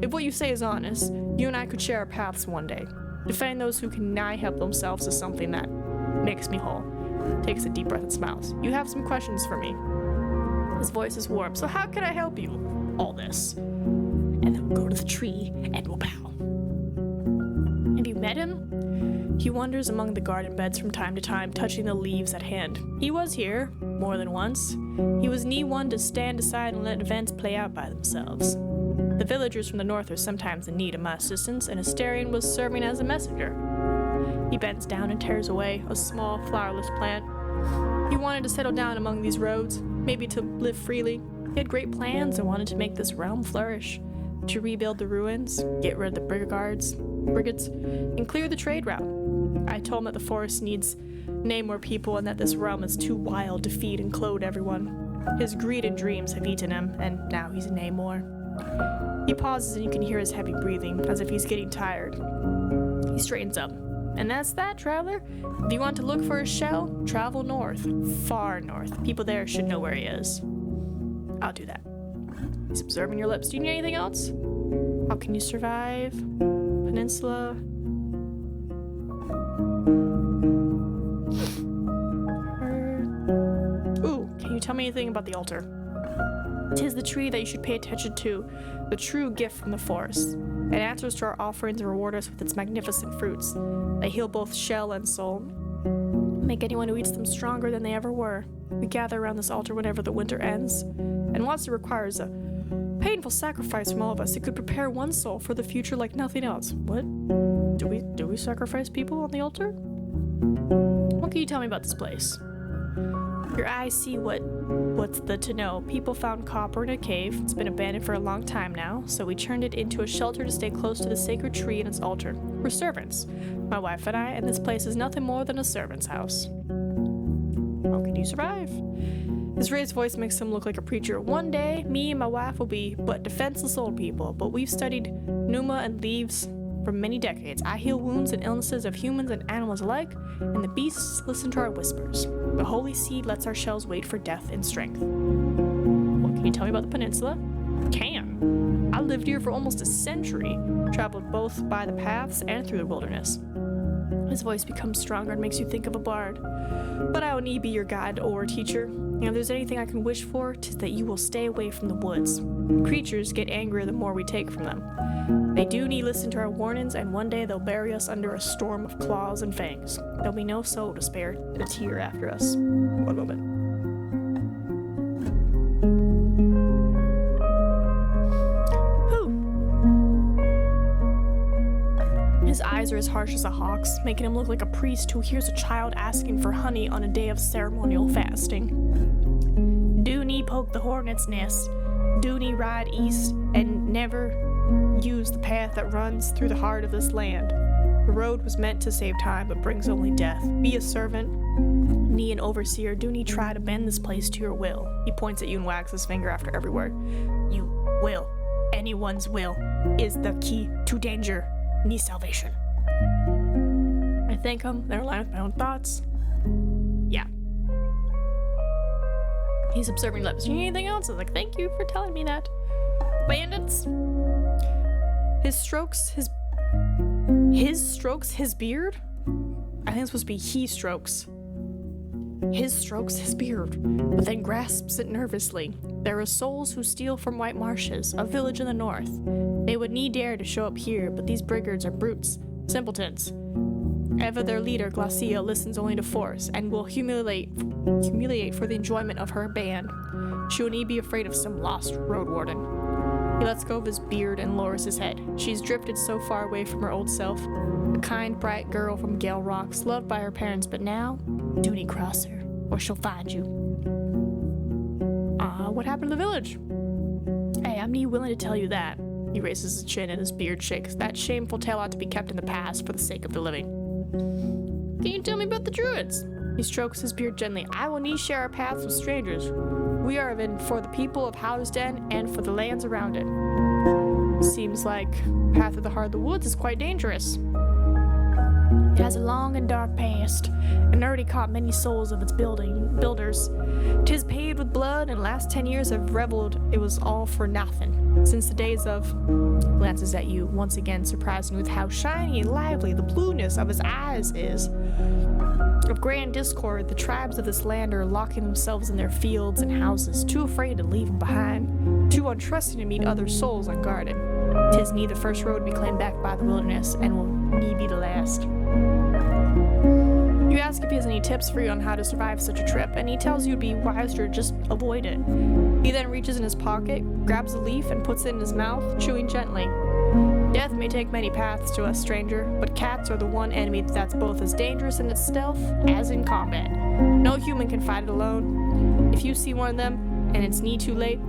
If what you say is honest, you and I could share our paths one day. Defending those who can nigh help themselves is something that makes me whole. Takes a deep breath and smiles. You have some questions for me. His voice is warm. So how can I help you? All this. And then we'll go to the tree and we'll bow. Have you met him? He wanders among the garden beds from time to time, touching the leaves at hand. He was here, more than once. He was one to stand aside and let events play out by themselves. The villagers from the north are sometimes in need of my assistance, and Asterion was serving as a messenger. He bends down and tears away a small, flowerless plant. He wanted to settle down among these roads, maybe to live freely. He had great plans and wanted to make this realm flourish, to rebuild the ruins, get rid of the brigands, and clear the trade route. I told him that the forest needs more people and that this realm is too wild to feed and clothe everyone. His greed and dreams have eaten him, and now he's more. He pauses and you can hear his heavy breathing, as if he's getting tired. He straightens up. And that's that, traveler. If you want to look for his shell, travel north, far north. People there should know where he is. I'll do that. He's observing your lips. Do you need anything else? How can you survive? Peninsula. Ooh, can you tell me anything about the altar? 'Tis the tree that you should pay attention to, the true gift from the forest. It answers to our offerings and rewards us with its magnificent fruits. They heal both shell and soul, make anyone who eats them stronger than they ever were. We gather around this altar whenever the winter ends, and whilst it requires a painful sacrifice from all of us, it could prepare one soul for the future like nothing else. What? Do we sacrifice people on the altar? What can you tell me about this place? Your eyes see what's the to know. People found copper in a cave. It's been abandoned for a long time now, so we turned it into a shelter to stay close to the sacred tree and its altar. We're servants, my wife and I, and this place is nothing more than a servant's house. How can you survive? His raised voice makes him look like a preacher. One day, me and my wife will be but defenseless old people, but we've studied pneuma and leaves for many decades. I heal wounds and illnesses of humans and animals alike, and the beasts listen to our whispers. The holy seed lets our shells wait for death and strength. What can you tell me about the peninsula? Can. I lived here for almost a century, traveled both by the paths and through the wilderness. His voice becomes stronger and makes you think of a bard. But I will need be your guide or teacher. And if there's anything I can wish for, 'tis that you will stay away from the woods. Creatures get angrier the more we take from them. They do need listen to our warnings, and one day they'll bury us under a storm of claws and fangs. There'll be no soul to spare a tear after us. One moment. His eyes are as harsh as a hawk's, making him look like a priest who hears a child asking for honey on a day of ceremonial fasting. Do need poke the hornet's nest. Do need ride east and never use the path that runs through the heart of this land. The road was meant to save time, but brings only death. Be a servant, an overseer. Do need try to bend this place to your will. He points at you and wags his finger after every word. You will. Anyone's will is the key to danger. Need salvation. I thank him. They're aligned with my own thoughts. Yeah. He's observing lips. Do you need anything else? I was like, thank you for telling me that. Bandits. His strokes his beard. I think it's supposed to be he strokes. His strokes his beard, but then grasps it nervously. There are souls who steal from White Marshes, a village in the north. They would need dare to show up here, but these brigands are brutes, simpletons. Ever their leader, Glacia, listens only to force, and will humiliate for the enjoyment of her band. She will need be afraid of some lost road warden. He lets go of his beard and lowers his head. She's drifted so far away from her old self. A kind, bright girl from Gale Rocks, loved by her parents, but now, duty cross her, or she'll find you. What happened to the village? Hey, I'm not willing to tell you that. He raises his chin and his beard shakes. That shameful tale ought to be kept in the past for the sake of the living. Can you tell me about the druids? He strokes his beard gently. I will need share our paths with strangers. We are in for the people of Howden and for the lands around it. Seems like Path of the Heart of the Woods is quite dangerous. It has a long and dark past, and already caught many souls of its builders. 'Tis paved with blood, and last 10 years have reveled it was all for nothing. Since the days of... Glances at you, once again surprising with how shiny and lively the blueness of his eyes is. Of grand discord, the tribes of this land are locking themselves in their fields and houses, too afraid to leave them behind, too untrusting to meet other souls unguarded. 'Tis need the first road to be claimed back by the wilderness, and will need be the last. You ask if he has any tips for you on how to survive such a trip, and he tells you it'd be wiser to just avoid it. He then reaches in his pocket, grabs a leaf, and puts it in his mouth, chewing gently. Death may take many paths to us, stranger, but cats are the one enemy that's both as dangerous in its stealth as in combat. No human can fight it alone. If you see one of them, and it's too late,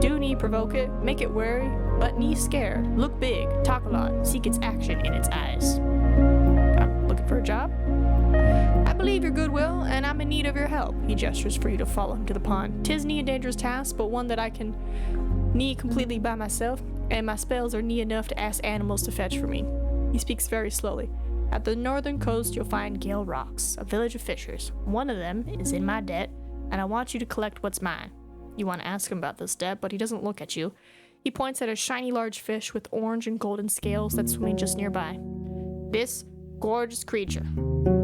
do provoke it, make it wary, but scared. Look big, talk a lot, seek its action in its eyes. I'm looking for a job? I believe your goodwill, and I'm in need of your help. He gestures for you to follow him to the pond. 'Tis a dangerous task, but one that I can completely by myself, and my spells are enough to ask animals to fetch for me. He speaks very slowly. At the northern coast, you'll find Gale Rocks, a village of fishers. One of them is in my debt, and I want you to collect what's mine. You want to ask him about this debt, but he doesn't look at you. He points at a shiny large fish with orange and golden scales that's swimming just nearby. This gorgeous creature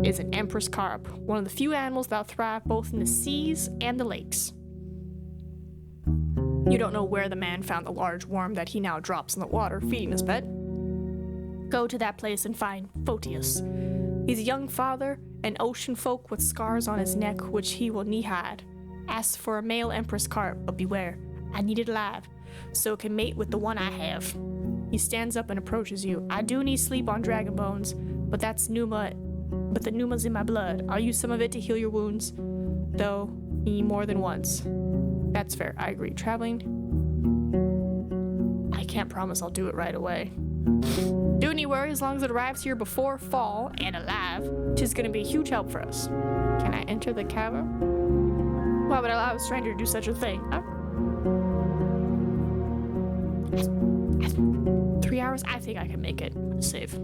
is an empress carp, one of the few animals that thrive both in the seas and the lakes. You don't know where the man found the large worm that he now drops in the water, feeding his pet. Go to that place and find Photius. He's a young father, an ocean folk with scars on his neck which he will hide. Ask for a male empress carp, but beware, I need it alive, so it can mate with the one I have. He stands up and approaches you. I do need sleep on dragon bones, but the pneuma's in my blood. I'll use some of it to heal your wounds, though more than once. That's fair, I agree. Traveling? I can't promise I'll do it right away. Do need worry, as long as it arrives here before fall and alive, 'tis gonna be a huge help for us. Can I enter the cavern? Why would I allow a stranger to do such a thing? 3 hours? I think I can make it. I'm gonna save.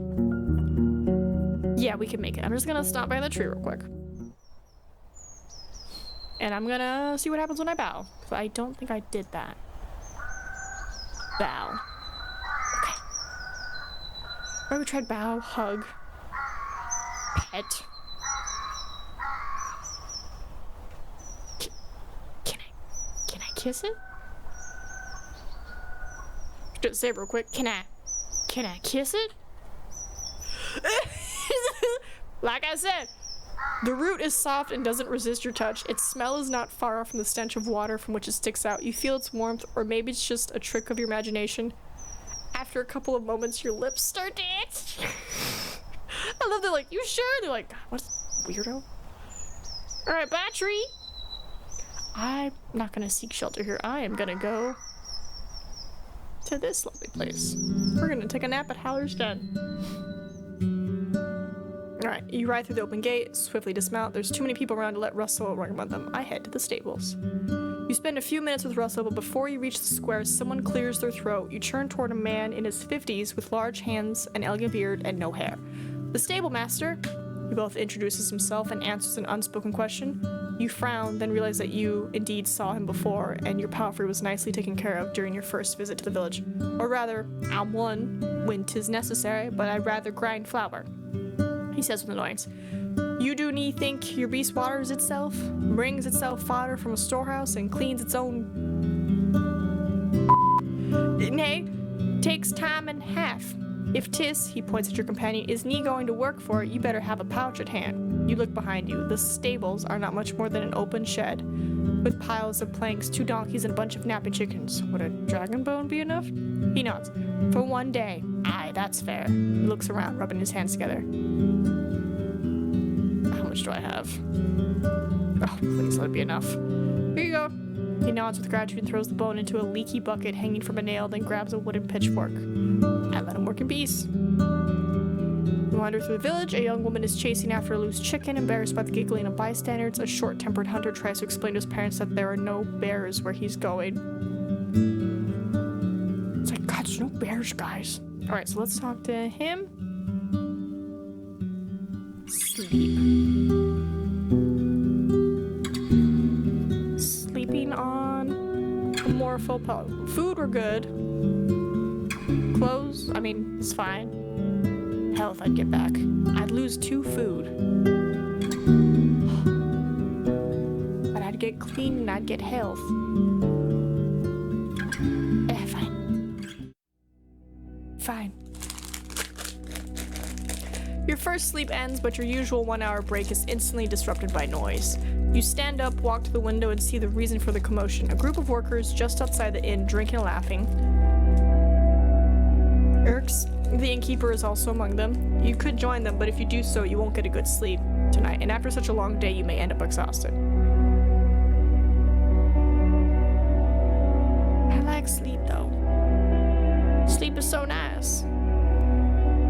Yeah, we can make it. I'm just gonna stop by the tree real quick. And I'm gonna see what happens when I bow. So I don't think I did that. Bow. Okay. Where we tried bow, hug, pet. Can I kiss it? Just say it real quick. Can I kiss it? Like I said, the root is soft and doesn't resist your touch. Its smell is not far off from the stench of water from which it sticks out. You feel its warmth, or maybe it's just a trick of your imagination. After a couple of moments, your lips start to itch. I love they're like, you sure? They're like, what weirdo? Alright, bye tree. I'm not gonna seek shelter here. I am gonna go to this lovely place. We're gonna take a nap at Howler's Den. Alright, you ride through the open gate, swiftly dismount. There's too many people around to let Russell run among them. I head to the stables. You spend a few minutes with Russell, but before you reach the square, someone clears their throat. You turn toward a man in his 50s with large hands, an elegant beard, and no hair. The stable master. He both introduces himself and answers an unspoken question. You frown, then realize that you indeed saw him before, and your palfrey was nicely taken care of during your first visit to the village. Or rather, I'm one when 'tis necessary, but I'd rather grind flour. He says with annoyance, "You do nie think your beast waters itself, brings itself fodder from a storehouse, and cleans its own... Nay, takes time and half. If 'tis," he points at your companion, "is nie going to work for it, you better have a pouch at hand." You look behind you. The stables are not much more than an open shed, with piles of planks, 2 donkeys, and a bunch of napping chickens. Would a dragon bone be enough? He nods. "For one day. Aye, that's fair." He looks around, rubbing his hands together. How much do I have? Oh, please let it be enough. Here you go. He nods with gratitude and throws the bone into a leaky bucket hanging from a nail, then grabs a wooden pitchfork. I let him work in peace. We wander through the village. A young woman is chasing after a loose chicken, embarrassed by the giggling of bystanders. A short-tempered hunter tries to explain to his parents that there are no bears where he's going. It's like, God, there's no bears, guys. Alright, so let's talk to him. Sleep. Sleeping on a more full pillow. Food, we're good. Clothes, I mean, it's fine. Health, I'd get back. I'd lose 2 food. But I'd get clean and I'd get health. Fine. Fine. Your first sleep ends, but your usual 1-hour break is instantly disrupted by noise. You stand up, walk to the window, and see the reason for the commotion. A group of workers just outside the inn, drinking and laughing. Irks, the innkeeper, is also among them. You could join them, but if you do so, you won't get a good sleep tonight, and after such a long day, you may end up exhausted. I like sleep, though. Sleep is so nice.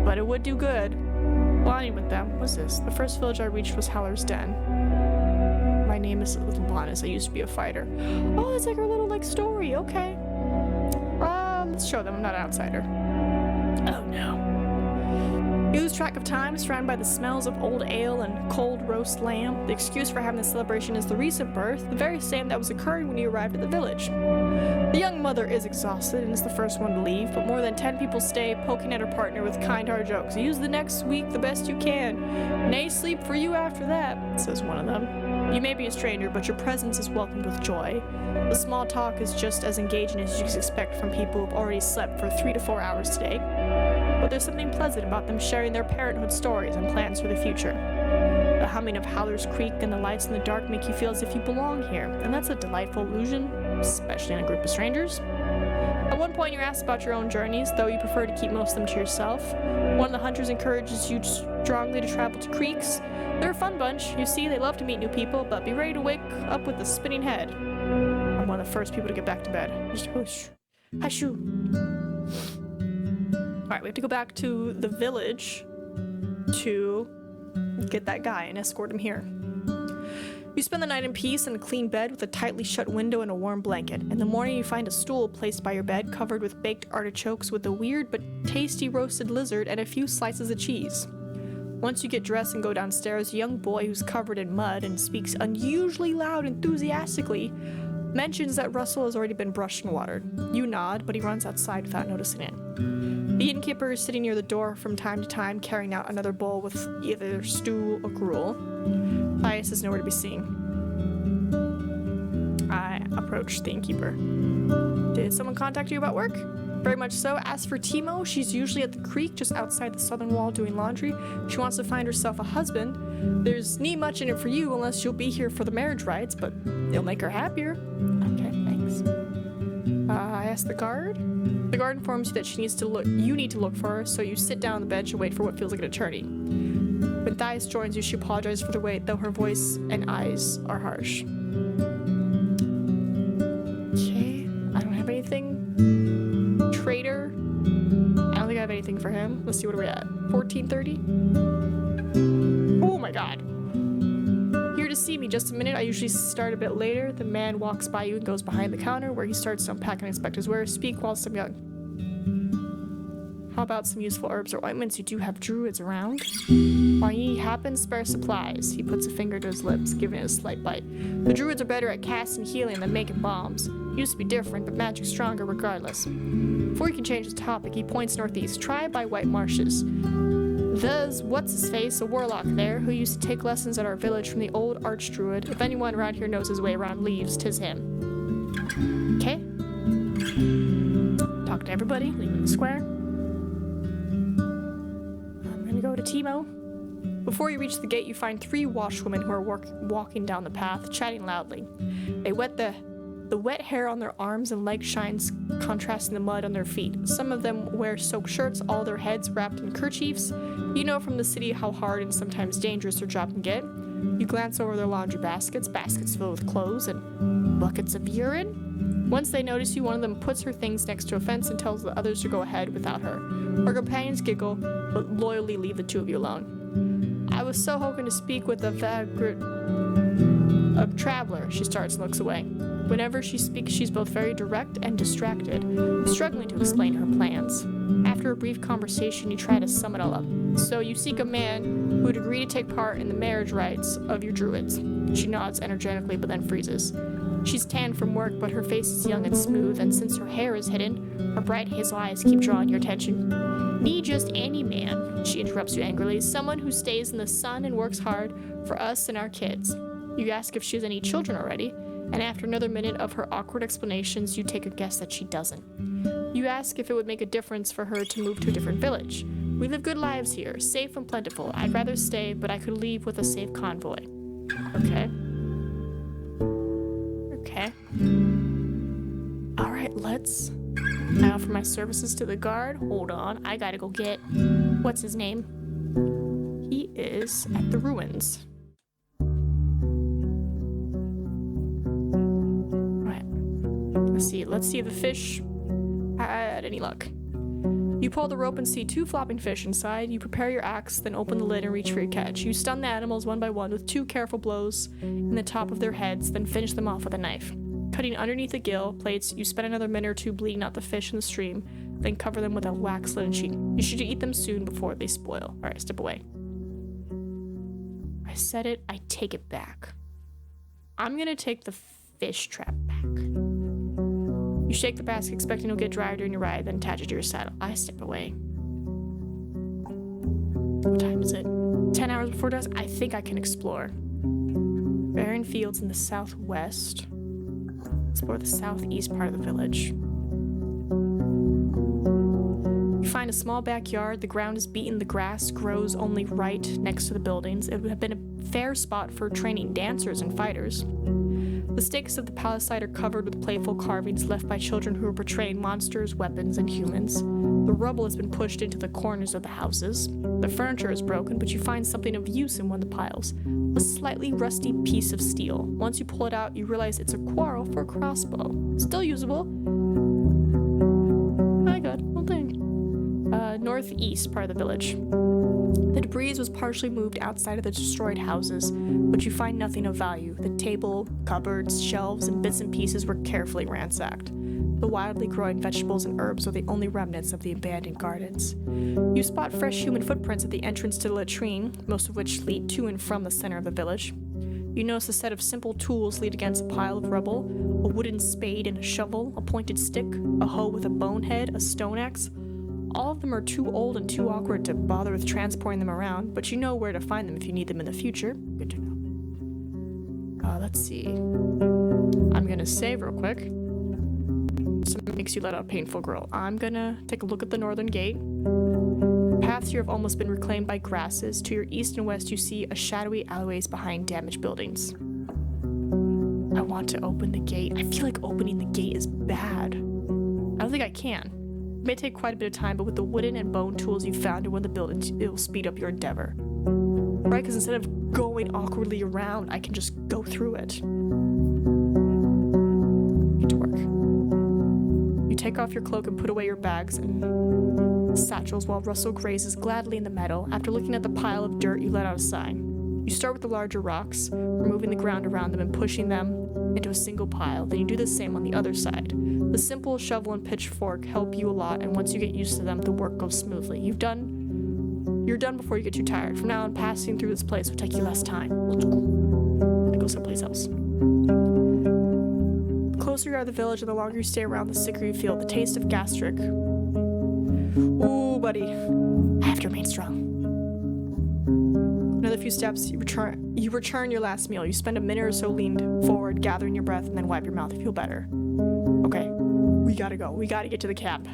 But it would do good. Blinding with them. What's this? The first village I reached was Howler's Den. My name is Little Blondes. I used to be a fighter. Oh, it's like her little, story. Okay. Let's show them I'm not an outsider. Oh, no. You lose track of time, surrounded by the smells of old ale and cold roast lamb. The excuse for having the celebration is the recent birth, the very same that was occurring when you arrived at the village. The young mother is exhausted and is the first one to leave, but more than 10 people stay, poking at her partner with kind-hearted jokes. "Use the next week the best you can. Nay sleep for you after that," says one of them. You may be a stranger, but your presence is welcomed with joy. The small talk is just as engaging as you expect from people who've already slept for 3 to 4 hours today. But there's something pleasant about them sharing their parenthood stories and plans for the future. The humming of Howler's Creek and the lights in the dark make you feel as if you belong here, and that's a delightful illusion, especially in a group of strangers. At one point you're asked about your own journeys, though you prefer to keep most of them to yourself. One of the hunters encourages you strongly to travel to creeks. They're a fun bunch. You see, they love to meet new people, but be ready to wake up with a spinning head. I'm one of the first people to get back to bed. Just whoosh. Hashoo. Alright, we have to go back to the village to get that guy and escort him here. You spend the night in peace in a clean bed with a tightly shut window and a warm blanket. In the morning you find a stool placed by your bed covered with baked artichokes with a weird but tasty roasted lizard and a few slices of cheese. Once you get dressed and go downstairs, a young boy who's covered in mud and speaks unusually loud enthusiastically mentions that Russell has already been brushed and watered. You nod, but he runs outside without noticing it. The innkeeper is sitting near the door from time to time, carrying out another bowl with either stew or gruel. Thias is nowhere to be seen. I approach the innkeeper. "Did someone contact you about work?" "Very much so. As for Timo, she's usually at the creek just outside the southern wall doing laundry. She wants to find herself a husband. There's nie much in it for you unless you'll be here for the marriage rites, but it'll make her happier." Okay, thanks. I ask the guard. The guard informs you that you need to look for her, so you sit down on the bench and wait for what feels like an eternity. When Thias joins you, she apologizes for the wait, though her voice and eyes are harsh. Okay, I don't have anything. Trader. I don't think I have anything for him. Let's see, what are we at? 14:30? Oh my god. "Here to see me, just a minute. I usually start a bit later." The man walks by you and goes behind the counter where he starts to unpack and inspect his wares. "Speak whilst I'm young. How about some useful herbs or ointments? You do have druids around." "While ye happen, spare supplies." He puts a finger to his lips, giving it a slight bite. "The druids are better at casting healing than making bombs. Used to be different, but magic's stronger regardless." Before he can change the topic, he points northeast. "Try by White Marshes. There's what's-his-face, a warlock there, who used to take lessons at our village from the old archdruid. If anyone around here knows his way around leaves, 'tis him. Okay. Talk to everybody, leave him in the square. I'm gonna go to Timo. Before you reach the gate, you find 3 washwomen who are walking down the path, chatting loudly. They wet the wet hair on their arms and legs shines contrasting the mud on their feet. Some of them wear soaked shirts, all their heads wrapped in kerchiefs. You know from the city how hard and sometimes dangerous their job can get. You glance over their laundry baskets filled with clothes and buckets of urine. Once they notice you, one of them puts her things next to a fence and tells the others to go ahead without her. Her companions giggle, but loyally leave the 2 of you alone. I was so hoping to speak with a traveler, she starts and looks away. Whenever she speaks, she's both very direct and distracted, struggling to explain her plans. After a brief conversation, you try to sum it all up. So you seek a man who would agree to take part in the marriage rites of your druids. She nods energetically, but then freezes. She's tanned from work, but her face is young and smooth, and since her hair is hidden, her bright hazel eyes keep drawing your attention. Need just any man, she interrupts you angrily, someone who stays in the sun and works hard for us and our kids. You ask if she has any children already, and after another minute of her awkward explanations, you take a guess that she doesn't. You ask if it would make a difference for her to move to a different village. We live good lives here, safe and plentiful. I'd rather stay, but I could leave with a safe convoy. Okay. Okay. Alright, let's... I offer my services to the guard. Hold on, I gotta go get... What's his name? He is at the ruins. Let's see if the fish had any luck. You pull the rope and see 2 flopping fish inside. You prepare your axe, then open the lid and reach for your catch. You stun the animals one by one with 2 careful blows in the top of their heads, then finish them off with a knife. Cutting underneath the gill plates, you spend another minute or 2 bleeding out the fish in the stream, then cover them with a wax linen sheet. You should eat them soon before they spoil. Alright, step away. I said it, I take it back. I'm gonna take the fish trap back. You shake the basket, expecting it'll get drier during your ride, then attach it to your saddle. I step away. What time is it? 10 hours before dusk? I think I can explore. Barren fields in the southwest. Explore the southeast part of the village. You find a small backyard. The ground is beaten. The grass grows only right next to the buildings. It would have been a fair spot for training dancers and fighters. The stakes of the palisade are covered with playful carvings left by children who are portraying monsters, weapons, and humans. The rubble has been pushed into the corners of the houses. The furniture is broken, but you find something of use in one of the piles. A slightly rusty piece of steel. Once you pull it out, you realize it's a quarrel for a crossbow. Still usable. My god, whole thing. Northeast part of the village. The debris was partially moved outside of the destroyed houses, but you find nothing of value. The table, cupboards, shelves, and bits and pieces were carefully ransacked. The wildly growing vegetables and herbs are the only remnants of the abandoned gardens. You spot fresh human footprints at the entrance to the latrine, most of which lead to and from the center of the village. You notice a set of simple tools lead against a pile of rubble: a wooden spade and a shovel, a pointed stick, a hoe with a bone head, a stone axe. All of them are too old and too awkward to bother with transporting them around, but you know where to find them if you need them in the future. Good to know. Let's see. I'm gonna save real quick. Something makes you let out a painful growl. I'm gonna take a look at the northern gate. Paths here have almost been reclaimed by grasses. To your east and west, you see a shadowy alleyways behind damaged buildings. I want to open the gate. I feel like opening the gate is bad. I don't think I can. It may take quite a bit of time, but with the wooden and bone tools you found in one of the buildings, it will speed up your endeavor. Right? Because instead of going awkwardly around, I can just go through it. Get to work. You take off your cloak and put away your bags and satchels while Russell grazes gladly in the meadow. After looking at the pile of dirt, you let out a sigh. You start with the larger rocks, removing the ground around them and pushing them into a single pile. Then you do the same on the other side. The simple shovel and pitchfork help you a lot, and once you get used to them, the work goes smoothly. You're done before you get too tired. From now on, passing through this place will take you less time. I go someplace else. The closer you are to the village and the longer you stay around, the sicker you feel. The taste of gastric. Ooh, buddy. I have to remain strong. Another few steps, you return your last meal. You spend a minute or so leaned forward, gathering your breath, and then wipe your mouth to feel better. Okay, we gotta go. We gotta get to the camp.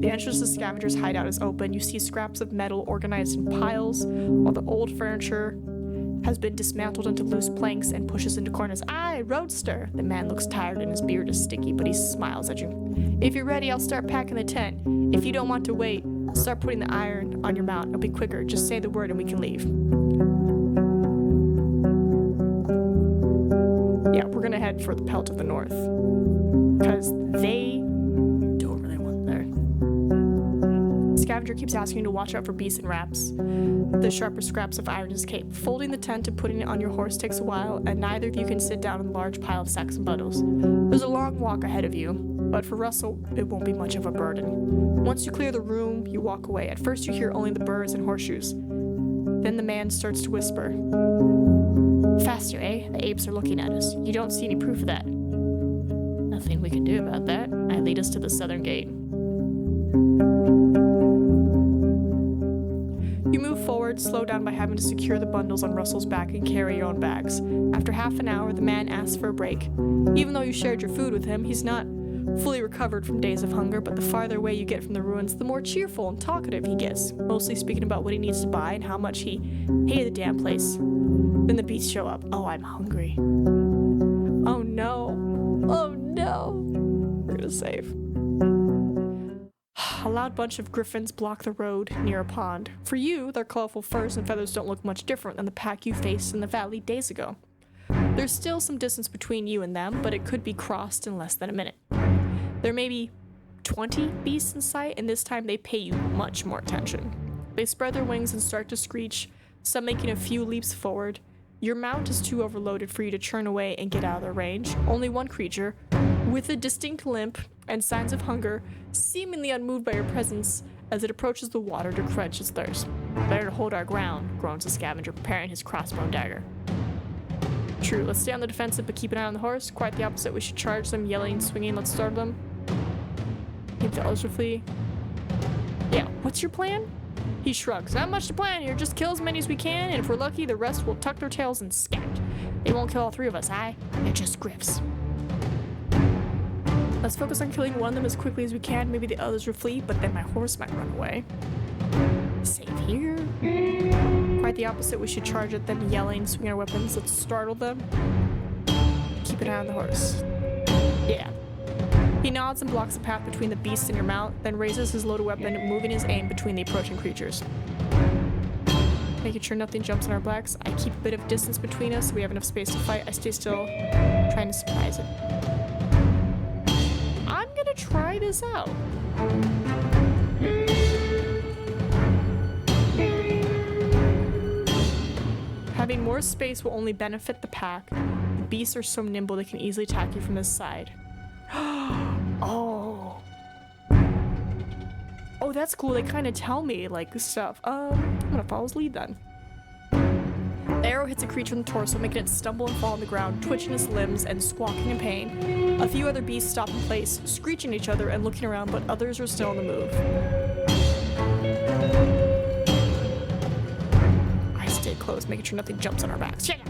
The entrance to the scavenger's hideout is open. You see scraps of metal organized in piles, while the old furniture has been dismantled into loose planks and pushes into corners. Aye, Roadster! The man looks tired and his beard is sticky, but he smiles at you. If you're ready, I'll start packing the tent. If you don't want to wait, start putting the iron on your mount. It'll be quicker. Just say the word and we can leave. Yeah, we're gonna head for the Pelt of the North. Because they don't really want there. Scavenger keeps asking you to watch out for beasts and rats. The sharper scraps of iron in his cape. Folding the tent and putting it on your horse takes a while, and neither of you can sit down in a large pile of sacks and bundles. There's a long walk ahead of you, but for Russell, it won't be much of a burden. Once you clear the room, you walk away. At first you hear only the birds and horseshoes. Then the man starts to whisper. Faster, eh? The apes are looking at us. You don't see any proof of that. Nothing we can do about that. I lead us to the southern gate. You move forward, slow down by having to secure the bundles on Russell's back and carry your own bags. After half an hour, the man asks for a break. Even though you shared your food with him, he's not fully recovered from days of hunger, but the farther away you get from the ruins, the more cheerful and talkative he gets, mostly speaking about what he needs to buy and how much he hated the damn place. Then the beasts show up. Oh, I'm hungry. Oh no. Oh no. We're gonna save. A loud bunch of griffins block the road near a pond. For you, their colorful furs and feathers don't look much different than the pack you faced in the valley days ago. There's still some distance between you and them, but it could be crossed in less than a minute. There may be 20 beasts in sight, and this time they pay you much more attention. They spread their wings and start to screech, some making a few leaps forward. Your mount is too overloaded for you to turn away and get out of their range. Only one creature, with a distinct limp and signs of hunger, seemingly unmoved by your presence as it approaches the water to quench its thirst. Better to hold our ground, groans the scavenger, preparing his crossbow dagger. True, let's stay on the defensive but keep an eye on the horse. Quite the opposite, we should charge them, yelling, swinging, let's startle them. Keep the others to flee. Yeah, what's your plan? He shrugs. Not much to plan here, just kill as many as we can, and if we're lucky, the rest will tuck their tails and scat. They won't kill all three of us, aye? They're just griffs. Let's focus on killing one of them as quickly as we can. Maybe the others will flee, but then my horse might run away. Save here. Quite the opposite, we should charge at them, yelling, swinging our weapons. Let's startle them. Keep an eye on the horse. Yeah. He nods and blocks the path between the beasts and your mount, then raises his loaded weapon, moving his aim between the approaching creatures. Making sure nothing jumps on our backs. I keep a bit of distance between us so we have enough space to fight. I stay still, trying to surprise it. I'm gonna try this out. Having more space will only benefit the pack. The beasts are so nimble they can easily attack you from this side. Oh. Oh, that's cool. They kind of tell me, like, stuff. I'm gonna follow his lead then. The arrow hits a creature in the torso, making it stumble and fall on the ground, twitching its limbs and squawking in pain. A few other beasts stop in place, screeching at each other and looking around, but others are still on the move. I stay close, making sure nothing jumps on our backs. Shit!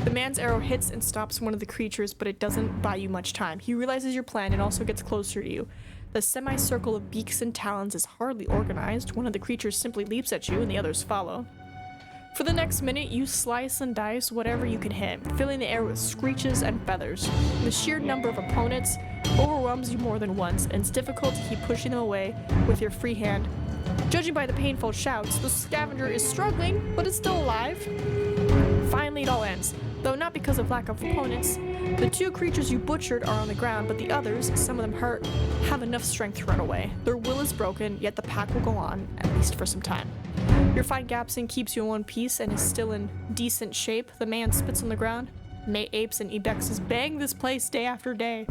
The man's arrow hits and stops one of the creatures, but it doesn't buy you much time. He realizes your plan and also gets closer to you. The semicircle of beaks and talons is hardly organized. One of the creatures simply leaps at you and the others follow. For the next minute, you slice and dice whatever you can hit, filling the air with screeches and feathers. The sheer number of opponents overwhelms you more than once, and it's difficult to keep pushing them away with your free hand. Judging by the painful shouts, the scavenger is struggling, but is still alive. Finally, it all ends. Though not because of lack of opponents. The two creatures you butchered are on the ground, but the others, some of them hurt, have enough strength to run away. Their will is broken, yet the pack will go on, at least for some time. Your fine Gapson keeps you in one piece and is still in decent shape. The man spits on the ground. May apes and ibexes bang this place day after day.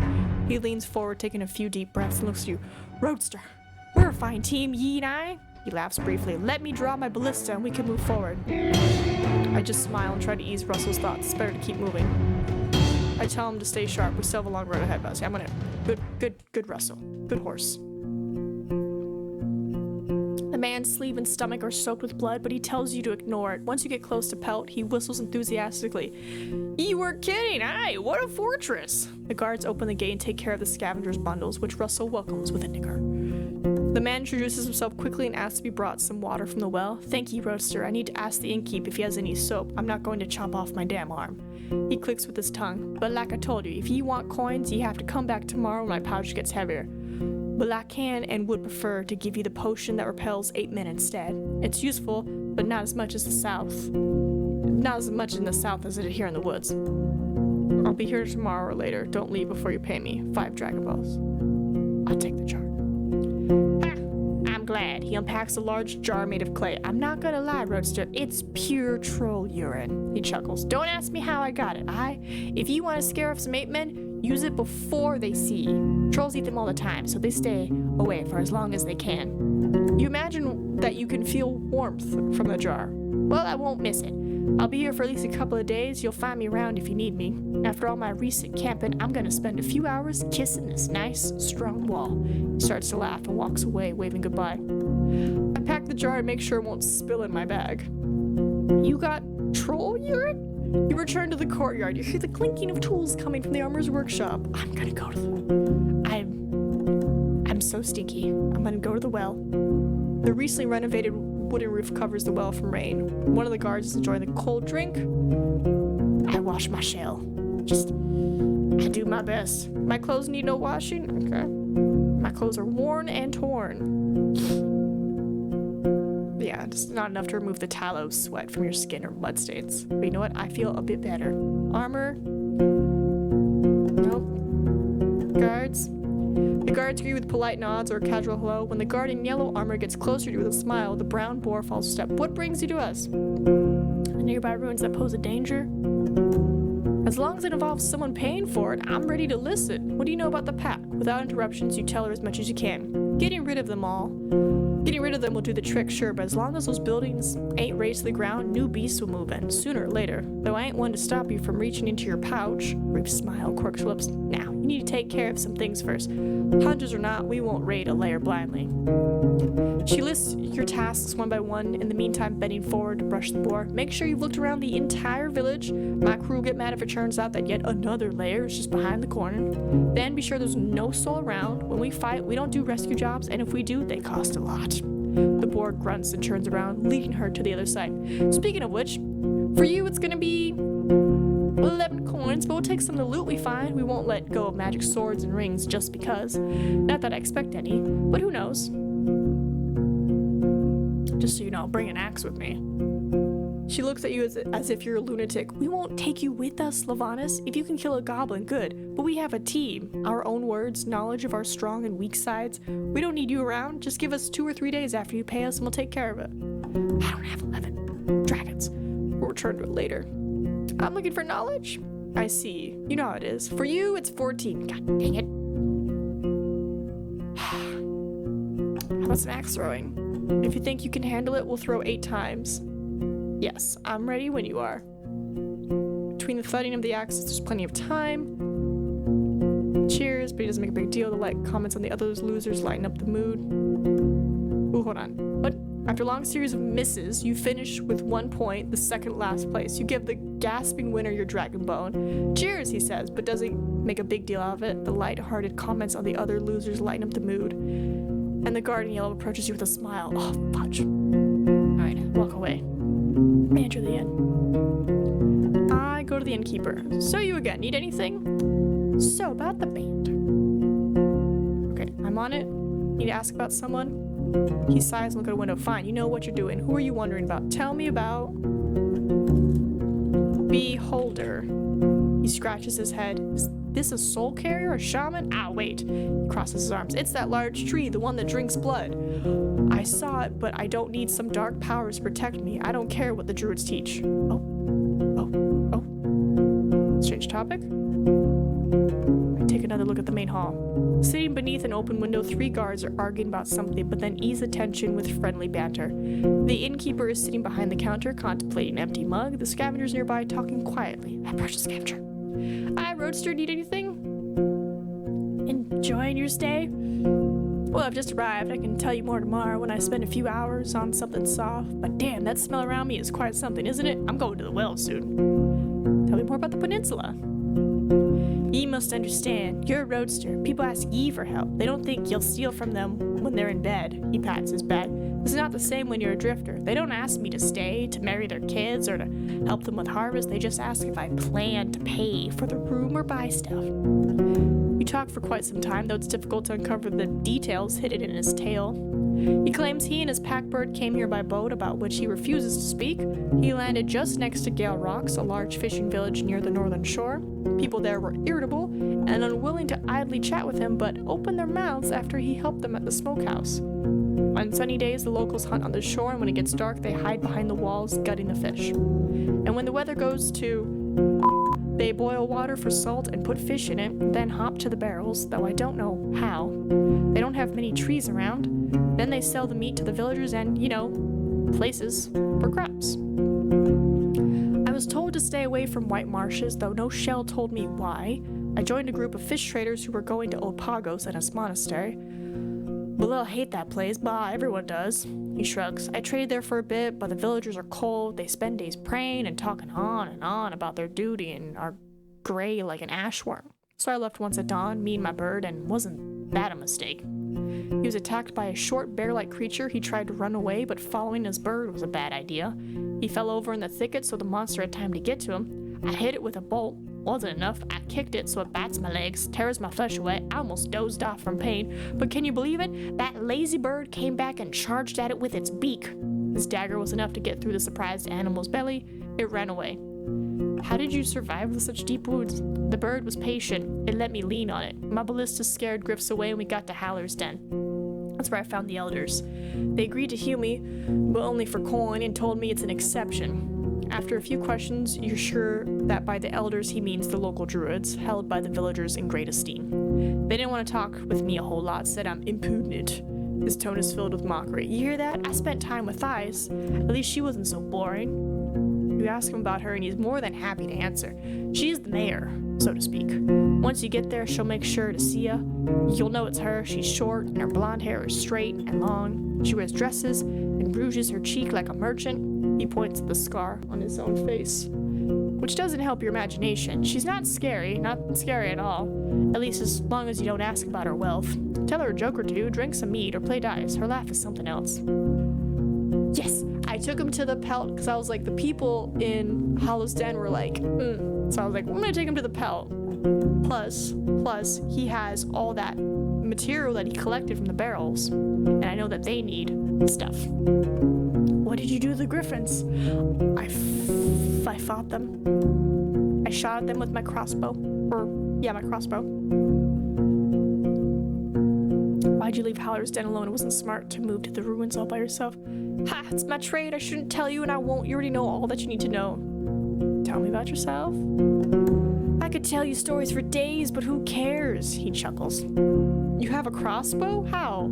He leans forward, taking a few deep breaths, and looks at you. Roadster, we're a fine team, ye and I. He laughs briefly. Let me draw my ballista and we can move forward. I just smile and try to ease Russell's thoughts. It's better to keep moving. I tell him to stay sharp. We still have a long road ahead of us. I'm gonna... Good Russell. Good horse. The man's sleeve and stomach are soaked with blood, but he tells you to ignore it. Once you get close to Pelt, he whistles enthusiastically. You were kidding, aye, what a fortress! The guards open the gate and take care of the scavenger's bundles, which Russell welcomes with a nigger. The man introduces himself quickly and asks to be brought some water from the well. Thank you, Roadster. I need to ask the innkeep if he has any soap. I'm not going to chop off my damn arm. He clicks with his tongue. But like I told you, if you want coins, you have to come back tomorrow when my pouch gets heavier. But I can and would prefer to give you the potion that repels 8 men instead. It's useful, but not as much as the south. Not as much in the south as it is here in the woods. I'll be here tomorrow or later. Don't leave before you pay me 5 Dragon Balls. I'll take the jar. I'm glad. He unpacks a large jar made of clay. I'm not gonna lie, Roadster, it's pure troll urine. He chuckles. Don't ask me how I got it. If you want to scare off some 8 men, use it before they see you. Trolls eat them all the time, so they stay away for as long as they can. You imagine that you can feel warmth from the jar. Well, I won't miss it. I'll be here for at least a couple of days. You'll find me around if you need me. After all my recent camping, I'm gonna spend a few hours kissing this nice, strong wall. He starts to laugh and walks away, waving goodbye. I pack the jar and make sure it won't spill in my bag. You got troll urine? You return to the courtyard. You hear the clinking of tools coming from the armorer's workshop. I'm gonna go to the... I'm so stinky. I'm gonna go to the well. The recently renovated wooden roof covers the well from rain. One of the guards is enjoying the cold drink. I wash my shell. I do my best. My clothes need no washing? Okay. My clothes are worn and torn. Yeah, just not enough to remove the tallow sweat from your skin or mud stains. But you know what? I feel a bit better. Armor? Nope. Guards? The guards greet with polite nods or a casual hello. When the guard in yellow armor gets closer to you with a smile, the brown boar falls a step. What brings you to us? The nearby ruins that pose a danger? As long as it involves someone paying for it, I'm ready to listen. What do you know about the pack? Without interruptions, you tell her as much as you can. Getting rid of them will do the trick, sure, but as long as those buildings ain't razed to the ground, new beasts will move in, sooner or later. Though I ain't one to stop you from reaching into your pouch. Reef smile, quirks her lips. Now, you need to take care of some things first. Hunters or not, we won't raid a lair blindly. She lists your tasks one by one, in the meantime bending forward to brush the boar. Make sure you've looked around the entire village. My crew will get mad if it turns out that yet another lair is just behind the corner. Then be sure there's no soul around. When we fight, we don't do rescue jobs, and if we do, they cost a lot. The boar grunts and turns around, leading her to the other side. Speaking of which, for you it's gonna be 11 coins, but we'll take some of the loot we find. We won't let go of magic swords and rings just because. Not that I expect any, but who knows? Just so you know, bring an axe with me. She looks at you as if you're a lunatic. We won't take you with us, Lavanus. If you can kill a goblin, good. But we have a team. Our own words, knowledge of our strong and weak sides. We don't need you around. Just give us 2 or 3 days after you pay us and we'll take care of it. I don't have 11 dragons. We'll return to it later. I'm looking for knowledge. I see. You know how it is. For you, it's 14. God dang it. How about some axe throwing? If you think you can handle it, we'll throw 8 times. Yes, I'm ready when you are. Between the thudding of the axes, there's plenty of time. Cheers, but he doesn't make a big deal. The light comments on the other losers lighten up the mood. Ooh, hold on. What? After a long series of misses, you finish with 1 point, the second last place. You give the gasping winner your dragon bone. Cheers, he says, but doesn't make a big deal out of it. The light-hearted comments on the other losers lighten up the mood. And the guard in yellow approaches you with a smile. Oh, fudge. Alright, walk away. Enter the inn. I go to the innkeeper. So you again, need anything? So about the band. Okay, I'm on it. Need to ask about someone? He sighs and looks at a window. Fine, you know what you're doing. Who are you wondering about? Tell me about... Beholder. He scratches his head. Is this a soul carrier? A shaman? Ah, wait. He crosses his arms. It's that large tree, the one that drinks blood. I saw it, but I don't need some dark powers to protect me. I don't care what the druids teach. Oh. Strange topic. I take another look at the main hall. Sitting beneath an open window, 3 guards are arguing about something, but then ease attention with friendly banter. The innkeeper is sitting behind the counter, contemplating an empty mug. The scavengers nearby talking quietly. I approach the scavenger. Hi, Roadster, need anything? Enjoying your stay? Well, I've just arrived. I can tell you more tomorrow when I spend a few hours on something soft. But damn, that smell around me is quite something, isn't it? I'm going to the well soon. Tell me more about the peninsula. Ye must understand, you're a roadster. People ask ye for help. They don't think you'll steal from them when they're in bed. He pats his back. It's not the same when you're a drifter. They don't ask me to stay, to marry their kids, or to help them with harvest. They just ask if I plan to pay for the room or buy stuff. We talk for quite some time, though it's difficult to uncover the details hidden in his tale. He claims he and his packbird came here by boat, about which he refuses to speak. He landed just next to Gale Rocks, a large fishing village near the northern shore. People there were irritable and unwilling to idly chat with him, but opened their mouths after he helped them at the smokehouse. On sunny days, the locals hunt on the shore, and when it gets dark, they hide behind the walls, gutting the fish. And when the weather goes to... they boil water for salt and put fish in it, then hop to the barrels, though I don't know how. They don't have many trees around. Then they sell the meat to the villagers and, places for crops. I was told to stay away from white marshes, though no shell told me why. I joined a group of fish traders who were going to Opagos and his monastery. But they'll hate that place, bah, everyone does. He shrugs. I traded there for a bit, but the villagers are cold. They spend days praying and talking on and on about their duty and are gray like an ashworm. So I left once at dawn, me and my bird, and wasn't that a mistake? He was attacked by a short bear-like creature. He tried to run away, but following his bird was a bad idea. He fell over in the thicket, so the monster had time to get to him. I hit it with a bolt. Wasn't enough. I kicked it so it bats my legs, tears my flesh away. I almost dozed off from pain. But can you believe it? That lazy bird came back and charged at it with its beak. His dagger was enough to get through the surprised animal's belly. It ran away. How did you survive with such deep wounds? The bird was patient. It let me lean on it. My ballista scared Griff's away and we got to Howler's Den. That's where I found the elders. They agreed to heal me, but only for coin, and told me it's an exception. After a few questions, you're sure that by the elders he means the local druids, held by the villagers in great esteem. They didn't want to talk with me a whole lot, said I'm impudent. His tone is filled with mockery. You hear that? I spent time with Thais. At least she wasn't so boring. You ask him about her and he's more than happy to answer. She's the mayor, so to speak. Once you get there, she'll make sure to see ya. You'll know it's her. She's short and her blonde hair is straight and long. She wears dresses and rouges her cheek like a merchant. He points at the scar on his own face, which doesn't help your imagination. She's not scary at all. At least as long as you don't ask about her wealth. Tell her a joke or two, drink some mead, or play dice. Her laugh is something else. Yes, I took him to the pelt because I was like, the people in Hollow's Den were like, So I was like, I'm gonna take him to the pelt. Plus, he has all that material that he collected from the barrels, and I know that they need stuff. What did you do to the griffins? I fought them. I shot at them with my crossbow. My crossbow. Why'd you leave Howler's Den alone? It wasn't smart to move to the ruins all by yourself. Ha! It's my trade. I shouldn't tell you, and I won't. You already know all that you need to know. Tell me about yourself. I could tell you stories for days, but who cares? He chuckles. You have a crossbow? How?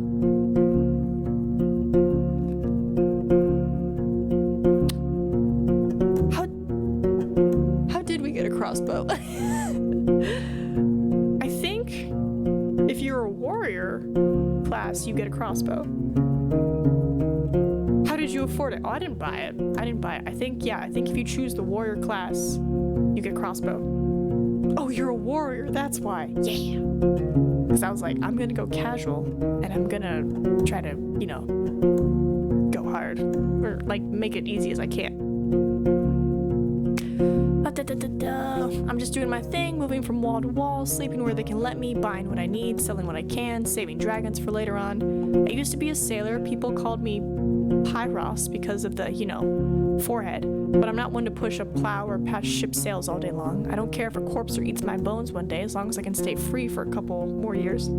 How did we get a crossbow? I think if you're a warrior class, you get a crossbow. How did you afford it? Oh, I didn't buy it. I think if you choose the warrior class, you get crossbow. Oh, you're a warrior, that's why. Yeah. Because I was like, I'm gonna go casual, and I'm gonna try to, go hard. Or, make it easy as I can. I'm just doing my thing, moving from wall to wall, sleeping where they can let me, buying what I need, selling what I can, saving dragons for later on. I used to be a sailor. People called me Pyros because of the, forehead. But I'm not one to push a plow or patch ship sails all day long. I don't care if a corpse eats my bones one day, as long as I can stay free for a couple more years.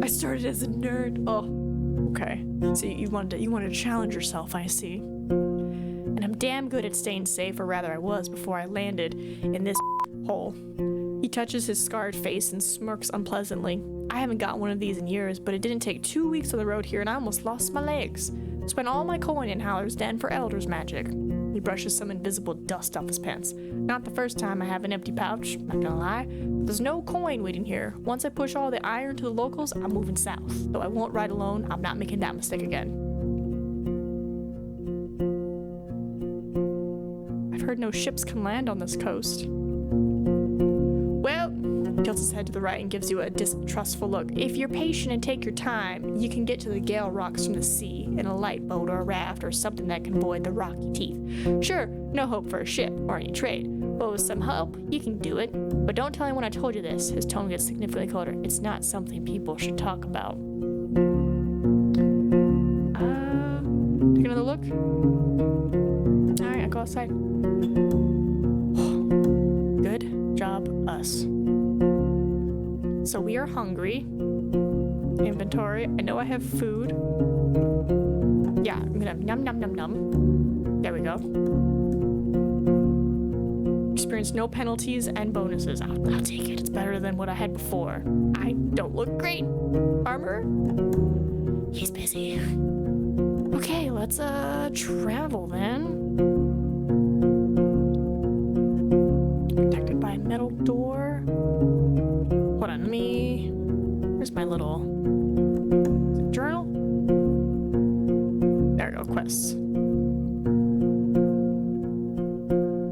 I started as a nerd. Oh, okay. So you wanted to challenge yourself, I see. And I'm damn good at staying safe, or rather I was before I landed in this hole. He touches his scarred face and smirks unpleasantly. I haven't got one of these in years, but it didn't take 2 weeks on the road here and I almost lost my legs. Spent all my coin in Howler's Den for Elder's magic. He brushes some invisible dust off his pants. Not the first time I have an empty pouch, not gonna lie. There's no coin waiting here. Once I push all the iron to the locals, I'm moving south. Though I won't ride alone, I'm not making that mistake again. I've heard no ships can land on this coast. Well, he tilts his head to the right and gives you a distrustful look. If you're patient and take your time, you can get to the Gale Rocks from the sea in a light boat or a raft or something that can avoid the rocky teeth. Sure, no hope for a ship or any trade, but with some help, you can do it. But don't tell anyone I told you this. His tone gets significantly colder. It's not something people should talk about. Take another look. Alright, I'll go outside. Good job, us. So we are hungry. Inventory. I know I have food. Yeah, I'm gonna num num num num. There we go. Experience no penalties and bonuses. I'll take it. It's better than what I had before. I don't look great. Armor? He's busy. Okay, let's travel then. Protected by a metal door. Hold on, where's my little journal? There we go, quests.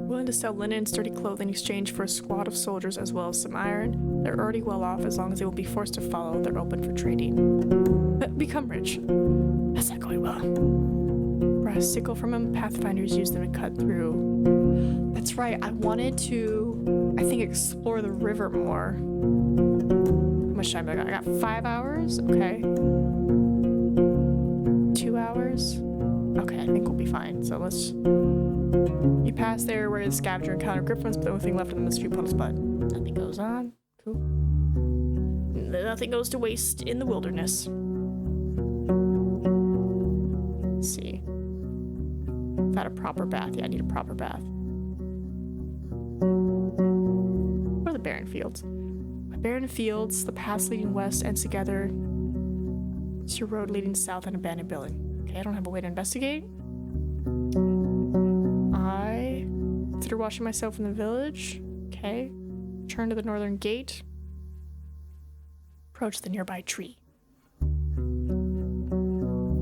Willing to sell linen and sturdy clothing in exchange for a squad of soldiers as well as some iron. They're already well off as long as they will be forced to follow. They're open for trading. But become rich. That's not going well. Brought a sickle from him. Pathfinders use them to cut through. That's right, I wanted to, I think, explore the river more. How much time do I got? I got 5 hours? Okay. 2 hours? Okay, I think we'll be fine. So let's... You pass there where the scavenger encountered griffins, but the only thing left of them is 3 puddles, but nothing goes on. Cool. Nothing goes to waste in the wilderness. Let's see. Without a proper bath. Yeah, I need a proper bath. What are the barren fields? By barren fields, the paths leading west ends together. It's your road leading south and abandoned building. Okay, I don't have a way to investigate. I consider washing myself in the village. Okay. Turn to the northern gate. Approach the nearby tree.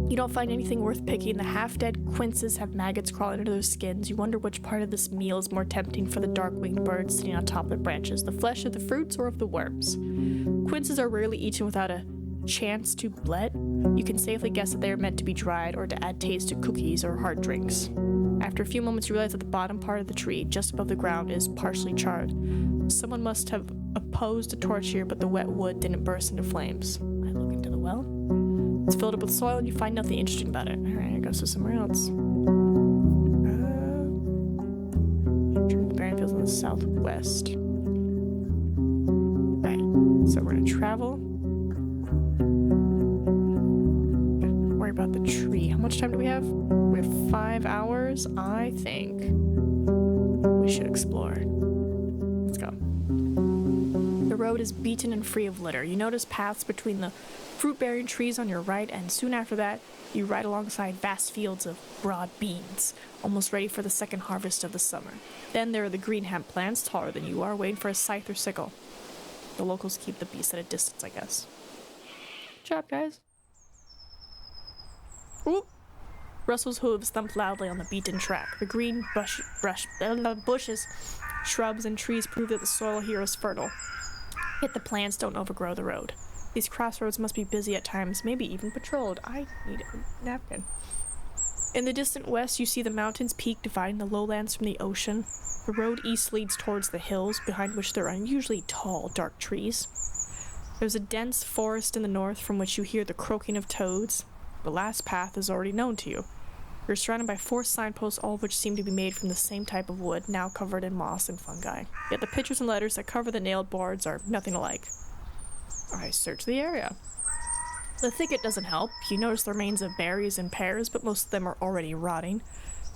You don't find anything worth picking. The half-dead quinces have maggots crawling into their skins. You wonder which part of this meal is more tempting for the dark-winged birds sitting on top of the branches, the flesh of the fruits or of the worms. Quinces are rarely eaten without a chance to bled. You can safely guess that they are meant to be dried or to add taste to cookies or hard drinks. After a few moments, you realize that the bottom part of the tree, just above the ground, is partially charred. Someone must have opposed a torch here, but the wet wood didn't burst into flames. I look into the well. It's filled up with soil and you find nothing interesting about it. Alright, I goes to somewhere else. Turn the barren fields in the southwest. Alright, so we're gonna travel. Don't worry about the tree. How much time do we have? We have 5 hours. I think we should explore. Let's go. The road is beaten and free of litter. You notice paths between the fruit-bearing trees on your right, and soon after that, you ride alongside vast fields of broad beans, almost ready for the second harvest of the summer. Then there are the green hemp plants, taller than you are, waiting for a scythe or sickle. The locals keep the beasts at a distance, I guess. Good job, guys. Oop! Russell's hooves thumped loudly on the beaten track. The green bushes, shrubs, and trees prove that the soil here is fertile. Yet the plants don't overgrow the road. These crossroads must be busy at times, maybe even patrolled. I need a napkin. In the distant west, you see the mountains peak dividing the lowlands from the ocean. The road east leads towards the hills, behind which there are unusually tall, dark trees. There's a dense forest in the north from which you hear the croaking of toads. The last path is already known to you. You're surrounded by 4 signposts, all of which seem to be made from the same type of wood, now covered in moss and fungi. Yet the pictures and letters that cover the nailed boards are nothing alike. I search the area. The thicket doesn't help. You notice the remains of berries and pears, but most of them are already rotting,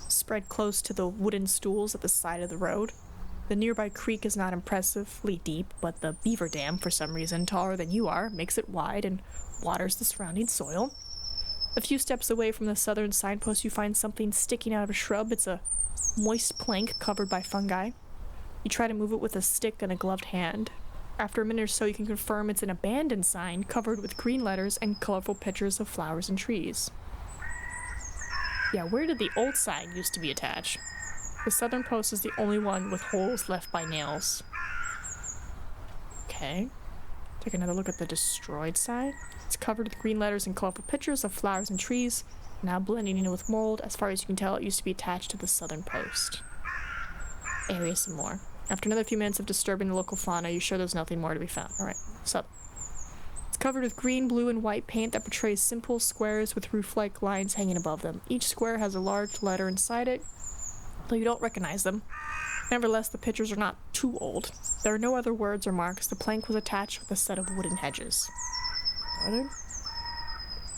spread close to the wooden stools at the side of the road. The nearby creek is not impressively deep, but the beaver dam, for some reason taller than you are, makes it wide and waters the surrounding soil. A few steps away from the southern signpost, you find something sticking out of a shrub. It's a moist plank covered by fungi. You try to move it with a stick and a gloved hand. After a minute or so, you can confirm it's an abandoned sign covered with green letters and colorful pictures of flowers and trees. Yeah, where did the old sign used to be attached? The southern post is the only one with holes left by nails. Okay. Take another look at the destroyed side. It's covered with green letters and colorful pictures of flowers and trees, now blending in with mold. As far as you can tell, it used to be attached to the southern post. Area some more. After another few minutes of disturbing the local fauna, you're sure there's nothing more to be found. Alright, so. It's covered with green, blue, and white paint that portrays simple squares with roof-like lines hanging above them. Each square has a large letter inside it, though you don't recognize them. Nevertheless, the pictures are not too old. There are no other words or marks. The plank was attached with a set of wooden hedges.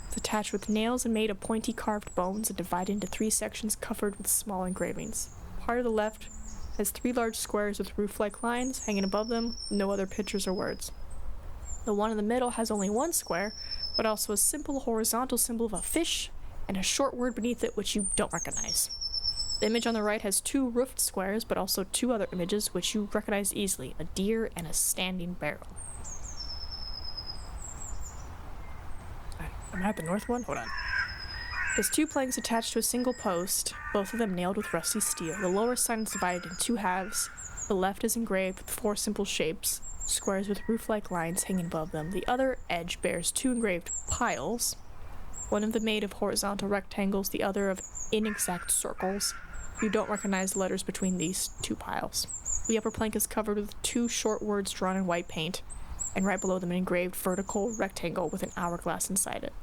It's attached with nails and made of pointy carved bones and divided into 3 sections covered with small engravings. Part of the left has 3 large squares with roof-like lines hanging above them, no other pictures or words. The one in the middle has only 1 square, but also a simple horizontal symbol of a fish and a short word beneath it which you don't recognize. The image on the right has 2 roofed squares, but also 2 other images which you recognize easily, a deer and a standing barrel. Am I at the north one? Hold on. There's 2 planks attached to a single post, both of them nailed with rusty steel. The lower sign is divided in 2 halves. The left is engraved with 4 simple shapes, squares with roof-like lines hanging above them. The other edge bears 2 engraved piles, one of them made of horizontal rectangles, the other of inexact circles. You don't recognize the letters between these 2 piles. The upper plank is covered with 2 short words drawn in white paint, and right below them an engraved vertical rectangle with an hourglass inside it.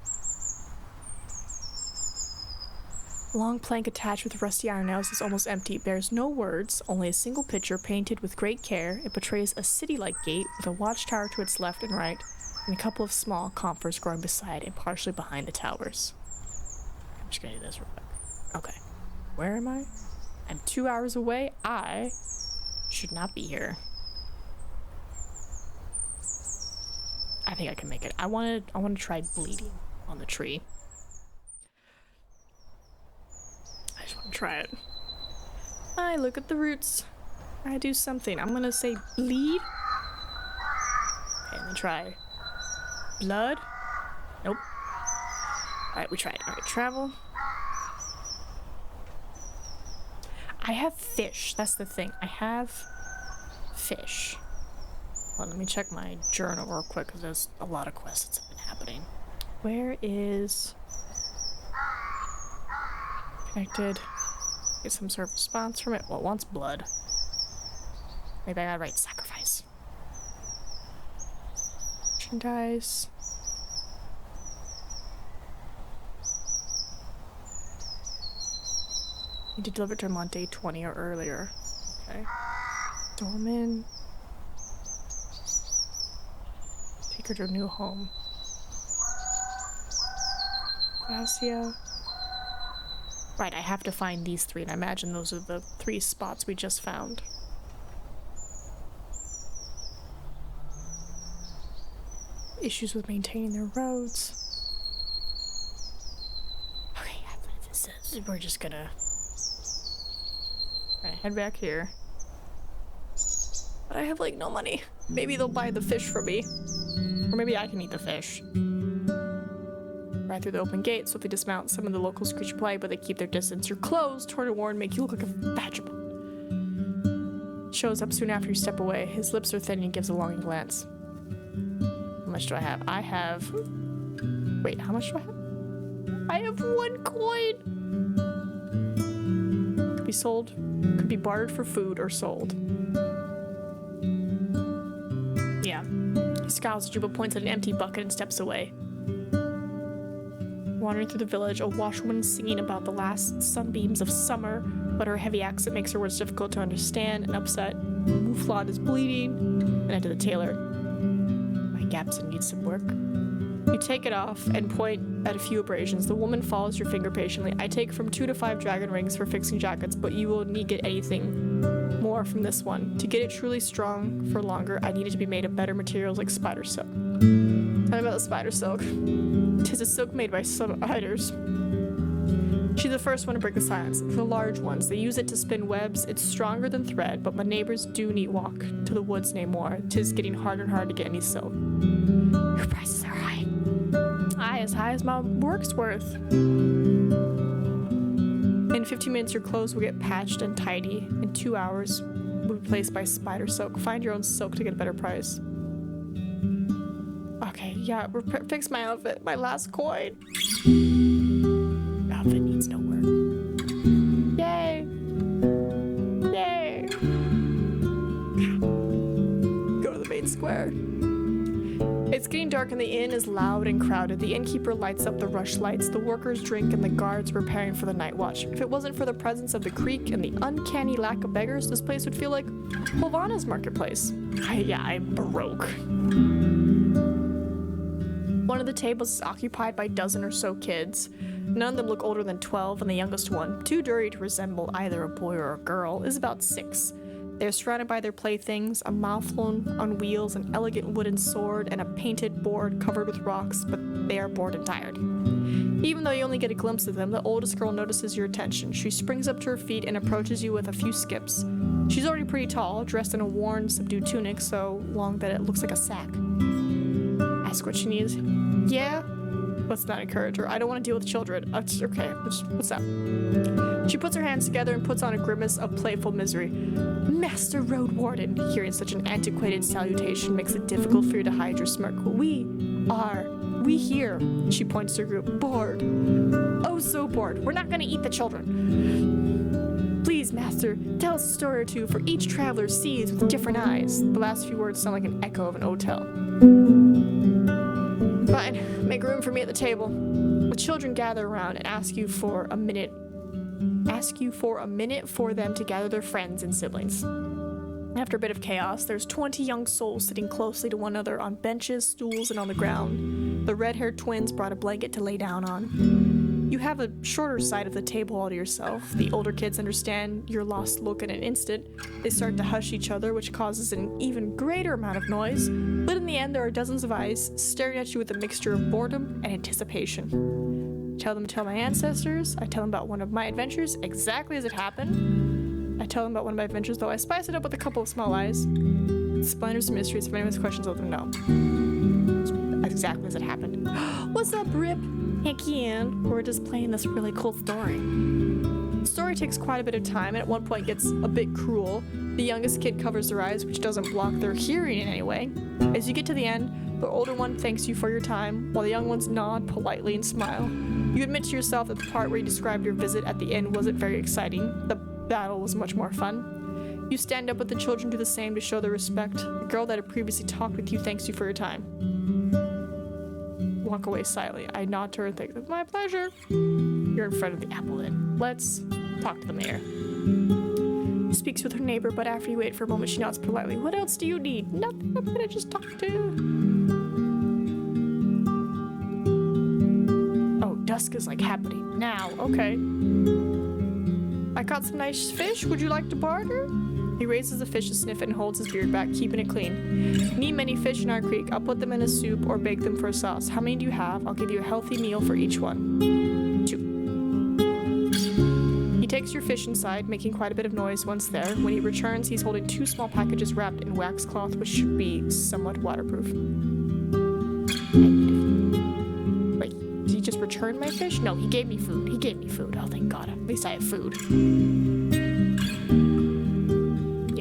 The long plank attached with rusty iron nails is almost empty. It bears no words, only a single picture painted with great care. It portrays a city-like gate with a watchtower to its left and right, and a couple of small conifers growing beside and partially behind the towers. I'm just gonna do this real quick. Okay. Where am I? I'm 2 hours away. I should not be here. I think I can make it. I want to try bleeding on the tree. I just want to try it. I look at the roots. I do something. I'm gonna say bleed. Okay, let me try. Blood. Nope. Alright, we tried. Alright, travel. I have fish. That's the thing. I have fish. Well, let me check my journal real quick because there's a lot of quests that have been happening. Where is connected? Get some sort of response from it. Well, it wants blood. Maybe I gotta write sacrifice. Merchandise. Need to deliver to him on day 20 or earlier. Okay. Dorman. Take her to a new home. Gracia. Right, I have to find these 3, and I imagine those are the 3 spots we just found. Issues with maintaining their roads. Okay, we're just gonna... Alright, head back here. But I have, like, no money. Maybe they'll buy the fish from me. Or maybe I can eat the fish. Right through the open gate, so if they dismount, some of the locals screech play, but they keep their distance. Your clothes, torn and worn, make you look like a vagabond. Shows up soon after you step away. His lips are thin and he gives a longing glance. How much do I have? I have... Wait, how much do I have? I have 1 coin! Could be sold, could be bartered for food, or sold. Yeah. He scowls at you but points at an empty bucket and steps away. Wandering through the village, a washwoman is singing about the last sunbeams of summer, but her heavy accent makes her words difficult to understand and upset. Mouflon is bleeding, and enter the tailor. My Gapson needs some work. You take it off and point at a few abrasions. The woman follows your finger patiently. I take from 2 to 5 dragon rings for fixing jackets, but you will need get anything more from this one. To get it truly strong for longer, I need it to be made of better materials like spider silk. Tell me about the spider silk. 'Tis a silk made by spiders. She She's the first one to break the silence. For the large ones, they use it to spin webs. It's stronger than thread, but my neighbors do need walk to the woods nae more. 'Tis getting harder and harder to get any silk. Your prices are high. High as my work's worth. In 15 minutes, your clothes will get patched and tidy. In 2 hours, will be replaced by spider silk. Find your own silk to get a better price. Okay, yeah, fix my outfit. My last coin. Outfit needs no work. Yay! Yay! Go to the main square. It's getting dark and the inn is loud and crowded. The innkeeper lights up the rush lights, the workers drink, and the guards are preparing for the night watch. If it wasn't for the presence of the creek and the uncanny lack of beggars, this place would feel like Havana's marketplace. I'm broke. One of the tables is occupied by a dozen or so kids. None of them look older than 12, and the youngest one, too dirty to resemble either a boy or a girl, is about 6. They're surrounded by their playthings, a mouflon on wheels, an elegant wooden sword, and a painted board covered with rocks, but they are bored and tired. Even though you only get a glimpse of them, the oldest girl notices your attention. She springs up to her feet and approaches you with a few skips. She's already pretty tall, dressed in a worn, subdued tunic so long that it looks like a sack. Ask what she needs. Yeah? Let's not encourage her. I don't want to deal with children. Okay, what's up? She puts her hands together and puts on a grimace of playful misery. Master Roadwarden, hearing such an antiquated salutation makes it difficult for you to hide your smirk. We here, she points to her group, bored. Oh, so bored. We're not going to eat the children. Please, master, tell us a story or two, for each traveler sees with different eyes. The last few words sound like an echo of an hotel. Fine, make room for me at the table. The children gather around and ask you for a minute for them to gather their friends and siblings. After a bit of chaos, there's 20 young souls sitting closely to one another on benches, stools, and on the ground. The red-haired twins brought a blanket to lay down on. You have a shorter side of the table all to yourself. The older kids understand your lost look in an instant. They start to hush each other, which causes an even greater amount of noise. But in the end, there are dozens of eyes staring at you with a mixture of boredom and anticipation. Tell them to tell my ancestors. I tell them about one of my adventures exactly as it happened. I tell them about one of my adventures, though I spice it up with a couple of small lies. Splendors and mysteries. If anyone has questions, let them know. Exactly as it happened. What's up, Rip? Again, we're just playing this really cool story. The story takes quite a bit of time and at one point gets a bit cruel. The youngest kid covers their eyes, which doesn't block their hearing in any way. As you get to the end, the older one thanks you for your time, while the young ones nod politely and smile. You admit to yourself that the part where you described your visit at the inn wasn't very exciting. The battle was much more fun. You stand up with the children, do the same to show their respect. The girl that had previously talked with you thanks you for your time. Walk away silently. I nod to her and think, my pleasure. You're in front of the Apple Inn. Let's talk to the mayor. Speaks with her neighbor, but after you wait for a moment, she nods politely. What else do you need? Nothing. I'm gonna just talk to. Oh, dusk is like happening now. Okay. I caught some nice fish. Would you like to barter? He raises the fish to sniff it and holds his beard back, keeping it clean. Need many fish in our creek. I'll put them in a soup or bake them for a sauce. How many do you have? I'll give you a healthy meal for each one. 2. He takes your fish inside, making quite a bit of noise once there. When he returns, he's holding 2 small packages wrapped in wax cloth, which should be somewhat waterproof. Wait, did he just return my fish? No, he gave me food. He gave me food. Oh, thank God. At least I have food.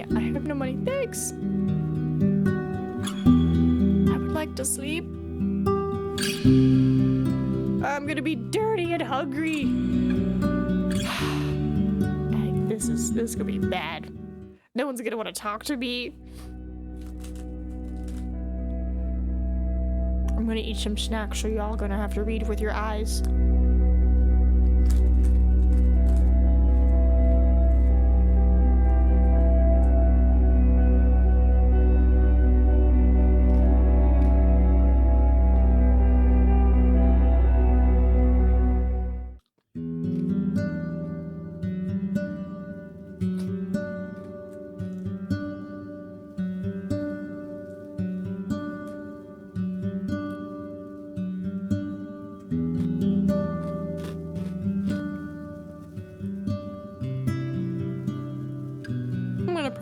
I have no money. Thanks. I would like to sleep. I'm gonna be dirty and hungry. This is gonna be bad. No one's gonna want to talk to me. I'm gonna eat some snacks, so y'all gonna have to read with your eyes.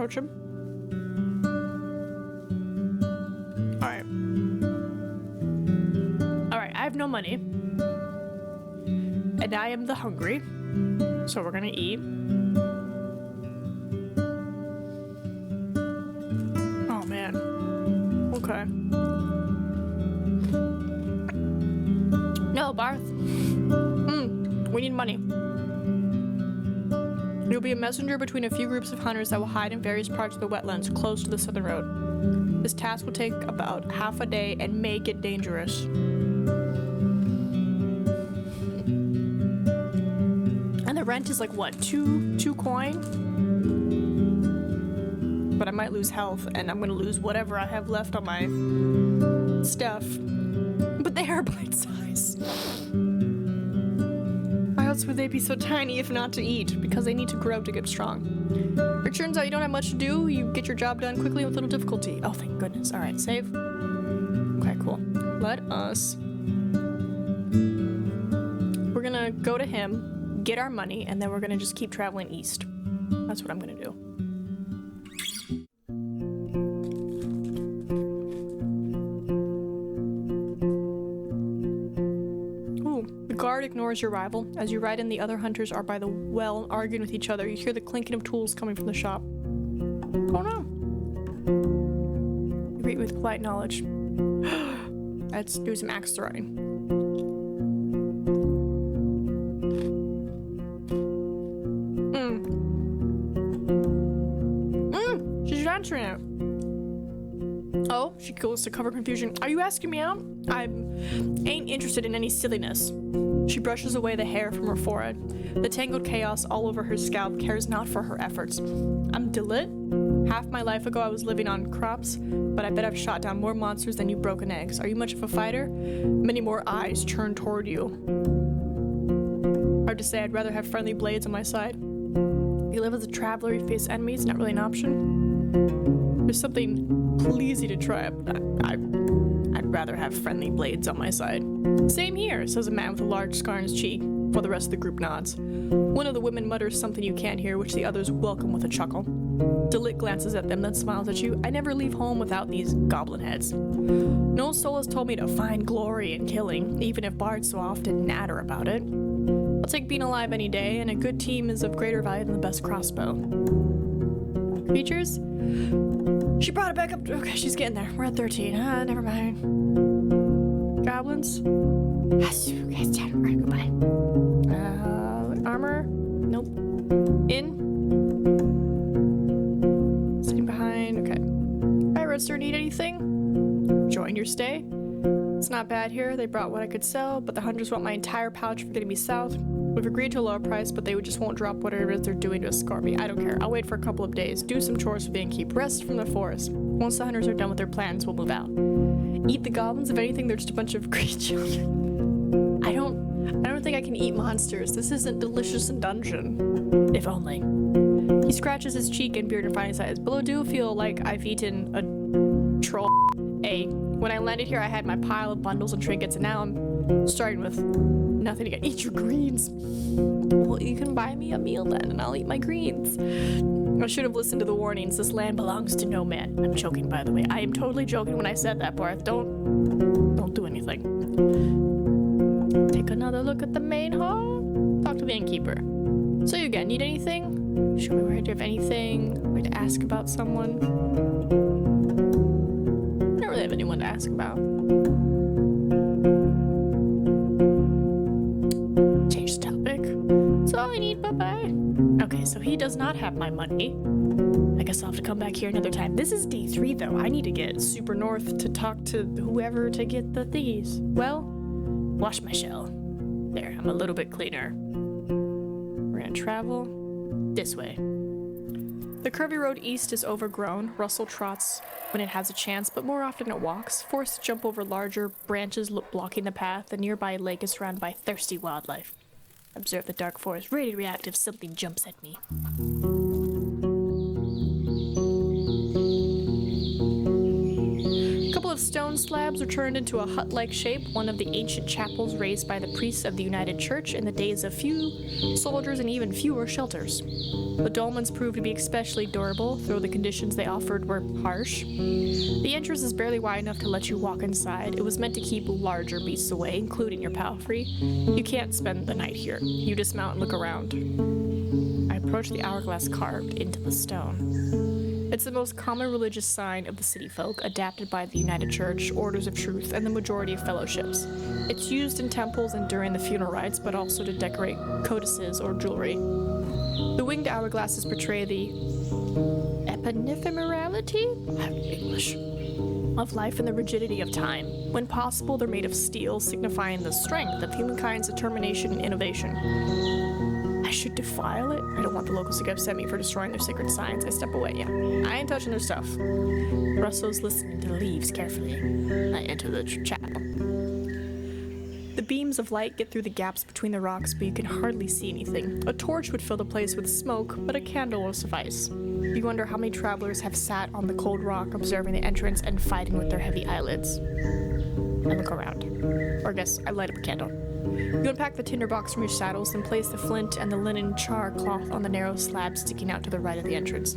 approach him. Alright. Alright, I have no money. And I am the hungry. So we're gonna eat. Oh man. Okay. No, Barth. We need money. You'll be a messenger between a few groups of hunters that will hide in various parts of the wetlands close to the southern road. This task will take about half a day and may get dangerous. And the rent is like what, two coin? But I might lose health and I'm gonna lose whatever I have left on my stuff. But they are bite size. Why else would they be so tiny if not to eat? Because they need to grow to get strong. It turns out you don't have much to do. You get your job done quickly with little difficulty. Oh, thank goodness. All right, save. Okay, cool. Let us... We're gonna go to him, get our money, and then we're gonna just keep traveling east. That's what I'm gonna do. The guard ignores your arrival. As you ride in, the other hunters are by the well arguing with each other. You hear the clinking of tools coming from the shop. Oh no. You greet with polite knowledge. Let's do some axe throwing. She's answering it. Oh, she goes to cover confusion. Are you asking me out? I ain't interested in any silliness. She brushes away the hair from her forehead. The tangled chaos all over her scalp cares not for her efforts. I'm Delit. Half my life ago I was living on crops, but I bet I've shot down more monsters than you broken eggs. Are you much of a fighter? Many more eyes turn toward you. Hard to say, I'd rather have friendly blades on my side. You live as a traveler, you face enemies, not really an option. There's something pleasy to try, but I'd rather have friendly blades on my side. Same here, says a man with a large scar on his cheek, while the rest of the group nods. One of the women mutters something you can't hear, which the others welcome with a chuckle. Delit glances at them, then smiles at you. I never leave home without these goblin heads. No soul has told me to find glory in killing, even if bards so often natter about it. I'll take being alive any day, and a good team is of greater value than the best crossbow. Features? She brought it back up. Okay, she's getting there. We're at 13. Never mind. Goblins? Alright, goodbye. Armor? Nope. In? Sitting behind. Okay. Alright, Redster, need anything? Join your stay. It's not bad here. They brought what I could sell, but the hunters want my entire pouch for getting me south. We've agreed to a lower price, but they just won't drop whatever it is they're doing to escort me. I don't care. I'll wait for a couple of days, do some chores for the innkeep, rest from the forest. Once the hunters are done with their plans, we'll move out. Eat the goblins? If anything, they're just a bunch of great children. I don't think I can eat monsters. This isn't delicious in dungeon. If only. He scratches his cheek and beard and finally sighs. Below do feel like I've eaten a troll. When I landed here, I had my pile of bundles and trinkets, and now I'm starting with nothing to get. Eat your greens. Well, you can buy me a meal then, and I'll eat my greens. I should have listened to the warnings. This land belongs to no man. I'm joking, by the way. I am totally joking when I said that, Barth. Don't do anything. Take another look at the main hall. Talk to the innkeeper. So you again, need anything? Show me where to have anything. Where to ask about someone. I don't really have anyone to ask about. Change the topic. That's all I need, bye-bye. Okay, so he does not have my money. I guess I'll have to come back here another time. This is day 3, though. I need to get super north to talk to whoever to get the thingies. Well, wash my shell. There, I'm a little bit cleaner. We're gonna travel this way. The curvy road east is overgrown. Russell trots when it has a chance, but more often it walks, forced to jump over larger branches blocking the path. The nearby lake is surrounded by thirsty wildlife. Observe the dark forest. Ready to react if something jumps at me. A couple of stone slabs are turned into a hut-like shape, one of the ancient chapels raised by the priests of the United Church in the days of few soldiers and even fewer shelters. The dolmens proved to be especially durable, though the conditions they offered were harsh. The entrance is barely wide enough to let you walk inside. It was meant to keep larger beasts away, including your palfrey. You can't spend the night here. You dismount and look around. I approach the hourglass carved into the stone. It's the most common religious sign of the city folk, adapted by the United Church, Orders of Truth, and the majority of fellowships. It's used in temples and during the funeral rites, but also to decorate codices or jewelry. The winged hourglasses portray the ephemerality? English. Of life and the rigidity of time. When possible, they're made of steel, signifying the strength of humankind's determination and innovation. I should defile it? I don't want the locals to get upset at me for destroying their sacred signs. I step away, yeah. I ain't touching their stuff. Russell's listening to the leaves carefully. I enter the chapel. The beams of light get through the gaps between the rocks, but you can hardly see anything. A torch would fill the place with smoke, but a candle will suffice. You wonder how many travelers have sat on the cold rock, observing the entrance and fighting with their heavy eyelids. I look around. Or I guess I light up a candle. You unpack the tinderbox from your saddles, then place the flint and the linen char cloth on the narrow slab sticking out to the right of the entrance.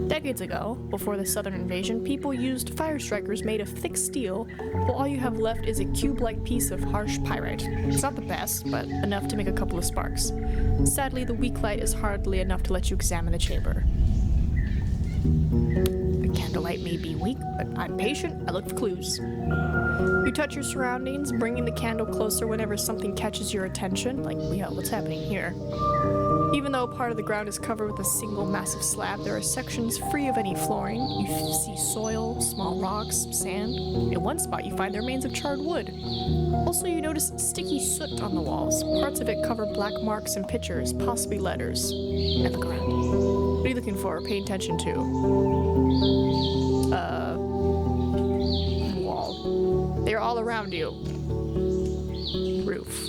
Decades ago, before the southern invasion, people used fire strikers made of thick steel, while all you have left is a cube-like piece of harsh pyrite. It's not the best, but enough to make a couple of sparks. Sadly, the weak light is hardly enough to let you examine the chamber. The candlelight may be weak, but I'm patient. I look for clues. You touch your surroundings, bringing the candle closer whenever something catches your attention, like, what's happening here? Even though part of the ground is covered with a single massive slab, there are sections free of any flooring. You see soil, small rocks, sand. In one spot, you find the remains of charred wood. Also, you notice sticky soot on the walls. Parts of it cover black marks and pictures, possibly letters. I look around. What are you looking for? Pay attention to. Wall. They're all around you. Roof.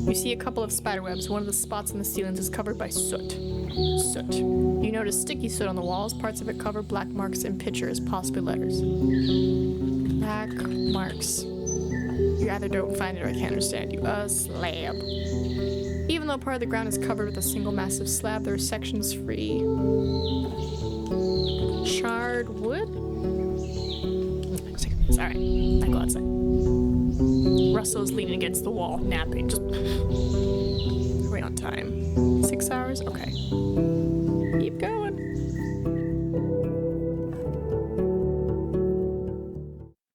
You see a couple of spiderwebs. One of the spots in the ceilings is covered by soot. Soot. You notice sticky soot on the walls. Parts of it cover black marks and pictures, possibly letters. Black marks. You either don't find it or I can't understand you. A slab. Even though part of the ground is covered with a single massive slab, there are sections free. Charred wood? Alright, I go outside. Russell's leaning against the wall, napping. Just right on time. 6 hours? Okay. Keep going.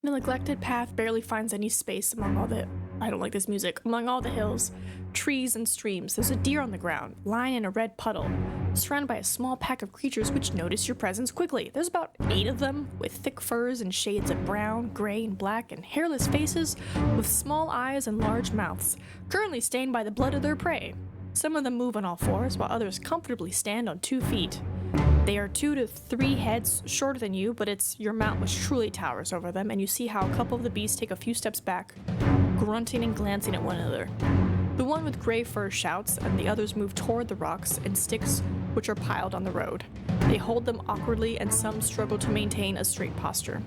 The neglected path barely finds any space among all the... I don't like this music. Among all the hills, trees, and streams, there's a deer on the ground, lying in a red puddle, surrounded by a small pack of creatures which notice your presence quickly. There's about 8 of them, with thick furs and shades of brown, gray, and black, and hairless faces, with small eyes and large mouths, currently stained by the blood of their prey. Some of them move on all fours, while others comfortably stand on 2 feet. They are 2 to 3 heads shorter than you, but it's your mount which truly towers over them, and you see how a couple of the beasts take a few steps back, grunting and glancing at one another. The one with gray fur shouts, and the others move toward the rocks and sticks which are piled on the road. They hold them awkwardly, and some struggle to maintain a straight posture,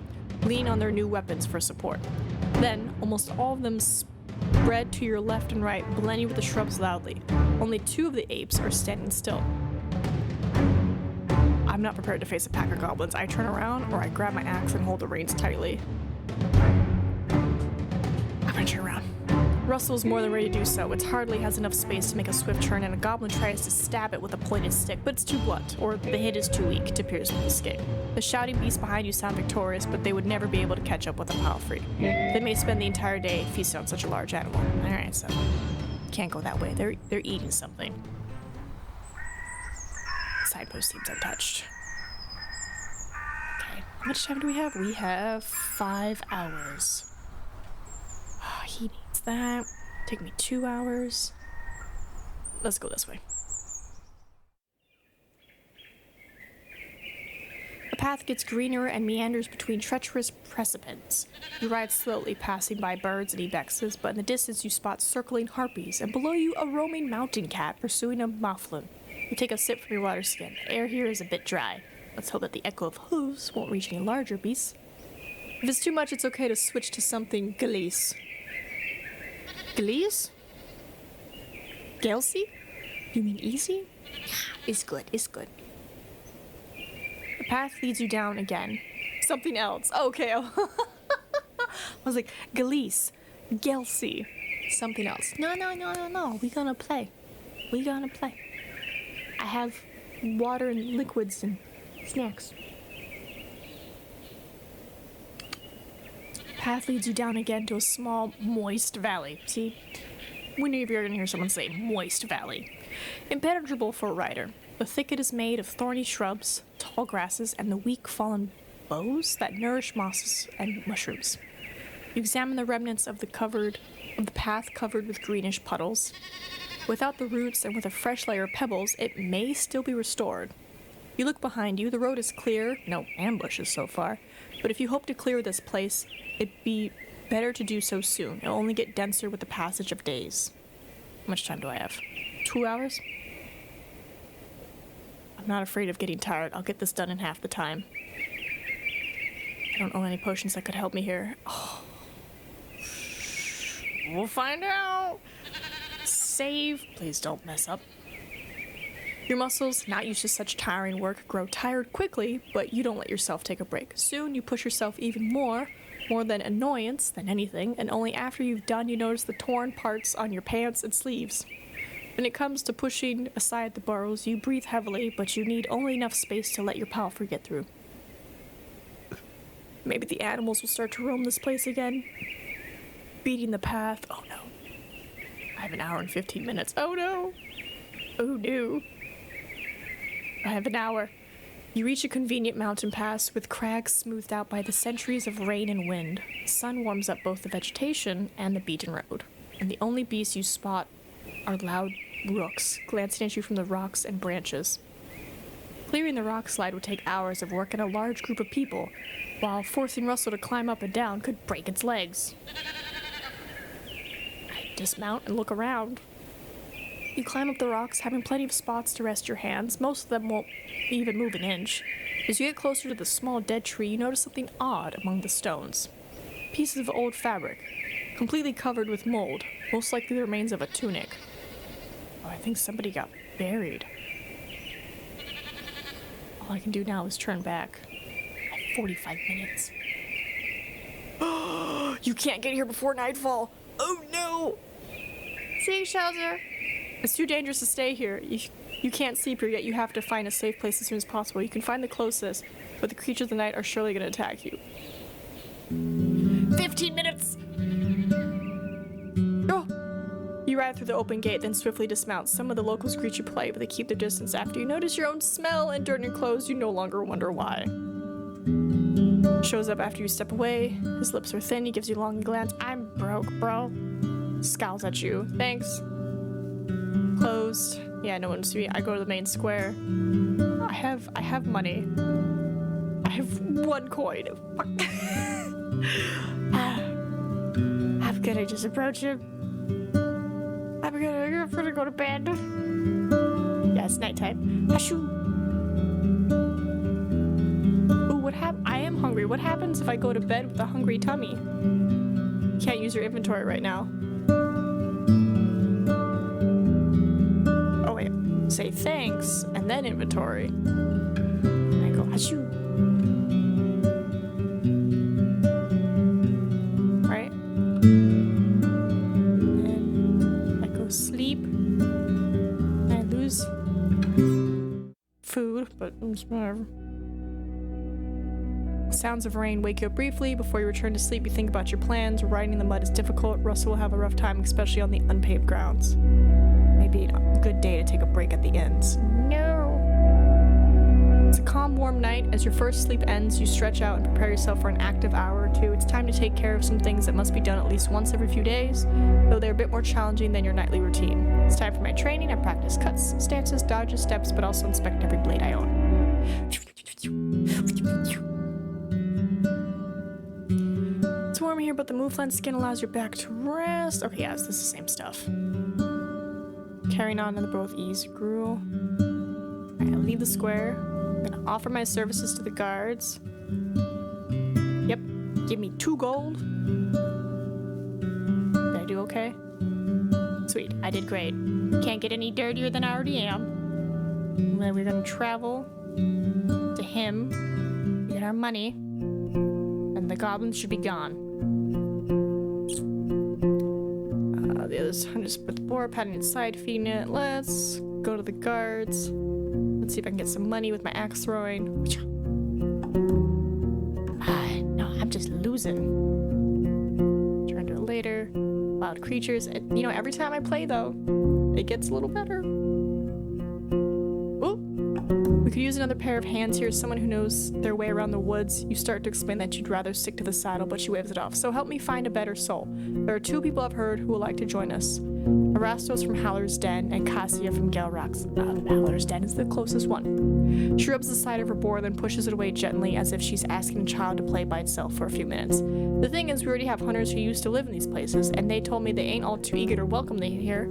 lean on their new weapons for support. Then, almost all of them spread to your left and right, blending with the shrubs loudly. Only 2 of the apes are standing still. I'm not prepared to face a pack of goblins. I turn around, or I grab my axe and hold the reins tightly. I'm gonna turn around. Russell's more than ready to do so. It hardly has enough space to make a swift turn, and a goblin tries to stab it with a pointed stick, but it's too blunt, or the hit is too weak to pierce with the stick. The shouting beasts behind you sound victorious, but they would never be able to catch up with a palfrey. They may spend the entire day feasting on such a large animal. Alright, so can't go that way. They're eating something. Signpost seems untouched. Okay, how much time do we have? We have 5 hours. Oh, he needs that. Take me 2 hours. Let's go this way. The path gets greener and meanders between treacherous precipices. You ride slowly, passing by birds and ibexes, but in the distance you spot circling harpies, and below you a roaming mountain cat pursuing a mouflon. You take a sip from your water skin. The air here is a bit dry. Let's hope that the echo of hooves won't reach any larger beasts. If it's too much, it's okay to switch to something Galice. Galice? Gelsey? You mean easy? It's good, it's good. The path leads you down again. Something else. Okay. I was like, Galice, Gelsey, something else. No. We gonna play. I have water and liquids and snacks. Path leads you down again to a small, moist valley. See? Whenever you're gonna hear someone say moist valley. Impenetrable for a rider. The thicket is made of thorny shrubs, tall grasses, and the weak fallen boughs that nourish mosses and mushrooms. You examine the remnants of the path covered with greenish puddles. Without the roots and with a fresh layer of pebbles, it may still be restored. You look behind you, the road is clear, no ambushes so far, but if you hope to clear this place, it'd be better to do so soon. It'll only get denser with the passage of days. How much time do I have? 2 hours? I'm not afraid of getting tired. I'll get this done in half the time. I don't own any potions that could help me here. Oh. We'll find out. Save. Please don't mess up. Your muscles, not used to such tiring work, grow tired quickly, but you don't let yourself take a break. Soon you push yourself even more than annoyance than anything, and only after you've done you notice the torn parts on your pants and sleeves. When it comes to pushing aside the burrows, you breathe heavily, but you need only enough space to let your palfrey get through. Maybe the animals will start to roam this place again. Beating the path. Oh no. I have an hour and 15 minutes. Oh no. Oh no. I have an hour. You reach a convenient mountain pass with crags smoothed out by the centuries of rain and wind. The sun warms up both the vegetation and the beaten road, and the only beasts you spot are loud rooks glancing at you from the rocks and branches. Clearing the rock slide would take hours of work, and a large group of people, while forcing Russell to climb up and down, could break its legs. I dismount and look around. You climb up the rocks, having plenty of spots to rest your hands. Most of them won't even move an inch. As you get closer to the small dead tree, you notice something odd among the stones. Pieces of old fabric, completely covered with mold, most likely the remains of a tunic. Oh, I think somebody got buried. All I can do now is turn back. I have 45 minutes. You can't get here before nightfall! Oh no! Seeing shelter! It's too dangerous to stay here. You can't sleep here, yet you have to find a safe place as soon as possible. You can find the closest, but the creatures of the night are surely going to attack you. 15 minutes! Oh! You ride through the open gate, then swiftly dismount. Some of the locals greet you polite, but they keep their distance. After you notice your own smell and dirt in your clothes, you no longer wonder why. Shows up after you step away. His lips are thin. He gives you a longing glance. I'm broke, bro. Scowls at you. Thanks. Closed. Yeah, no one's see me. I go to the main square. I have money. I have 1 coin. Fuck. I'm gonna just approach him. I'm gonna go to bed. Yeah, it's nighttime. Ashoo. Ooh, what I am hungry. What happens if I go to bed with a hungry tummy? Can't use your inventory right now. Say thanks, and then inventory. I go, achoo. Right? And I go sleep. And I lose food, but whatever. Sounds of rain wake you up briefly. Before you return to sleep, you think about your plans. Riding in the mud is difficult. Russell will have a rough time, especially on the unpaved grounds. Maybe a good day to take a break at the ends. No! It's a calm, warm night. As your first sleep ends, you stretch out and prepare yourself for an active hour or two. It's time to take care of some things that must be done at least once every few days, though they're a bit more challenging than your nightly routine. It's time for my training. I practice cuts, stances, dodges, steps, but also inspect every blade I own. It's warm here, but the mouflon skin allows your back to rest. Okay, yes, this is the same stuff. Carrying on in the both ease grew. Alright, I'll leave the square. I'm gonna offer my services to the guards. Yep, Give me 2 gold. Did I do okay? Sweet, I did great. Can't get any dirtier than I already am. And then we're gonna travel to him, get our money, and the goblins should be gone. The others, I'm just put the boar, patting its side, feeding it. Let's go to the guards. Let's see if I can get some money with my axe throwing. No, I'm just losing. Turn to it later. Wild creatures. You know, every time I play, though, it gets a little better. Ooh. We could use another pair of hands here. Someone who knows their way around the woods. You start to explain that you'd rather stick to the saddle, but she waves it off. So help me find a better soul. There are 2 people I've heard who would like to join us. Erastos from Howler's Den and Cassia from Gelrock's. Howler's Den is the closest one. She rubs the side of her boar, then pushes it away gently as if she's asking a child to play by itself for a few minutes. The thing is, we already have hunters who used to live in these places, and they told me they ain't all too eager to welcome me here.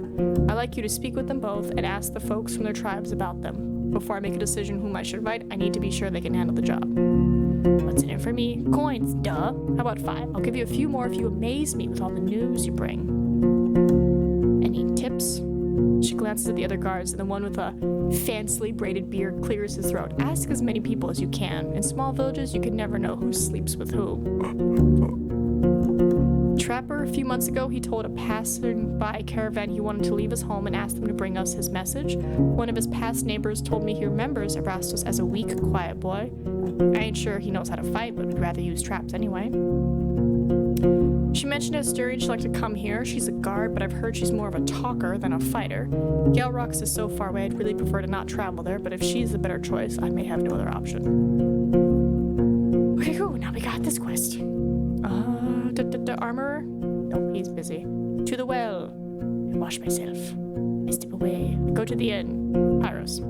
I'd like you to speak with them both and ask the folks from their tribes about them. Before I make a decision whom I should invite, I need to be sure they can handle the job. What's in it for me? Coins, duh. How about 5? I'll give you a few more if you amaze me with all the news you bring. Any tips? She glances at the other guards, and the one with a fancily braided beard clears his throat. Ask as many people as you can. In small villages, you can never know who sleeps with who. Trapper, a few months ago, he told a passing-by caravan he wanted to leave his home and asked them to bring us his message. One of his past neighbors told me he remembers Erastos as a weak, quiet boy. I ain't sure he knows how to fight, but would rather use traps anyway. She mentioned how Asturian she'd like to come here. She's a guard, but I've heard she's more of a talker than a fighter. Gelrock's is so far away, I'd really prefer to not travel there, but if she's the better choice, I may have no other option. Okay, cool, now we got this quest. Armorer? Nope, he's busy. To the well. I wash myself. I step away. I go to the inn. Pyros.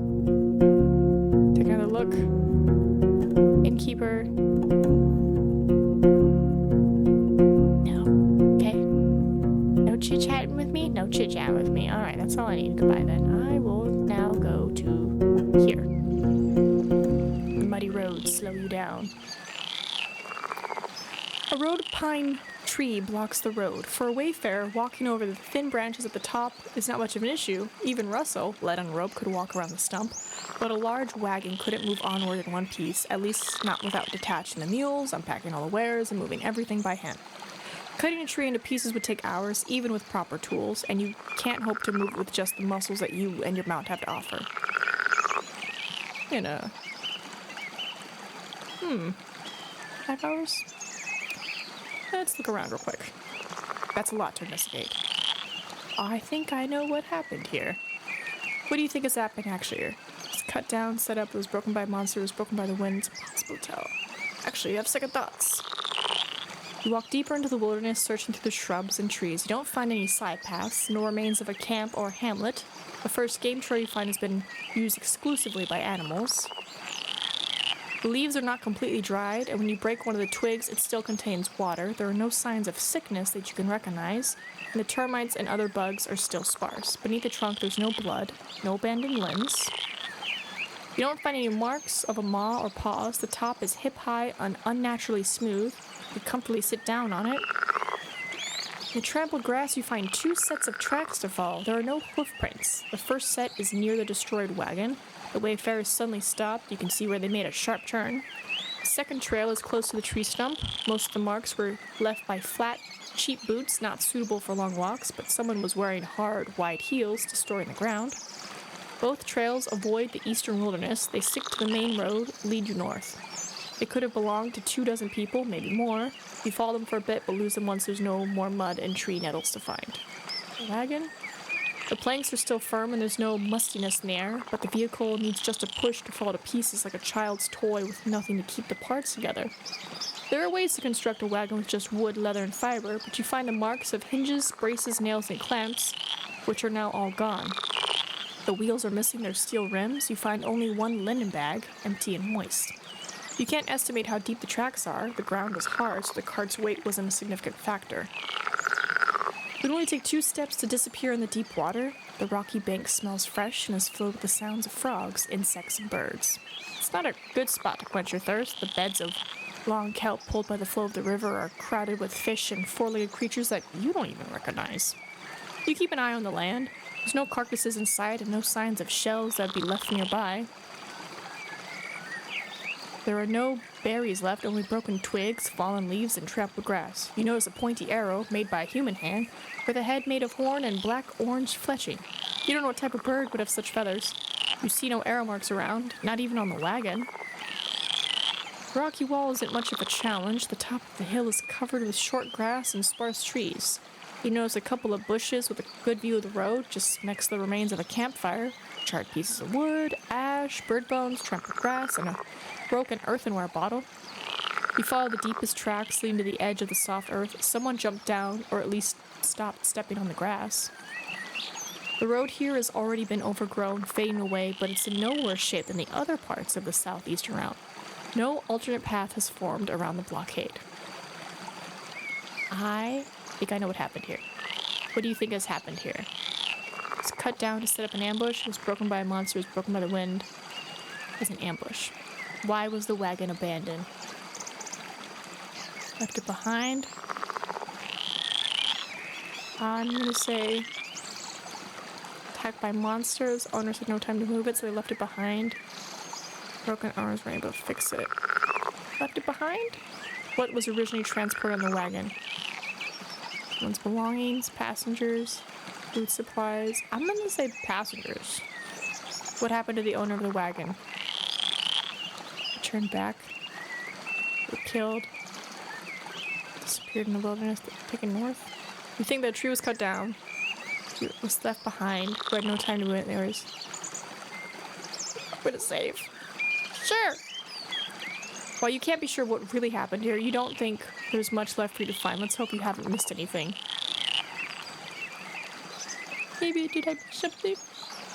Take another look. Innkeeper. No. Okay. No chit-chatting with me? No chit-chatting with me. Alright, that's all I need. Goodbye then. I will now go to here. The muddy roads slow you down. A road pine tree blocks the road. For a wayfarer, walking over the thin branches at the top is not much of an issue. Even Russell, led on a rope, could walk around the stump. But a large wagon couldn't move onward in one piece, at least not without detaching the mules, unpacking all the wares, and moving everything by hand. Cutting a tree into pieces would take hours, even with proper tools, and you can't hope to move with just the muscles that you and your mount have to offer. 5 hours? Let's look around real quick. That's a lot to investigate. I think I know what happened here. What do you think is happening actually here? It's cut down, set up, it was broken by monsters, broken by the wind. It's impossible to tell. Actually, you have second thoughts. You walk deeper into the wilderness, searching through the shrubs and trees. You don't find any side paths, no remains of a camp or hamlet. The first game trail you find has been used exclusively by animals. The leaves are not completely dried, and when you break one of the twigs, it still contains water. There are no signs of sickness that you can recognize, and the termites and other bugs are still sparse. Beneath the trunk, there's no blood, no abandoned limbs. You don't find any marks of a maw or paws. The top is hip-high and unnaturally smooth. You comfortably sit down on it. In the trampled grass, you find 2 sets of tracks to follow. There are no hoof prints. The first set is near the destroyed wagon. The wayfarers suddenly stopped. You can see where they made a sharp turn. The second trail is close to the tree stump. Most of the marks were left by flat, cheap boots, not suitable for long walks, but someone was wearing hard, wide heels to store in the ground. Both trails avoid the eastern wilderness. They stick to the main road, lead you north. They could have belonged to 24 people, maybe more. You follow them for a bit, but lose them once there's no more mud and tree nettles to find. The wagon? The planks are still firm and there's no mustiness in the air, but the vehicle needs just a push to fall to pieces like a child's toy with nothing to keep the parts together. There are ways to construct a wagon with just wood, leather, and fiber, but you find the marks of hinges, braces, nails, and clamps, which are now all gone. The wheels are missing their steel rims. You find only one linen bag, empty and moist. You can't estimate how deep the tracks are. The ground was hard, so the cart's weight wasn't a significant factor. It would only take 2 steps to disappear in the deep water. The rocky bank smells fresh and is filled with the sounds of frogs, insects, and birds. It's not a good spot to quench your thirst. The beds of Long kelp pulled by the flow of the river are crowded with fish and four-legged creatures that you don't even recognize. You keep an eye on the land. There's no carcasses in sight and no signs of shells that would be left nearby. There are no berries left, only broken twigs, fallen leaves, and trampled grass. You notice a pointy arrow, made by a human hand, with a head made of horn and black-orange fletching. You don't know what type of bird would have such feathers. You see no arrow marks around, not even on the wagon. The rocky wall isn't much of a challenge. The top of the hill is covered with short grass and sparse trees. You notice a couple of bushes with a good view of the road, just next to the remains of a campfire. Charred pieces of wood, ash, bird bones, trampled grass, and a broken earthenware bottle. You follow the deepest tracks leading to the edge of the soft earth. Someone jumped down, or at least stopped stepping on the grass. The road here has already been overgrown, fading away, but it's in no worse shape than the other parts of the southeastern route. No alternate path has formed around the blockade. I think I know what happened here. What do you think has happened here? It's cut down to set up an ambush. It was broken by a monster. It was broken by the wind. It's an ambush. Why was the wagon abandoned? Left it behind. I'm gonna say attacked by monsters. Owners had no time to move it, so they left it behind. Broken arms were able to fix it. Left it behind? What was originally transported on the wagon? One's belongings, passengers, food supplies. I'm gonna say passengers. What happened to the owner of the wagon? Turned back. Were killed. Disappeared in the wilderness, taken north. You think that tree was cut down? It was left behind. Who had no time to move it. There was. What a save. Sure. While you can't be sure what really happened here, you don't think there's much left for you to find. Let's hope you haven't missed anything. Maybe did I miss something?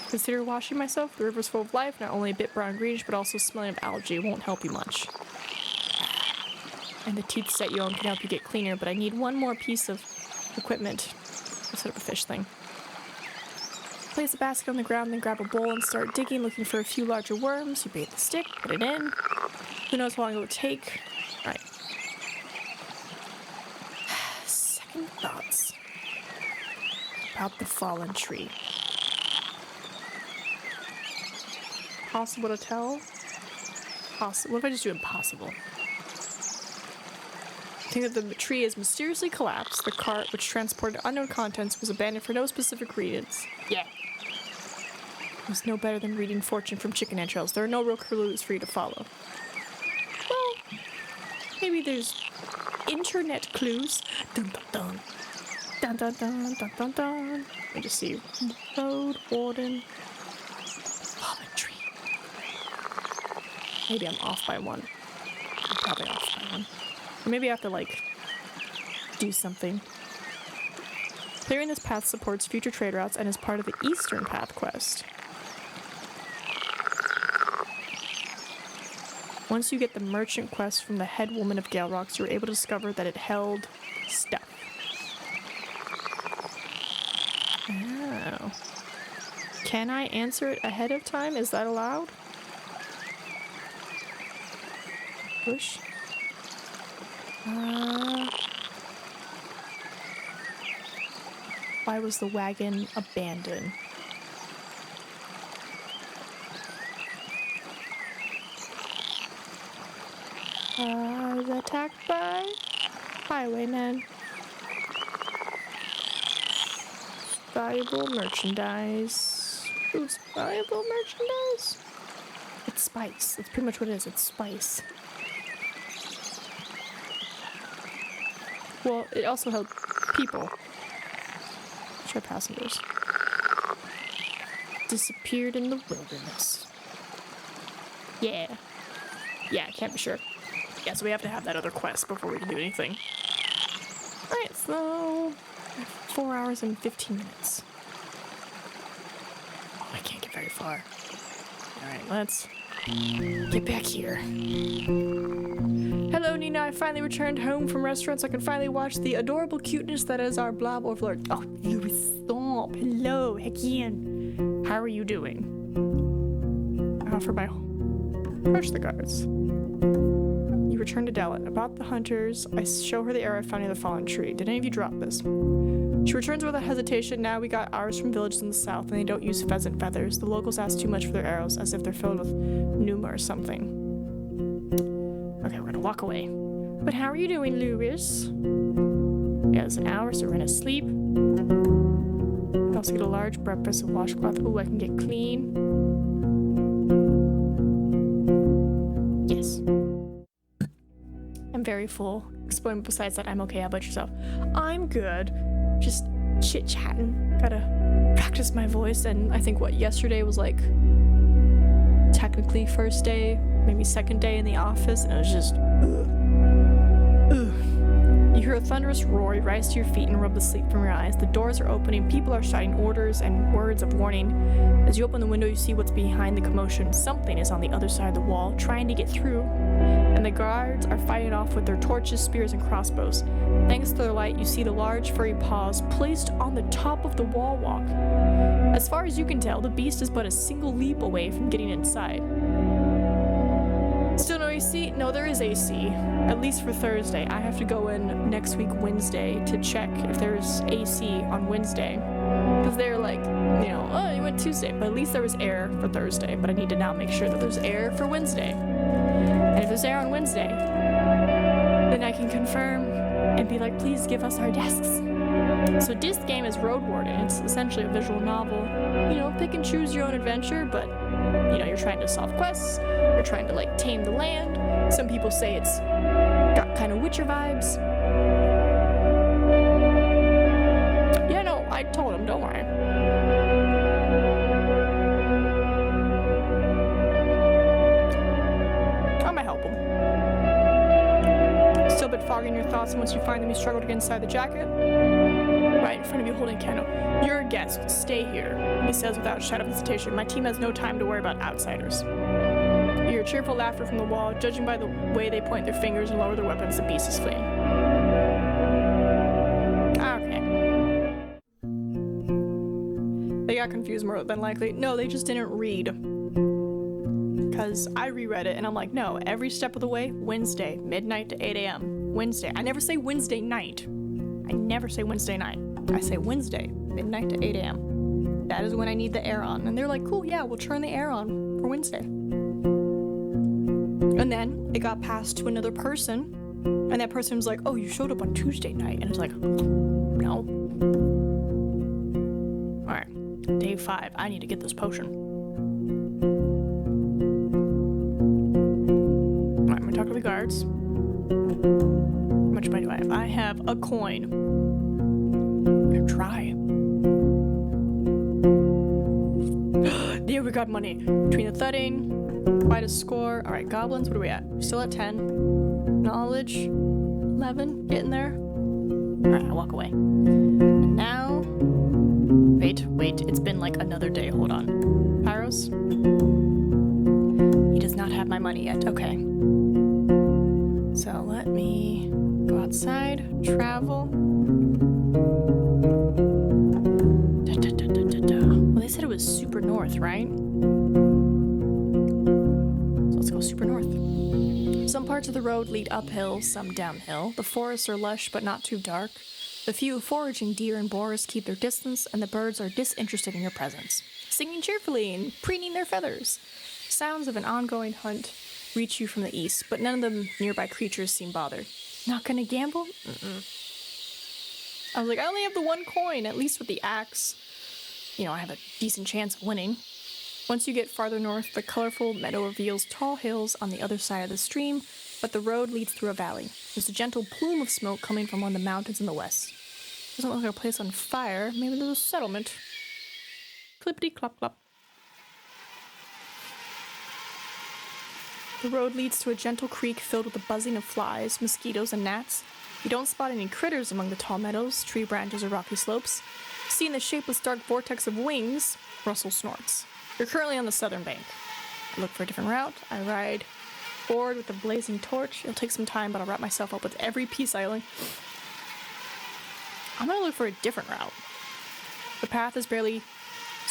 Consider washing myself. The river's full of life, not only a bit brown greenish, but also smelling of algae. It won't help you much. And the teeth set you own can help you get cleaner, but I need one more piece of equipment. I'll set up a fish thing. Place a basket on the ground, then grab a bowl and start digging, looking for a few larger worms. You bait the stick, put it in. Who knows how long it will take? Right. Second thoughts about the fallen tree. Possible to tell? Possible. What if I just do impossible? I think that the tree is mysteriously collapsed. The cart, which transported unknown contents, was abandoned for no specific reasons. Yeah. It was no better than reading fortune from chicken entrails. There are no real clues for you to follow. Well, maybe there's internet clues. Dun dun dun. Dun dun dun dun dun dun. Let me just see. Roadwarden. Fallen tree. Maybe I'm off by one. I'm probably off by one. Or maybe I have to, like, do something. Clearing this path supports future trade routes and is part of the Eastern Path quest. Once you get the merchant quest from the head woman of Gale Rocks, you're able to discover that it held stuff. Oh. Can I answer it ahead of time? Is that allowed? Push. Why was the wagon abandoned? Was attacked by highwaymen. Valuable merchandise. Who's valuable merchandise? It's spice. That's pretty much what it is. It's spice. Well, it also held people. Which are passengers. Disappeared in the wilderness. Yeah. Yeah, I can't be sure. Yeah, so we have to have that other quest before we can do anything. Alright, so 4 hours and 15 minutes. Oh, I can't get very far. Alright, let's get back here. Hello, Nina. I finally returned home from restaurant so I can finally watch the adorable cuteness that is our blob overlord. Oh, you stop. Hello, again. How are you doing? I offer my... Approach the guards. You return to Dallin. About the hunters, I show her the arrow I found near the fallen tree. Did any of you drop this? She returns without hesitation. Now we got ours from villages in the south, and they don't use pheasant feathers. The locals ask too much for their arrows, as if they're filled with pneuma or something. Okay, we're gonna walk away. But how are you doing, Lewis? Yeah, it's an hour, so we're gonna sleep. I also get a large breakfast of washcloth. Ooh, I can get clean. Yes. I'm very full. Explain besides that I'm okay. How about yourself? I'm good. Just chit-chatting. Gotta practice my voice, and I think yesterday was like technically first day, maybe second day in the office, and it was just You hear a thunderous roar, you rise to your feet and rub the sleep from your eyes. The doors are opening, people are shouting orders and words of warning. As you open the window, you see what's behind the commotion. Something is on the other side of the wall, trying to get through, and the guards are fighting off with their torches, spears, and crossbows. Thanks to their light, you see the large furry paws placed on the top of the wall walk. As far as you can tell, the beast is but a single leap away from getting inside. Still no AC? No, there is AC. At least for Thursday. I have to go in next week Wednesday to check if there's AC on Wednesday. Because they're like, oh, you went Tuesday. But at least there was air for Thursday. But I need to now make sure that there's air for Wednesday. And if there's air on Wednesday, then I can confirm and be like, please give us our desks. So this game is Roadwarden. It's essentially a visual novel. Pick and choose your own adventure, but you're trying to solve quests. You're trying to tame the land. Some people say it's got kind of Witcher vibes. Yeah, no, I told him, don't worry. I'm gonna help him. Still a bit foggy in your thoughts, and once you find them, you struggle to get inside the jacket. Right in front of you holding a candle. You're a guest. Stay here, he says without a shadow of hesitation. My team has no time to worry about outsiders. You hear cheerful laughter from the wall. Judging by the way they point their fingers and lower their weapons, the beast is fleeing. Okay. They got confused more than likely. No, they just didn't read. Because I reread it and I'm like, no, every step of the way, Wednesday, midnight to 8 a.m. Wednesday. I never say Wednesday night. I never say Wednesday night. I say Wednesday, midnight to 8 a.m. That is when I need the air on. And they're like, cool, yeah, we'll turn the air on for Wednesday. And then it got passed to another person. And that person was like, oh, you showed up on Tuesday night. And it's like, no. All right, day 5. I need to get this potion. All right, I'm gonna talk to the guards. How much money do I have? I have a coin. I'm gonna try. Yeah, we got money. Between the thudding, quite a score. All right, goblins, what are we at? Still at 10. Knowledge, 11. Getting there. All right, I walk away. And now, wait. It's been like another day. Hold on. Pyros. He does not have my money yet. Okay. So let me go outside, travel. Well, they said it was super north, right? So let's go super north. Some parts of the road lead uphill, some downhill. The forests are lush but not too dark. The few foraging deer and boars keep their distance, and the birds are disinterested in your presence, singing cheerfully and preening their feathers. Sounds of an ongoing hunt reach you from the east, but none of the nearby creatures seem bothered. Not gonna gamble? Mm-mm. I was like, I only have the one coin, at least with the axe. I have a decent chance of winning. Once you get farther north, the colorful meadow reveals tall hills on the other side of the stream, but the road leads through a valley. There's a gentle plume of smoke coming from one of the mountains in the west. Doesn't look like a place on fire. Maybe there's a settlement. Clippity-clop-clop. The road leads to a gentle creek filled with the buzzing of flies, mosquitoes, and gnats. You don't spot any critters among the tall meadows, tree branches, or rocky slopes. Seeing the shapeless dark vortex of wings, Russell snorts. You're currently on the southern bank. I look for a different route. I ride forward with a blazing torch. It'll take some time, but I'll wrap myself up with every piece I own. I'm gonna look for a different route. The path is barely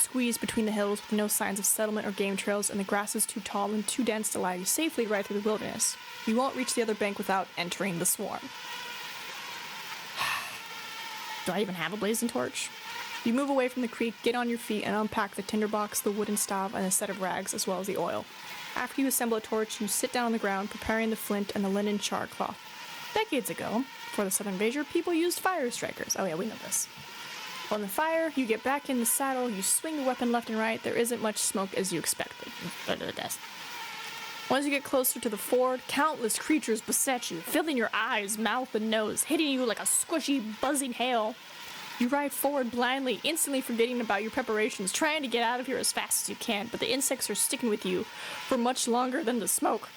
squeezed between the hills with no signs of settlement or game trails, and the grass is too tall and too dense to allow you safely to ride through the wilderness. You won't reach the other bank without entering the swarm. Do I even have a blazing torch? You move away from the creek, get on your feet, and unpack the tinderbox, the wooden stove, and a set of rags, as well as the oil. After you assemble a torch, you sit down on the ground, preparing the flint and the linen char cloth. Decades ago, before the Southern invasion, people used fire strikers. Oh yeah, we know this. On the fire, you get back in the saddle, you swing the weapon left and right. There isn't much smoke as you expected. Once you get closer to the ford, countless creatures beset you, filling your eyes, mouth, and nose, hitting you like a squishy, buzzing hail. You ride forward blindly, instantly forgetting about your preparations, trying to get out of here as fast as you can, but the insects are sticking with you for much longer than the smoke.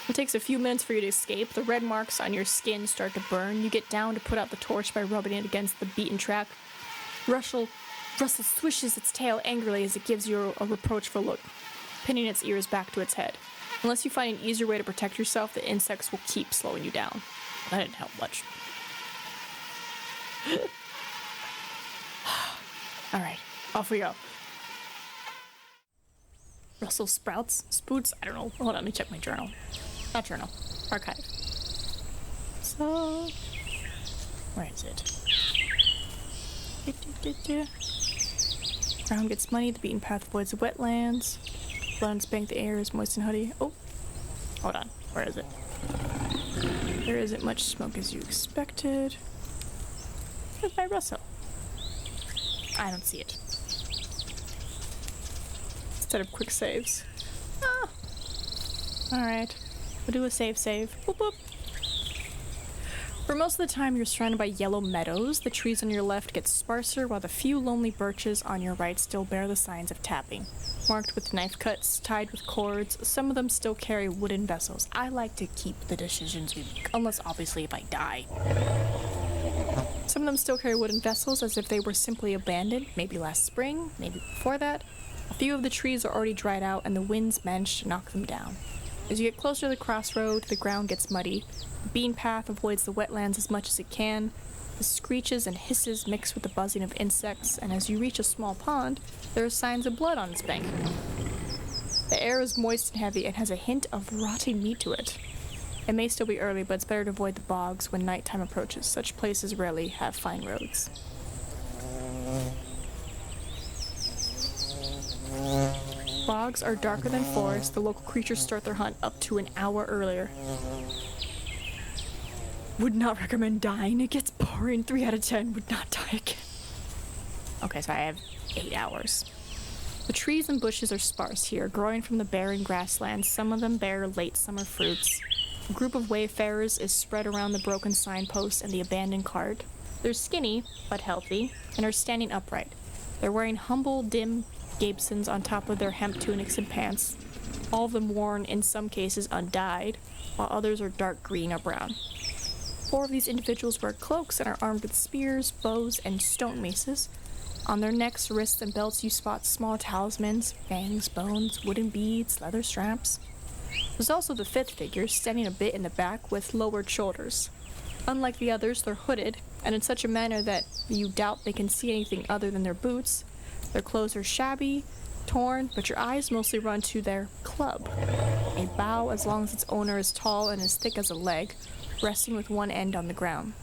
It takes a few minutes for you to escape. The red marks on your skin start to burn. You get down to put out the torch by rubbing it against the beaten track. Russell swishes its tail angrily as it gives you a reproachful look, pinning its ears back to its head. Unless you find an easier way to protect yourself, the insects will keep slowing you down. That didn't help much. Alright, off we go. Russell Sprouts? I don't know. Hold on, let me check my journal. Not journal. Archive. So... where is it? Ground gets muddy, the beaten path avoids the wetlands. Blood bank, the air is moist and hoodie. Oh! Hold on. Where is it? There isn't much smoke as you expected. Where's my Russell? I don't see it. Instead of quick saves. Ah! Alright. We'll do a save. Boop boop. For most of the time, you're surrounded by yellow meadows. The trees on your left get sparser, while the few lonely birches on your right still bear the signs of tapping. Marked with knife cuts, tied with cords, some of them still carry wooden vessels. I like to keep the decisions we make, unless obviously if I die. Some of them still carry wooden vessels as if they were simply abandoned, maybe last spring, maybe before that. A few of the trees are already dried out and the winds managed to knock them down. As you get closer to the crossroad, the ground gets muddy. The bean path avoids the wetlands as much as it can. The screeches and hisses mix with the buzzing of insects, and as you reach a small pond, there are signs of blood on its bank. The air is moist and heavy and has a hint of rotting meat to it. It may still be early, but it's better to avoid the bogs when nighttime approaches. Such places rarely have fine roads. Bogs are darker than forests. The local creatures start their hunt up to an hour earlier. Would not recommend dying. It gets boring. 3 out of 10 would not die again. Okay, so I have 8 hours. The trees and bushes are sparse here, growing from the barren grasslands. Some of them bear late summer fruits. A group of wayfarers is spread around the broken signpost and the abandoned cart. They're skinny, but healthy, and are standing upright. They're wearing humble, dim gabesons on top of their hemp tunics and pants, all of them worn, in some cases, undyed, while others are dark green or brown. 4 of these individuals wear cloaks and are armed with spears, bows, and stone maces. On their necks, wrists, and belts you spot small talismans, fangs, bones, wooden beads, leather straps. There's also the 5th figure, standing a bit in the back with lowered shoulders. Unlike the others, they're hooded, and in such a manner that you doubt they can see anything other than their boots. Their clothes are shabby, torn, but your eyes mostly run to their club. A bough as long as its owner is tall and as thick as a leg, resting with one end on the ground.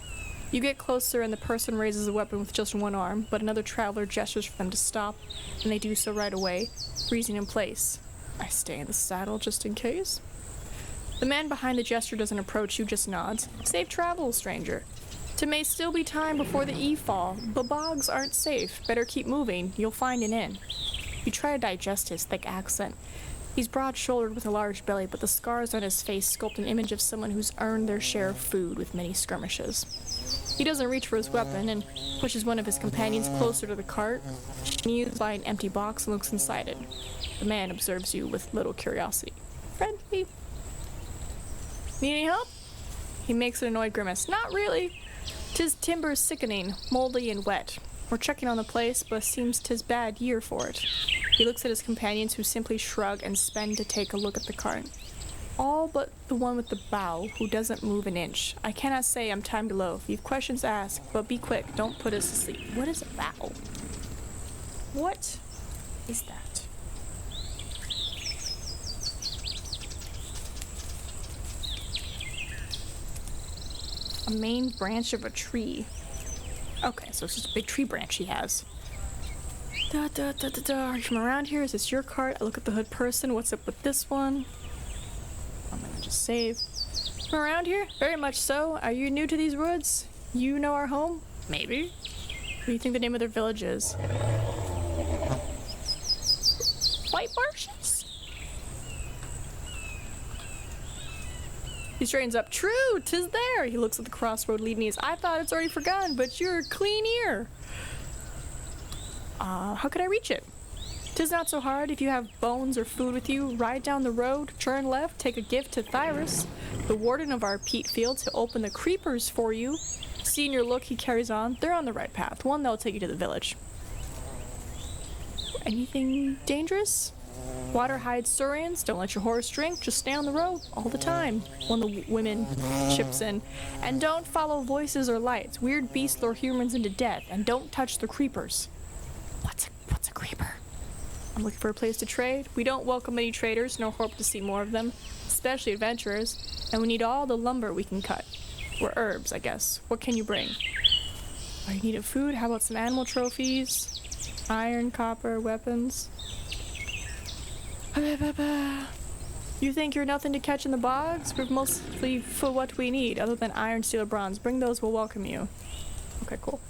You get closer and the person raises a weapon with just one arm, but another traveler gestures for them to stop, and they do so right away, freezing in place. I stay in the saddle just in case. The man behind the gesture doesn't approach you, just nods. Safe travels, stranger. It may still be time before the eve fall, but bogs aren't safe. Better keep moving. You'll find an inn. You try to digest his thick accent. He's broad-shouldered with a large belly, but the scars on his face sculpt an image of someone who's earned their share of food with many skirmishes. He doesn't reach for his weapon and pushes one of his companions closer to the cart. He kneels by an empty box and looks inside it. The man observes you with little curiosity. Friendly. Need any help? He makes an annoyed grimace. Not really. 'Tis timber sickening, moldy and wet. We're checking on the place, but seems 'tis bad year for it. He looks at his companions, who simply shrug and spend to take a look at the cart. All but the one with the bow, who doesn't move an inch. I cannot say I'm time to loaf. You've questions to ask, but be quick. Don't put us to sleep. What is a bow? What is that? A main branch of a tree. Okay, so it's just a big tree branch he has. Are you from around here? Is this your cart? I look at the hood person. What's up with this one? I'm gonna just save. From around here? Very much so. Are you new to these woods? You know our home? Maybe. What do you think the name of their village is? White Marshes? He straightens up. True, 'tis there. He looks at the crossroad leading east. I thought it's already forgotten, but you're clean here. How could I reach it? 'Tis not so hard. If you have bones or food with you, ride down the road, turn left, take a gift to Thyrus, the warden of our peat field, to open the creepers for you. Seeing your look, he carries on. They're on the right path. One that'll take you to the village. Anything dangerous? Water hides Surians. Don't let your horse drink. Just stay on the road all the time. One of the women chips in. And don't follow voices or lights. Weird beasts lure humans into death. And don't touch the creepers. What's a creeper? I'm looking for a place to trade. We don't welcome any traders, nor hope to see more of them, especially adventurers. And we need all the lumber we can cut. Or herbs, I guess. What can you bring? Are you needing food? How about some animal trophies? Iron, copper, weapons. You think you're nothing to catch in the bogs? We're mostly for what we need, other than iron, steel, or bronze. Bring those, we'll welcome you. Okay, cool.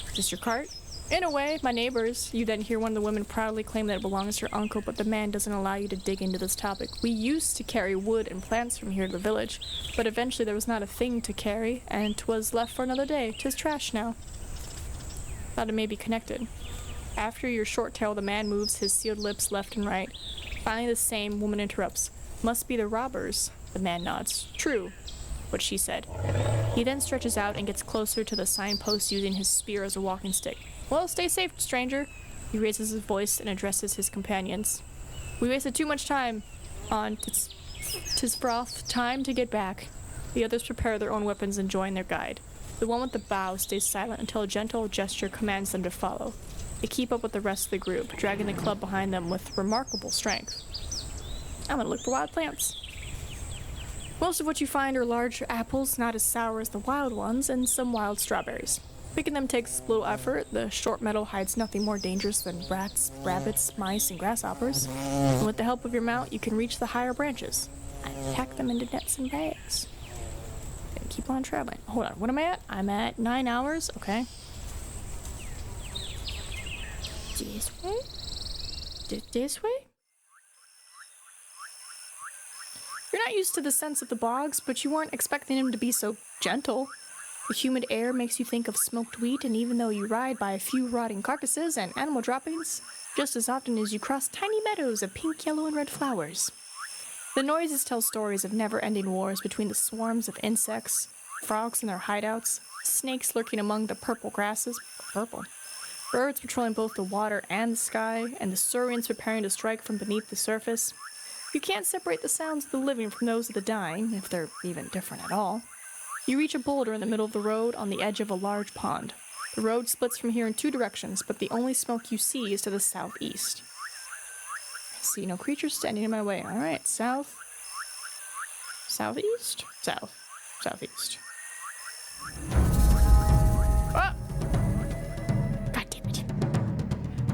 Is this your cart? In a way, my neighbors. You then hear one of the women proudly claim that it belongs to her uncle, but the man doesn't allow you to dig into this topic. We used to carry wood and plants from here to the village, but eventually there was not a thing to carry, and 'twas left for another day. 'Tis trash now. Thought it may be connected. After your short tale, the man moves his sealed lips left and right. Finally, the same woman interrupts. Must be the robbers. The man nods. True, what she said. He then stretches out and gets closer to the signpost using his spear as a walking stick. Well, stay safe, stranger. He raises his voice and addresses his companions. We wasted too much time on tis froth. Time to get back. The others prepare their own weapons and join their guide. The one with the bow stays silent until a gentle gesture commands them to follow. They keep up with the rest of the group, dragging the club behind them with remarkable strength. I'm gonna look for wild plants. Most of what you find are large apples, not as sour as the wild ones, and some wild strawberries. Picking them takes little effort. The short meadow hides nothing more dangerous than rats, rabbits, mice, and grasshoppers. And with the help of your mount, you can reach the higher branches. I pack them into nets and bags. And keep on traveling. Hold on, what am I at? I'm at 9 hours. Okay. This way? This way? You're not used to the sense of the bogs, but you weren't expecting him to be so gentle. The humid air makes you think of smoked wheat, and even though you ride by a few rotting carcasses and animal droppings, just as often as you cross tiny meadows of pink, yellow, and red flowers. The noises tell stories of never-ending wars between the swarms of insects, frogs in their hideouts, snakes lurking among the purple grasses, birds patrolling both the water and the sky, and the Surians preparing to strike from beneath the surface. You can't separate the sounds of the living from those of the dying, if they're even different at all. You reach a boulder in the middle of the road on the edge of a large pond. The road splits from here in 2 directions, but the only smoke you see is to the southeast. I see no creatures standing in my way. Alright, south. Southeast? South. Southeast. Ah! God damn it.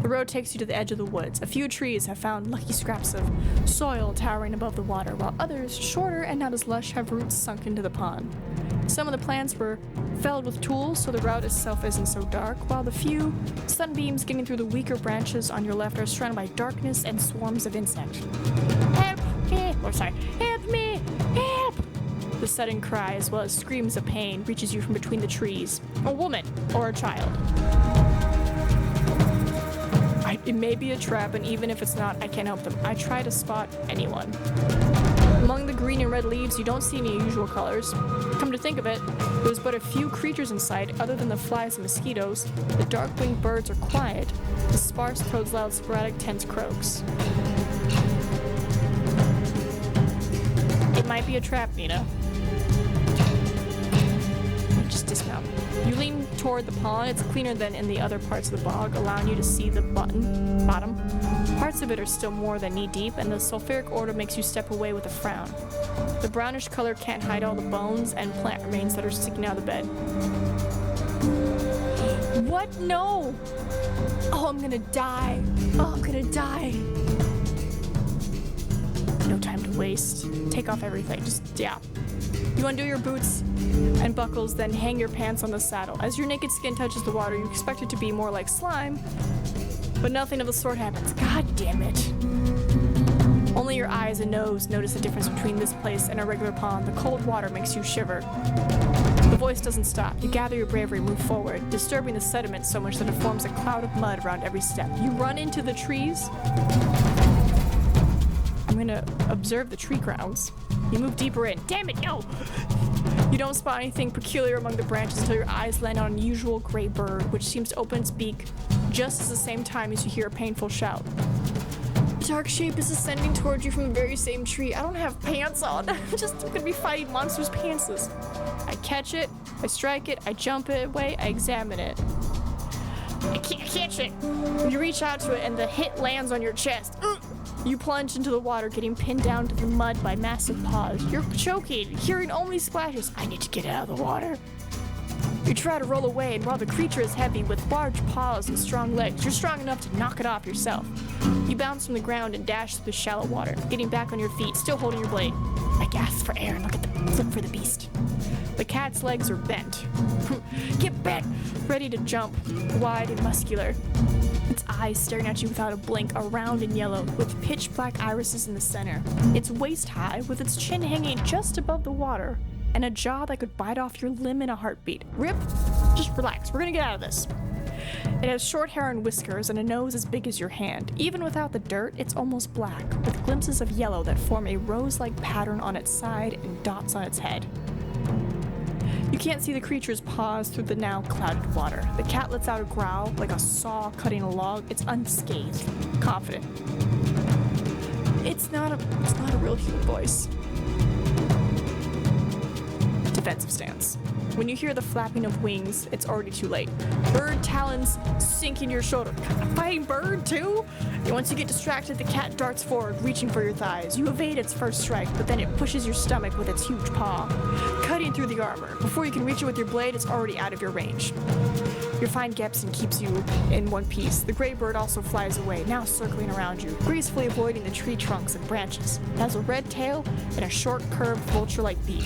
The road takes you to the edge of the woods. A few trees have found lucky scraps of soil towering above the water, while others, shorter and not as lush, have roots sunk into the pond. Some of the plants were felled with tools, so the route itself isn't so dark, while the few sunbeams getting through the weaker branches on your left are surrounded by darkness and swarms of insects. Help! Help me! Help! The sudden cry, as well as screams of pain, reaches you from between the trees. A woman or a child. It may be a trap, and even if it's not, I can't help them. I try to spot anyone. Among the green and red leaves, you don't see any usual colors. Come to think of it, there's but a few creatures in sight, other than the flies and mosquitoes. The dark-winged birds are quiet. The sparse toads loud sporadic tense croaks. It might be a trap, Nina. Just dismount. You lean toward the pond. It's cleaner than in the other parts of the bog, allowing you to see the bottom. Parts of it are still more than knee-deep, and the sulfuric odor makes you step away with a frown. The brownish color can't hide all the bones and plant remains that are sticking out of the bed. What? No! Oh, I'm gonna die. Oh, I'm gonna die. No time to waste. Take off everything. Yeah. You undo your boots and buckles, then hang your pants on the saddle. As your naked skin touches the water, you expect it to be more like slime, but nothing of the sort happens. God damn it. Only your eyes and nose notice the difference between this place and a regular pond. The cold water makes you shiver. The voice doesn't stop. You gather your bravery, move forward, disturbing the sediment so much that it forms a cloud of mud around every step. You run into the trees. I'm gonna observe the tree crowns. You move deeper in. Damn it, no! You don't spot anything peculiar among the branches until your eyes land on an unusual gray bird, which seems to open its beak just at the same time as you hear a painful shout. A dark shape is ascending towards you from the very same tree. I don't have pants on. I'm gonna be fighting monsters' pantsless. I catch it, I strike it, I jump it away, I examine it. I can't catch it. You reach out to it and the hit lands on your chest. You plunge into the water, getting pinned down to the mud by massive paws. You're choking, hearing only splashes. I need to get out of the water. You try to roll away, and while the creature is heavy with large paws and strong legs, you're strong enough to knock it off yourself. You bounce from the ground and dash through the shallow water, getting back on your feet, still holding your blade. I gasp for air and look for the beast. The cat's legs are bent. Get bent! Ready to jump, wide and muscular. Its eyes staring at you without a blink are round and yellow, with pitch black irises in the center. It's waist high, with its chin hanging just above the water, and a jaw that could bite off your limb in a heartbeat. Rip, just relax, we're gonna get out of this. It has short hair and whiskers and a nose as big as your hand. Even without the dirt, it's almost black, with glimpses of yellow that form a rose-like pattern on its side and dots on its head. You can't see the creature's paws through the now clouded water. The cat lets out a growl, like a saw cutting a log. It's unscathed, confident. It's not a real human voice. Defensive stance. When you hear the flapping of wings, it's already too late. Bird talons sink in your shoulder. A fighting bird, too? And once you get distracted, the cat darts forward, reaching for your thighs. You evade its first strike, but then it pushes your stomach with its huge paw, cutting through the armor. Before you can reach it with your blade, it's already out of your range. Your fine Gepson keeps you in one piece. The gray bird also flies away, now circling around you, gracefully avoiding the tree trunks and branches. It has a red tail and a short, curved, vulture-like beak.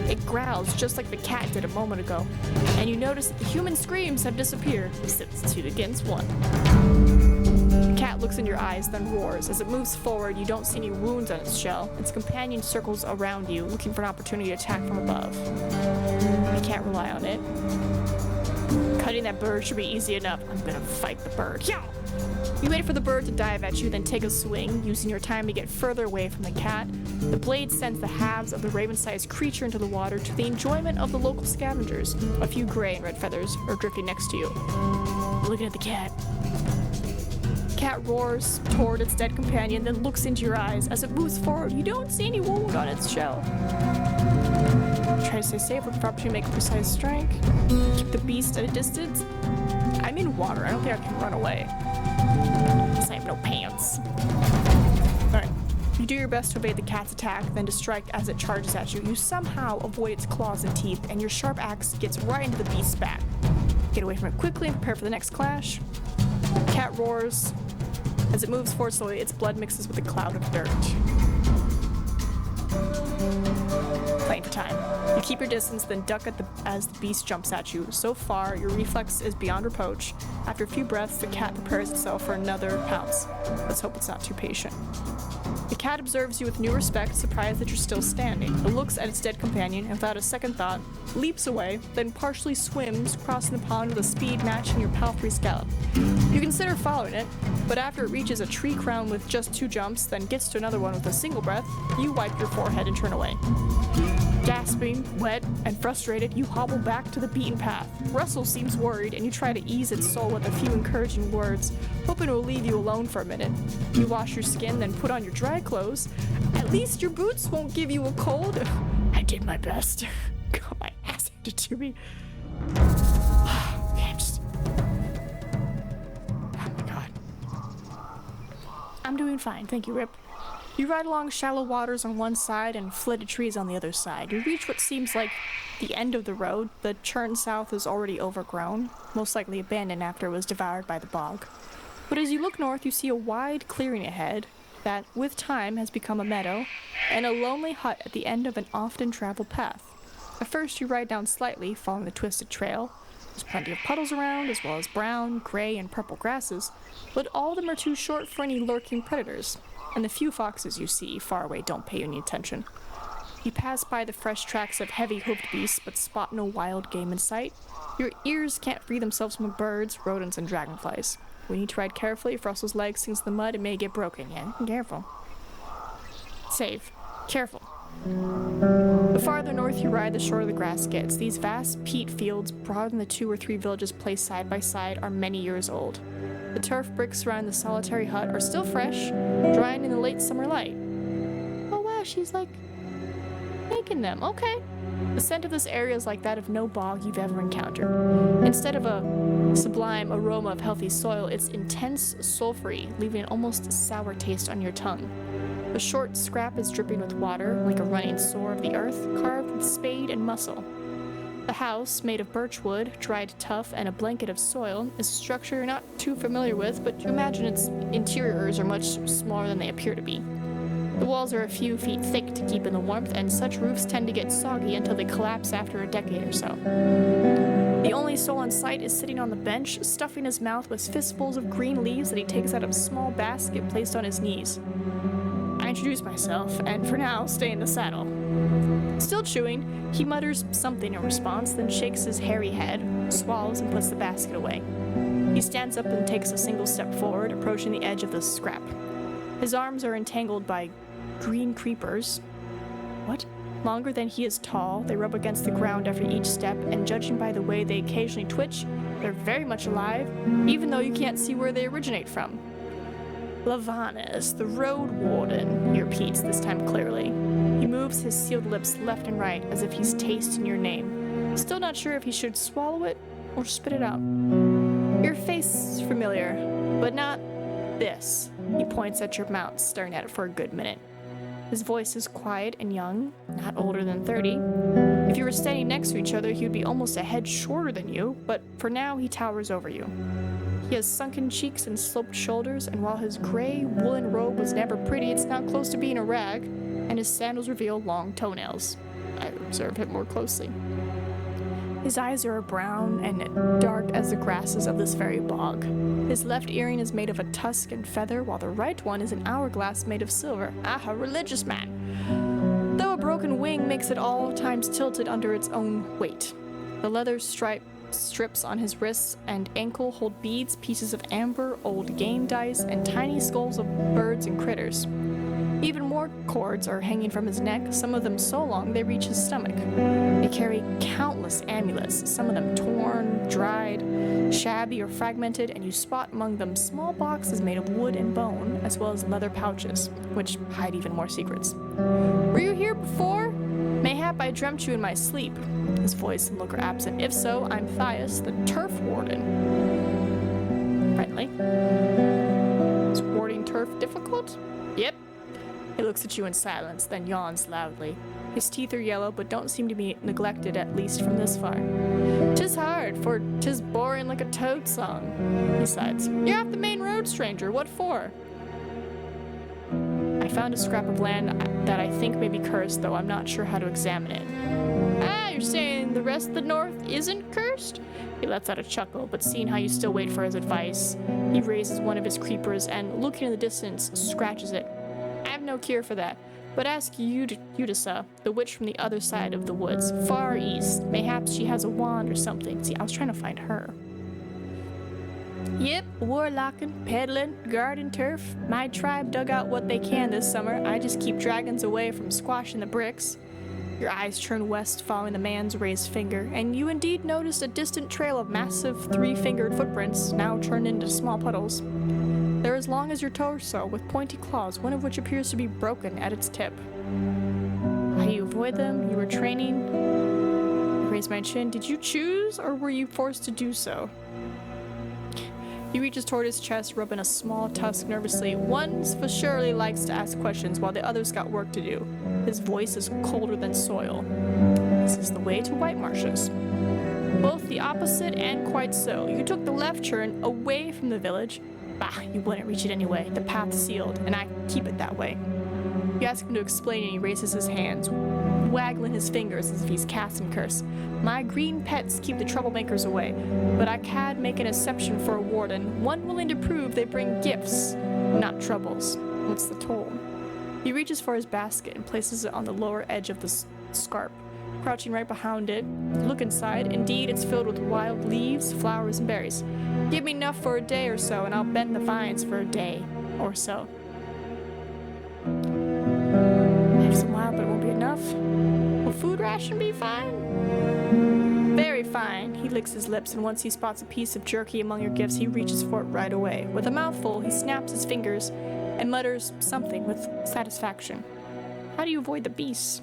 It growls just like the cat did a moment ago, and you notice that the human screams have disappeared. Substitute against one. The cat looks in your eyes, then roars. As it moves forward, you don't see any wounds on its shell. Its companion circles around you, looking for an opportunity to attack from above. You can't rely on it. Cutting that bird should be easy enough. I'm gonna fight the bird. Yeah! You wait for the bird to dive at you, then take a swing, using your time to get further away from the cat. The blade sends the halves of the raven-sized creature into the water to the enjoyment of the local scavengers. A few gray and red feathers are drifting next to you. Looking at the cat. Cat roars toward its dead companion, then looks into your eyes. As it moves forward, you don't see any wound on its shell. Try to stay safe, look for opportunity to make a precise strike. Keep the beast at a distance. I'm in water, I don't think I can run away. Because I have no pants. Alright. You do your best to evade the cat's attack, then to strike as it charges at you. You somehow avoid its claws and teeth, and your sharp axe gets right into the beast's back. Get away from it quickly and prepare for the next clash. Cat roars. As it moves forward slowly, its blood mixes with a cloud of dirt. Playing for time. You keep your distance, then duck as the beast jumps at you. So far, your reflex is beyond reproach. After a few breaths, the cat prepares itself for another pounce. Let's hope it's not too patient. The cat observes you with new respect, surprised that you're still standing. It looks at its dead companion and without a second thought, leaps away, then partially swims, crossing the pond with a speed matching your palfrey's gallop. You consider following it, but after it reaches a tree crown with just 2 jumps, then gets to another one with a single breath, you wipe your forehead and turn away. Gasping, wet, and frustrated, you hobble back to the beaten path. Russell seems worried, and you try to ease its soul with a few encouraging words, hoping it will leave you alone for a minute. You wash your skin, then put on your dry clothes. At least your boots won't give you a cold. I did my best. Got my ass handed to me. Okay, I'm just... Oh my god. I'm doing fine, thank you, Rip. You ride along shallow waters on one side and flooded trees on the other side. You reach what seems like the end of the road. The churn south is already overgrown, most likely abandoned after it was devoured by the bog. But as you look north, you see a wide clearing ahead that, with time, has become a meadow, and a lonely hut at the end of an often-traveled path. At first, you ride down slightly, following the twisted trail. There's plenty of puddles around, as well as brown, gray, and purple grasses, but all of them are too short for any lurking predators, and the few foxes you see far away don't pay you any attention. You pass by the fresh tracks of heavy-hoofed beasts, but spot no wild game in sight. Your ears can't free themselves from birds, rodents, and dragonflies. We need to ride carefully. If Russell's leg sinks in the mud, it may get broken. Yeah, careful. Save. Careful. The farther north you ride, the shorter the grass gets. These vast peat fields, broader than the 2 or 3 villages placed side by side, are many years old. The turf bricks around the solitary hut are still fresh, drying in the late summer light. Oh wow, she's like making them. Okay. The scent of this area is like that of no bog you've ever encountered. Instead of a sublime aroma of healthy soil, it's intense sulfury, leaving an almost sour taste on your tongue. The short scrap is dripping with water, like a running sore of the earth, carved with spade and muscle. The house, made of birch wood, dried tough, and a blanket of soil, is a structure you're not too familiar with, but you imagine its interiors are much smaller than they appear to be. The walls are a few feet thick to keep in the warmth, and such roofs tend to get soggy until they collapse after a decade or so. The only soul on site is sitting on the bench, stuffing his mouth with fistfuls of green leaves that he takes out of a small basket placed on his knees. I introduce myself, and for now, stay in the saddle. Still chewing, he mutters something in response, then shakes his hairy head, swallows, and puts the basket away. He stands up and takes a single step forward, approaching the edge of the scrap. His arms are entangled by green creepers. What? Longer than he is tall, they rub against the ground after each step, and judging by the way they occasionally twitch, they're very much alive, even though you can't see where they originate from. Lavanus, the Roadwarden, he repeats, this time clearly. He moves his sealed lips left and right as if he's tasting your name. Still not sure if he should swallow it or spit it out. Your face is familiar, but not this. He points at your mount, staring at it for a good minute. His voice is quiet and young, not older than 30. If you were standing next to each other, he would be almost a head shorter than you, but for now he towers over you. He has sunken cheeks and sloped shoulders, and while his gray woolen robe was never pretty, it's not close to being a rag, and his sandals reveal long toenails. I observe him more closely. His eyes are brown and dark as the grasses of this very bog. His left earring is made of a tusk and feather, while the right one is an hourglass made of silver. Ah, a religious man. Though a broken wing makes it all times tilted under its own weight. The leather strips on his wrists and ankle hold beads, pieces of amber, old game dice, and tiny skulls of birds and critters. Even more cords are hanging from his neck, some of them so long they reach his stomach. They carry countless amulets, some of them torn, dried, shabby, or fragmented, and you spot among them small boxes made of wood and bone, as well as leather pouches, which hide even more secrets. Were you here before? Mayhap I dreamt you in my sleep. His voice and look are absent. If so, I'm Thias, the turf warden. Friendly. Is warding turf difficult? Yep. He looks at you in silence, then yawns loudly. His teeth are yellow, but don't seem to be neglected, at least from this far. "'Tis hard, for 'tis boring like a toad song," he sighs. "You're off the main road, stranger. What for?" "I found a scrap of land that I think may be cursed, though I'm not sure how to examine it." "Ah, you're saying the rest of the north isn't cursed?" He lets out a chuckle, but seeing how you still wait for his advice, he raises one of his creepers and, looking in the distance, scratches it. "I have no cure for that, but ask Udisa, the witch from the other side of the woods, far east. Mayhaps she has a wand or something." See, I was trying to find her. "Yep, warlocking, peddling, guarding turf. My tribe dug out what they can this summer. I just keep dragons away from squashing the bricks." Your eyes turn west following the man's raised finger, and you indeed noticed a distant trail of massive three-fingered footprints, now turned into small puddles. They're as long as your torso, with pointy claws, one of which appears to be broken at its tip. How do you avoid them? You were training. I raise my chin. Did you choose, or were you forced to do so? He reaches toward his chest, rubbing a small tusk nervously. One for surely likes to ask questions while the other's got work to do. His voice is colder than soil. This is the way to White Marshes. Both the opposite and quite so. You took the left turn away from the village. Bah, you wouldn't reach it anyway. The path's sealed, and I keep it that way. You ask him to explain and he raises his hands, waggling his fingers as if he's casting curse. My green pets keep the troublemakers away, but I can make an exception for a warden, one willing to prove they bring gifts, not troubles. What's the toll? He reaches for his basket and places it on the lower edge of the scarp. Crouching right behind it, look inside. Indeed, it's filled with wild leaves, flowers, and berries. Give me enough for a day or so, and I'll bend the vines for a day or so. Have some wild, but it won't be enough. Will food ration be fine? Very fine. He licks his lips, and once he spots a piece of jerky among your gifts, he reaches for it right away. With a mouthful, he snaps his fingers and mutters something with satisfaction. How do you avoid the beasts?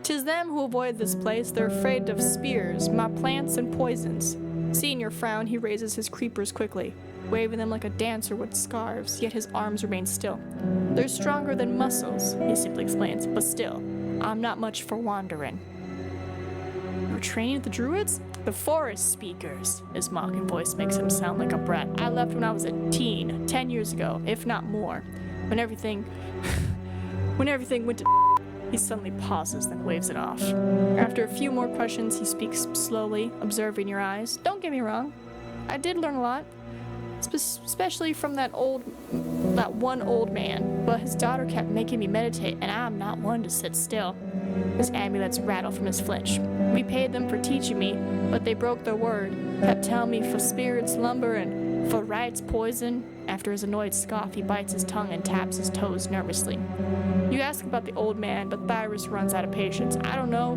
'Tis them who avoid this place. They're afraid of spears, my plants, and poisons. Seeing your frown, he raises his creepers quickly, waving them like a dancer with scarves, yet his arms remain still. They're stronger than muscles, he simply explains, but still, I'm not much for wandering. You're training with the druids? The forest speakers. His mocking voice makes him sound like a brat. I left when I was a teen, 10 years ago, if not more. When everything went to he suddenly pauses, then waves it off. After a few more questions, he speaks slowly, observing your eyes. Don't get me wrong, I did learn a lot, especially from that one old man, but his daughter kept making me meditate, and I'm not one to sit still. His amulets rattle from his flinch. We paid them for teaching me, but they broke their word, kept telling me for spirits lumber and for rights poison. After his annoyed scoff, he bites his tongue and taps his toes nervously. You ask about the old man, but Thyras runs out of patience. I don't know,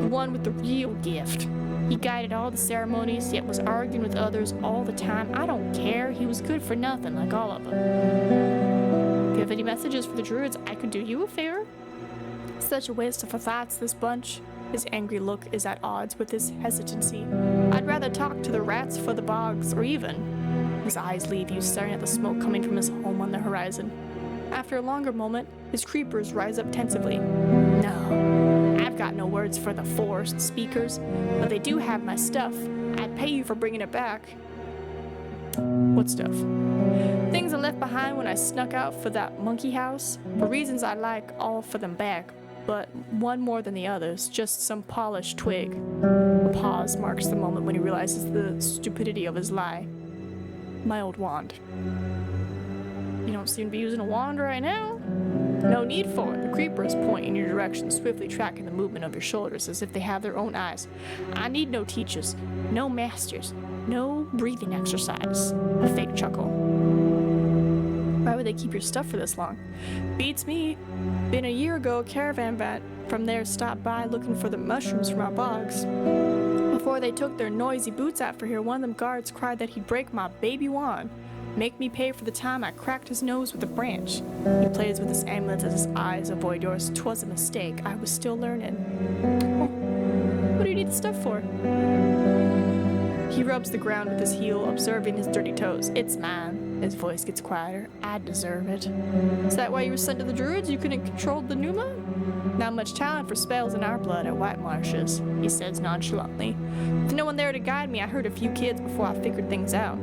the one with the real gift. He guided all the ceremonies, yet was arguing with others all the time. I don't care, he was good for nothing, like all of them. If you have any messages for the druids, I could do you a favor. Such a waste of thoughts, this bunch. His angry look is at odds with his hesitancy. I'd rather talk to the rats for the bogs, or even... His eyes leave you, staring at the smoke coming from his home on the horizon. After a longer moment, his creepers rise up tensively. No, I've got no words for the forest speakers, but they do have my stuff. I'd pay you for bringing it back. What stuff? Things I left behind when I snuck out for that monkey house. For reasons I like, all for them back, but one more than the others, just some polished twig. A pause marks the moment when he realizes the stupidity of his lie. My old wand. You don't seem to be using a wand right now? No need for it. The creepers point in your direction, swiftly tracking the movement of your shoulders as if they have their own eyes. I need no teachers, no masters, no breathing exercise. A fake chuckle. Why would they keep your stuff for this long? Beats me. Been a year ago, a caravan bat from there stopped by looking for the mushrooms from our bogs. Before they took their noisy boots out for here, one of them guards cried that he'd break my baby wand. Make me pay for the time I cracked his nose with a branch. He plays with his amulets as his eyes avoid yours. 'Twas a mistake. I was still learning. Oh, what do you need the stuff for? He rubs the ground with his heel, observing his dirty toes. It's mine. His voice gets quieter. I deserve it. Is that why you were sent to the druids? You couldn't control the pneuma? Not much talent for spells in our blood at White Marshes, he says nonchalantly. With no one there to guide me, I heard a few kids before I figured things out.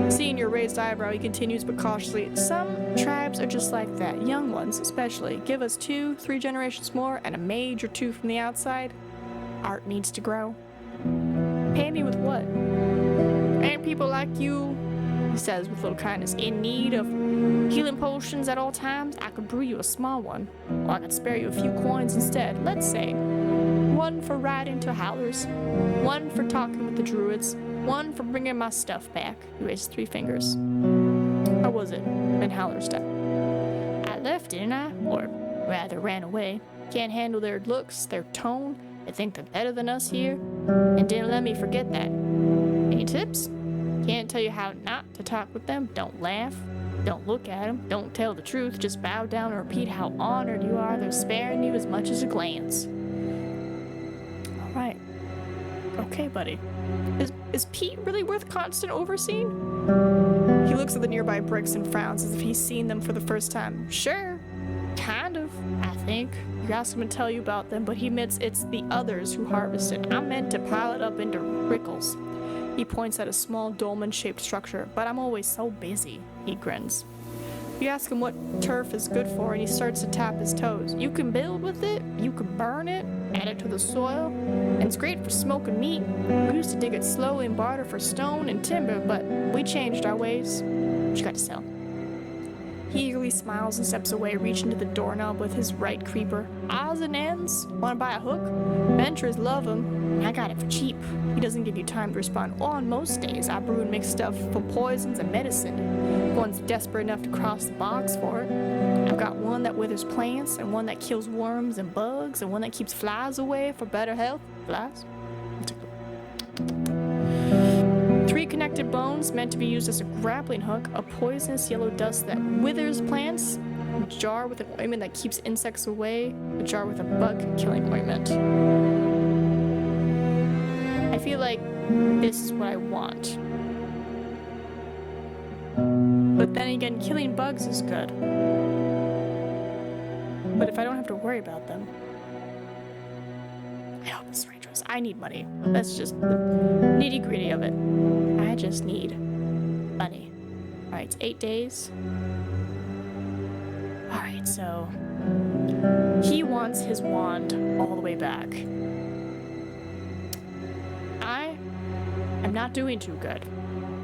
Seeing your raised eyebrow, he continues but cautiously. Some tribes are just like that, young ones especially. Give us 2-3 generations more and a mage or two from the outside. Art needs to grow. Pay me with what? Ain't people like you, he says with little kindness, in need of healing potions at all times? I could brew you a small one, or I could spare you a few coins instead. Let's say 1 for riding to Howlers, 1 for talking with the druids, 1 for bringing my stuff back. He raises 3 fingers. How was it in Hallerstadt? I left, didn't I? Or rather ran away. Can't handle their looks, their tone. They think they're better than us here, and didn't let me forget that. Any tips? Can't tell you how not to talk with them. Don't laugh. Don't look at them. Don't tell the truth. Just bow down and repeat how honored you are. They're sparing you as much as a glance. All right. Okay, buddy. Is Pete really worth constant overseeing? He looks at the nearby bricks and frowns as if he's seen them for the first time. Sure. Kind of, I think. You ask him to tell you about them, but he admits it's the others who harvest it. I'm meant to pile it up into rickles. He points at a small dolman-shaped structure, but I'm always so busy. He grins. You ask him what turf is good for, and he starts to tap his toes. You can build with it, you can burn it, add it to the soil, and it's great for smoking meat. We used to dig it slowly and barter for stone and timber, but we changed our ways. What you got to sell? He eagerly smiles and steps away, reaching to the doorknob with his right creeper. Odds and ends? Want to buy a hook? Ventures love 'em. I got it for cheap. He doesn't give you time to respond. Well, on most days, I brew and mix stuff for poisons and medicine. If one's desperate enough to cross the box for it. I've got one that withers plants, and one that kills worms and bugs, and one that keeps flies away for better health. Flies? 3 connected bones meant to be used as a grappling hook, a poisonous yellow dust that withers plants, a jar with an ointment that keeps insects away, a jar with a bug-killing ointment. I feel like this is what I want. But then again, killing bugs is good. But if I don't have to worry about them, I hope it's the right choice. I need money. That's just the nitty-gritty of it. I just need money. Alright, it's 8 days. Alright, so he wants his wand all the way back. I am not doing too good.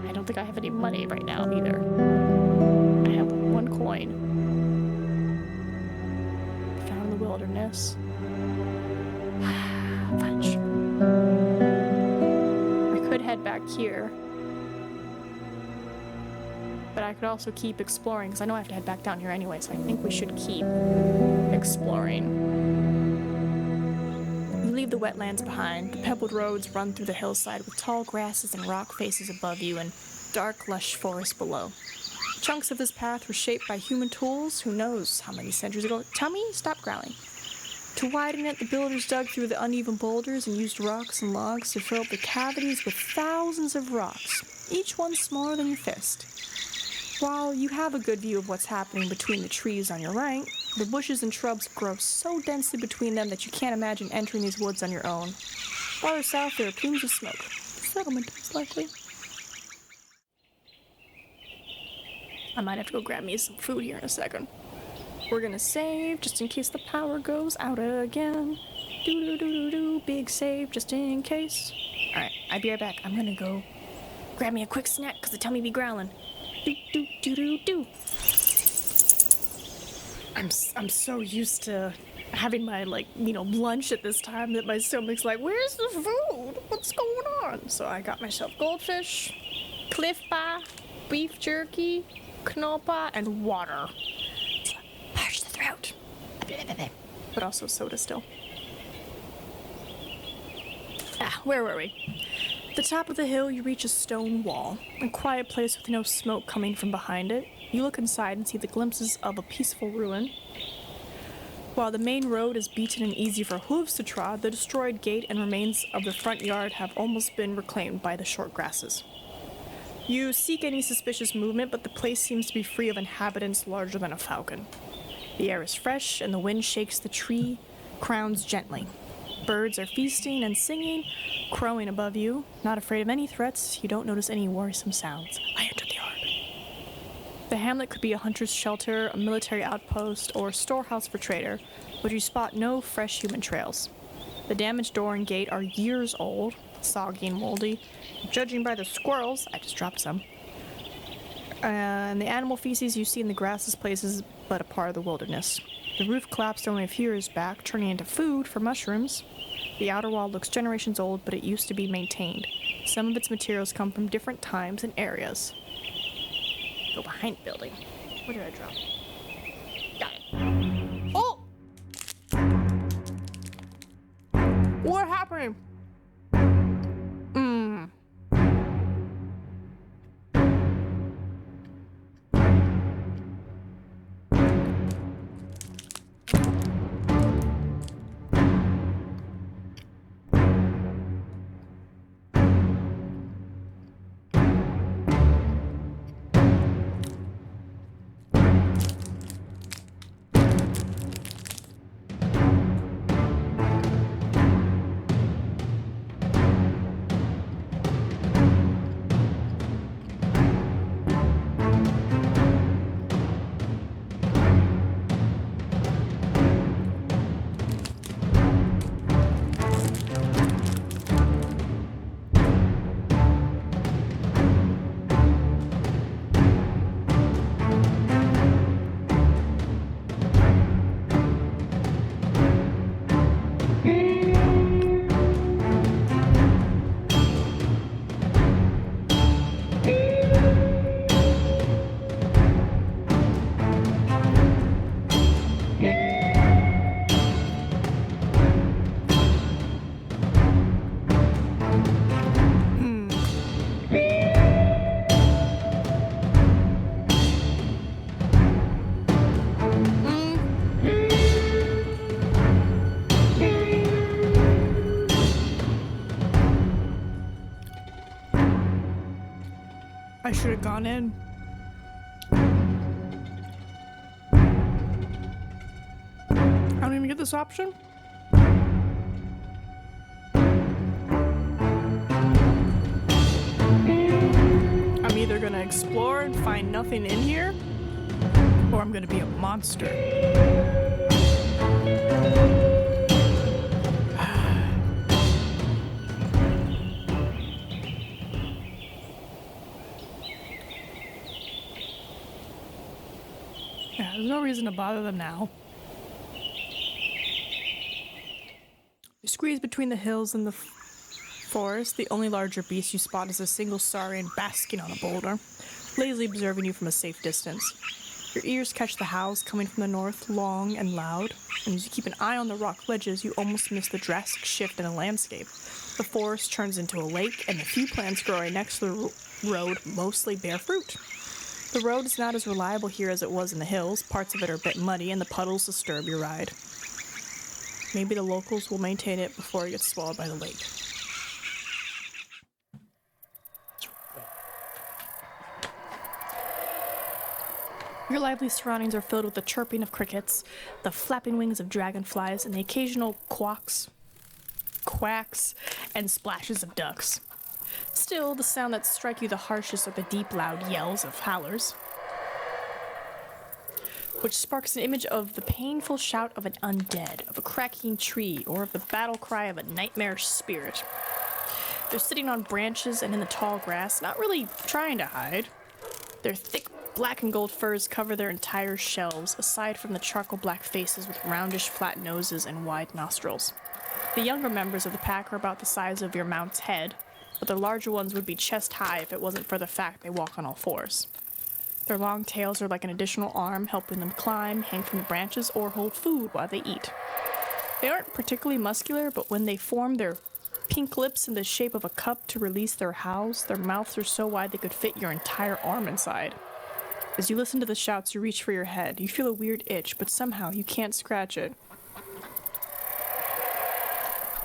I don't think I have any money right now either. I have 1 coin. Found in the wilderness. Fudge. I could head back here. But I could also keep exploring, because I know I have to head back down here anyway, so I think we should keep exploring. You leave the wetlands behind. The pebbled roads run through the hillside with tall grasses and rock faces above you and dark, lush forest below. Chunks of this path were shaped by human tools, who knows how many centuries ago. Tummy, stop growling. To widen it, the builders dug through the uneven boulders and used rocks and logs to fill up the cavities with thousands of rocks, each one smaller than your fist. While you have a good view of what's happening between the trees on your right, the bushes and shrubs grow so densely between them that you can't imagine entering these woods on your own. Farther south, there are plumes of smoke. Settlement, most likely. I might have to go grab me some food here in a second. We're gonna save just in case the power goes out again. Do-do-do-do-do, big save just in case. Alright, I'll be right back. I'm gonna go grab me a quick snack because the tummy be growling. Do-do-do-do-do. I'm so used to having my, lunch at this time that my stomach's like, where's the food? What's going on? So I got myself goldfish, Cliff Bar, beef jerky, knolpa, and water. Parch the throat. But also soda still. Where were we? At the top of the hill, you reach a stone wall, a quiet place with no smoke coming from behind it. You look inside and see the glimpses of a peaceful ruin. While the main road is beaten and easy for hooves to trod, the destroyed gate and remains of the front yard have almost been reclaimed by the short grasses. You seek any suspicious movement, but the place seems to be free of inhabitants larger than a falcon. The air is fresh, and the wind shakes the tree crowns gently. Birds are feasting and singing, crowing above you. Not afraid of any threats, you don't notice any worrisome sounds. I entered the yard. The hamlet could be a hunter's shelter, a military outpost, or a storehouse for trader, but you spot no fresh human trails. The damaged door and gate are years old, soggy and moldy. Judging by the squirrels, I just dropped some, and the animal feces you see in the grass is places but a part of the wilderness. The roof collapsed only a few years back, turning into food for mushrooms. The outer wall looks generations old, but it used to be maintained. Some of its materials come from different times and areas. Go behind the building. Where did I drop? Got it. Oh! What happened? I should have gone in. I don't even get this option. I'm either gonna explore and find nothing in here, or I'm gonna be a monster. Yeah, there's no reason to bother them now. You squeeze between the hills and the forest. The only larger beast you spot is a single saurian basking on a boulder, lazily observing you from a safe distance. Your ears catch the howls coming from the north, long and loud, and as you keep an eye on the rock ledges, you almost miss the drastic shift in the landscape. The forest turns into a lake, and the few plants growing next to the road mostly bear fruit. The road is not as reliable here as it was in the hills. Parts of it are a bit muddy, and the puddles disturb your ride. Maybe the locals will maintain it before it gets swallowed by the lake. Your lively surroundings are filled with the chirping of crickets, the flapping wings of dragonflies, and the occasional quacks, and splashes of ducks. Still, the sound that strike you the harshest are the deep, loud yells of howlers, which sparks an image of the painful shout of an undead, of a cracking tree, or of the battle cry of a nightmarish spirit. They're sitting on branches and in the tall grass, not really trying to hide. Their thick black and gold furs cover their entire shells, aside from the charcoal black faces with roundish flat noses and wide nostrils. The younger members of the pack are about the size of your mount's head, but the larger ones would be chest high if it wasn't for the fact they walk on all fours. Their long tails are like an additional arm, helping them climb, hang from the branches, or hold food while they eat. They aren't particularly muscular, but when they form their pink lips in the shape of a cup to release their howls, their mouths are so wide they could fit your entire arm inside. As you listen to the shouts, you reach for your head. You feel a weird itch, but somehow you can't scratch it.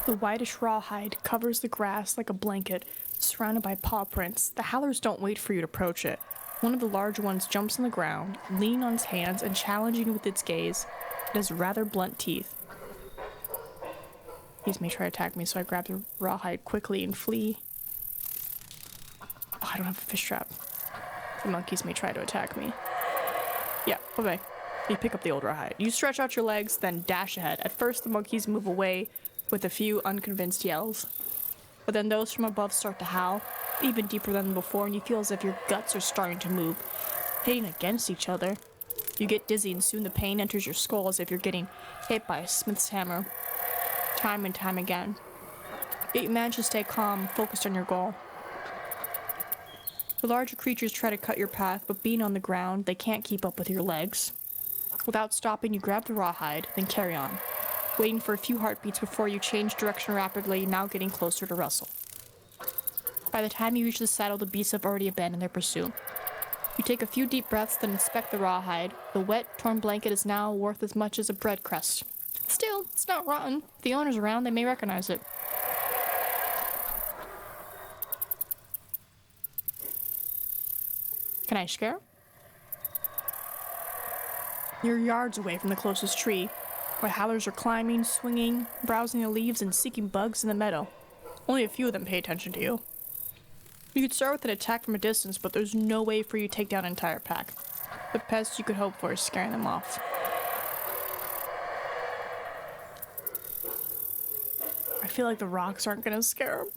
The whitish rawhide covers the grass like a blanket, surrounded by paw prints. The howlers don't wait for you to approach it. One of the larger ones jumps on the ground, leaning on its hands and challenging you with its gaze. It has rather blunt teeth. These may try to attack me, so I grab the rawhide quickly and flee. Oh, I don't have a fish trap. The monkeys may try to attack me. Yeah, okay. You pick up the old rawhide. You stretch out your legs, then dash ahead. At first, the monkeys move away with a few unconvinced yells. But then those from above start to howl, even deeper than before, and you feel as if your guts are starting to move, hitting against each other. You get dizzy, and soon the pain enters your skull as if you're getting hit by a smith's hammer, time and time again. Yet you manage to stay calm, focused on your goal. The larger creatures try to cut your path, but being on the ground, they can't keep up with your legs. Without stopping, you grab the rawhide, then carry on, waiting for a few heartbeats before you change direction rapidly, now getting closer to Russell. By the time you reach the saddle, the beasts have already abandoned their pursuit. You take a few deep breaths, then inspect the rawhide. The wet, torn blanket is now worth as much as a bread crust. Still, it's not rotten. If the owner's around, they may recognize it. Can I scare? You're yards away from the closest tree, where howlers are climbing, swinging, browsing the leaves, and seeking bugs in the meadow. Only a few of them pay attention to you. You could start with an attack from a distance, but there's no way for you to take down an entire pack. The best you could hope for is scaring them off. I feel like the rocks aren't gonna scare them.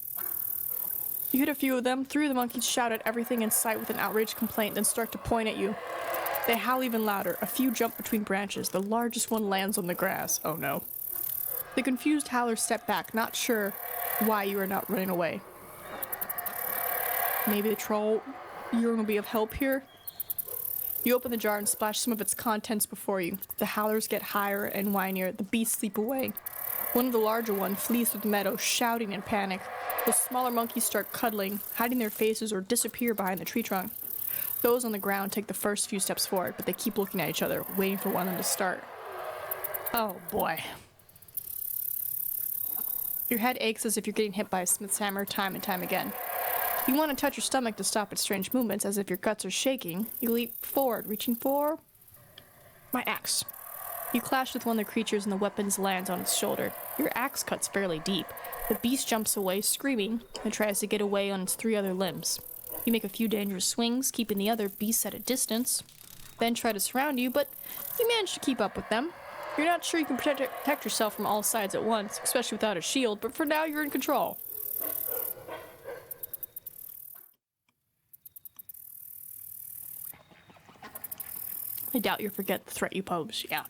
You hit a few of them, three of the monkeys shout at everything in sight with an outraged complaint, then start to point at you. They howl even louder. A few jump between branches. The largest one lands on the grass. Oh no. The confused howlers step back, not sure why you are not running away. Maybe the troll, you're gonna be of help here? You open the jar and splash some of its contents before you. The howlers get higher and whinier. The beasts sleep away. One of the larger ones flees through the meadow, shouting in panic. The smaller monkeys start cuddling, hiding their faces or disappear behind the tree trunk. Those on the ground take the first few steps forward, but they keep looking at each other, waiting for one of them to start. Oh boy. Your head aches as if you're getting hit by a smith's hammer time and time again. You want to touch your stomach to stop its strange movements, as if your guts are shaking. You leap forward, reaching for my axe. You clash with one of the creatures and the weapon lands on its shoulder. Your axe cuts fairly deep. The beast jumps away, screaming, and tries to get away on its 3 other limbs. You make a few dangerous swings, keeping the other beasts at a distance, then try to surround you, but you manage to keep up with them. You're not sure you can protect yourself from all sides at once, especially without a shield, but for now you're in control. I doubt you'll forget the threat you pose, yeah.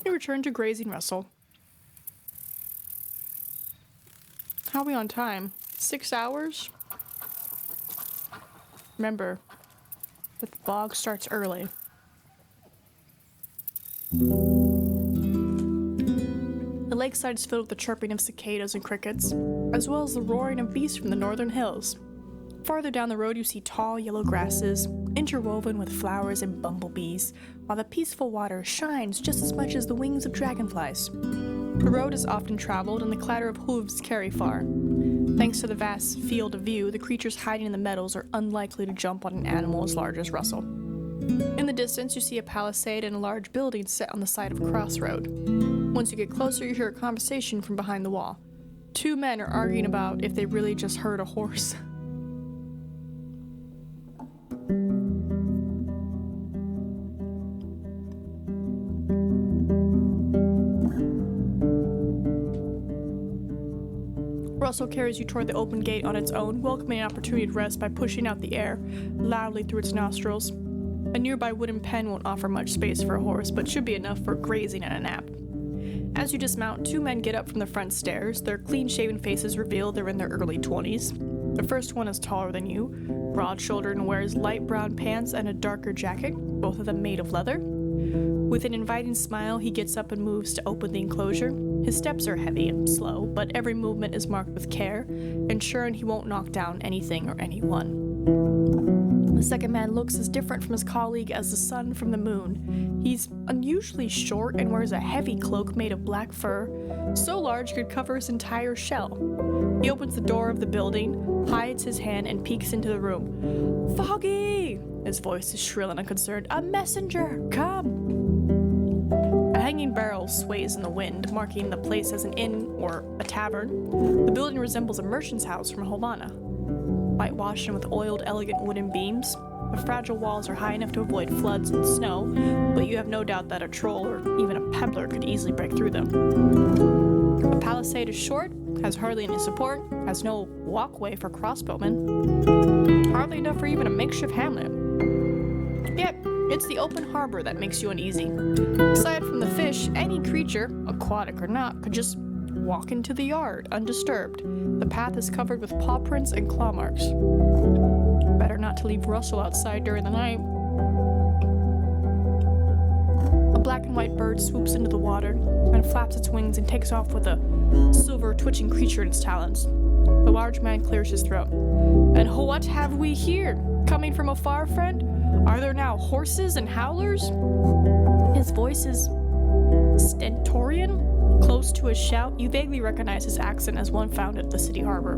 You return to grazing Russell. How are we on time? 6 hours? Remember that the vlog starts early. The lakeside is filled with the chirping of cicadas and crickets, as well as the roaring of beasts from the northern hills. Farther down the road you see tall yellow grasses, interwoven with flowers and bumblebees, while the peaceful water shines just as much as the wings of dragonflies. The road is often traveled and the clatter of hooves carry far. Thanks to the vast field of view, the creatures hiding in the meadows are unlikely to jump on an animal as large as Russell. In the distance you see a palisade and a large building set on the side of a crossroad. Once you get closer you hear a conversation from behind the wall. 2 men are arguing about if they really just heard a horse. Russell carries you toward the open gate on its own, welcoming an opportunity to rest by pushing out the air loudly through its nostrils. A nearby wooden pen won't offer much space for a horse, but should be enough for grazing and a nap. As you dismount, 2 men get up from the front stairs. Their clean-shaven faces reveal they're in their early 20s. The first one is taller than you, broad-shouldered, and wears light brown pants and a darker jacket, both of them made of leather. With an inviting smile, he gets up and moves to open the enclosure. His steps are heavy and slow, but every movement is marked with care, ensuring he won't knock down anything or anyone. The second man looks as different from his colleague as the sun from the moon. He's unusually short and wears a heavy cloak made of black fur, so large it could cover his entire shell. He opens the door of the building, hides his hand, and peeks into the room. "Foggy!" His voice is shrill and unconcerned. "A messenger! Come!" A hanging barrel sways in the wind, marking the place as an inn or a tavern. The building resembles a merchant's house from Havana. Whitewashed and with oiled, elegant wooden beams, the fragile walls are high enough to avoid floods and snow, but you have no doubt that a troll or even a peddler could easily break through them. The palisade is short, has hardly any support, has no walkway for crossbowmen, hardly enough for even a makeshift hamlet. Yet, it's the open harbor that makes you uneasy. Aside from the fish, any creature, aquatic or not, could just walk into the yard undisturbed. The path is covered with paw prints and claw marks. Better not to leave Russell outside during the night. A black and white bird swoops into the water and flaps its wings and takes off with a silver twitching creature in its talons. The large man clears his throat. "And what have we here? Coming from afar, friend? Are there now horses and howlers?" His voice is stentorian, close to a shout. You vaguely recognize his accent as one found at the city harbor.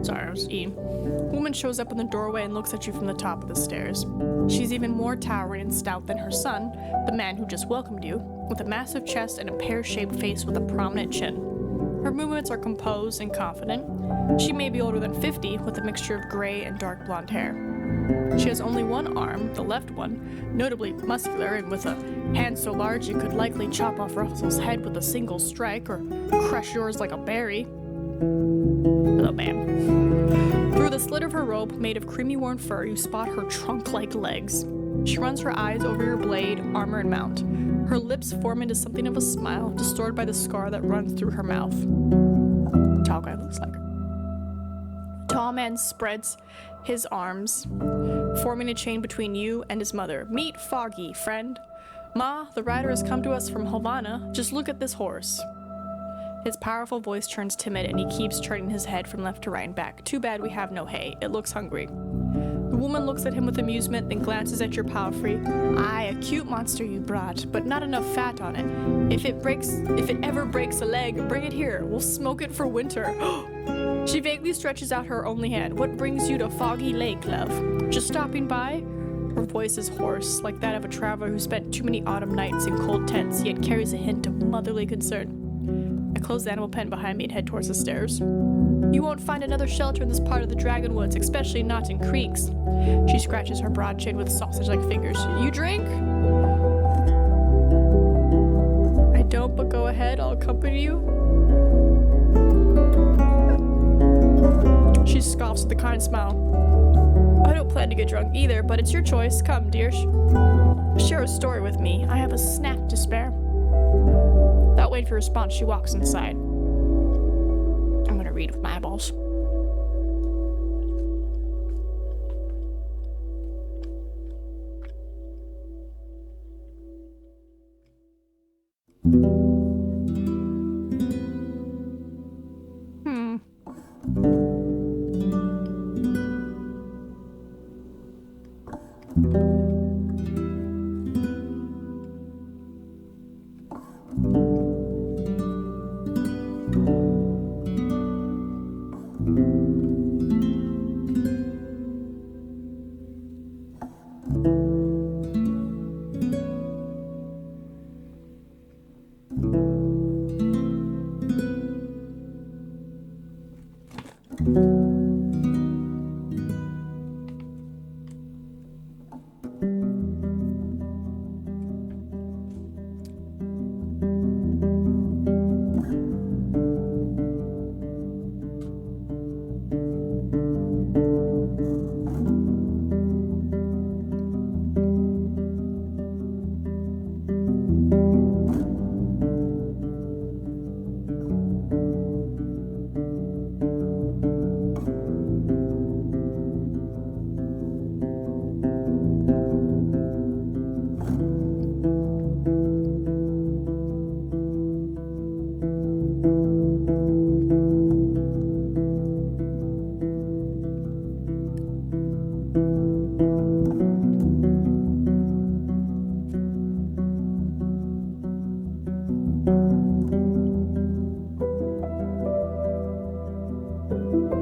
Sorry, I was eating. A woman shows up in the doorway and looks at you from the top of the stairs. She's even more towering and stout than her son, the man who just welcomed you, with a massive chest and a pear-shaped face with a prominent chin. Her movements are composed and confident. She may be older than 50, with a mixture of gray and dark blonde hair. She has only one arm, the left one, notably muscular and with a hand so large you could likely chop off Russell's head with a single strike or crush yours like a berry. Hello, ma'am. Through the slit of her robe, made of creamy worn fur, you spot her trunk-like legs. She runs her eyes over your blade, armor, and mount. Her lips form into something of a smile, distorted by the scar that runs through her mouth. Tall guy looks like her. Tall man spreads his arms, forming a chain between you and his mother. "Meet Foggy, friend. Ma, the rider has come to us from Havana. Just look at this horse." His powerful voice turns timid and he keeps turning his head from left to right and back. "Too bad we have no hay. It looks hungry." The woman looks at him with amusement, then glances at your palfrey. Aye, a cute monster you brought, but not enough fat on it. If it ever breaks a leg, bring it here. We'll smoke it for winter. She vaguely stretches out her only hand. What brings you to Foggy Lake, love? Just stopping by? Her voice is hoarse, like that of a traveler who spent too many autumn nights in cold tents, yet carries a hint of motherly concern. I close the animal pen behind me and head towards the stairs. You won't find another shelter in this part of the Dragonwoods, especially not in creeks. She scratches her broad chin with sausage-like fingers. You drink? I don't, but go ahead, I'll accompany you. She scoffs with a kind smile. I don't plan to get drunk either, but it's your choice. Come, dear. Share a story with me. I have a snack to spare. Without waiting for a response, she walks inside. I'm gonna read with my eyeballs.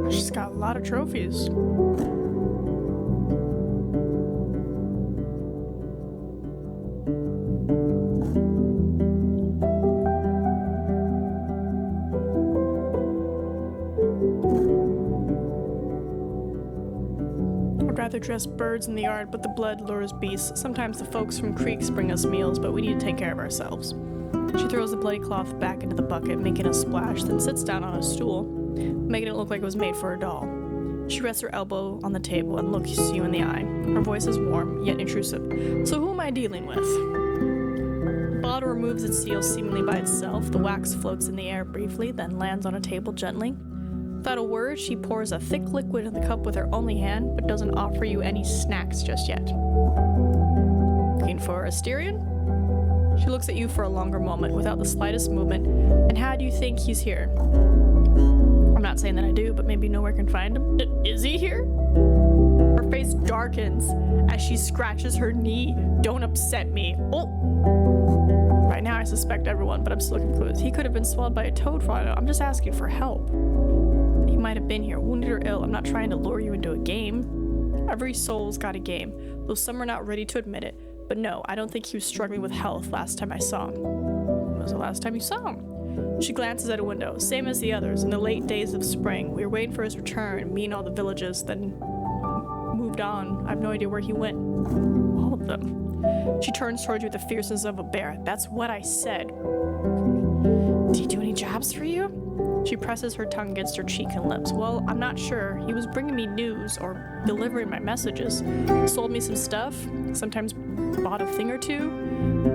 She's got a lot of trophies. I'd rather dress birds in the yard, but the blood lures beasts. Sometimes the folks from creeks bring us meals, but we need to take care of ourselves. She throws the bloody cloth back into the bucket, making a splash, then sits down on a stool, making it look like it was made for a doll. She rests her elbow on the table and looks you in the eye. Her voice is warm, yet intrusive. So who am I dealing with? The bottle removes its seal seemingly by itself. The wax floats in the air briefly, then lands on a table gently. Without a word, she pours a thick liquid in the cup with her only hand, but doesn't offer you any snacks just yet. Looking for a Styrian? She looks at you for a longer moment without the slightest movement. And how do you think he's here? I'm not saying that I do, but maybe you know where I can find him. Is he here? Her face darkens as she scratches her knee. Don't upset me. Oh! Right now I suspect everyone, but I'm still looking clues. He could have been swallowed by a toad for all I know. I'm just asking for help. He might have been here, wounded or ill. I'm not trying to lure you into a game. Every soul's got a game, though some are not ready to admit it. But no, I don't think he was struggling with health last time I saw him. When was the last time you saw him? She glances at a window. Same as the others, in the late days of spring. We were waiting for his return, me and all the villages, then moved on. I have no idea where he went. All of them. She turns towards you with the fierceness of a bear. That's what I said. Did he do any jobs for you? She presses her tongue against her cheek and lips. Well, I'm not sure. He was bringing me news or delivering my messages. Sold me some stuff. Sometimes bought a thing or two.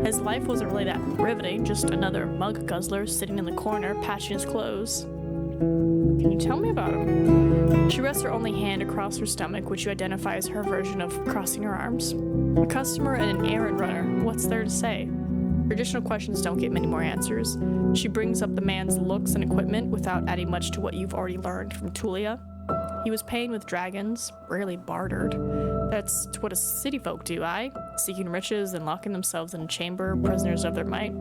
His life wasn't really that riveting, just another mug guzzler sitting in the corner, patching his clothes. Can you tell me about him? She rests her only hand across her stomach, which you identify as her version of crossing her arms. A customer and an errand runner. What's there to say? Traditional questions don't get many more answers. She brings up the man's looks and equipment without adding much to what you've already learned from Tulia. He was paying with dragons, rarely bartered. That's what a city folk do, aye? Seeking riches and locking themselves in a chamber, prisoners of their might.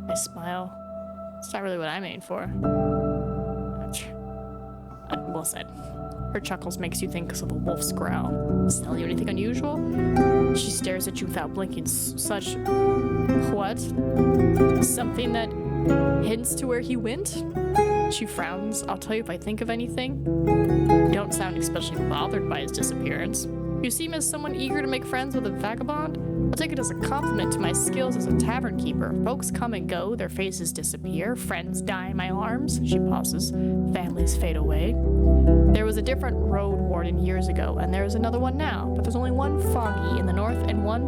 I smile. It's not really what I'm aiming for. Well said. Her chuckles makes you think of a wolf's growl. Smell you anything unusual? She stares at you without blinking. Such... what? Something that hints to where he went? She frowns. I'll tell you if I think of anything. You don't sound especially bothered by his disappearance. You seem as someone eager to make friends with a vagabond. I'll take it as a compliment to my skills as a tavern keeper. Folks come and go, their faces disappear, friends die in my arms. She pauses. Families fade away. There was a different road warden years ago, and there is another one now, but there's only one Foggy in the north and one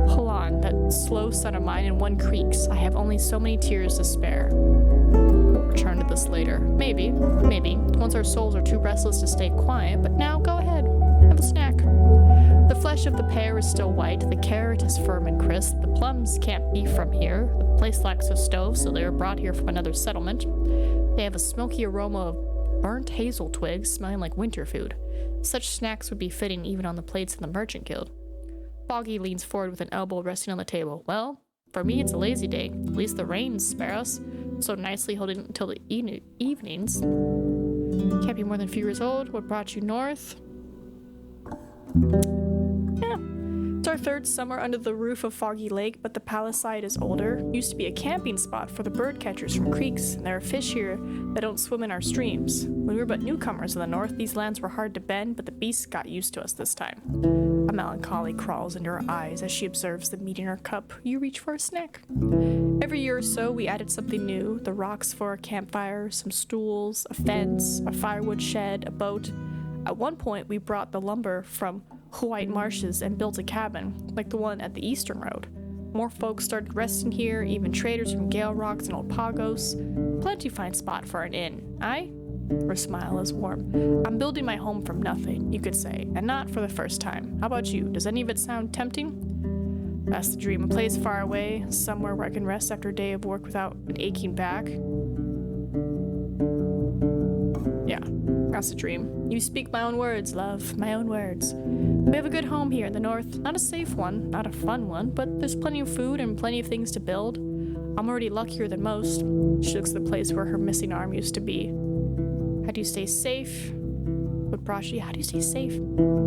Halan, that slow son of mine, and one Creeks. I have only so many tears to spare. We'll return to this later. Maybe, once our souls are too restless to stay quiet, but now go ahead, have a snack. The flesh of the pear is still white, the carrot is firm and crisp, the plums can't be from here, the place lacks a stove, so they were brought here from another settlement. They have a smoky aroma of burnt hazel twigs, smelling like winter food. Such snacks would be fitting even on the plates of the merchant guild. Foggy leans forward with an elbow resting on the table. Well, for me it's a lazy day. At least the rains spare us. So nicely holding until the evenings. Can't be more than a few years old. What brought you north? Yeah. It's our third summer under the roof of Foggy Lake, but the palisade is older. Used to be a camping spot for the bird catchers from creeks, and there are fish here that don't swim in our streams. When we were but newcomers in the north, these lands were hard to bend, but the beasts got used to us this time. A melancholy crawls into her eyes as she observes the meat in her cup. You reach for a snack. Every year or so, we added something new. The rocks for a campfire, some stools, a fence, a firewood shed, a boat. At one point, we brought the lumber from White Marshes and built a cabin, like the one at the Eastern Road. More folks started resting here, even traders from Gale Rocks and Old Pagos. Plenty fine spot for an inn, aye? Her smile is warm. I'm building my home from nothing, you could say, and not for the first time. How about you? Does any of it sound tempting? That's the dream. A place far away, somewhere where I can rest after a day of work without an aching back. Yeah, that's the dream. You speak my own words, love, my own words. We have a good home here in the north. Not a safe one, not a fun one, but there's plenty of food and plenty of things to build. I'm already luckier than most. She looks at the place where her missing arm used to be. How do you stay safe? What brought you? How do you stay safe?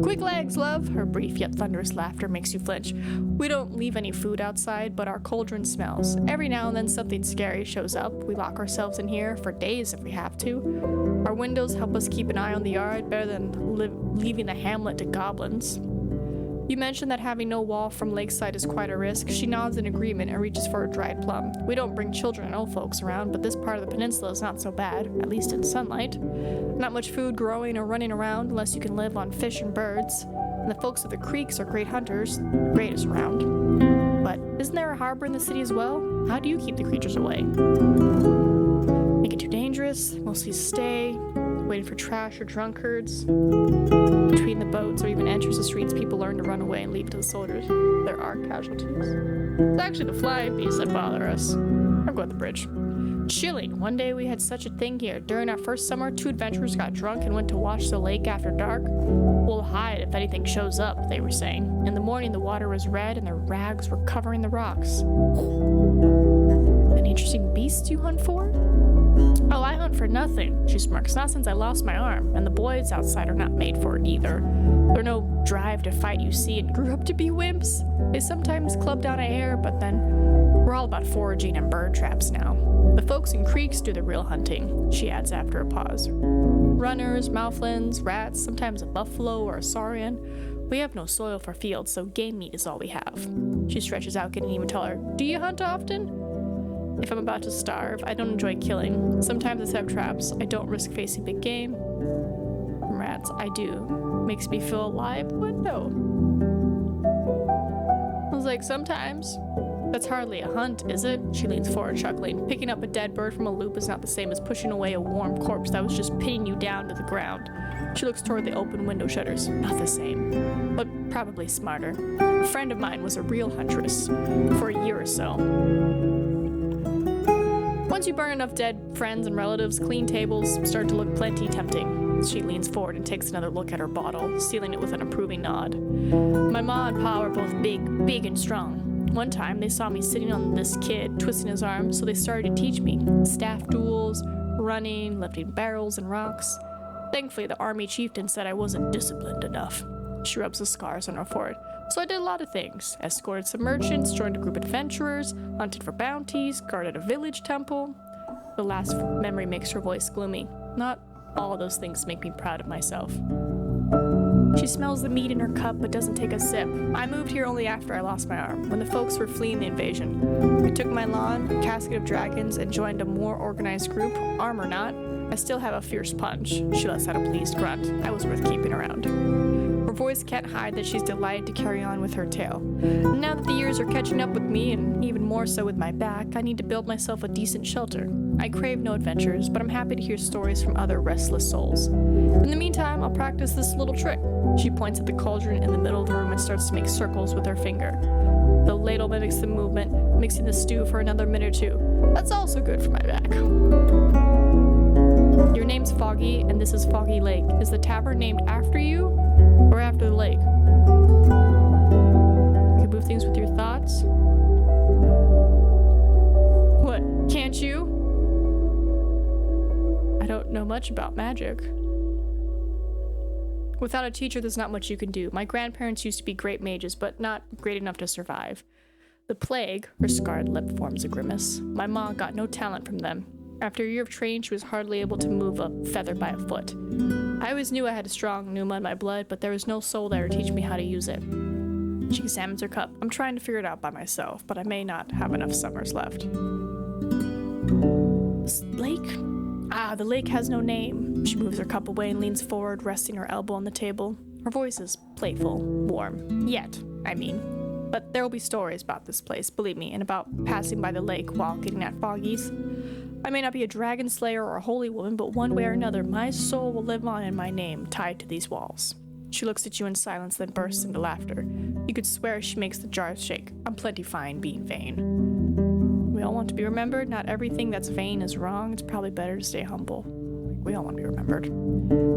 Quick legs, love! Her brief yet thunderous laughter makes you flinch. We don't leave any food outside, but our cauldron smells. Every now and then something scary shows up. We lock ourselves in here for days if we have to. Our windows help us keep an eye on the yard, better than leaving the hamlet to goblins. You mentioned that having no wall from lakeside is quite a risk. She nods in agreement and reaches for a dried plum. We don't bring children and old folks around, but this part of the peninsula is not so bad, at least in sunlight. Not much food growing or running around unless you can live on fish and birds. And the folks of the creeks are great hunters, greatest around. But isn't there a harbor in the city as well? How do you keep the creatures away? Make it too dangerous, mostly stay, waiting for trash or drunkards. Between the boats or even enters the streets, people learn to run away and leave to the soldiers. There are casualties. It's actually the flying beasts that bother us. I'll go at the bridge. Chilling. One day we had such a thing here. During our first summer, 2 adventurers got drunk and went to watch the lake after dark. We'll hide if anything shows up, they were saying. In the morning, the water was red and their rags were covering the rocks. Any interesting beasts you hunt for? Oh, I hunt for nothing, she smirks. Not since I lost my arm, and the boys outside are not made for it either. They're no drive to fight, you see, and grew up to be wimps. They sometimes club down a hare, but then we're all about foraging and bird traps now. The folks in creeks do the real hunting, she adds after a pause. Runners, mouthlins, rats, sometimes a buffalo or a saurian. We have no soil for fields, so game meat is all we have. She stretches out, getting even taller. Do you hunt often? If I'm about to starve, I don't enjoy killing. Sometimes I set up traps. I don't risk facing big game. Rats, I do. Makes me feel alive? What? No. I was like, sometimes. That's hardly a hunt, is it? She leans forward, chuckling. Picking up a dead bird from a loop is not the same as pushing away a warm corpse that was just pinning you down to the ground. She looks toward the open window shutters. Not the same, but probably smarter. A friend of mine was a real huntress for a year or so. Once you burn enough dead friends and relatives, clean tables start to look plenty tempting. She leans forward and takes another look at her bottle, sealing it with an approving nod. My ma and pa are both big and strong. One time, they saw me sitting on this kid, twisting his arm, so they started to teach me. Staff duels, running, lifting barrels and rocks. Thankfully, the army chieftain said I wasn't disciplined enough. She rubs the scars on her forehead. So I did a lot of things. Escorted some merchants, joined a group of adventurers, hunted for bounties, guarded a village temple. The last memory makes her voice gloomy. Not all of those things make me proud of myself. She smells the meat in her cup but doesn't take a sip. I moved here only after I lost my arm, when the folks were fleeing the invasion. I took my lawn, a casket of dragons, and joined a more organized group, arm or not. I still have a fierce punch. She lets out a pleased grunt. I was worth keeping around. Her voice can't hide that she's delighted to carry on with her tale. Now that the years are catching up with me, and even more so with my back, I need to build myself a decent shelter. I crave no adventures, but I'm happy to hear stories from other restless souls. In the meantime, I'll practice this little trick. She points at the cauldron in the middle of the room and starts to make circles with her finger. The ladle mimics the movement, mixing the stew for another minute or two. That's also good for my back. Your name's Foggy, and this is Foggy Lake. Is the tavern named after you, or after the lake? You can move things with your thoughts. What, can't you? I don't know much about magic. Without a teacher, there's not much you can do. My grandparents used to be great mages, but not great enough to survive. The plague, her scarred lip forms a grimace. My mom got no talent from them. After a year of training, she was hardly able to move a feather by a foot. I always knew I had a strong pneuma in my blood, but there was no soul there to teach me how to use it. She examines her cup. I'm trying to figure it out by myself, but I may not have enough summers left. This lake? Ah, the lake has no name. She moves her cup away and leans forward, resting her elbow on the table. Her voice is playful, warm. Yet, I mean. But there will be stories about this place, believe me, and about passing by the lake while getting at Foggy's. I may not be a dragon slayer or a holy woman, but one way or another, my soul will live on in my name, tied to these walls. She looks at you in silence, then bursts into laughter. You could swear she makes the jars shake. I'm plenty fine being vain. We all want to be remembered. Not everything that's vain is wrong. It's probably better to stay humble. We all want to be remembered.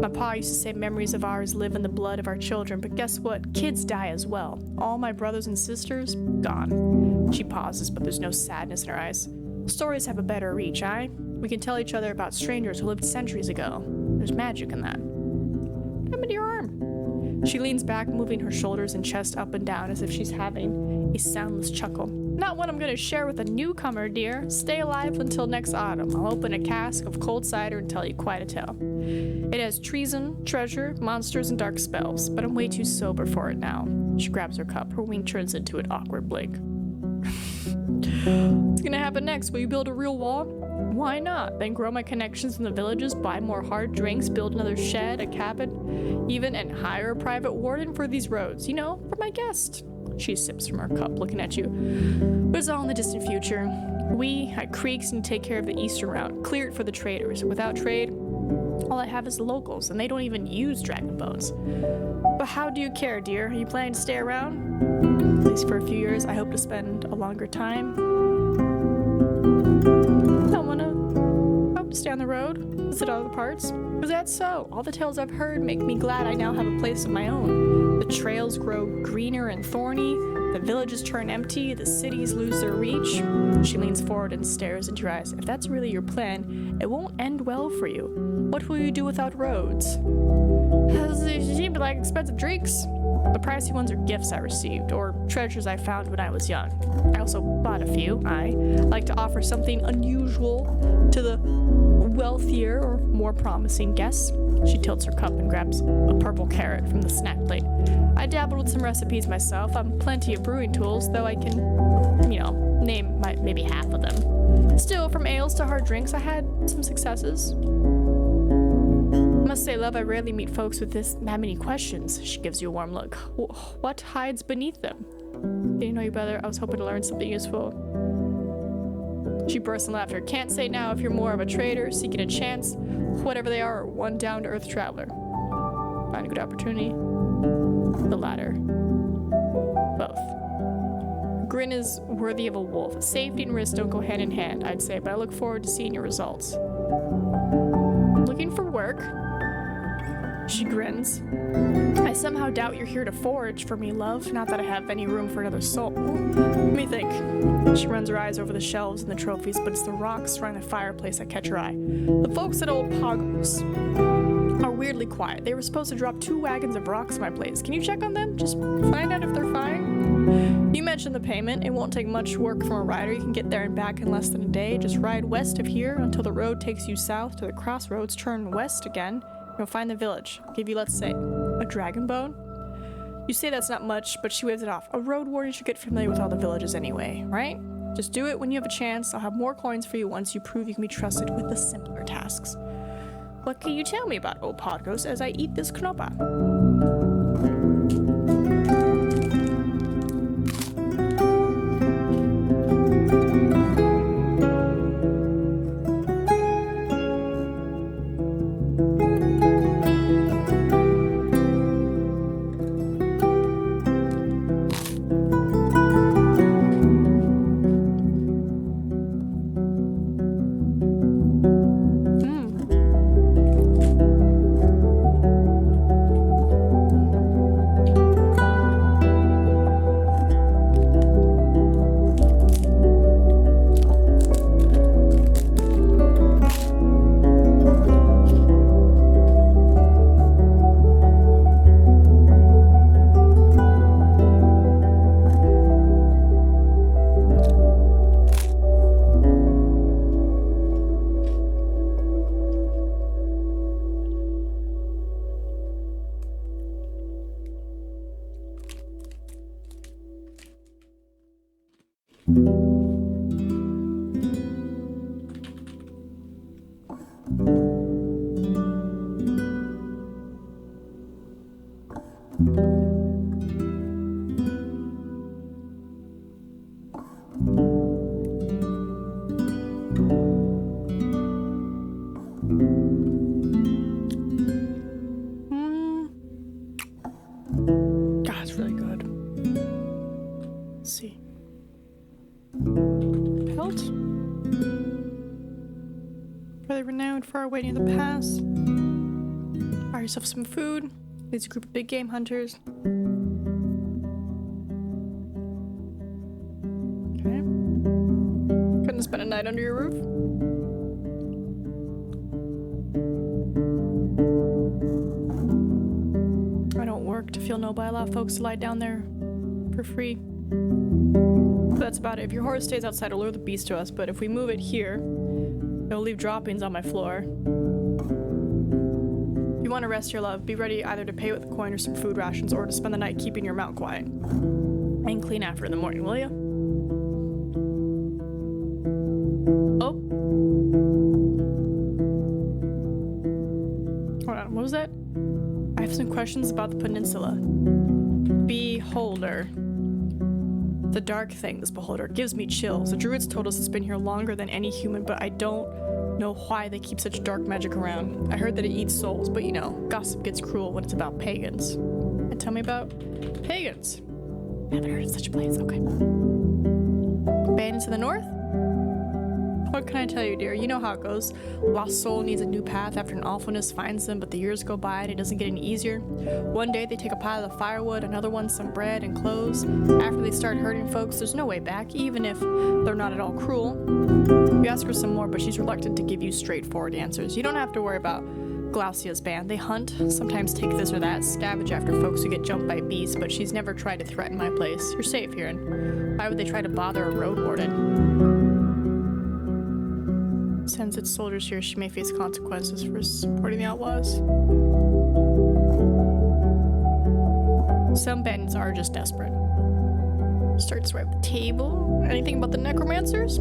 My pa used to say memories of ours live in the blood of our children, but guess what? Kids die as well. All my brothers and sisters, gone. She pauses, but there's no sadness in her eyes. Stories have a better reach, aye? We can tell each other about strangers who lived centuries ago. There's magic in that. What happened to your arm? She leans back, moving her shoulders and chest up and down as if she's having a soundless chuckle. Not one I'm going to share with a newcomer, dear. Stay alive until next autumn. I'll open a cask of cold cider and tell you quite a tale. It has treason, treasure, monsters, and dark spells, but I'm way too sober for it now. She grabs her cup. Her wing turns into an awkward blink. What's gonna happen next? Will you build a real wall? Why not? Then grow my connections in the villages, buy more hard drinks, build another shed, a cabin, even, and hire a private warden for these roads. You know, for my guest. She sips from her cup, looking at you. But it's all in the distant future. We, at Creeks, need to take care of the eastern route, clear it for the traders. Without trade, all I have is the locals, and they don't even use dragon bones. But how do you care, dear? Are you planning to stay around? At least for a few years. I hope to spend a longer time. I hope to stay on the road, visit other parts. Is that so? All the tales I've heard make me glad I now have a place of my own. The trails grow greener and thorny, the villages turn empty, the cities lose their reach. She leans forward and stares into your eyes. If that's really your plan, it won't end well for you. What will you do without roads? Seemed like expensive drinks. The pricey ones are gifts I received, or treasures I found when I was young. I also bought a few. I like to offer something unusual to the wealthier or more promising guests. She tilts her cup and grabs a purple carrot from the snack plate. I dabbled with some recipes myself. I'm plenty of brewing tools, though I can, name maybe half of them. Still, from ales to hard drinks, I had some successes. I must say, love, I rarely meet folks with that many questions. She gives you a warm look. What hides beneath them? Getting to know you better, I was hoping to learn something useful. She bursts in laughter. Can't say now if you're more of a trader, seeking a chance, whatever they are, or one down-to-earth traveler. Find a good opportunity. The latter. Both. Her grin is worthy of a wolf. Safety and risk don't go hand in hand, I'd say, but I look forward to seeing your results. Looking for work? She grins. I somehow doubt you're here to forage for me, love. Not that I have any room for another soul. Let me think. She runs her eyes over the shelves and the trophies, but it's the rocks surrounding the fireplace that catch her eye. The folks at Old Pogos are weirdly quiet. They were supposed to drop 2 wagons of rocks in my place. Can you check on them? Just find out if they're fine. You mentioned the payment. It won't take much work from a rider. You can get there and back in less than a day. Just ride west of here until the road takes you south to the crossroads. Turn west again. You'll find the village. I'll give you, let's say, a dragon bone. You say that's not much, but she waves it off. A road warden should get familiar with all the villages anyway, right? Just do it when you have a chance. I'll have more coins for you once you prove you can be trusted with the simpler tasks. What can you tell me about Old Podgos as I eat this knopa? God, it's really good. Let's see. Pelt? Rather renowned for our waiting in the past. Buy yourself some food. Leads a group of big game hunters. Okay. Couldn't spend a night under your roof? I don't work to feel no by a lot of folks to lie down there for free. But that's about it. If your horse stays outside, it'll lure the beast to us, but if we move it here, it'll leave droppings on my floor. If you want to rest your love, be ready either to pay with a coin or some food rations, or to spend the night keeping your mount quiet. And clean after in the morning, will ya? Oh. Hold on, what was that? I have some questions about the peninsula. Beholder. The dark thing, this beholder, gives me chills. The druids told us it's been here longer than any human, but I don't know why they keep such dark magic around. I heard that it eats souls, but you know, gossip gets cruel when it's about pagans. And tell me about pagans. I haven't heard of such a place. Okay. Bandits in the north? What can I tell you, dear? You know how it goes. Lost soul needs a new path after an awfulness finds them, but the years go by and it doesn't get any easier. One day they take a pile of firewood, another one some bread and clothes. After they start hurting folks, there's no way back, even if they're not at all cruel. You ask her some more, but she's reluctant to give you straightforward answers. You don't have to worry about Glaucia's band. They hunt, sometimes take this or that, scavenge after folks who get jumped by beasts, but she's never tried to threaten my place. You're safe here, and why would they try to bother a road warden? Sends its soldiers here, she may face consequences for supporting the outlaws. Some bandits are just desperate. Starts right at the table. Anything about the necromancers?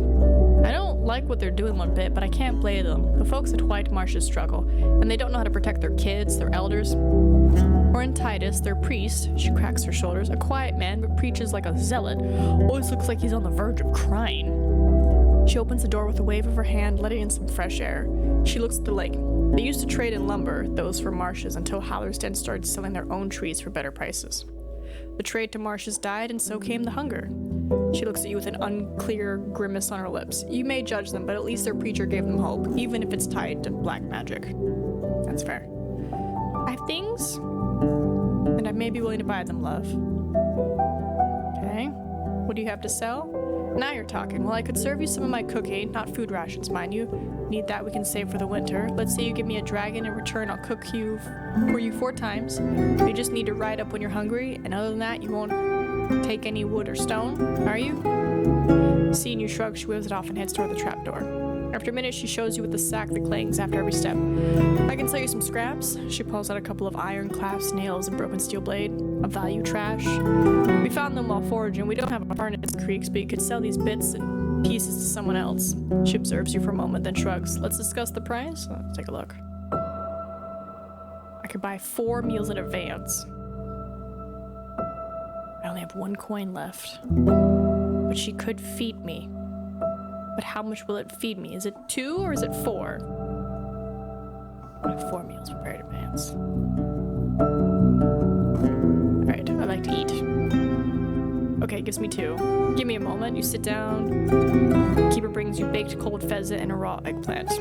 I don't like what they're doing one bit, but I can't blame them. The folks at White Marshes struggle, and they don't know how to protect their kids, their elders. Or in Titus, their priest, she cracks her shoulders, a quiet man but preaches like a zealot, always looks like he's on the verge of crying. She opens the door with a wave of her hand, letting in some fresh air. She looks at the lake. They used to trade in lumber, those for marshes, until Hallorsden started selling their own trees for better prices. The trade to marshes died, and so came the hunger. She looks at you with an unclear grimace on her lips. You may judge them, but at least their preacher gave them hope, even if it's tied to black magic. That's fair. I have things, and I may be willing to buy them, love. Okay. What do you have to sell? Now you're talking. Well, I could serve you some of my cooking, not food rations, mind you. Need that, we can save for the winter. Let's say you give me a dragon in return, I'll cook for you 4 times. You just need to ride up when you're hungry, and other than that, you won't take any wood or stone, are you? Seeing you shrug, she waves it off and heads toward the trapdoor. After a minute, she shows you with the sack that clangs after every step. I can sell you some scraps. She pulls out a couple of iron clasps, nails, and broken steel blade. A value trash. We found them while foraging. We don't have a furnace creeks, but you could sell these bits and pieces to someone else. She observes you for a moment, then shrugs. Let's discuss the price. Let's take a look. I could buy 4 meals in advance. I only have 1 coin left. But she could feed me. But how much will it feed me? Is it 2 or is it 4? I have 4 meals prepared in advance. Alright, I like to eat. Okay, gives me 2. Give me a moment. You sit down. Keeper brings you baked cold pheasant and a raw eggplant.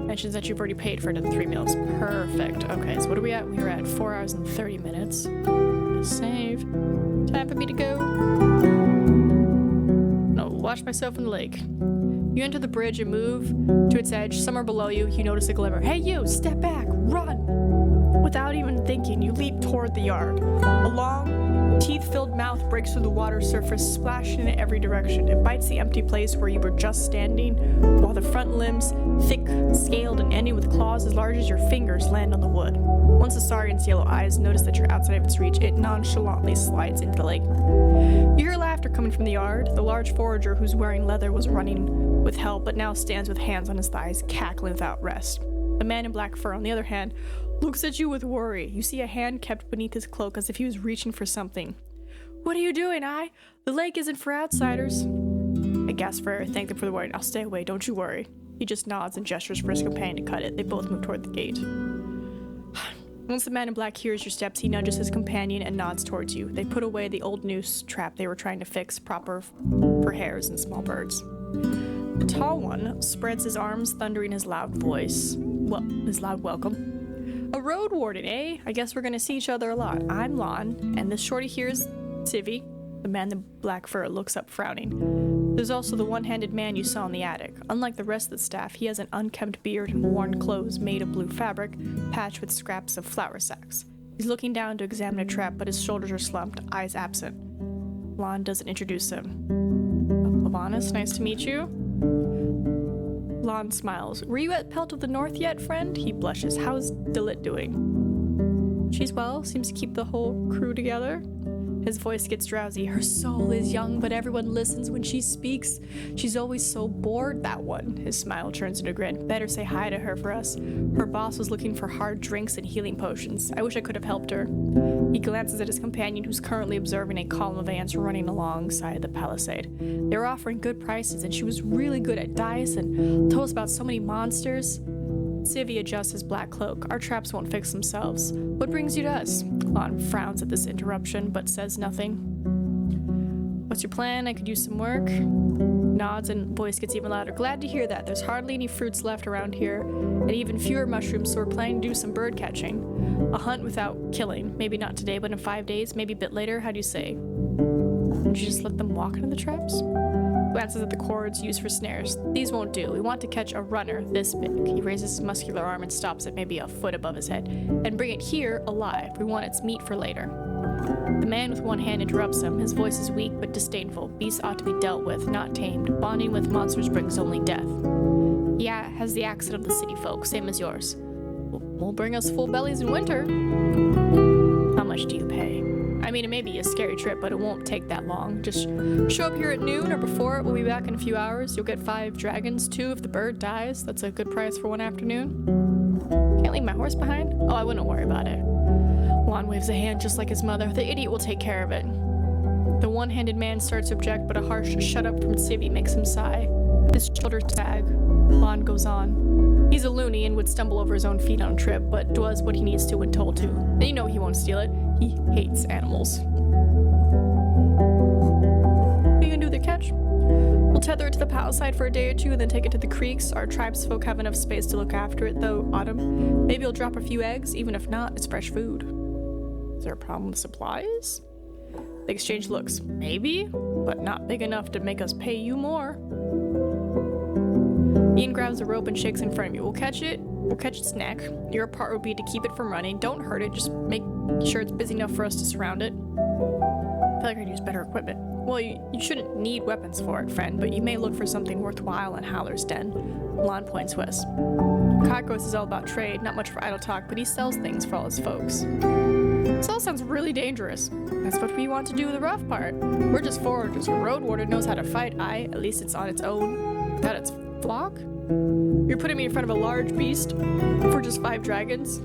Mentions that you've already paid for another 3 meals. Perfect. Okay, so what are we at? We are at 4 hours and 30 minutes. Save. Time for me to go. No, wash myself in the lake. You enter the bridge and move to its edge. Somewhere below you, you notice a glimmer. Hey you, step back, run! Without even thinking, you leap toward the yard. A long, teeth-filled mouth breaks through the water surface, splashing in every direction. It bites the empty place where you were just standing, while the front limbs, thick, scaled, and ending with claws as large as your fingers, land on the wood. Once the saurian's yellow eyes notice that you're outside of its reach, it nonchalantly slides into the lake. You hear laughter coming from the yard. The large forager who's wearing leather was running with help, but now stands with hands on his thighs, cackling without rest. The man in black fur, on the other hand, looks at you with worry. You see a hand kept beneath his cloak as if he was reaching for something. What are you doing, The lake isn't for outsiders. I gasp for air, thank them for the warning. I'll stay away, don't you worry. He just nods and gestures for his companion to cut it. They both move toward the gate. Once the man in black hears your steps, he nudges his companion and nods towards you. They put away the old noose trap they were trying to fix, proper for hares and small birds. The tall one spreads his arms, thundering his loud voice. His loud welcome. A road warden, eh? I guess we're gonna see each other a lot. I'm Lon, and this shorty here is Civvy. The man in black fur looks up, frowning. There's also the one-handed man you saw in the attic. Unlike the rest of the staff, he has an unkempt beard and worn clothes made of blue fabric, patched with scraps of flour sacks. He's looking down to examine a trap, but his shoulders are slumped, eyes absent. Lon doesn't introduce him. Lavanis, nice to meet you. Lon smiles. Were you at Pelt of the North yet, friend? He blushes. How's Dillet doing? She's well, seems to keep the whole crew together. His voice gets drowsy. Her soul is young, but everyone listens when she speaks. She's always so bored, that one. His smile turns into a grin. Better say hi to her for us. Her boss was looking for hard drinks and healing potions. I wish I could have helped her. He glances at his companion, who's currently observing a column of ants running alongside the palisade. They were offering good prices, and she was really good at dice and told us about so many monsters. Civvy adjusts his black cloak. Our traps won't fix themselves. What brings you to us? Lon frowns at this interruption, but says nothing. What's your plan? I could use some work. Nods and voice gets even louder. Glad to hear that. There's hardly any fruits left around here, and even fewer mushrooms, so we're planning to do some bird catching. A hunt without killing. Maybe not today, but in 5 days, maybe a bit later. How do you say? Would you just let them walk into the traps? Glances at the cords used for snares. These won't do. We want to catch a runner this big. He raises his muscular arm and stops it maybe a foot above his head. And bring it here alive. We want its meat for later. The man with one hand interrupts him. His voice is weak but disdainful. Beasts ought to be dealt with, not tamed. Bonding with monsters brings only death. Yeah, has the accent of the city folk, same as yours. Will bring us full bellies in winter. How much do you pay? I mean, it may be a scary trip, but it won't take that long. Just show up here at noon or before it. We'll be back in a few hours. You'll get 5 dragons, 2 if the bird dies. That's a good price for one afternoon. Can't leave my horse behind? Oh, I wouldn't worry about it. Lon waves a hand just like his mother. The idiot will take care of it. The one-handed man starts to object, but a harsh shut up from Civvy makes him sigh. His shoulders sag. Lon goes on. He's a loony and would stumble over his own feet on a trip, but does what he needs to when told to. And you know he won't steal it. He hates animals. What are you gonna do with your catch? We'll tether it to the palisade for a day or two and then take it to the creeks. Our tribesfolk have enough space to look after it, though, Autumn. Maybe you'll drop a few eggs. Even if not, it's fresh food. Is there a problem with supplies? They exchange looks. Maybe, but not big enough to make us pay you more. Ian grabs a rope and shakes in front of you. We'll catch its neck. Your part would be to keep it from running. Don't hurt it, just make sure it's busy enough for us to surround it. I feel like I could use better equipment. Well, you shouldn't need weapons for it, friend, but you may look for something worthwhile in Howler's Den. Lon points west. Kakos is all about trade, not much for idle talk, but he sells things for all his folks. This all sounds really dangerous. That's what we want to do the rough part. We're just foragers. Roadwarden knows how to fight. At least it's on its own. Without its flock? You're putting me in front of a large beast for just 5 dragons?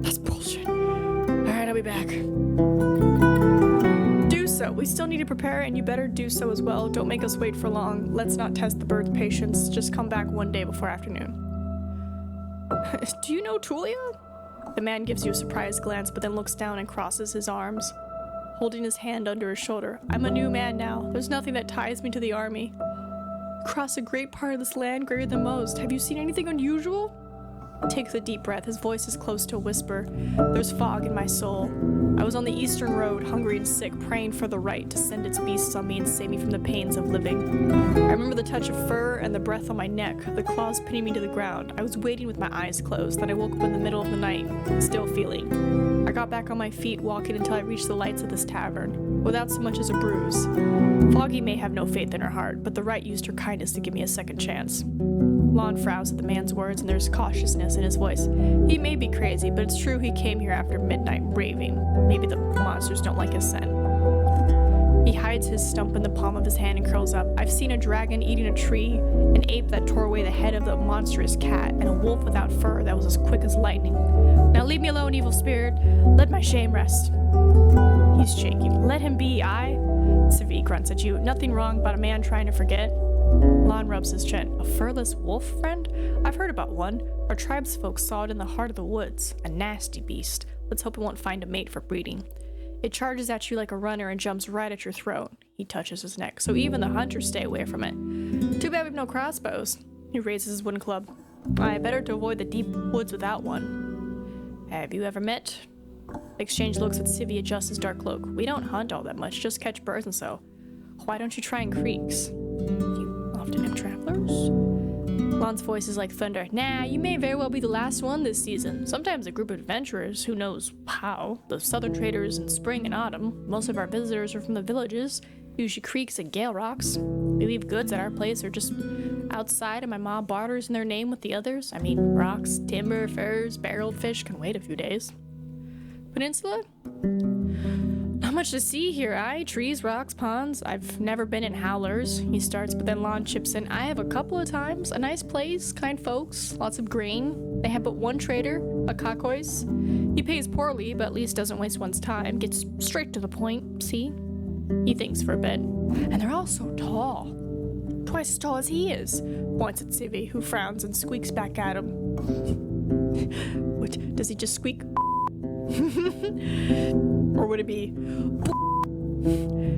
That's bullshit. Alright, I'll be back. Do so. We still need to prepare, and you better do so as well. Don't make us wait for long. Let's not test the bird's patience. Just come back one day before afternoon. Do you know Tulia? The man gives you a surprised glance, but then looks down and crosses his arms, holding his hand under his shoulder. I'm a new man now. There's nothing that ties me to the army. Across a great part of this land, greater than most. Have you seen anything unusual? Takes a deep breath. His voice is close to a whisper. There's fog in my soul. I was on the eastern road, hungry and sick, praying for the right to send its beasts on me and save me from the pains of living. I remember the touch of fur and the breath on my neck, the claws pinning me to the ground. I was waiting with my eyes closed. Then I woke up in the middle of the night, still feeling. I got back on my feet, walking until I reached the lights of this tavern, without so much as a bruise. Foggy may have no faith in her heart, but the right used her kindness to give me a second chance. Lon frowns at the man's words, and there's cautiousness in his voice. He may be crazy, but it's true he came here after midnight raving. Maybe the monsters don't like his scent. He hides his stump in the palm of his hand and curls up. I've seen a dragon eating a tree, an ape that tore away the head of the monstrous cat, and a wolf without fur that was as quick as lightning. Now leave me alone, evil spirit. Let my shame rest. He's shaking. Let him be, Savi grunts at you. Nothing wrong but a man trying to forget. Lon rubs his chin. A furless wolf, friend? I've heard about one. Our tribesfolk saw it in the heart of the woods. A nasty beast. Let's hope it won't find a mate for breeding. It charges at you like a runner and jumps right at your throat. He touches his neck, so even the hunters stay away from it. Too bad we've no crossbows. He raises his wooden club. Better to avoid the deep woods without one. Have you ever met? Exchange looks at Civi adjusts his dark cloak. We don't hunt all that much, just catch birds and so. Why don't you try in creeks? You often have travelers? Lon's voice is like thunder. Nah, you may very well be the last one this season. Sometimes a group of adventurers, who knows how. The southern traders in spring and autumn. Most of our visitors are from the villages, usually creeks and gale rocks. We leave goods at our place or just outside and my mom barters in their name with the others. I mean, rocks, timber, furs, barreled fish can wait a few days. Peninsula? Not much to see here, trees, rocks, ponds. I've never been in Howlers, he starts, but then Lon chips in. I have a couple of times. A nice place, kind folks, lots of grain. They have but one trader, a Kakos. He pays poorly, but at least doesn't waste one's time. Gets straight to the point, see? He thinks for a bit. And they're all so tall. Twice as tall as he is, points at Civi, who frowns and squeaks back at him. What, does he just squeak? Or would it be?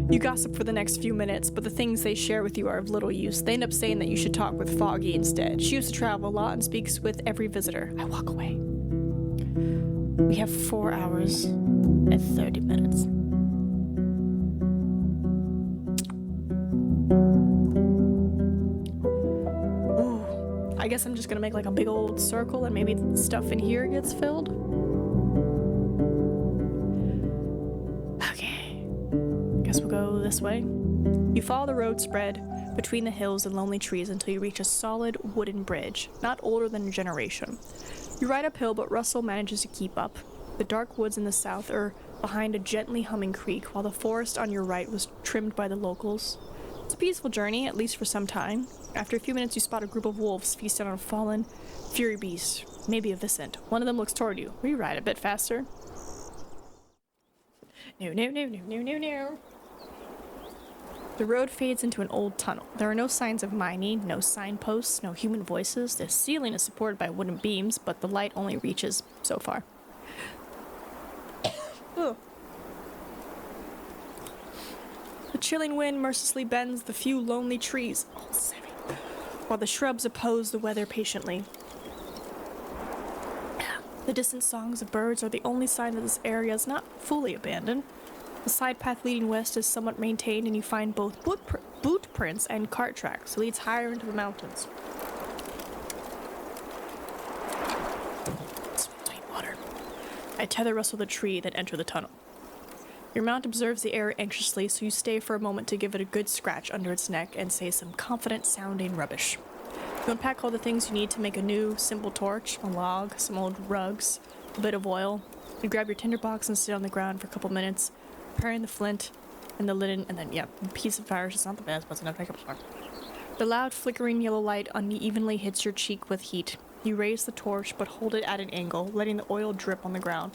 You gossip for the next few minutes, but the things they share with you are of little use. They end up saying that you should talk with Foggy instead. She used to travel a lot and speaks with every visitor. I walk away. We have 4 hours and 30 minutes. Ooh, I guess I'm just gonna make like a big old circle and maybe the stuff in here gets filled. Guess we'll go this way. You follow the road spread between the hills and lonely trees until you reach a solid wooden bridge, not older than a generation. You ride uphill, but Russell manages to keep up. The dark woods in the south are behind a gently humming creek, while the forest on your right was trimmed by the locals. It's a peaceful journey, at least for some time. After a few minutes, you spot a group of wolves feasted on a fallen fury beast, maybe a Vicent. One of them looks toward you. Will you ride a bit faster? No. The road fades into an old tunnel. There are no signs of mining, no signposts, no human voices. The ceiling is supported by wooden beams, but the light only reaches so far. The chilling wind mercilessly bends the few lonely trees, while the shrubs oppose the weather patiently. The distant songs of birds are the only sign that this area is not fully abandoned. The side path leading west is somewhat maintained, and you find both boot prints and cart tracks. It leads higher into the mountains. Sweet water. I tether Russell the tree, then enter the tunnel. Your mount observes the area anxiously, so you stay for a moment to give it a good scratch under its neck and say some confident-sounding rubbish. You unpack all the things you need to make a new, simple torch, a log, some old rugs, a bit of oil. You grab your tinderbox and sit on the ground for a couple minutes, preparing the flint and the linen, and then, a piece of fire is not the best, but it's enough to make up for. The loud, flickering yellow light unevenly hits your cheek with heat. You raise the torch, but hold it at an angle, letting the oil drip on the ground.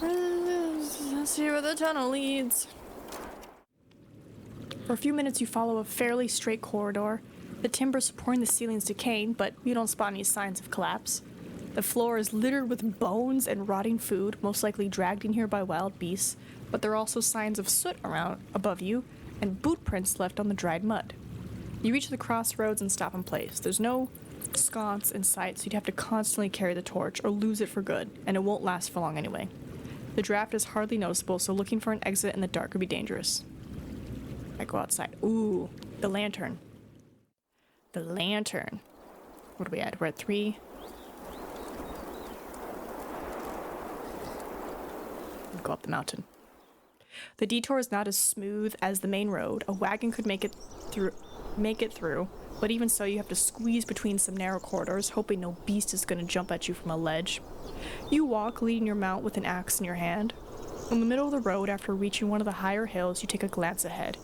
Let's see where the tunnel leads. For a few minutes, you follow a fairly straight corridor. The timber supporting the ceiling is decaying, but you don't spot any signs of collapse. The floor is littered with bones and rotting food, most likely dragged in here by wild beasts, but there are also signs of soot around above you and boot prints left on the dried mud. You reach the crossroads and stop in place. There's no sconce in sight, so you'd have to constantly carry the torch or lose it for good, and it won't last for long anyway. The draft is hardly noticeable, so looking for an exit in the dark would be dangerous. I go outside. Ooh, the lantern. The lantern. What are we at? We're at 3. Go up the mountain. The detour is not as smooth as the main road. A wagon could make it through, but even so, you have to squeeze between some narrow corridors, hoping no beast is going to jump at you from a ledge. You walk, leading your mount with an axe in your hand. In the middle of the road, after reaching one of the higher hills, you take a glance ahead.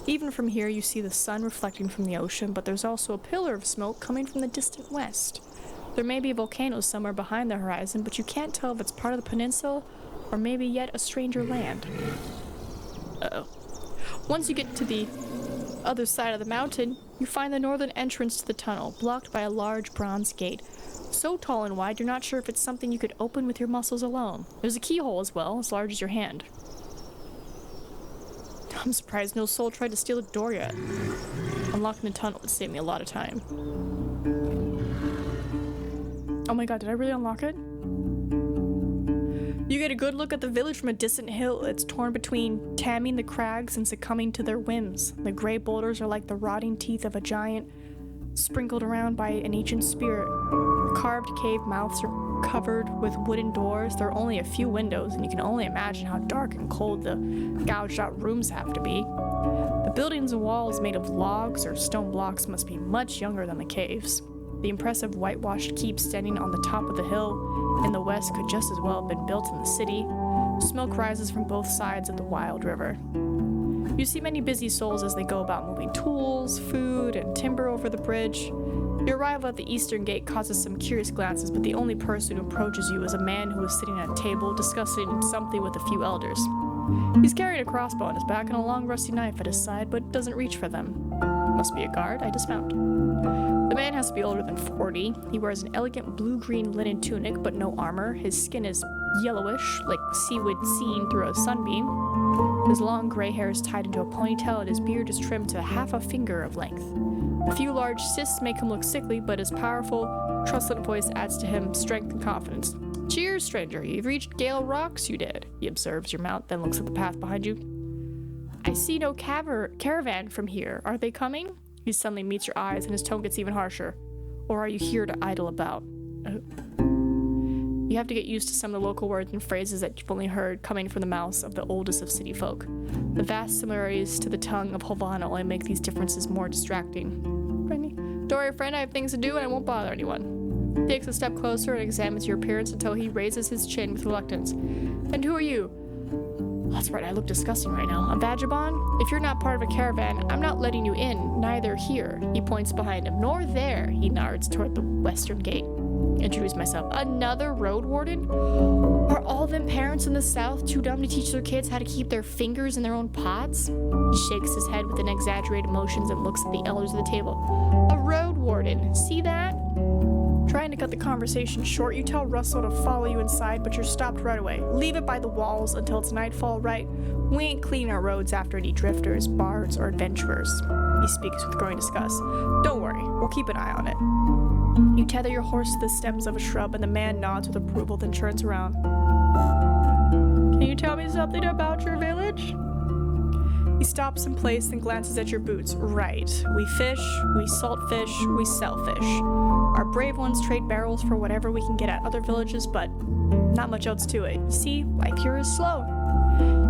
Even from here, you see the sun reflecting from the ocean, but there's also a pillar of smoke coming from the distant west. There may be a volcano somewhere behind the horizon, but you can't tell if it's part of the peninsula or maybe yet a stranger land. Uh-oh. Once you get to the other side of the mountain, you find the northern entrance to the tunnel, blocked by a large bronze gate. So tall and wide, you're not sure if it's something you could open with your muscles alone. There's a keyhole as well, as large as your hand. I'm surprised no soul tried to steal the door yet. Unlocking the tunnel would save me a lot of time. Oh my god, did I really unlock it? You get a good look at the village from a distant hill. It's torn between tamming the crags and succumbing to their whims. The gray boulders are like the rotting teeth of a giant, sprinkled around by an ancient spirit. Carved cave mouths are covered with wooden doors. There are only a few windows, and you can only imagine how dark and cold the gouged-out rooms have to be. The buildings and walls made of logs or stone blocks must be much younger than the caves. The impressive whitewashed keep standing on the top of the hill in the west could just as well have been built in the city. Smoke rises from both sides of the wild river. You see many busy souls as they go about moving tools, food, and timber over the bridge. Your arrival at the eastern gate causes some curious glances, but the only person who approaches you is a man who is sitting at a table discussing something with a few elders. He's carrying a crossbow on his back and a long rusty knife at his side, but doesn't reach for them. Must be a guard. I dismount. The man has to be older than 40. He wears an elegant blue-green linen tunic, but no armor. His skin is yellowish, like seaweed seen through a sunbeam. His long gray hair is tied into a ponytail, and his beard is trimmed to half a finger of length. A few large cysts make him look sickly, but his powerful, truculent voice adds to him strength and confidence. "Cheers, stranger. You've reached Gale Rocks, you did." He observes your mount, then looks at the path behind you. "I see no caravan from here. Are they coming?" He suddenly meets your eyes, and his tone gets even harsher. "Or are you here to idle about?" You have to get used to some of the local words and phrases that you've only heard coming from the mouths of the oldest of city folk. The vast similarities to the tongue of Havana only make these differences more distracting. "Don't worry, friend, I have things to do and I won't bother anyone." He takes a step closer and examines your appearance until he raises his chin with reluctance. "And who are you?" That's right, I look disgusting right now. "A vagabond? If you're not part of a caravan, I'm not letting you in, neither here." He points behind him. "Nor there." He nods toward the western gate. Introduce myself. "Another road warden? Are all them parents in the south too dumb to teach their kids how to keep their fingers in their own pots?" He shakes his head with an exaggerated motions and looks at the elders of the table. "A road warden, see that?" Trying to cut the conversation short, you tell Russell to follow you inside, but you're stopped right away. Leave it by the walls until it's nightfall, right? We ain't cleaning our roads after any drifters, bards, or adventurers. He speaks with growing disgust. Don't worry, we'll keep an eye on it. You tether your horse to the stems of a shrub, and the man nods with approval, then turns around. Can you tell me something about your village? He stops in place and glances at your boots. Right. We fish, we salt fish, we sell fish. Our brave ones trade barrels for whatever we can get at other villages, but not much else to it. You see, life here is slow.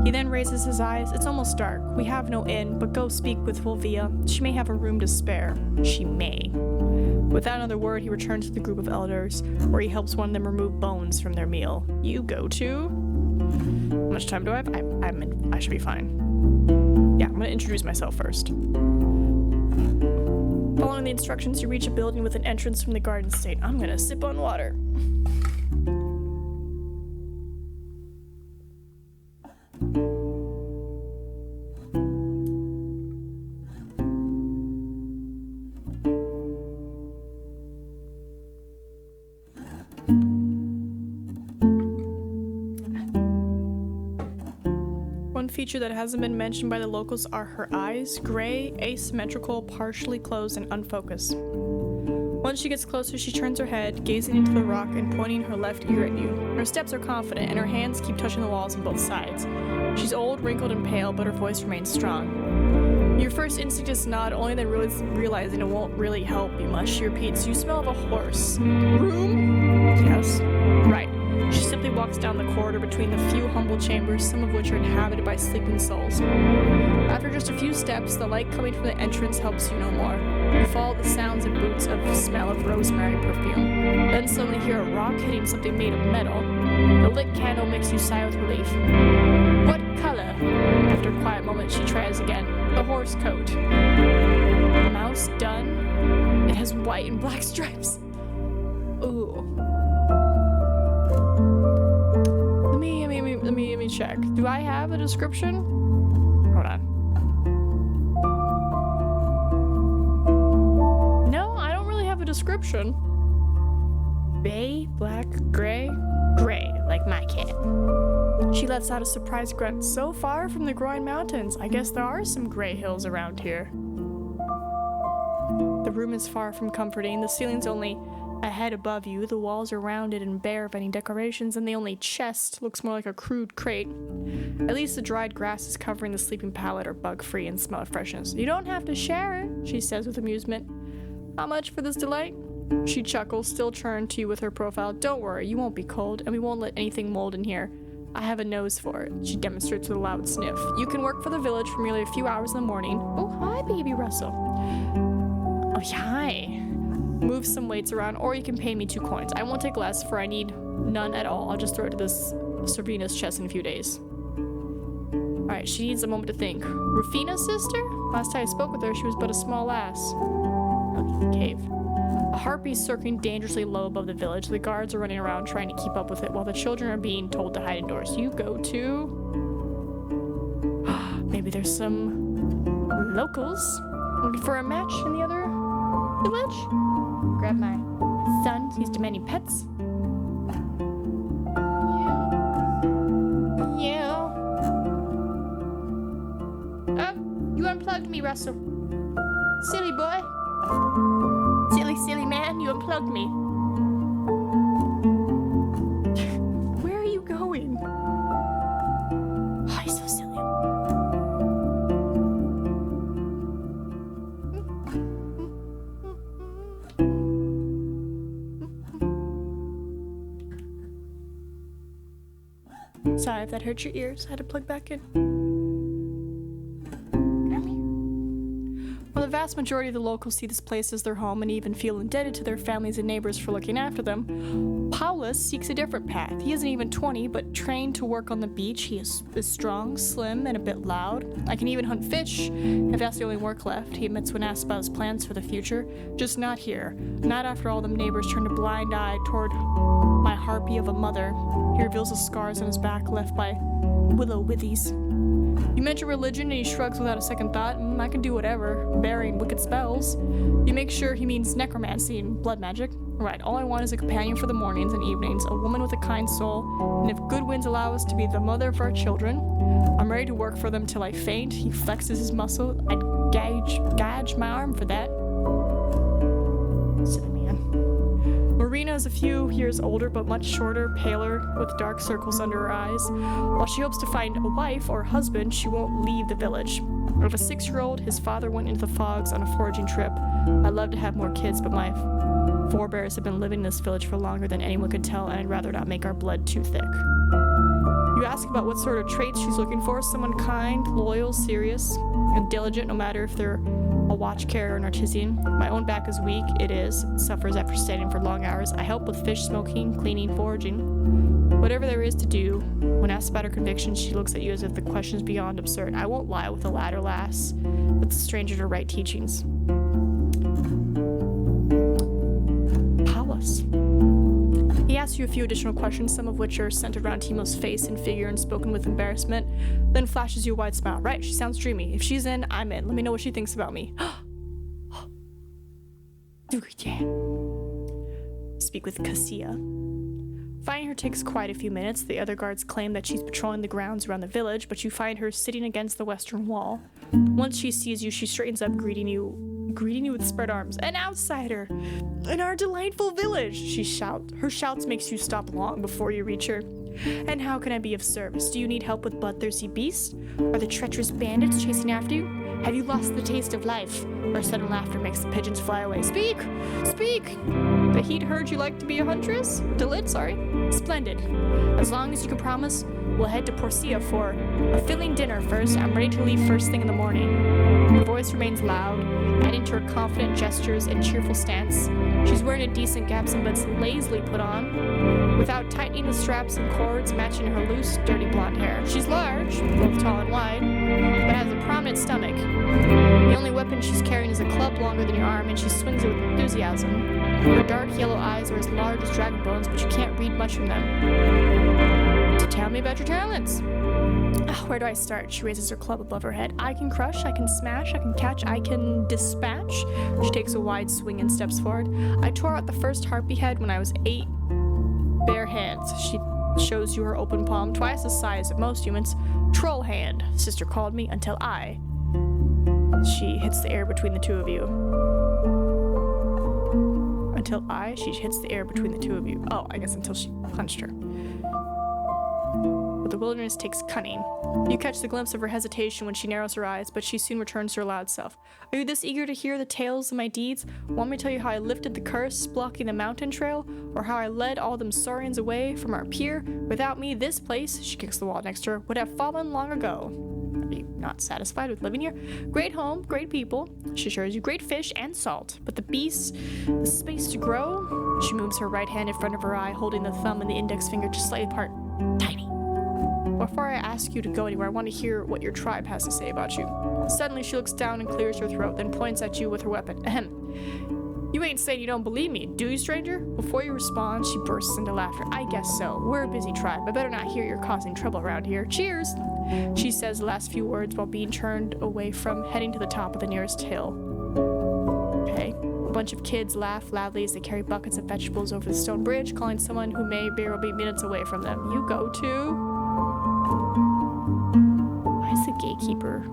He then raises his eyes. It's almost dark. We have no inn, but go speak with Fulvia. She may have a room to spare. She may. Without another word, he returns to the group of elders, where he helps one of them remove bones from their meal. You go to... How much time do I have? I should be fine. Yeah, I'm gonna introduce myself first. Following the instructions, you reach a building with an entrance from the garden state. I'm gonna sip on water. One feature that hasn't been mentioned by the locals are her eyes, gray, asymmetrical, partially closed, and unfocused. Once she gets closer, she turns her head, gazing into the rock and pointing her left ear at you. Her steps are confident, and her hands keep touching the walls on both sides. She's old, wrinkled, and pale, but her voice remains strong. Your first instinct is to nod, only then realizing it won't really help you much. She repeats, "You smell of a horse. Room?" "Yes." "Right." She simply walks down the corridor between the few humble chambers, some of which are inhabited by sleeping souls. After just a few steps, the light coming from the entrance helps you no more. You follow the sounds and boots of the smell of rosemary perfume. Then suddenly hear a rock hitting something made of metal. The lit candle makes you sigh with relief. "What color?" After a quiet moment, she tries again. "The horse coat." "Mouse done?" "It has white and black stripes." Ooh. Let me check. Do I have a description? Hold on. No, I don't really have a description. Bay, black, gray, like my cat. She lets out a surprised grunt. So far from the Groin Mountains, I guess there are some gray hills around here. The room is far from comforting. The ceiling's only a head above you. The walls are rounded and bare of any decorations, and the only chest looks more like a crude crate. At least the dried grasses covering the sleeping pallet are bug-free and smell of freshness. "You don't have to share it," she says with amusement. "How much for this delight?" She chuckles, still turned to you with her profile. "Don't worry, you won't be cold, and we won't let anything mold in here. I have a nose for it." She demonstrates with a loud sniff. "You can work for the village for merely a few hours in the morning." "Oh, hi, baby Russell." "Oh, hi." "Move some weights around, or you can pay me 2 coins. I won't take less, for I need none at all. I'll just throw it to this Servina's chest in a few days." Alright, she needs a moment to think. Rufina's sister? Last time I spoke with her, she was but a small lass. Okay, cave. A harpy is circling dangerously low above the village. The guards are running around trying to keep up with it, while the children are being told to hide indoors. You go to... Maybe there's some locals looking for a match in the other village? Grab my son, he's demanding pets. Yeah. Oh, you unplugged me, Russell. Silly boy. Silly man, you unplugged me. Where are you going? Oh, he's so silly. Sorry if that hurt your ears. I had to plug back in. While the vast majority of the locals see this place as their home and even feel indebted to their families and neighbors for looking after them, Paulus seeks a different path. He isn't even 20, but trained to work on the beach. He is strong, slim, and a bit loud. "I can even hunt fish, if that's the only work left," he admits when asked about his plans for the future. "Just not here. Not after all them neighbors turned a blind eye toward my harpy of a mother." He reveals the scars on his back left by willow withies. You mention religion and he shrugs without a second thought. "I can do whatever, bearing wicked spells." You make sure he means necromancy and blood magic. Right, all I want is a companion for the mornings and evenings, a woman with a kind soul, and if good winds allow us to be the mother of our children, I'm ready to work for them till I faint. He flexes his muscle. I'd gouge my arm for that. Silly man. Marina is a few years older, but much shorter, paler, with dark circles under her eyes. While she hopes to find a wife or husband, she won't leave the village. Of a 6-year-old, his father went into the fogs on a foraging trip. I'd love to have more kids, but my forebears have been living in this village for longer than anyone could tell, and I'd rather not make our blood too thick. You ask about what sort of traits she's looking for. Someone kind, loyal, serious, and diligent, no matter if they're a watch carrier or an artisan. My own back is weak. It suffers after standing for long hours. I help with fish smoking, cleaning, foraging. Whatever there is to do. When asked about her convictions, she looks at you as if the question is beyond absurd. I won't lie with a latter lass. It's a stranger to right teachings. Paulus. He asks you a few additional questions, some of which are centered around Timo's face and figure and spoken with embarrassment, then flashes you a wide smile. Right, she sounds dreamy. If she's in, I'm in. Let me know what she thinks about me. Speak with Cassia. Finding her takes quite a few minutes. The other guards claim that she's patrolling the grounds around the village, but you find her sitting against the western wall. Once she sees you, she straightens up, greeting you with spread arms. An outsider! In our delightful village! She shouts. Her shouts makes you stop long before you reach her. And how can I be of service? Do you need help with bloodthirsty beasts? Are the treacherous bandits chasing after you? Have you lost the taste of life? Her sudden laughter makes the pigeons fly away. Speak! Speak! The heat heard you like to be a huntress? Splendid. As long as you can promise, we'll head to Porcia for a filling dinner first. I'm ready to leave first thing in the morning. Her voice remains loud, adding to her confident gestures and cheerful stance. She's wearing a decent gabson, but it's lazily put on, without tightening the straps and cords matching her loose, dirty blonde hair. She's large, both tall and wide, but has a prominent stomach. The only weapon she's carrying is a club longer than your arm, and she swings it with enthusiasm. Her dark yellow eyes are as large as dragon bones, but you can't read much from them. So tell me about your talents. Where do I start? She raises her club above her head. I can crush, I can smash, I can catch, I can dispatch. She takes a wide swing and steps forward. I tore out the first harpy head when I was 8 bare hands. She shows you her open palm, twice the size of most humans. Troll hand, sister called me, until she hits the air between the two of you. She hits the air between the two of you. Oh, I guess until she punched her. But the wilderness takes cunning. You catch the glimpse of her hesitation when she narrows her eyes, but she soon returns to her loud self. Are you this eager to hear the tales of my deeds? Want me to tell you how I lifted the curse, blocking the mountain trail? Or how I led all them saurians away from our pier? Without me, this place, she kicks the wall next to her, would have fallen long ago. Are you not satisfied with living here? Great home, great people. She assures you great fish and salt. But the beasts, the space to grow? She moves her right hand in front of her eye, holding the thumb and the index finger just slightly apart. Tiny. Before I ask you to go anywhere, I want to hear what your tribe has to say about you. Suddenly, she looks down and clears her throat, then points at you with her weapon. Ahem. You ain't saying you don't believe me, do you, stranger? Before you respond, she bursts into laughter. I guess so. We're a busy tribe. I better not hear you're causing trouble around here. Cheers! She says the last few words while being turned away from heading to the top of the nearest hill. Okay. A bunch of kids laugh loudly as they carry buckets of vegetables over the stone bridge, calling someone who may very well be minutes away from them. You go to... Why is the gatekeeper...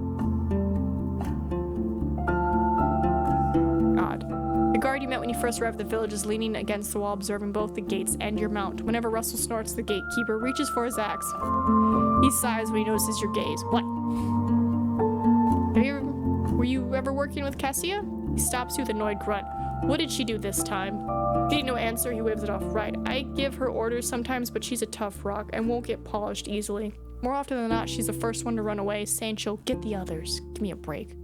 odd. The guard you met when you first arrived at the village is leaning against the wall, observing both the gates and your mount. Whenever Russell snorts, the gatekeeper reaches for his axe. He sighs when he notices your gaze. What? Were you ever working with Cassia? He stops you with an annoyed grunt. What did she do this time? Getting no answer, he waves it off. Right, I give her orders sometimes, but she's a tough rock and won't get polished easily. More often than not, she's the first one to run away, saying she'll get the others. Give me a break.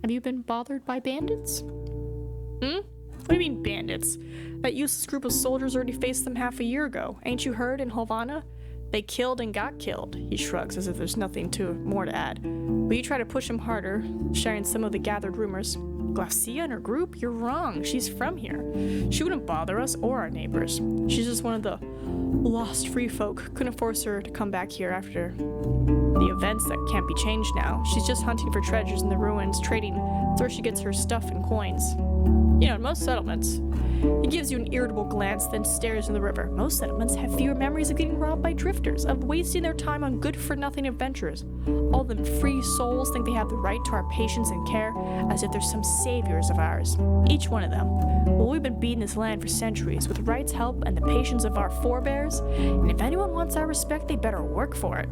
Have you been bothered by bandits? What do you mean bandits? That useless group of soldiers already faced them half a year ago. Ain't you heard in Havana? They killed and got killed. He shrugs as if there's nothing more to add. But you try to push him harder, sharing some of the gathered rumors. Glacia and her group? You're wrong. She's from here. She wouldn't bother us or our neighbors. She's just one of the lost free folk. Couldn't force her to come back here after the events that can't be changed now. She's just hunting for treasures in the ruins, trading It's where she gets her stuff and coins. You know, in most settlements. He gives you an irritable glance, then stares in the river. Most settlements have fewer memories of getting robbed by drifters, of wasting their time on good-for-nothing adventures. All them free souls think they have the right to our patience and care, as if they're some saviors of ours. Each one of them. Well, we've been beating this land for centuries, with Wright's help and the patience of our forebears, and if anyone wants our respect, they better work for it.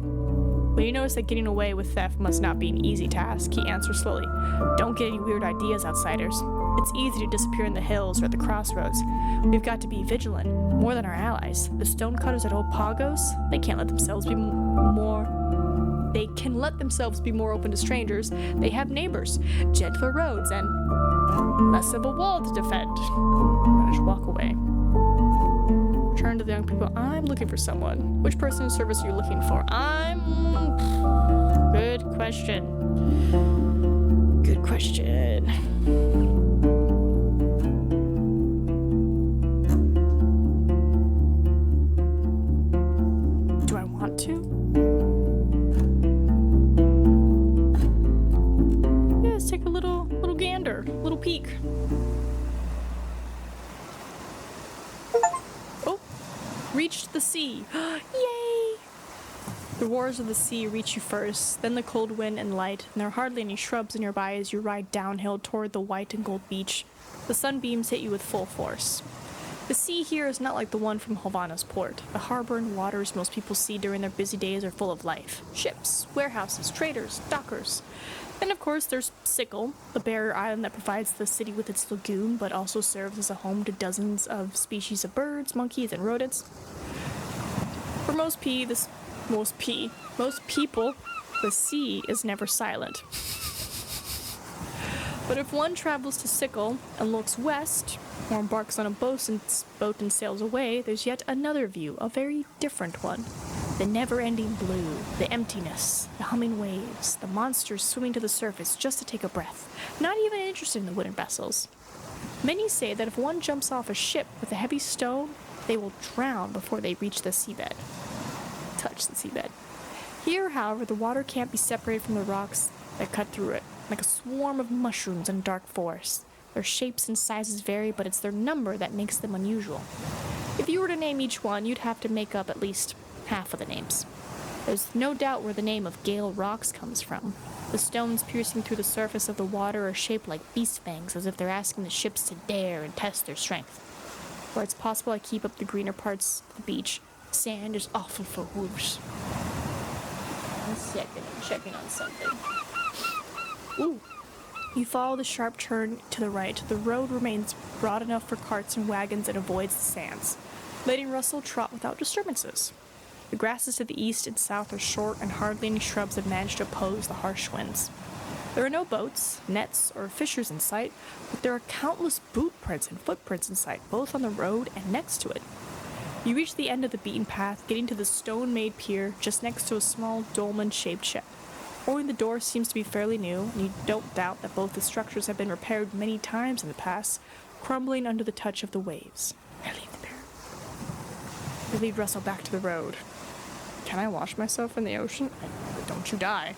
When you notice that getting away with theft must not be an easy task, he answers slowly. Don't get any weird ideas, outsiders. It's easy to disappear in the hills or at the crossroads. We've got to be vigilant, more than our allies. The stonecutters at Old Pagos, they can let themselves be more open to strangers. They have neighbors, gentler roads, and less of a wall to defend. I just walk away. Turn to the young people. I'm looking for someone. Which person in service are you looking for? Good question. Good question. Do I want to? Yeah, let's take a little gander, little peek. Reached the sea. Yay! The roars of the sea reach you first, then the cold wind and light, and there are hardly any shrubs nearby as you ride downhill toward the white and gold beach. The sunbeams hit you with full force. The sea here is not like the one from Havana's port. The harbor and waters most people see during their busy days are full of life. Ships, warehouses, traders, dockers. And of course there's Sickle, the barrier island that provides the city with its lagoon, but also serves as a home to dozens of species of birds, monkeys, and rodents. For most people, the sea is never silent. But if one travels to Sickle and looks west, or embarks on a boat and sails away, there's yet another view, a very different one. The never-ending blue, the emptiness, the humming waves, the monsters swimming to the surface just to take a breath, not even interested in the wooden vessels. Many say that if one jumps off a ship with a heavy stone, they will drown before they reach the seabed. Touch the seabed. Here, however, the water can't be separated from the rocks that cut through it, like a swarm of mushrooms in a dark forest. Their shapes and sizes vary, but it's their number that makes them unusual. If you were to name each one, you'd have to make up at least half of the names. There's no doubt where the name of Gale Rocks comes from. The stones piercing through the surface of the water are shaped like beast fangs, as if they're asking the ships to dare and test their strength. Where it's possible I keep up the greener parts of the beach, sand is awful for wolves. 1 second, I'm checking on something. Ooh. You follow the sharp turn to the right. The road remains broad enough for carts and wagons and avoids the sands, letting Russell trot without disturbances. The grasses to the east and south are short, and hardly any shrubs have managed to oppose the harsh winds. There are no boats, nets, or fishers in sight, but there are countless boot prints and footprints in sight, both on the road and next to it. You reach the end of the beaten path, getting to the stone-made pier just next to a small dolmen-shaped shed. Only the door seems to be fairly new, and you don't doubt that both the structures have been repaired many times in the past, crumbling under the touch of the waves. I leave the pier. I lead Russell back to the road. Can I wash myself in the ocean? Don't you die.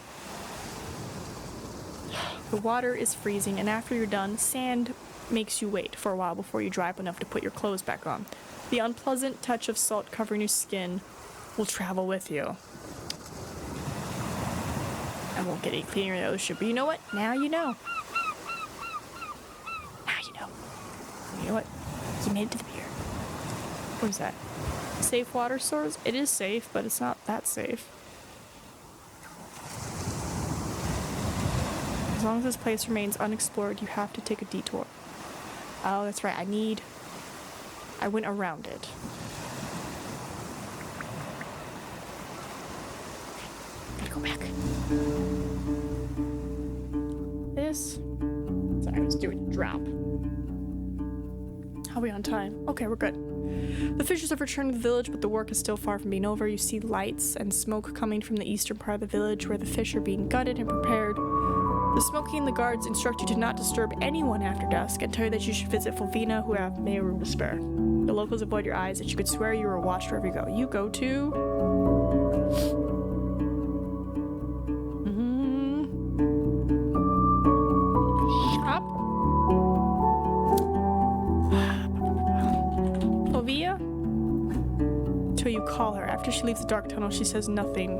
The water is freezing, and after you're done, sand makes you wait for a while before you dry up enough to put your clothes back on. The unpleasant touch of salt covering your skin will travel with you. I won't get any cleaner in the ocean, but you know what? Now you know. Now you know. You know what? You made it to the pier. What is that? Safe water source? It is safe, but it's not that safe. As long as this place remains unexplored, you have to take a detour. Oh, that's right. I went around it. Gotta go back. This. Sorry, I was doing a drop. How are we on time? Okay, we're good. The fishers have returned to the village, but the work is still far from being over. You see lights and smoke coming from the eastern part of the village where the fish are being gutted and prepared. The smoking and the guards instruct you to not disturb anyone after dusk and tell you that you should visit Fulvina, who have many room to spare. The locals avoid your eyes, that you could swear you were watched wherever you go. You go to... call her. After she leaves the dark tunnel, she says nothing,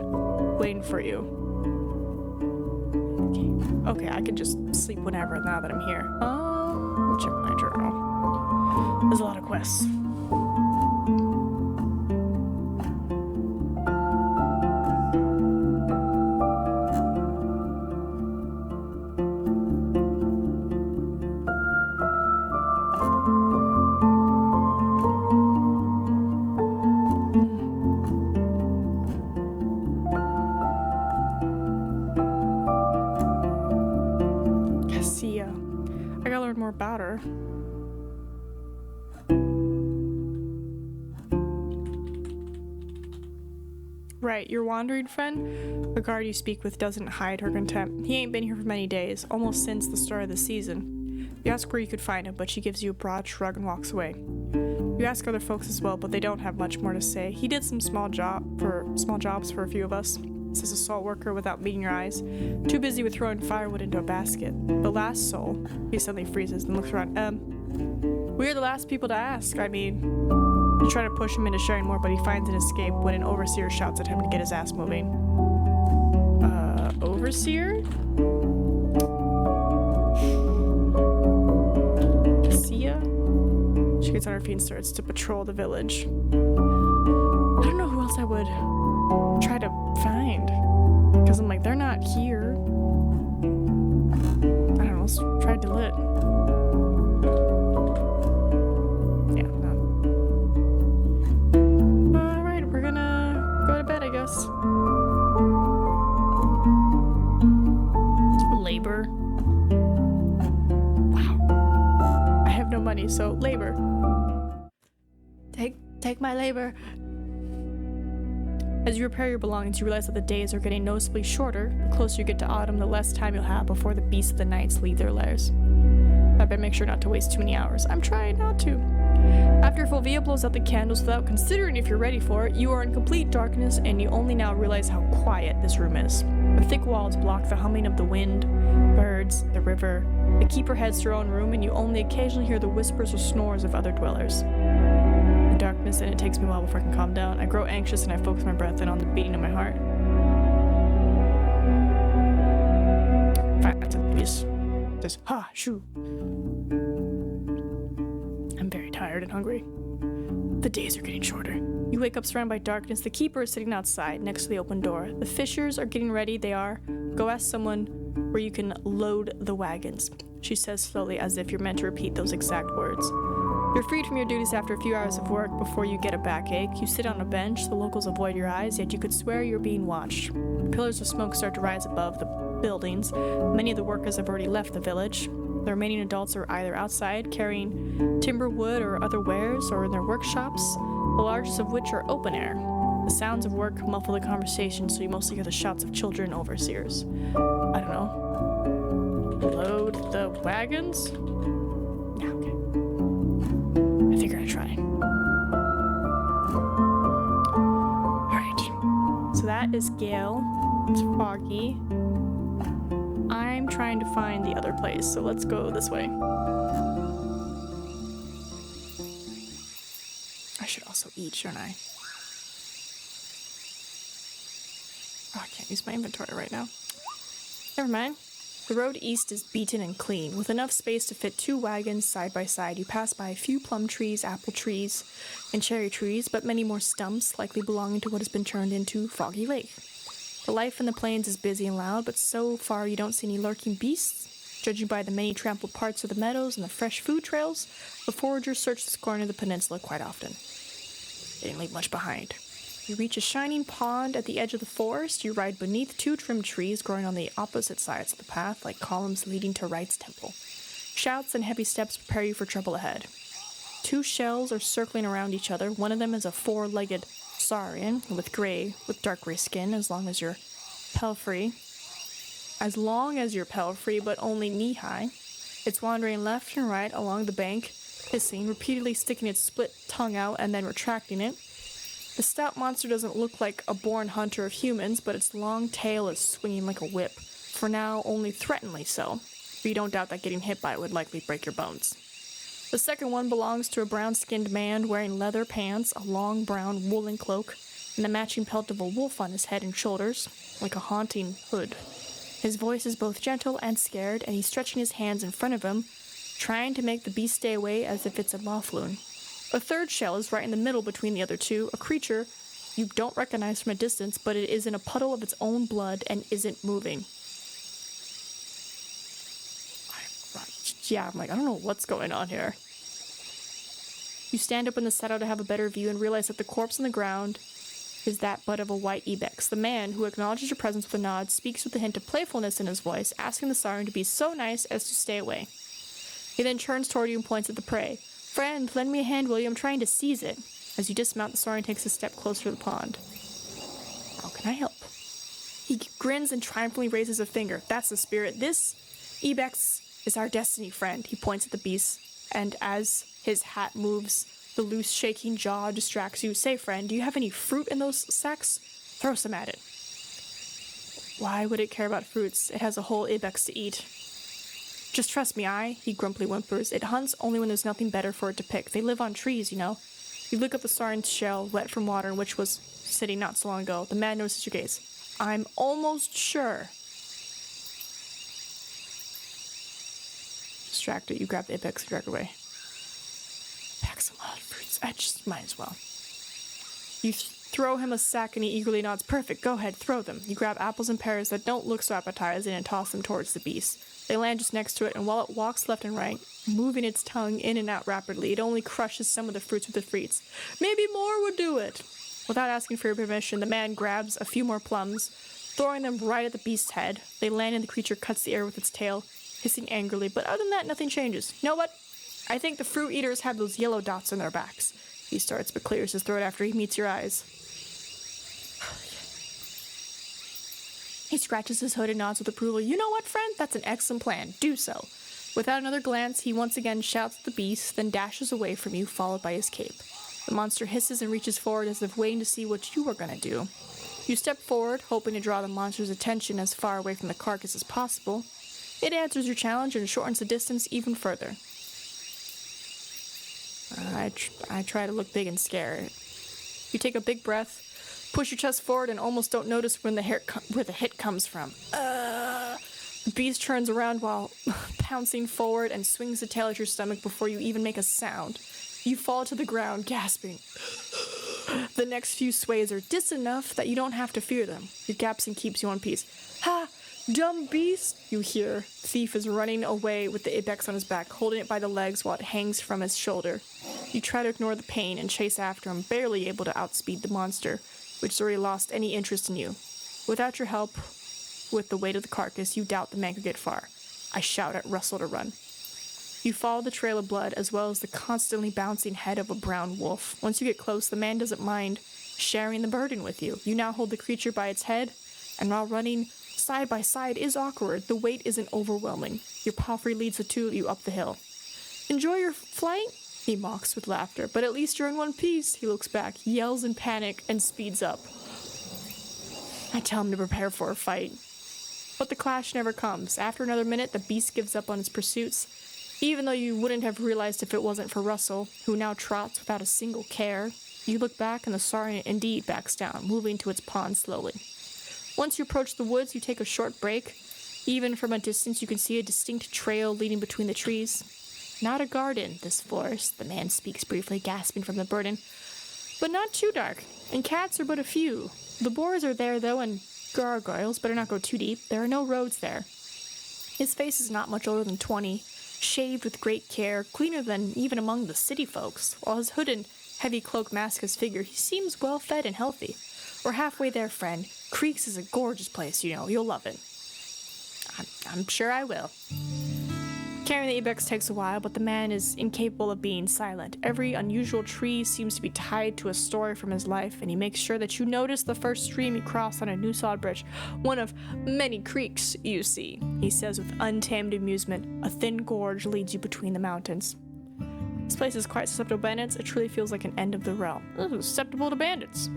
waiting for you. Okay, I could just sleep whenever now that I'm here. Let me check my journal. There's a lot of quests. I gotta learn more about her. Right, your wandering friend? The guard you speak with doesn't hide her contempt. He ain't been here for many days, almost since the start of the season. You ask where you could find him, but she gives you a broad shrug and walks away. You ask other folks as well, but they don't have much more to say. He did some small jobs for a few of us. Says a salt worker without meeting your eyes. Too busy with throwing firewood into a basket. The last soul. He suddenly freezes and looks around. We're the last people to ask. I mean, you try to push him into sharing more, but he finds an escape when an overseer shouts at him to get his ass moving. Overseer? Sia? She gets on her feet and starts to patrol the village. I don't know who else I would try to find, because I'm like, they're not here. I don't know, let's try Delit. Yeah, no. Alright, we're gonna go to bed, I guess. Labor. Wow. I have no money, so labor. Take my labor. As you repair your belongings, you realize that the days are getting noticeably shorter. The closer you get to autumn, the less time you'll have before the beasts of the nights leave their lairs. I better make sure not to waste too many hours. I'm trying not to. After Fulvia blows out the candles without considering if you're ready for it, you are in complete darkness and you only now realize how quiet this room is. The thick walls block the humming of the wind, birds, the river. The keeper heads to her own room and you only occasionally hear the whispers or snores of other dwellers. Darkness, and it takes me a while before I can calm down. I grow anxious and I focus my breath in on the beating of my heart. Just shoo. I'm very tired and hungry. The days are getting shorter. You wake up surrounded by darkness. The keeper is sitting outside next to the open door. The fishers are getting ready. They are. Go ask someone where you can load the wagons. She says slowly, as if you're meant to repeat those exact words. You're freed from your duties after a few hours of work before you get a backache. You sit on a bench, the locals avoid your eyes, yet you could swear you're being watched. Pillars of smoke start to rise above the buildings. Many of the workers have already left the village. The remaining adults are either outside carrying timber, wood, or other wares, or in their workshops, the largest of which are open air. The sounds of work muffle the conversation, so you mostly hear the shouts of children and overseers. I don't know. Load the wagons? Yeah, okay. I figure I'd try. Alright. So that is Gale. It's foggy. I'm trying to find the other place, so let's go this way. I should also eat, shouldn't I? Oh, I can't use my inventory right now. Never mind. The road east is beaten and clean, with enough space to fit 2 wagons side by side. You pass by a few plum trees, apple trees, and cherry trees, but many more stumps, likely belonging to what has been turned into Foggy Lake. The life in the plains is busy and loud, but so far you don't see any lurking beasts. Judging by the many trampled parts of the meadows and the fresh food trails, the foragers search this corner of the peninsula quite often. They didn't leave much behind. You reach a shining pond at the edge of the forest. You ride beneath 2 trimmed trees growing on the opposite sides of the path, like columns leading to Right's temple. Shouts and heavy steps prepare you for trouble ahead. 2 shells are circling around each other. One of them is a 4-legged saurian with dark gray skin, as long as you're pelfrey, but only knee-high. It's wandering left and right along the bank, hissing, repeatedly sticking its split tongue out and then retracting it. The stout monster doesn't look like a born hunter of humans, but its long tail is swinging like a whip, for now only threateningly so, but you don't doubt that getting hit by it would likely break your bones. The second one belongs to a brown-skinned man wearing leather pants, a long brown woolen cloak, and the matching pelt of a wolf on his head and shoulders, like a haunting hood. His voice is both gentle and scared, and he's stretching his hands in front of him, trying to make the beast stay away as if it's a Lofloon. A third shell is right in the middle between the other two, a creature you don't recognize from a distance, but it is in a puddle of its own blood and isn't moving. I'm like, I don't know what's going on here. You stand up in the saddle to have a better view and realize that the corpse on the ground is that but of a white ibex. The man, who acknowledges your presence with a nod, speaks with a hint of playfulness in his voice, asking the siren to be so nice as to stay away. He then turns toward you and points at the prey. Friend, lend me a hand, will you? I'm trying to seize it. As you dismount, the siren takes a step closer to the pond. How can I help? He grins and triumphantly raises a finger. That's the spirit. This ibex is our destiny, friend. He points at the beast, and as his hat moves, the loose, shaking jaw distracts you. Say, friend, do you have any fruit in those sacks? Throw some at it. Why would it care about fruits? It has a whole ibex to eat. Just trust me, he grumpily whimpers. It hunts only when there's nothing better for it to pick. They live on trees, you know. You look up the siren's shell, wet from water in which was sitting not so long ago. The man notices your gaze. I'm almost sure. Distracted, you grab the ibex and drag away. Pack some wild fruits. I just might as well. You throw him a sack and he eagerly nods. Perfect, go ahead, throw them. You grab apples and pears that don't look so appetizing and toss them towards the beast. They land just next to it, and while it walks left and right, moving its tongue in and out rapidly, it only crushes some of the fruits with the frites. Maybe more would do it. Without asking for your permission, the man grabs a few more plums, throwing them right at the beast's head. They land and the creature cuts the air with its tail, hissing angrily, but other than that, nothing changes. You know what? I think the fruit eaters have those yellow dots on their backs. He starts but clears his throat after he meets your eyes. He scratches his hood and nods with approval. You know what, friend? That's an excellent plan. Do so. Without another glance, he once again shouts at the beast, then dashes away from you, followed by his cape. The monster hisses and reaches forward as if waiting to see what you are going to do. You step forward, hoping to draw the monster's attention as far away from the carcass as possible. It answers your challenge and shortens the distance even further. I try to look big and scare. You take a big breath, push your chest forward, and almost don't notice when where the hit comes from. The beast turns around while pouncing forward and swings the tail at your stomach before you even make a sound. You fall to the ground, gasping. The next few sways are distant enough that you don't have to fear them. Your gasping keeps you on peace. Ha! Dumb beast, you hear. Thief is running away with the ibex on his back, holding it by the legs while it hangs from his shoulder. You try to ignore the pain and chase after him, barely able to outspeed the monster, which has already lost any interest in you. Without your help, with the weight of the carcass, you doubt the man could get far. I shout at Russell to run. You follow the trail of blood as well as the constantly bouncing head of a brown wolf. Once you get close, the man doesn't mind sharing the burden with you. You now hold the creature by its head, and while running side by side is awkward, the weight isn't overwhelming. Your palfrey leads the two of you up the hill. Enjoy your flight? He mocks with laughter. But at least you're in one piece. He looks back, yells in panic, and speeds up. I tell him to prepare for a fight. But the clash never comes. After another minute, the beast gives up on its pursuits, even though you wouldn't have realized if it wasn't for Russell, who now trots without a single care. You look back, and the saurian indeed backs down, moving to its pond slowly. Once you approach the woods, you take a short break. Even from a distance, you can see a distinct trail leading between the trees. Not a garden, this forest, the man speaks briefly, gasping from the burden. But not too dark, and cats are but a few. The boars are there, though, and gargoyles, better not go too deep. There are no roads there. His face is not much older than 20, shaved with great care, cleaner than even among the city folks. While his hood and heavy cloak mask his figure, he seems well-fed and healthy. We're halfway there, friend. Creeks is a gorgeous place, you know. You'll love it. I'm sure I will. Carrying the ibex takes a while, but the man is incapable of being silent. Every unusual tree seems to be tied to a story from his life, and he makes sure that you notice the first stream you cross on a new sod bridge. One of many creeks, you see, he says with untamed amusement. A thin gorge leads you between the mountains. This place is quite susceptible to bandits. It truly feels like an end of the realm. Susceptible to bandits.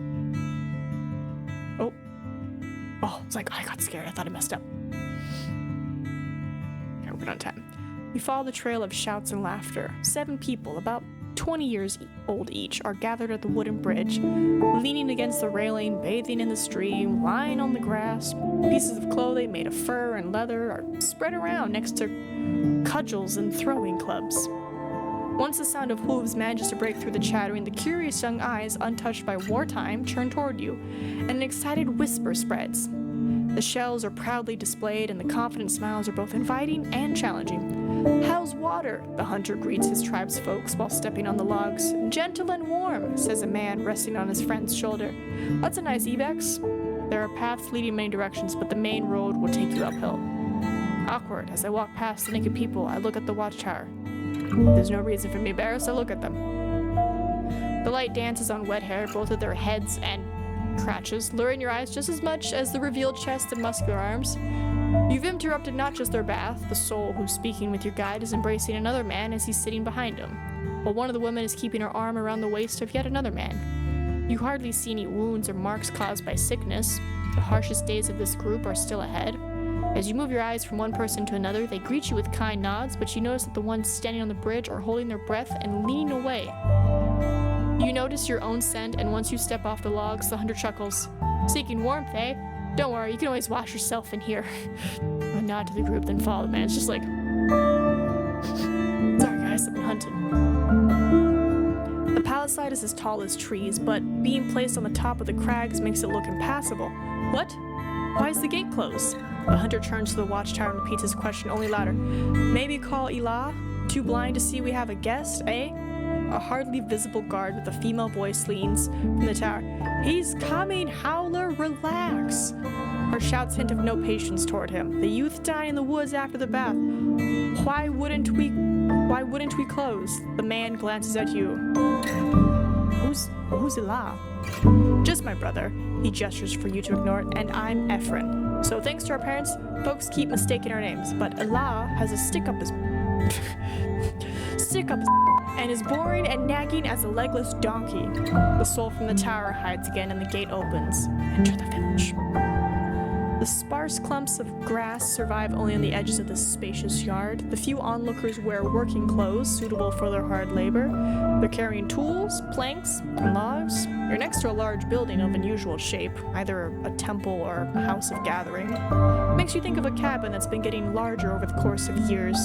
Oh, it's like, I got scared. I thought I messed up. Okay, we're good on time. You follow the trail of shouts and laughter. 7 people, about 20 years old each, are gathered at the wooden bridge, leaning against the railing, bathing in the stream, lying on the grass. Pieces of clothing made of fur and leather are spread around next to cudgels and throwing clubs. Once the sound of hooves manages to break through the chattering, the curious young eyes, untouched by wartime, turn toward you, and an excited whisper spreads. The shells are proudly displayed, and the confident smiles are both inviting and challenging. "How's water?" the hunter greets his tribe's folks while stepping on the logs. "Gentle and warm," says a man resting on his friend's shoulder. "That's a nice ibex." There are paths leading many directions, but the main road will take you uphill. Awkward, as I walk past the naked people, I look at the watchtower. There's no reason for me to be embarrassed, I look at them. The light dances on wet hair, both of their heads and crotches, luring your eyes just as much as the revealed chest and muscular arms. You've interrupted not just their bath, the soul who's speaking with your guide is embracing another man as he's sitting behind him, while one of the women is keeping her arm around the waist of yet another man. You hardly see any wounds or marks caused by sickness. The harshest days of this group are still ahead. As you move your eyes from one person to another, they greet you with kind nods, but you notice that the ones standing on the bridge are holding their breath and leaning away. You notice your own scent, and once you step off the logs, the hunter chuckles. "Seeking warmth, eh? Don't worry, you can always wash yourself in here." A nod to the group, then follow the man. It's just like, "Sorry guys, I've been hunting." The palisade is as tall as trees, but being placed on the top of the crags makes it look impassable. "What? Why is the gate closed?" The hunter turns to the watchtower and repeats his question, only louder. "Maybe call Elah? Too blind to see we have a guest, eh?" A hardly visible guard with a female voice leans from the tower. "He's coming, Howler, relax." Her shouts hint of no patience toward him. "The youth died in the woods after the bath. Why wouldn't we close?" The man glances at you. Who's Elah?" "Just my brother." He gestures for you to ignore it. "And I'm Ephraim. So thanks to our parents, folks keep mistaking our names. But Elah has a stick up his and is boring and nagging as a legless donkey." The soul from the tower hides again and the gate opens. Enter the village. The sparse clumps of grass survive only on the edges of this spacious yard. The few onlookers wear working clothes suitable for their hard labor. They're carrying tools, planks, and logs. You're next to a large building of unusual shape, either a temple or a house of gathering. It makes you think of a cabin that's been getting larger over the course of years,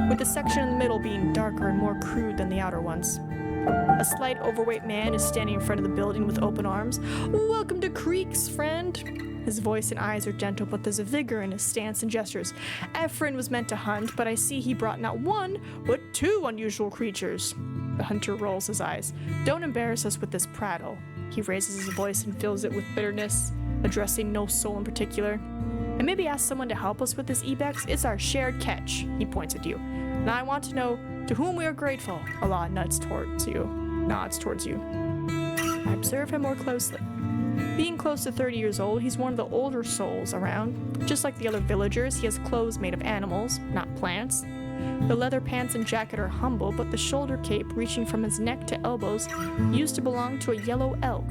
with the section in the middle being darker and more crude than the outer ones. A slight overweight man is standing in front of the building with open arms. "Welcome to Creeks, friend." His voice and eyes are gentle, but there's a vigor in his stance and gestures. "Ephraim was meant to hunt, but I see he brought not one, but 2 unusual creatures." The hunter rolls his eyes. "Don't embarrass us with this prattle." He raises his voice and fills it with bitterness, addressing no soul in particular. "And maybe ask someone to help us with this ibex. It's our shared catch." He points at you. "Now I want to know to whom we are grateful." Allah nods towards you. I observe him more closely. Being close to 30 years old, he's one of the older souls around. Just like the other villagers, he has clothes made of animals, not plants. The leather pants and jacket are humble, but the shoulder cape, reaching from his neck to elbows, used to belong to a yellow elk.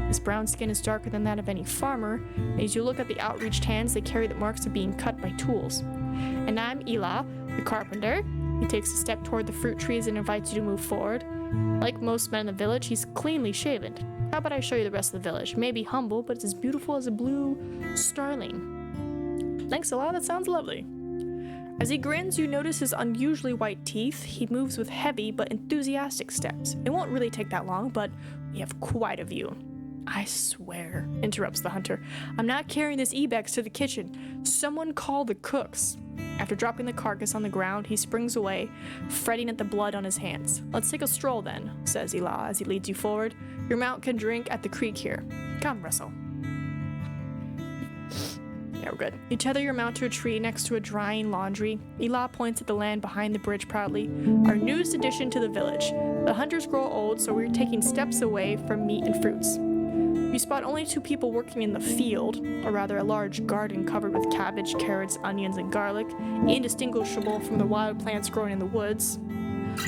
His brown skin is darker than that of any farmer, and as you look at the outreached hands, they carry the marks of being cut by tools. "And I'm Elah, the carpenter." He takes a step toward the fruit trees and invites you to move forward. Like most men in the village, he's cleanly shaven. "How about I show you the rest of the village? It may be humble, but it's as beautiful as a blue starling." "Thanks a lot, that sounds lovely." As he grins, you notice his unusually white teeth. He moves with heavy but enthusiastic steps. "It won't really take that long, but we have quite a view." "I swear," interrupts the hunter, "I'm not carrying this ibex to the kitchen. Someone call the cooks." After dropping the carcass on the ground, he springs away, fretting at the blood on his hands. "Let's take a stroll then," says Elah as he leads you forward. "Your mount can drink at the creek here. Come, Russell." Yeah, we're good. You tether your mount to a tree next to a drying laundry. Elah points at the land behind the bridge proudly. "Our newest addition to the village. The hunters grow old, so we're taking steps away from meat and fruits." You spot only 2 people working in the field, or rather a large garden covered with cabbage, carrots, onions, and garlic, indistinguishable from the wild plants growing in the woods.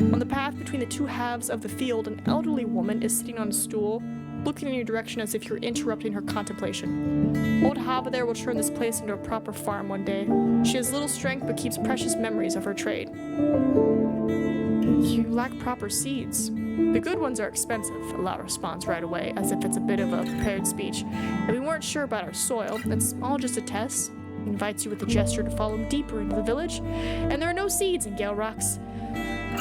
On the path between the 2 halves of the field, an elderly woman is sitting on a stool, looking in your direction as if you're interrupting her contemplation. Old Hava there will turn this place into a proper farm one day. She has little strength but keeps precious memories of her trade. You lack proper seeds. The good ones are expensive, Ila responds right away, as if it's a bit of a prepared speech. And we weren't sure about our soil. It's all just a test. He invites you with a gesture to follow him deeper into the village. And there are no seeds in Gale Rocks.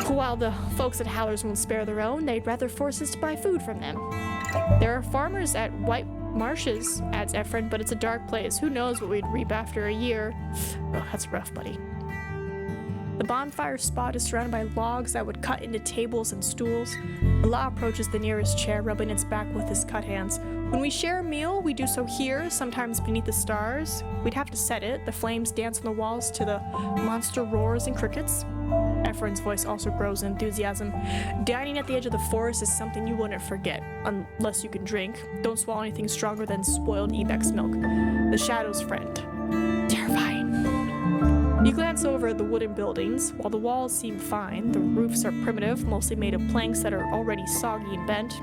While the folks at Howlers won't spare their own, they'd rather force us to buy food from them. There are farmers at White Marshes, adds Ephraim, but it's a dark place. Who knows what we'd reap after a year? Oh, that's rough, buddy. The bonfire spot is surrounded by logs that would cut into tables and stools. Ila approaches the nearest chair, rubbing its back with his cut hands. When we share a meal, we do so here, sometimes beneath the stars. We'd have to set it. The flames dance on the walls to the monster roars and crickets. Ephraim's voice also grows in enthusiasm. Dining at the edge of the forest is something you wouldn't forget, unless you can drink. Don't swallow anything stronger than spoiled Ibex milk. The Shadow's friend. Terrifying. You glance over at the wooden buildings. While the walls seem fine, the roofs are primitive, mostly made of planks that are already soggy and bent.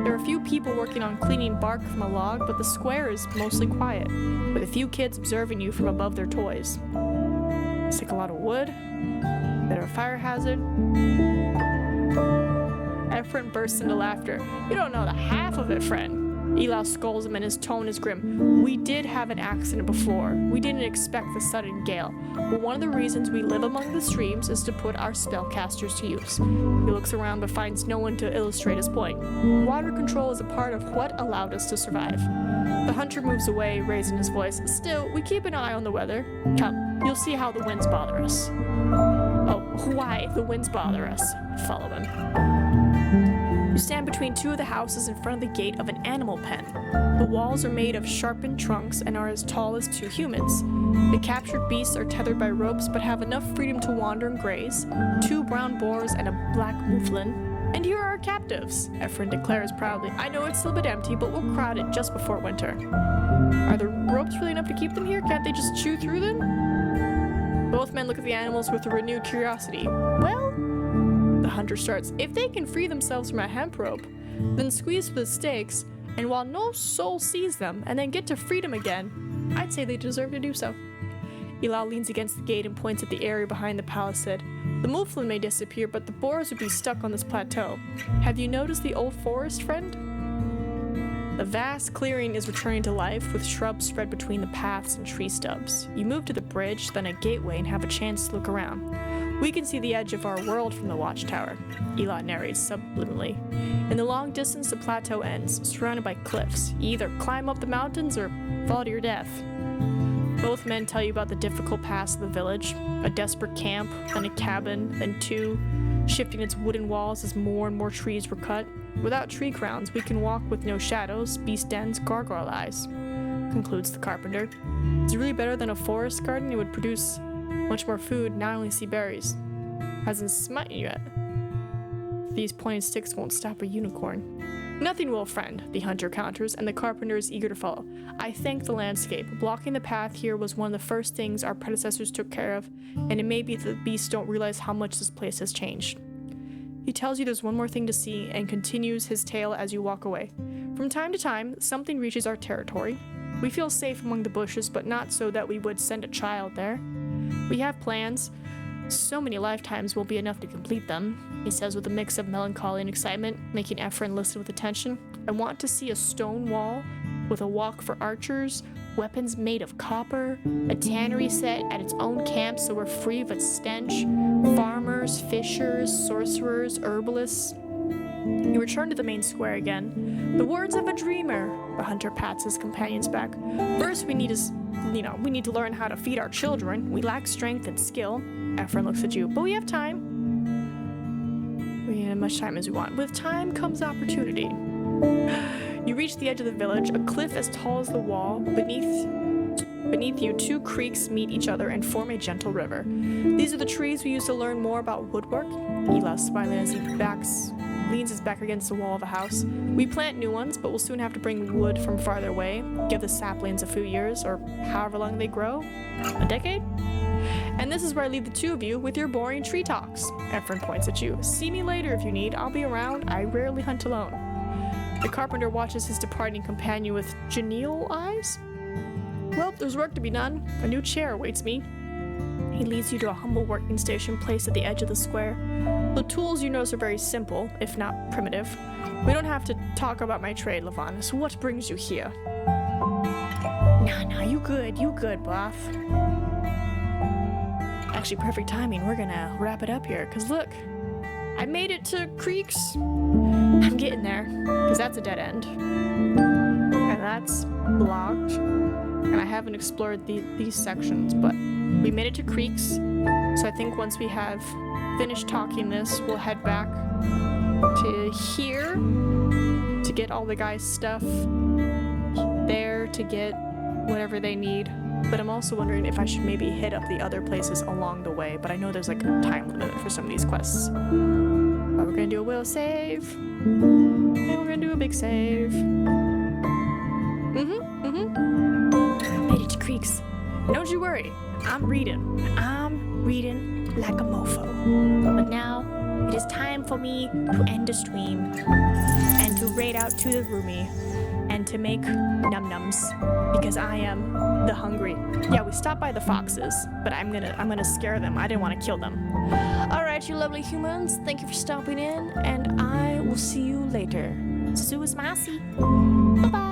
There are a few people working on cleaning bark from a log, but the square is mostly quiet, with a few kids observing you from above their toys. It's like a lot of wood. Bit of a fire hazard. Ephraim bursts into laughter. You don't know the half of it, friend. Ila scolds him and his tone is grim. We did have an accident before. We didn't expect the sudden gale. But one of the reasons we live among the streams is to put our spellcasters to use. He looks around but finds no one to illustrate his point. Water control is a part of what allowed us to survive. The hunter moves away, raising his voice. Still, we keep an eye on the weather. Come, you'll see how the winds bother us. Oh, why the winds bother us. Follow him. You stand between two of the houses in front of the gate of an animal pen. The walls are made of sharpened trunks and are as tall as two humans. The captured beasts are tethered by ropes but have enough freedom to wander and graze. 2 brown boars and a black mouflon. And here are our captives, Ephraim declares proudly. I know it's still a bit empty, but we'll crowd it just before winter. Are the ropes really enough to keep them here? Can't they just chew through them? Both men look at the animals with a renewed curiosity. Well, the hunter starts. If they can free themselves from a hemp rope, then squeeze with the stakes, and while no soul sees them, and then get to freedom again, I'd say they deserve to do so. Ila leans against the gate and points at the area behind the palisade. The mouflon may disappear, but the boars would be stuck on this plateau. Have you noticed the old forest, friend? The vast clearing is returning to life, with shrubs spread between the paths and tree stubs. You move to the bridge, then a gateway, and have a chance to look around. We can see the edge of our world from the watchtower, Ila narrates subliminally. In the long distance, the plateau ends, surrounded by cliffs. You either climb up the mountains or fall to your death. Both men tell you about the difficult past of the village, a desperate camp, then a cabin, then 2, shifting its wooden walls as more and more trees were cut. Without tree crowns, we can walk with no shadows, beast dens, gargoyle eyes, concludes the carpenter. It's really better than a forest garden. It would produce much more food, not only see berries. Hasn't smitten you yet. These pointed sticks won't stop a unicorn. Nothing will, friend, the hunter counters, and the carpenter is eager to follow. I thank the landscape. Blocking the path here was one of the first things our predecessors took care of, and it may be that the beasts don't realize how much this place has changed. He tells you there's one more thing to see and continues his tale as you walk away. From time to time, something reaches our territory. We feel safe among the bushes, but not so that we would send a child there. We have plans. So many lifetimes won't be enough to complete them, he says with a mix of melancholy and excitement, making Ephraim listen with attention. I want to see a stone wall with a walk for archers, weapons made of copper, a tannery set at its own camp so we're free of its stench, farmers, fishers, sorcerers, herbalists. You return to the main square again. The words of a dreamer, the hunter pats his companion's back. First we need to learn how to feed our children. We lack strength and skill. Ephraim looks at you, but we have time. We have as much time as we want. With time comes opportunity. You reach the edge of the village, a cliff as tall as the wall. Beneath you, 2 creeks meet each other and form a gentle river. These are the trees we used to learn more about woodwork. Ila smiling as he leans his back against the wall of a house. We plant new ones, but we'll soon have to bring wood from farther away. Give the saplings a few years, or however long they grow. A decade? And this is where I leave the 2 of you with your boring tree talks. Ephraim points at you. See me later if you need. I'll be around. I rarely hunt alone. The carpenter watches his departing companion with genial eyes. Well, there's work to be done. A new chair awaits me. He leads you to a humble working station placed at the edge of the square. The tools you notice are very simple, if not primitive. We don't have to talk about my trade, Lavanus. What brings you here? Nah, you good, buff. Actually, perfect timing. We're gonna wrap it up here, because look, I made it to Creeks. I'm getting there, because that's a dead end. And that's blocked. And I haven't explored these sections, but we made it to Creeks. So I think once we have finished talking this, we'll head back to here to get all the guys' stuff. There to get whatever they need. But I'm also wondering if I should maybe hit up the other places along the way. But I know there's like a time limit for some of these quests. But we're gonna do a will save. And we're gonna do a big save. Made it to Creeks. And don't you worry. I'm reading like a mofo. But now it is time for me to end the stream and to raid out to the roomie and to make num-nums because I am the hungry. Yeah, we stopped by the foxes, but I'm gonna scare them. I didn't want to kill them. All right, you lovely humans, thank you for stopping in, and I will see you later. Suas Masi. Bye-bye.